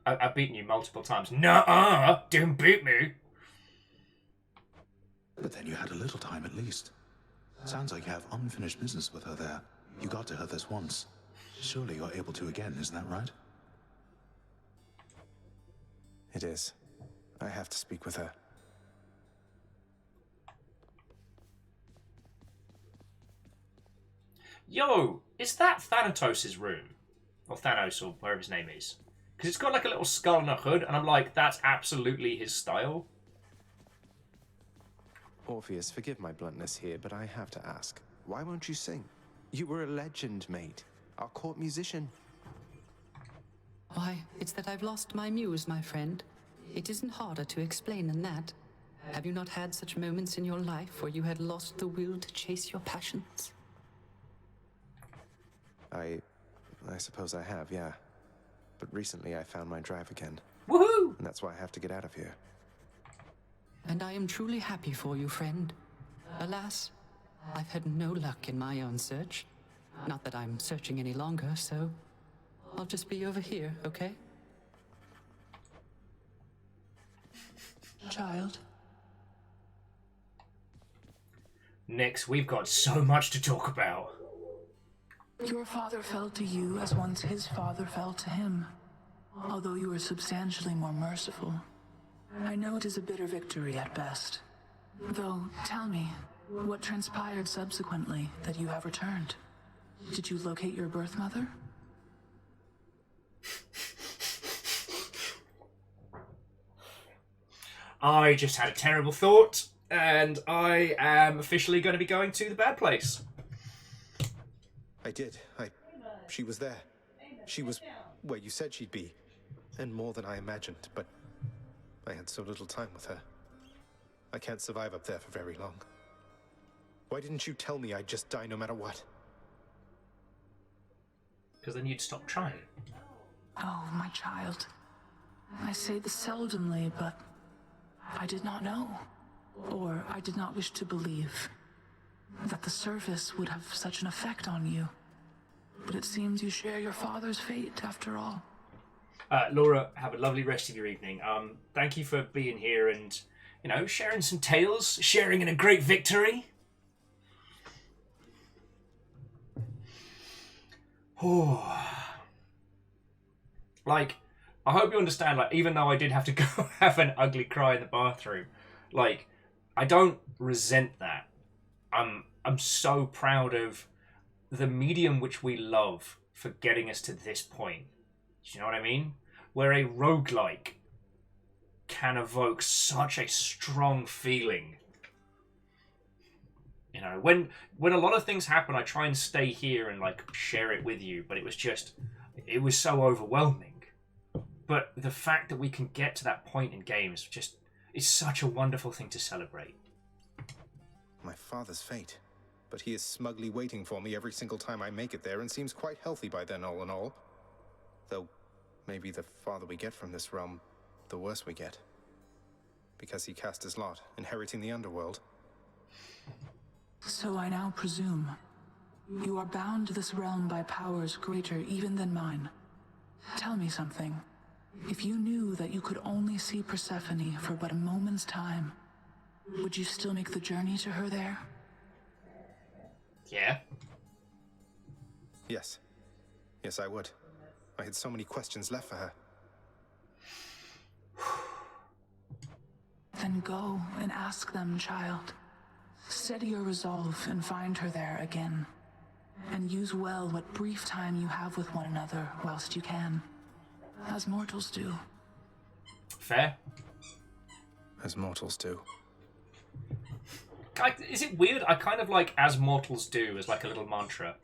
I've beaten you multiple times. Nuh-uh, didn't beat me. But then you had a little time at least. Sounds like you have unfinished business with her there. You got to her this once. Surely you're able to again, isn't that right? It is. I have to speak with her. Yo, is that Thanatos' room? Or Thanos, or whatever his name is. Because it's got a little skull and a hood, and I'm like, that's absolutely his style. Orpheus, forgive my bluntness here, but I have to ask. Why won't you sing? You were a legend, mate. Our court musician. Why, it's that I've lost my muse, my friend. It isn't harder to explain than that. Have you not had such moments in your life where you had lost the will to chase your passions? I suppose I have, yeah. But recently I found my drive again. Woohoo! And that's why I have to get out of here. And I am truly happy for you, friend. Alas, I've had no luck in my own search. Not that I'm searching any longer, so I'll just be over here, okay? Child. Nix, we've got so much to talk about. Your father fell to you as once his father fell to him. Although you were substantially more merciful, I know it is a bitter victory at best. Though, tell me, what transpired subsequently that you have returned? Did you locate your birth mother? I just had a terrible thought, and I am officially going to be going to the bad place. I did. She was there. She was where you said she'd be. And more than I imagined, but I had so little time with her. I can't survive up there for very long. Why didn't you tell me I'd just die no matter what? Because then you'd stop trying. Oh, my child. I say this seldomly, but I did not know. Or I did not wish to believe that the service would have such an effect on you. But it seems you share your father's fate, after all. Laura, have a lovely rest of your evening. Thank you for being here and, sharing some tales, sharing in a great victory. Oh. I hope you understand, even though I did have to go have an ugly cry in the bathroom, I don't resent that. I'm so proud of the medium which we love for getting us to this point. Do you know what I mean? Where a roguelike can evoke such a strong feeling. When a lot of things happen, I try and stay here and share it with you, but it was so overwhelming. But the fact that we can get to that point in games is such a wonderful thing to celebrate. My father's fate. But he is smugly waiting for me every single time I make it there and seems quite healthy by then, all in all. Though, maybe the farther we get from this realm, the worse we get. Because he cast his lot, inheriting the underworld. So I now presume you are bound to this realm by powers greater even than mine. Tell me something. If you knew that you could only see Persephone for but a moment's time, would you still make the journey to her there? Yeah. Yes. Yes, I would. I had so many questions left for her. Then go and ask them, child. Steady your resolve and find her there again. And use well what brief time you have with one another whilst you can. As mortals do. Fair. As mortals do. Is it weird? I kind of like "as mortals do" as a little mantra.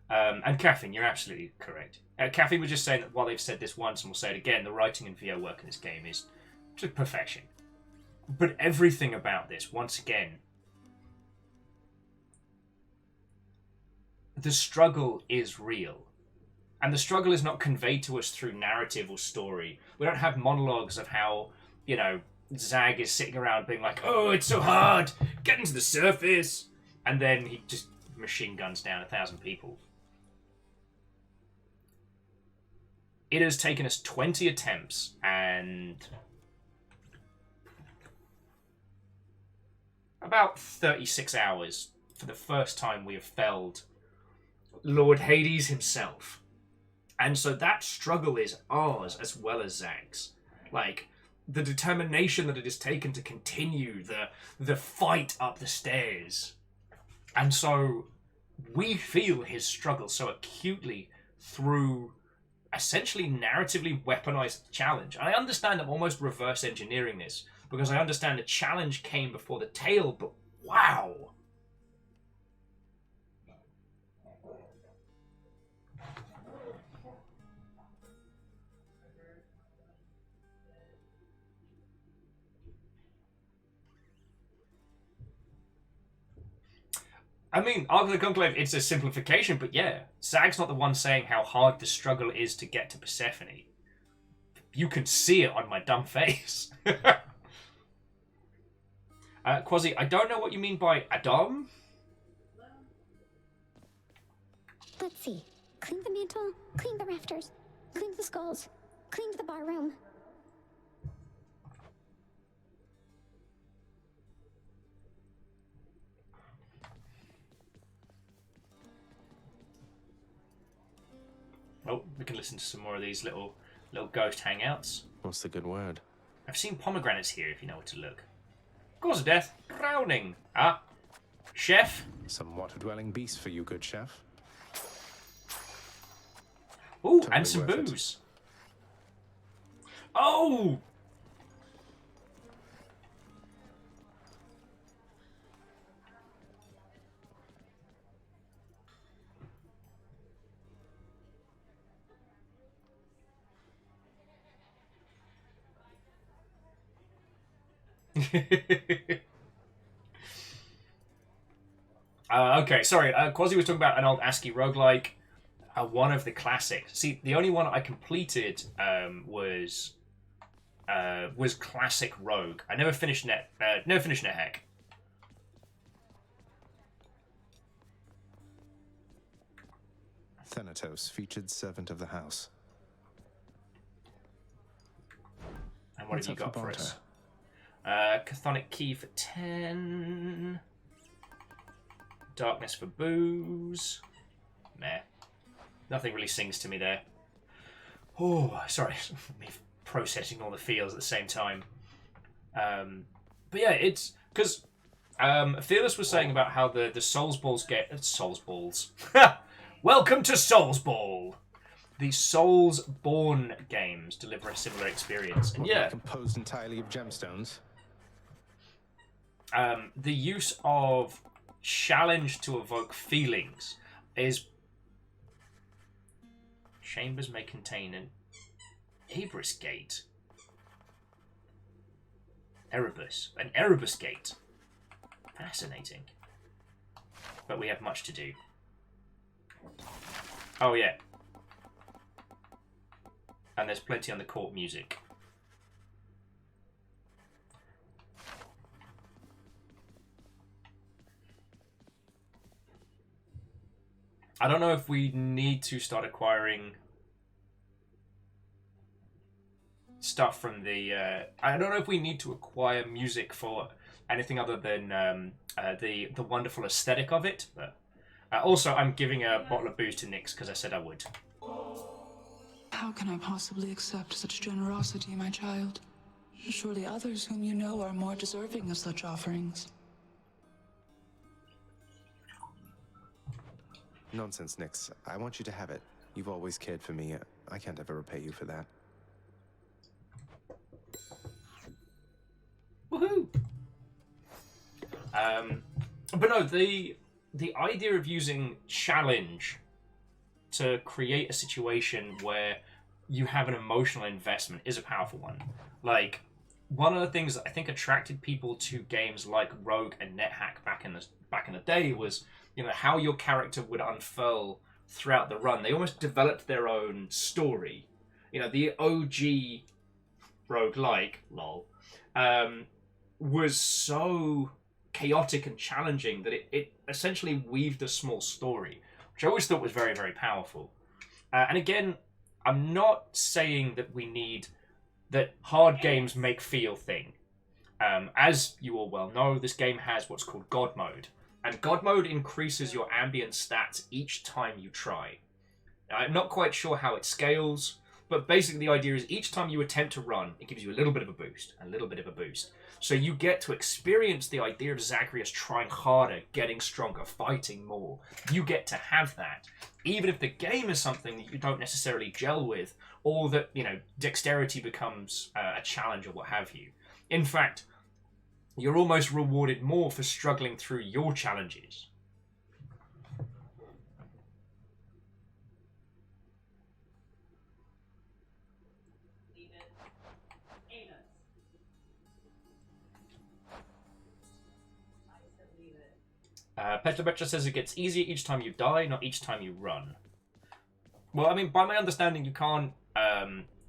And Caffeine, you're absolutely correct. Caffeine was just saying that while they've said this once and we'll say it again, the writing and VO work in this game is just perfection. But everything about this, once again, the struggle is real. And the struggle is not conveyed to us through narrative or story. We don't have monologues of how, Zag is sitting around being like, "Oh, it's so hard, getting to the surface." And then he just machine guns down 1,000 people. It has taken us 20 attempts and about 36 hours for the first time we have felled Lord Hades himself. And so that struggle is ours as well as Zag's. The determination that it has taken to continue the fight up the stairs. And so we feel his struggle so acutely through essentially narratively weaponized challenge. I understand I'm almost reverse engineering this because I understand the challenge came before the tale, but wow. I mean, Ark of the Conclave, it's a simplification, but yeah, Zag's not the one saying how hard the struggle is to get to Persephone. You can see it on my dumb face. Quasi, I don't know what you mean by Adam. Let's see. Clean the mantle, clean the rafters, clean the skulls, clean the bar room. Oh, we can listen to some more of these little ghost hangouts. What's the good word? I've seen pomegranates here if you know where to look. Cause of death, drowning. Ah, chef. Some water-dwelling beast for you, good chef. Ooh, Totally and some worth it. booze. Oh! Okay, sorry. Quasi was talking about an old ASCII roguelike. One of the classics. See, the only one I completed was classic Rogue. I never finished NetHack. Thanatos, featured servant of the house. And what What's have you up got for barter? us? Chthonic key for 10. Darkness for booze. Nah. Nothing really sings to me there. Oh, sorry. Me processing all the feels at the same time. But yeah, it's... Because Fearless was saying about how the Souls Balls get... Souls Balls. Welcome to Souls Ball! The Soulsborne games deliver a similar experience. And yeah... Composed entirely of gemstones. The use of challenge to evoke feelings is... Chambers may contain an Erebus gate. Erebus. An Erebus gate. Fascinating. But we have much to do. Oh yeah. And there's plenty on the court music. I don't know if we need to start acquiring stuff from the... I don't know if we need to acquire music for anything other than the wonderful aesthetic of it. But also, I'm giving a bottle of booze to Nyx because I said I would. How can I possibly accept such generosity, my child? Surely others whom you know are more deserving of such offerings. Nonsense, Nyx. I want you to have it. You've always cared for me. I can't ever repay you for that. Woohoo! But no, the idea of using challenge to create a situation where you have an emotional investment is a powerful one. Like, one of the things that I think attracted people to games like Rogue and NetHack back in the day was, you know, how your character would unfurl throughout the run. They almost developed their own story. You know, the OG roguelike, lol, was so chaotic and challenging that it essentially weaved a small story, which I always thought was very, very powerful. And again, I'm not saying that we need that hard games make feel thing. As you all well know, this game has what's called God Mode. And God Mode increases your ambient stats each time you try. Now, I'm not quite sure how it scales, but basically the idea is each time you attempt to run, it gives you a little bit of a boost, a little bit of a boost. So you get to experience the idea of Zagreus trying harder, getting stronger, fighting more. You get to have that. Even if the game is something that you don't necessarily gel with, or that, you know, dexterity becomes a challenge or what have you. In fact, you're almost rewarded more for struggling through your challenges. Petra says it gets easier each time you die, not each time you run. Well, I mean, by my understanding, you can't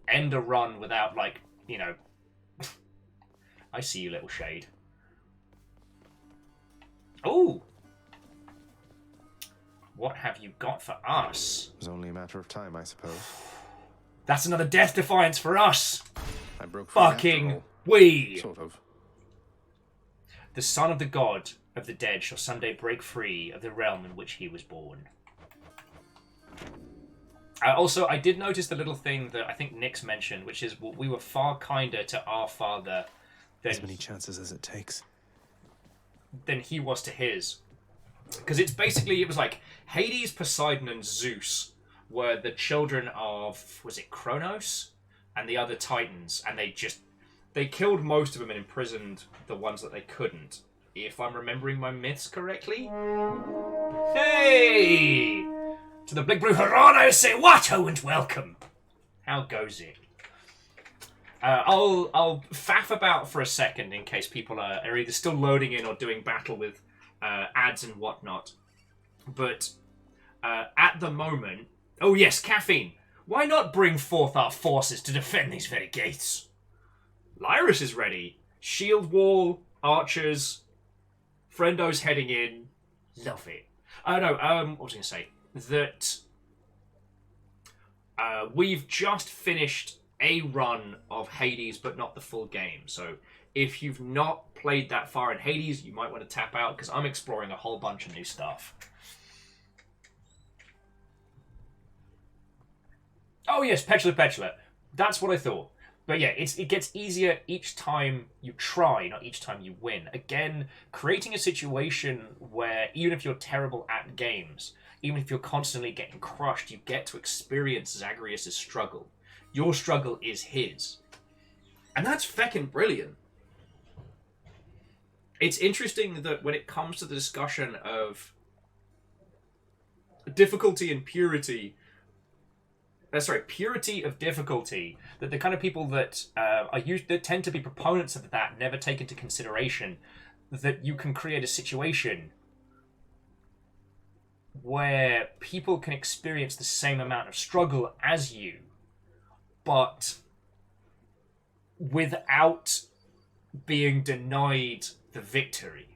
end a run without, like, you know... I see you, little shade. Ooh! What have you got for us? It was only a matter of time, I suppose. That's another death defiance for us! I broke free after Fucking all. we! Sort of. The son of the god of the dead shall someday break free of the realm in which he was born. Also, I did notice the little thing that I think Nyx mentioned, which is we were far kinder to our father than, as many chances as it takes, than he was to his. Because it's basically, it was like Hades, Poseidon, and Zeus were the children of, was it Kronos? And the other Titans, and they killed most of them and imprisoned the ones that they couldn't. If I'm remembering my myths correctly. Hey! To the Big Blue Heron, I say Watto and welcome. How goes it? I'll faff about for a second in case people are either still loading in or doing battle with ads and whatnot. But at the moment, oh yes, caffeine. Why not bring forth our forces to defend these very gates? Lyrus is ready. Shield wall, archers, Friendo's heading in. Love it. Oh no, what was I going to say? That we've just finished a run of Hades, but not the full game. So if you've not played that far in Hades, you might want to tap out, because I'm exploring a whole bunch of new stuff. Oh yes, Petulant. That's what I thought. But yeah, it gets easier each time you try, not each time you win. Again, creating a situation where even if you're terrible at games, even if you're constantly getting crushed, you get to experience Zagreus' struggle. Your struggle is his. And that's feckin' brilliant. It's interesting that when it comes to the discussion of difficulty and purity, purity of difficulty, that the kind of people that that tend to be proponents of that never take into consideration that you can create a situation where people can experience the same amount of struggle as you, but without being denied the victory.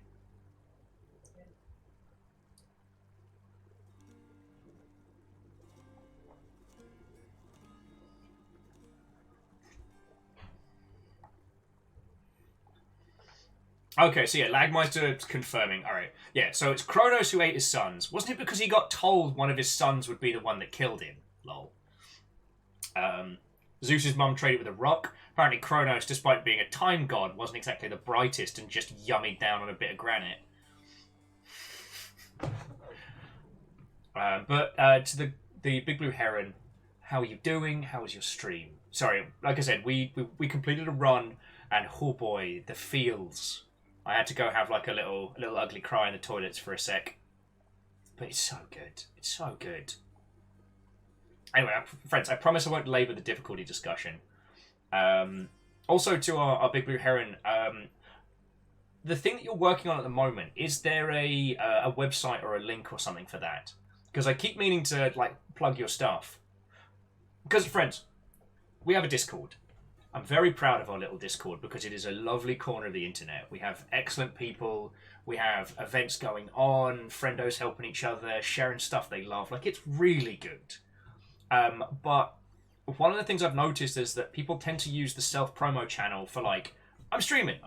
Okay, so yeah, Lagmeister's confirming. Alright, yeah, so it's Kronos who ate his sons. Wasn't it because he got told one of his sons would be the one that killed him? Lol. Zeus's mum traded with a rock. Apparently Kronos, despite being a time god, wasn't exactly the brightest and just yummied down on a bit of granite. To the Big Blue Heron, how are you doing? How was your stream? Sorry, like I said, we completed a run, and oh boy, the feels. I had to go have like a little ugly cry in the toilets for a sec. But it's so good. It's so good. Anyway, friends, I promise I won't labour the difficulty discussion. Also, to our Big Blue Heron, the thing that you're working on at the moment, is there a website or a link or something for that? Because I keep meaning to like plug your stuff. Because, friends, we have a Discord. I'm very proud of our little Discord because it is a lovely corner of the internet. We have excellent people. We have events going on. Friendos helping each other, sharing stuff they love. Like, it's really good. But one of the things I've noticed is that people tend to use the self-promo channel for like, I'm streaming,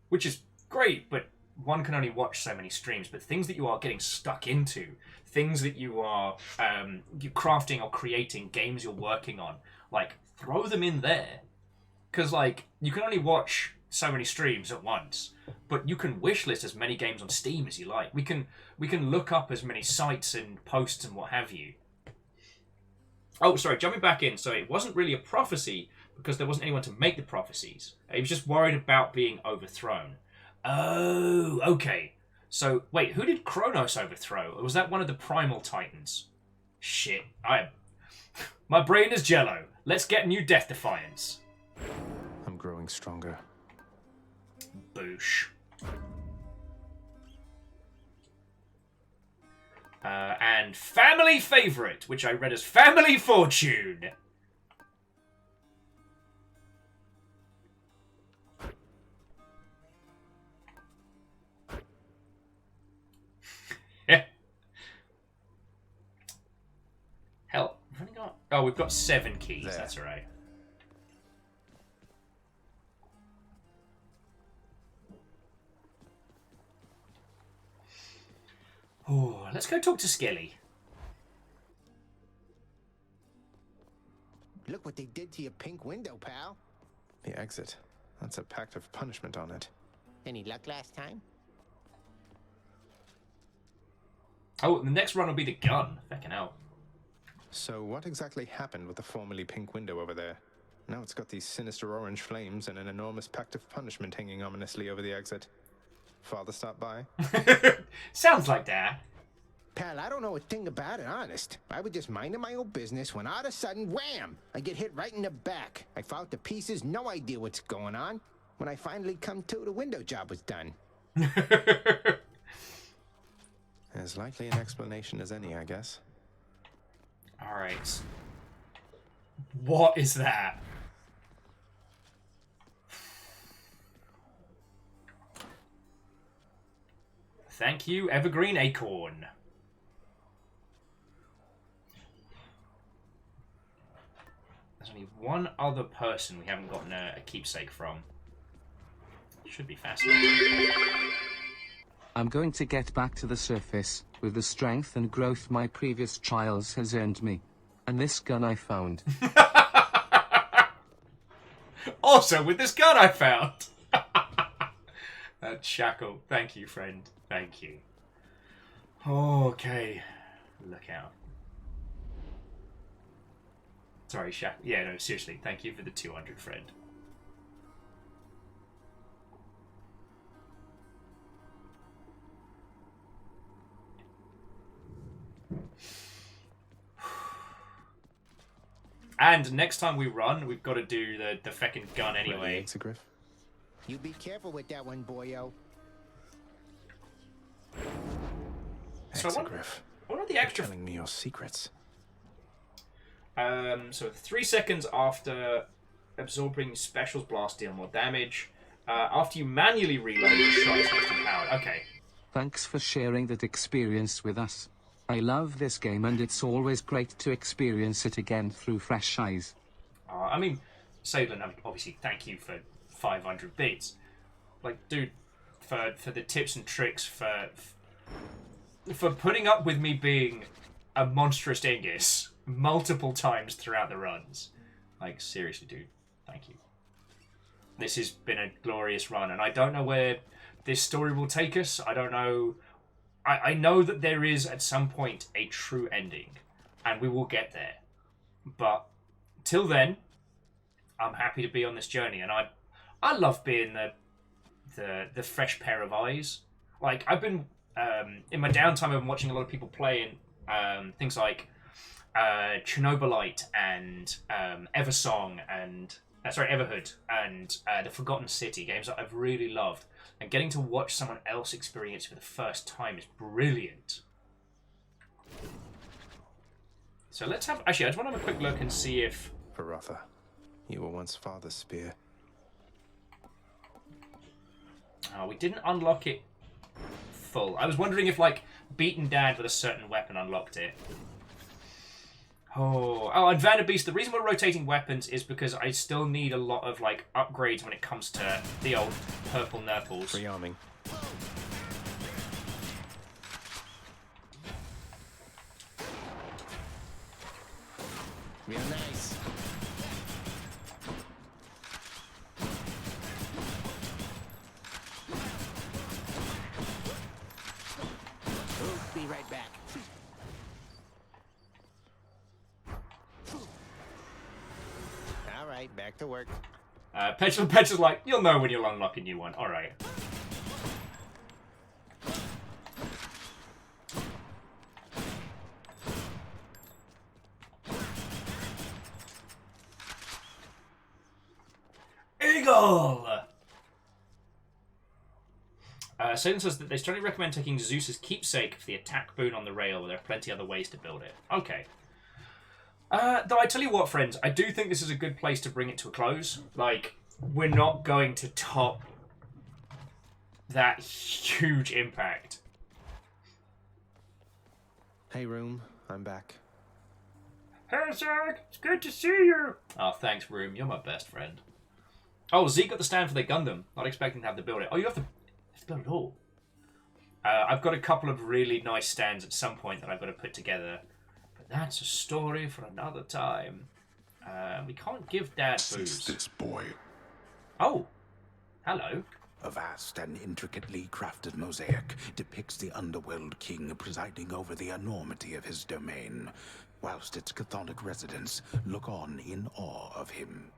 which is great, but one can only watch so many streams. But things that you are getting stuck into, things that you are you crafting or creating, games you're working on, like, throw them in there. Because, like, you can only watch so many streams at once, but you can wishlist as many games on Steam as you like. We can look up as many sites and posts and what have you. Oh, sorry, jumping back in. So it wasn't really a prophecy because there wasn't anyone to make the prophecies. He was just worried about being overthrown. Oh, okay. So, wait, who did Kronos overthrow? Or was that one of the Primal Titans? Shit, my brain is jello. Let's get new Death Defiance. I'm growing stronger. Boosh. And family favorite, which I read as Family Fortune. Yeah. Hell, we've only got... Oh, we've got 7 keys. There. That's all right. Oh, let's go talk to Skelly. look what they did to your pink window, pal. The exit. That's a pact of punishment on it. Any luck last time? Oh, the next run will be the gun. Fucking hell. So what exactly happened with the formerly pink window over there? Now it's got these sinister orange flames and an enormous pact of punishment hanging ominously over the exit. Father stopped by? Sounds like that. Pal, I don't know a thing about it, honest. I was just minding my own business when all of a sudden, wham! I get hit right in the back. I fall to pieces, no idea what's going on. When I finally come to, the window job was done. As likely an explanation as any, I guess. Alright. What is that? Thank you, Evergreen Acorn. There's only one other person we haven't gotten a keepsake from. Should be fascinating. I'm going to get back to the surface with the strength and growth my previous trials has earned me. And this gun I found. Also, with this gun I found. Shackle. Thank you, friend. Thank you. Okay. Look out. Sorry, Shackle. Yeah, no, seriously. Thank you for the 200, friend. And next time we run, we've got to do the feckin' gun anyway. Exegriff. You be careful with that one, boyo. So Exegriff. What are the extra? Telling me your secrets. So 3 seconds after absorbing specials blast deal more damage. After you manually reload, the shot is next to powered. Okay. Thanks for sharing that experience with us. I love this game and it's always great to experience it again through fresh eyes. I mean, Sabin, obviously, thank you for 500 bits. Like, dude, for the tips and tricks, for putting up with me being a monstrous dingus multiple times throughout the runs. Like, seriously, dude, thank you. This has been a glorious run, and I don't know where this story will take us. I don't know. I know that there is, at some point, a true ending, and we will get there. But till then, I'm happy to be on this journey, and I love being the fresh pair of eyes. Like, I've been in my downtime, I've been watching a lot of people playing things like Chernobylite and Eversong and Everhood and The Forgotten City, games that I've really loved. And getting to watch someone else experience it for the first time is brilliant. So let's have... Actually, I just want to have a quick look and see if... Varotha, you were once Father's spear. Oh, we didn't unlock it full. I was wondering if, like, beaten down with a certain weapon unlocked it. Oh, and Vanderbeast, the reason we're rotating weapons is because I still need a lot of, like, upgrades when it comes to the old purple nurples. Rearming. Real nice. We'll be right back. All right, back to work. Petra's like, you'll know when you'll unlock a new one. All right. Eagle! Satan says that they strongly recommend taking Zeus's keepsake for the attack boon on the rail. There are plenty other ways to build it. Okay. Though I tell you what, friends, I do think this is a good place to bring it to a close. Like, we're not going to top that huge impact. Hey, Room, I'm back. Hey, Zach, it's good to see you. Oh, thanks, Room. You're my best friend. Oh, Zeke got the stand for the Gundam. Not expecting to have to build it. Oh, you have to build it all. I've got a couple of really nice stands at some point that I've got to put together. But that's a story for another time. We can't give Dad booze. This boy. Oh, hello. A vast and intricately crafted mosaic depicts the underworld king presiding over the enormity of his domain, whilst its chthonic residents look on in awe of him.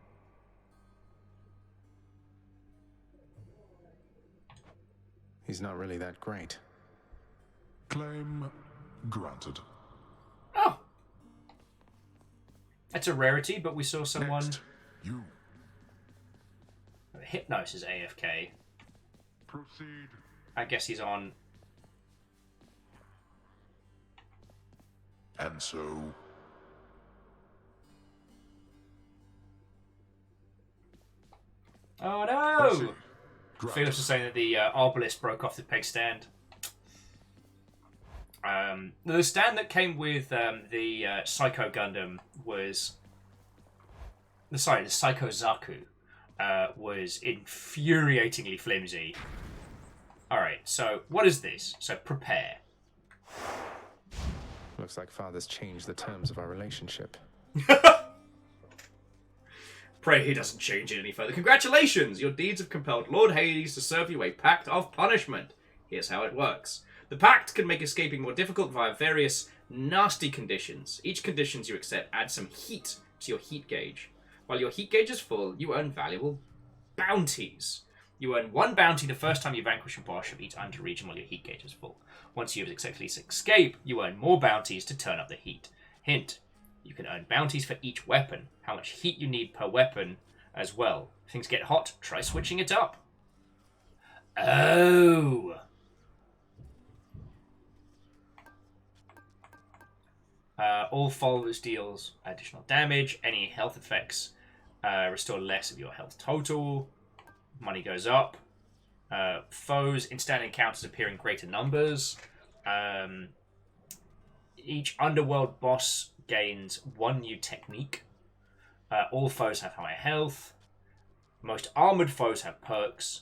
He's not really that great. Claim granted. Oh. That's a rarity, but we saw someone... Next, you. Hypnos is AFK. Proceed. I guess he's on... And so... Oh no! Felix was saying that the Arbalist broke off the peg stand. The stand that came with the Psycho Gundam was... the Psycho Zaku was infuriatingly flimsy. Alright, so what is this? So prepare. Looks like Father's changed the terms of our relationship. Pray he doesn't change it any further. Congratulations! Your deeds have compelled Lord Hades to serve you a pact of punishment. Here's how it works. The pact can make escaping more difficult via various nasty conditions. Each conditions you accept adds some heat to your heat gauge. While your heat gauge is full, you earn valuable bounties. You earn 1 bounty the first time you vanquish a boss of each under region while your heat gauge is full. Once you have successfully escaped, you earn more bounties to turn up the heat. Hint, you can earn bounties for each weapon. How much heat you need per weapon as well. If things get hot, try switching it up. Oh! All followers deals additional damage. Any health effects restore less of your health total. Money goes up. Foes in standing encounters appear in greater numbers. Each underworld boss gains 1 new technique. All foes have higher health. Most armored foes have perks.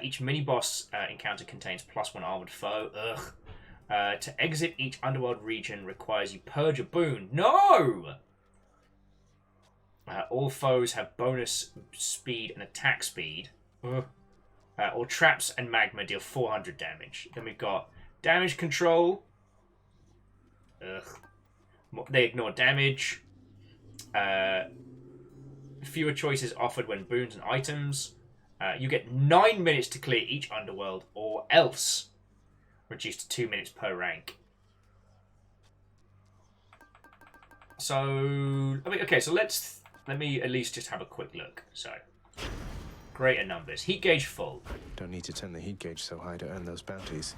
Each mini-boss encounter contains +1 armored foe. Ugh. To exit each underworld region requires you purge a boon. No! All foes have bonus speed and attack speed. All traps and magma deal 400 damage. Then we've got damage control. Ugh. They ignore damage. Fewer choices offered when boons and items. You get 9 minutes to clear each underworld, or else reduced to 2 minutes per rank. So, I mean, okay, so let me at least just have a quick look. So, greater numbers. Heat gauge full. Don't need to turn the heat gauge so high to earn those bounties.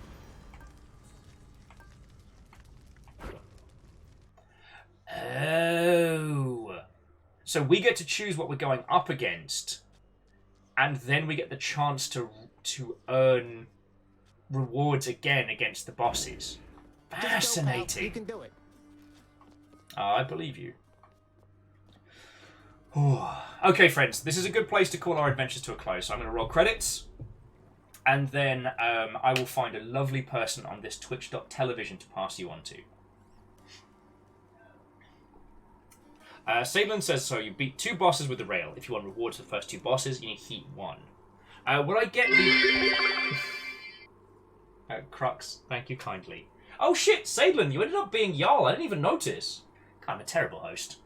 Oh. So we get to choose what we're going up against, and then we get the chance to earn rewards again against the bosses. Fascinating. You can do it. I believe you. Okay, friends, this is a good place to call our adventures to a close. So I'm going to roll credits, and then I will find a lovely person on this twitch.television to pass you on to. Sablan says, so you beat 2 bosses with the rail. If you want rewards for the first 2 bosses, you need heat 1. Will I get the... Crux, thank you kindly. Oh shit, Sadlin, you ended up being Jarl. I didn't even notice. I'm a terrible host.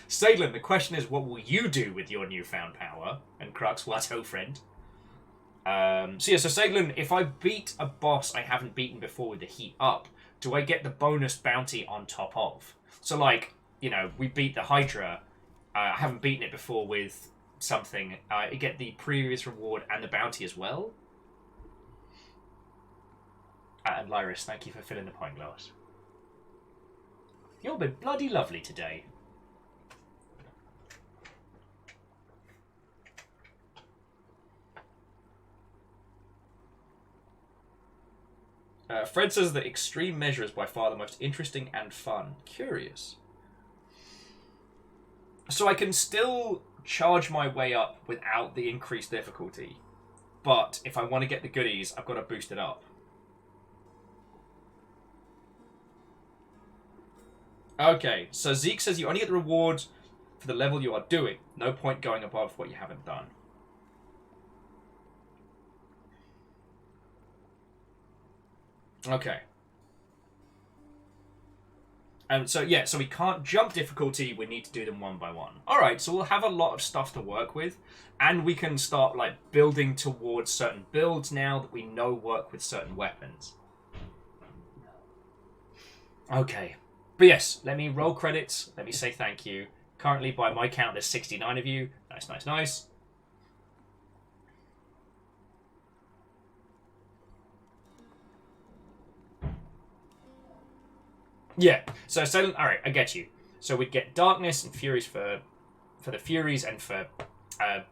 Sadlin, the question is, what will you do with your newfound power? And Crux, what ho, friend? So Sadlin, if I beat a boss I haven't beaten before with the heat up, do I get the bonus bounty on top of? So like, you know, we beat the Hydra. I haven't beaten it before with something. I get the previous reward and the bounty as well. And Lyris, thank you for filling the pint glass. You've been bloody lovely today. Fred says that extreme measure is by far the most interesting and fun. Curious. So I can still charge my way up without the increased difficulty. But if I want to get the goodies, I've got to boost it up. Okay, so Zeke says you only get the reward for the level you are doing. No point going above what you haven't done. Okay. So yeah, so we can't jump difficulty, we need to do them one by one. Alright, so we'll have a lot of stuff to work with, and we can start like building towards certain builds now that we know work with certain weapons. Okay. But yes, let me roll credits, let me say thank you. Currently, by my count, there's 69 of you. Nice, nice, nice. Yeah, so alright, I get you. So we'd get Darkness and Furies for the Furies and for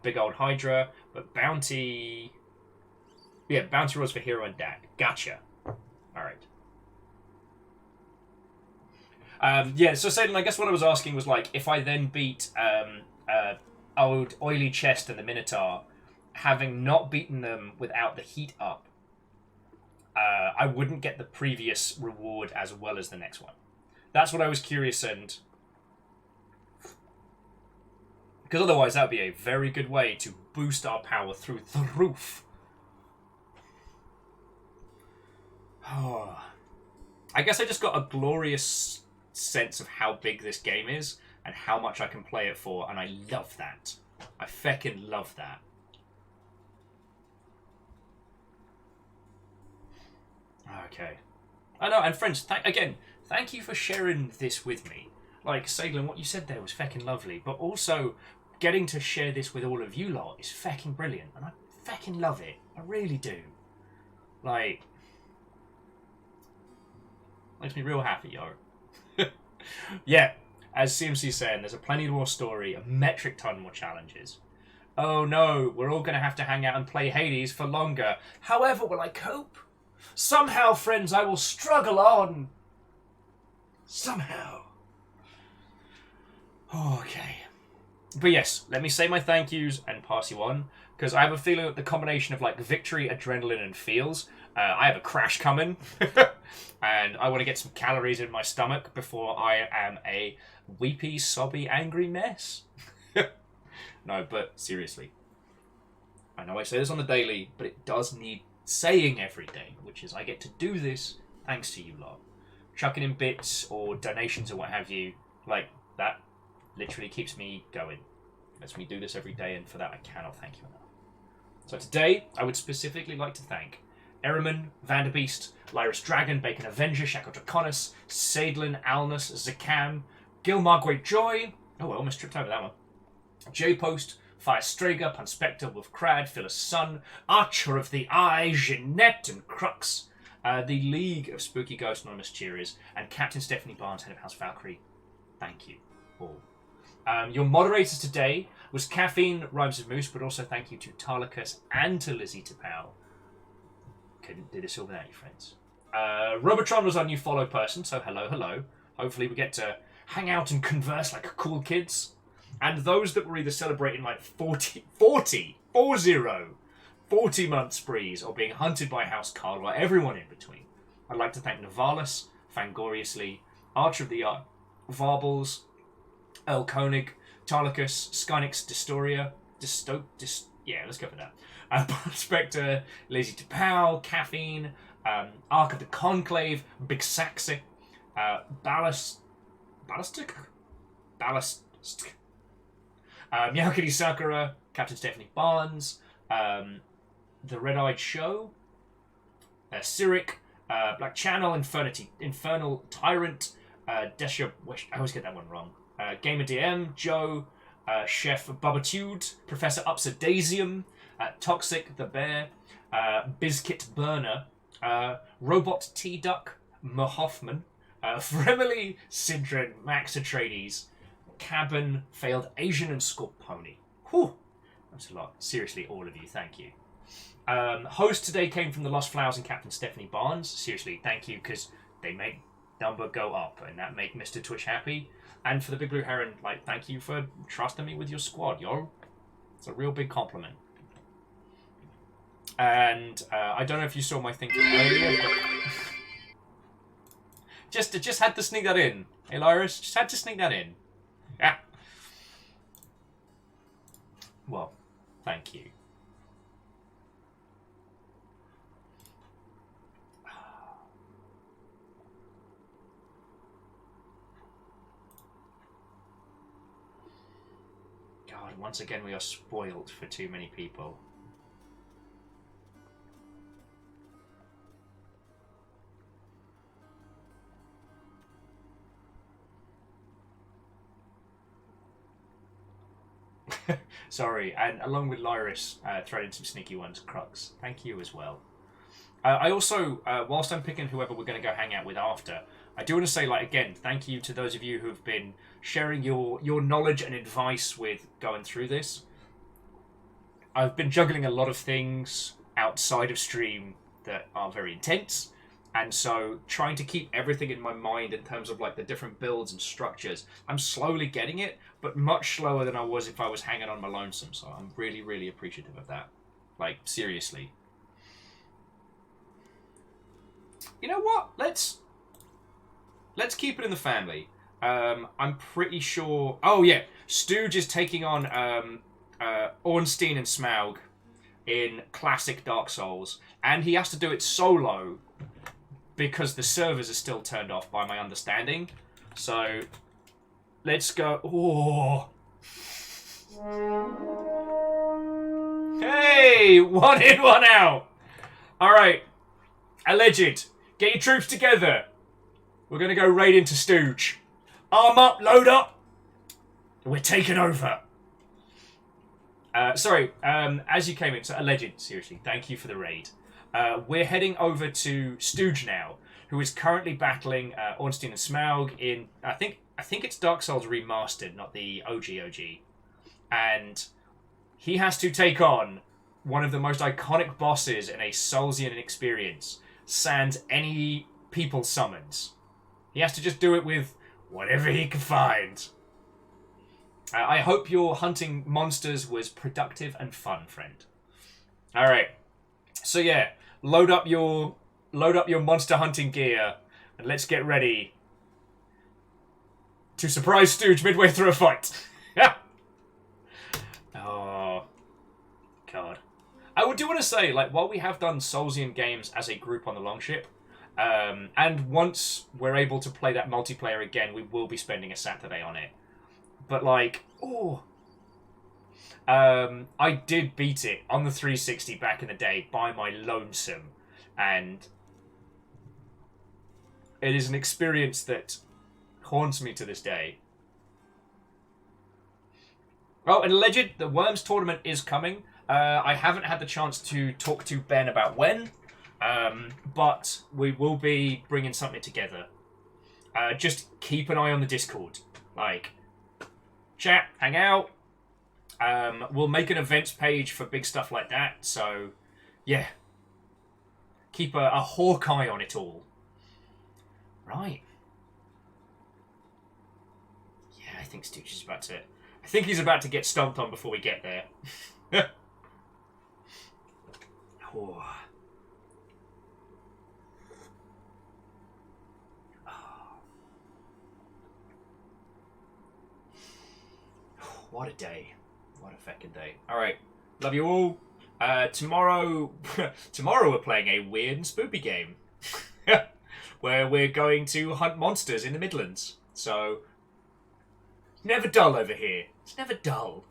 Big Old Hydra, but Bounty... Yeah, Bounty rolls for Hero and Dak. Gotcha. Alright. Yeah, so Satan, I guess what I was asking was, like, if I then beat old Oily Chest and the Minotaur, having not beaten them without the heat up, I wouldn't get the previous reward as well as the next one. That's what I was curious, and because otherwise that would be a very good way to boost our power through the roof. Oh. I guess I just got a glorious sense of how big this game is and how much I can play it for, and I love that. I feckin' love that. Okay. I know, and friends, thank you for sharing this with me. Like, Saglin, what you said there was feckin' lovely, but also getting to share this with all of you lot is feckin' brilliant, and I feckin' love it. I really do. Like, makes me real happy, yo. Yeah, as CMC's saying, there's a plenty more story, a metric ton more challenges. Oh no, we're all going to have to hang out and play Hades for longer. However will I cope? Somehow, friends, I will struggle on. Somehow. Okay. But yes, let me say my thank yous and pass you on, because I have a feeling that the combination of like victory, adrenaline, and feels, I have a crash coming, and I want to get some calories in my stomach before I am a weepy, sobby, angry mess. No, but seriously. I know I say this on the daily, but it does need saying every day, which is I get to do this thanks to you lot. Chucking in bits or donations or what have you, like that literally keeps me going. Lets me do this every day, and for that I cannot thank you enough. So today, I would specifically like to thank Ehrman, Vanderbeest, Lyris Dragon, Bacon Avenger, Shakotraconis, Sadlin, Alnus, Zakam, Gilmar Greatjoy, oh I almost tripped over that one, J-Post, Fire Strager, Punspector, Wolf Crad, Phyllis Sun, Archer of the Eye, Jeanette, and Crux, the League of Spooky Ghost Anonymous Cheerers, and Captain Stephanie Barnes, Head of House Valkyrie. Thank you all. Your moderators today was Caffeine, Rhymes of Moose, but also thank you to Tarlicus and to Lizzie Tapau. Couldn't do this all without you, friends. Robotron was our new follow person, so hello, hello. Hopefully we get to hang out and converse like cool kids. And those that were either celebrating like 40 month sprees or being hunted by House Carl or everyone in between. I'd like to thank Navalis, Fangoriously, Archer of the Art, Varbles, Earl Koenig, Tarlicus, Skynix, Distoria, yeah, let's go for that. Spectre, Lazy Tapau, Caffeine, Ark of the Conclave, Big Saxy, Ballistic? Miyakiri Sakura, Captain Stephanie Barnes, The Red-Eyed Show, Cyric, Black Channel, Infernal Tyrant, Desha, I always get that one wrong, Gamer DM, Joe, Chef Bubatude, Professor Upsidasium, Toxic the Bear, Bizkit Burner, Robot T-Duck, Mahoffman, Fremily, Sidrin, Max Atreides, Cabin, Failed Asian, and Scorponi. Whew, that's a lot. Seriously, all of you, thank you. Host today came from the Lost Flowers and Captain Stephanie Barnes. Seriously, thank you, because they make number go up, and that make Mr. Twitch happy. And for the Big Blue Heron, like, thank you for trusting me with your squad, yo. It's a real big compliment. And I don't know if you saw my thing earlier, but just had to sneak that in. Hey, Lyris, just had to sneak that in. Yeah. Well, thank you. God, once again we are spoiled for too many people. Sorry, and along with Lyris, throw in some sneaky ones, Crux. Thank you as well. I also, whilst I'm picking whoever we're going to go hang out with after, I do want to say, like, again, thank you to those of you who have been sharing your knowledge and advice with going through this. I've been juggling a lot of things outside of stream that are very intense, and so trying to keep everything in my mind in terms of like the different builds and structures, I'm slowly getting it, but much slower than I was if I was hanging on my lonesome. So I'm really, really appreciative of that. Like, seriously. You know what? Let's keep it in the family. I'm pretty sure. Oh yeah, Stooge is taking on Ornstein and Smaug in classic Dark Souls, and he has to do it solo because the servers are still turned off, by my understanding. So let's go. Oh. Hey, 1 in, 1 out. All right, Alleged, get your troops together. We're gonna go raid into Stooge. Arm up, load up. We're taking over. Sorry, as you came in, so Alleged, seriously, thank you for the raid. We're heading over to Stooge now, who is currently battling Ornstein and Smaug in, I think it's Dark Souls Remastered, not the OG. And he has to take on one of the most iconic bosses in a Soulsian experience, sans any people summons. He has to just do it with whatever he can find. I hope your hunting monsters was productive and fun, friend. All right. So yeah, load up your monster hunting gear and let's get ready to surprise Stooge midway through a fight. Yeah. Oh God. I do want to say, like, while we have done Soulsian games as a group on the Longship, and once we're able to play that multiplayer again, we will be spending a Saturday on it. But like, I did beat it on the 360 back in the day by my lonesome, and it is an experience that haunts me to this day. Oh, and Alleged, the Worms tournament is coming. I haven't had the chance to talk to Ben about when, but we will be bringing something together. Just keep an eye on the Discord. Like, chat, hang out. We'll make an events page for big stuff like that. So, yeah. Keep a hawk eye on it all. Right. Yeah, I think Stooge is about to... I think he's about to get stomped on before we get there. Oh. What a day. What a fucking day. Alright. Love you all. Tomorrow we're playing a weird and spoopy game. Where we're going to hunt monsters in the Midlands. So, never dull over here. It's never dull.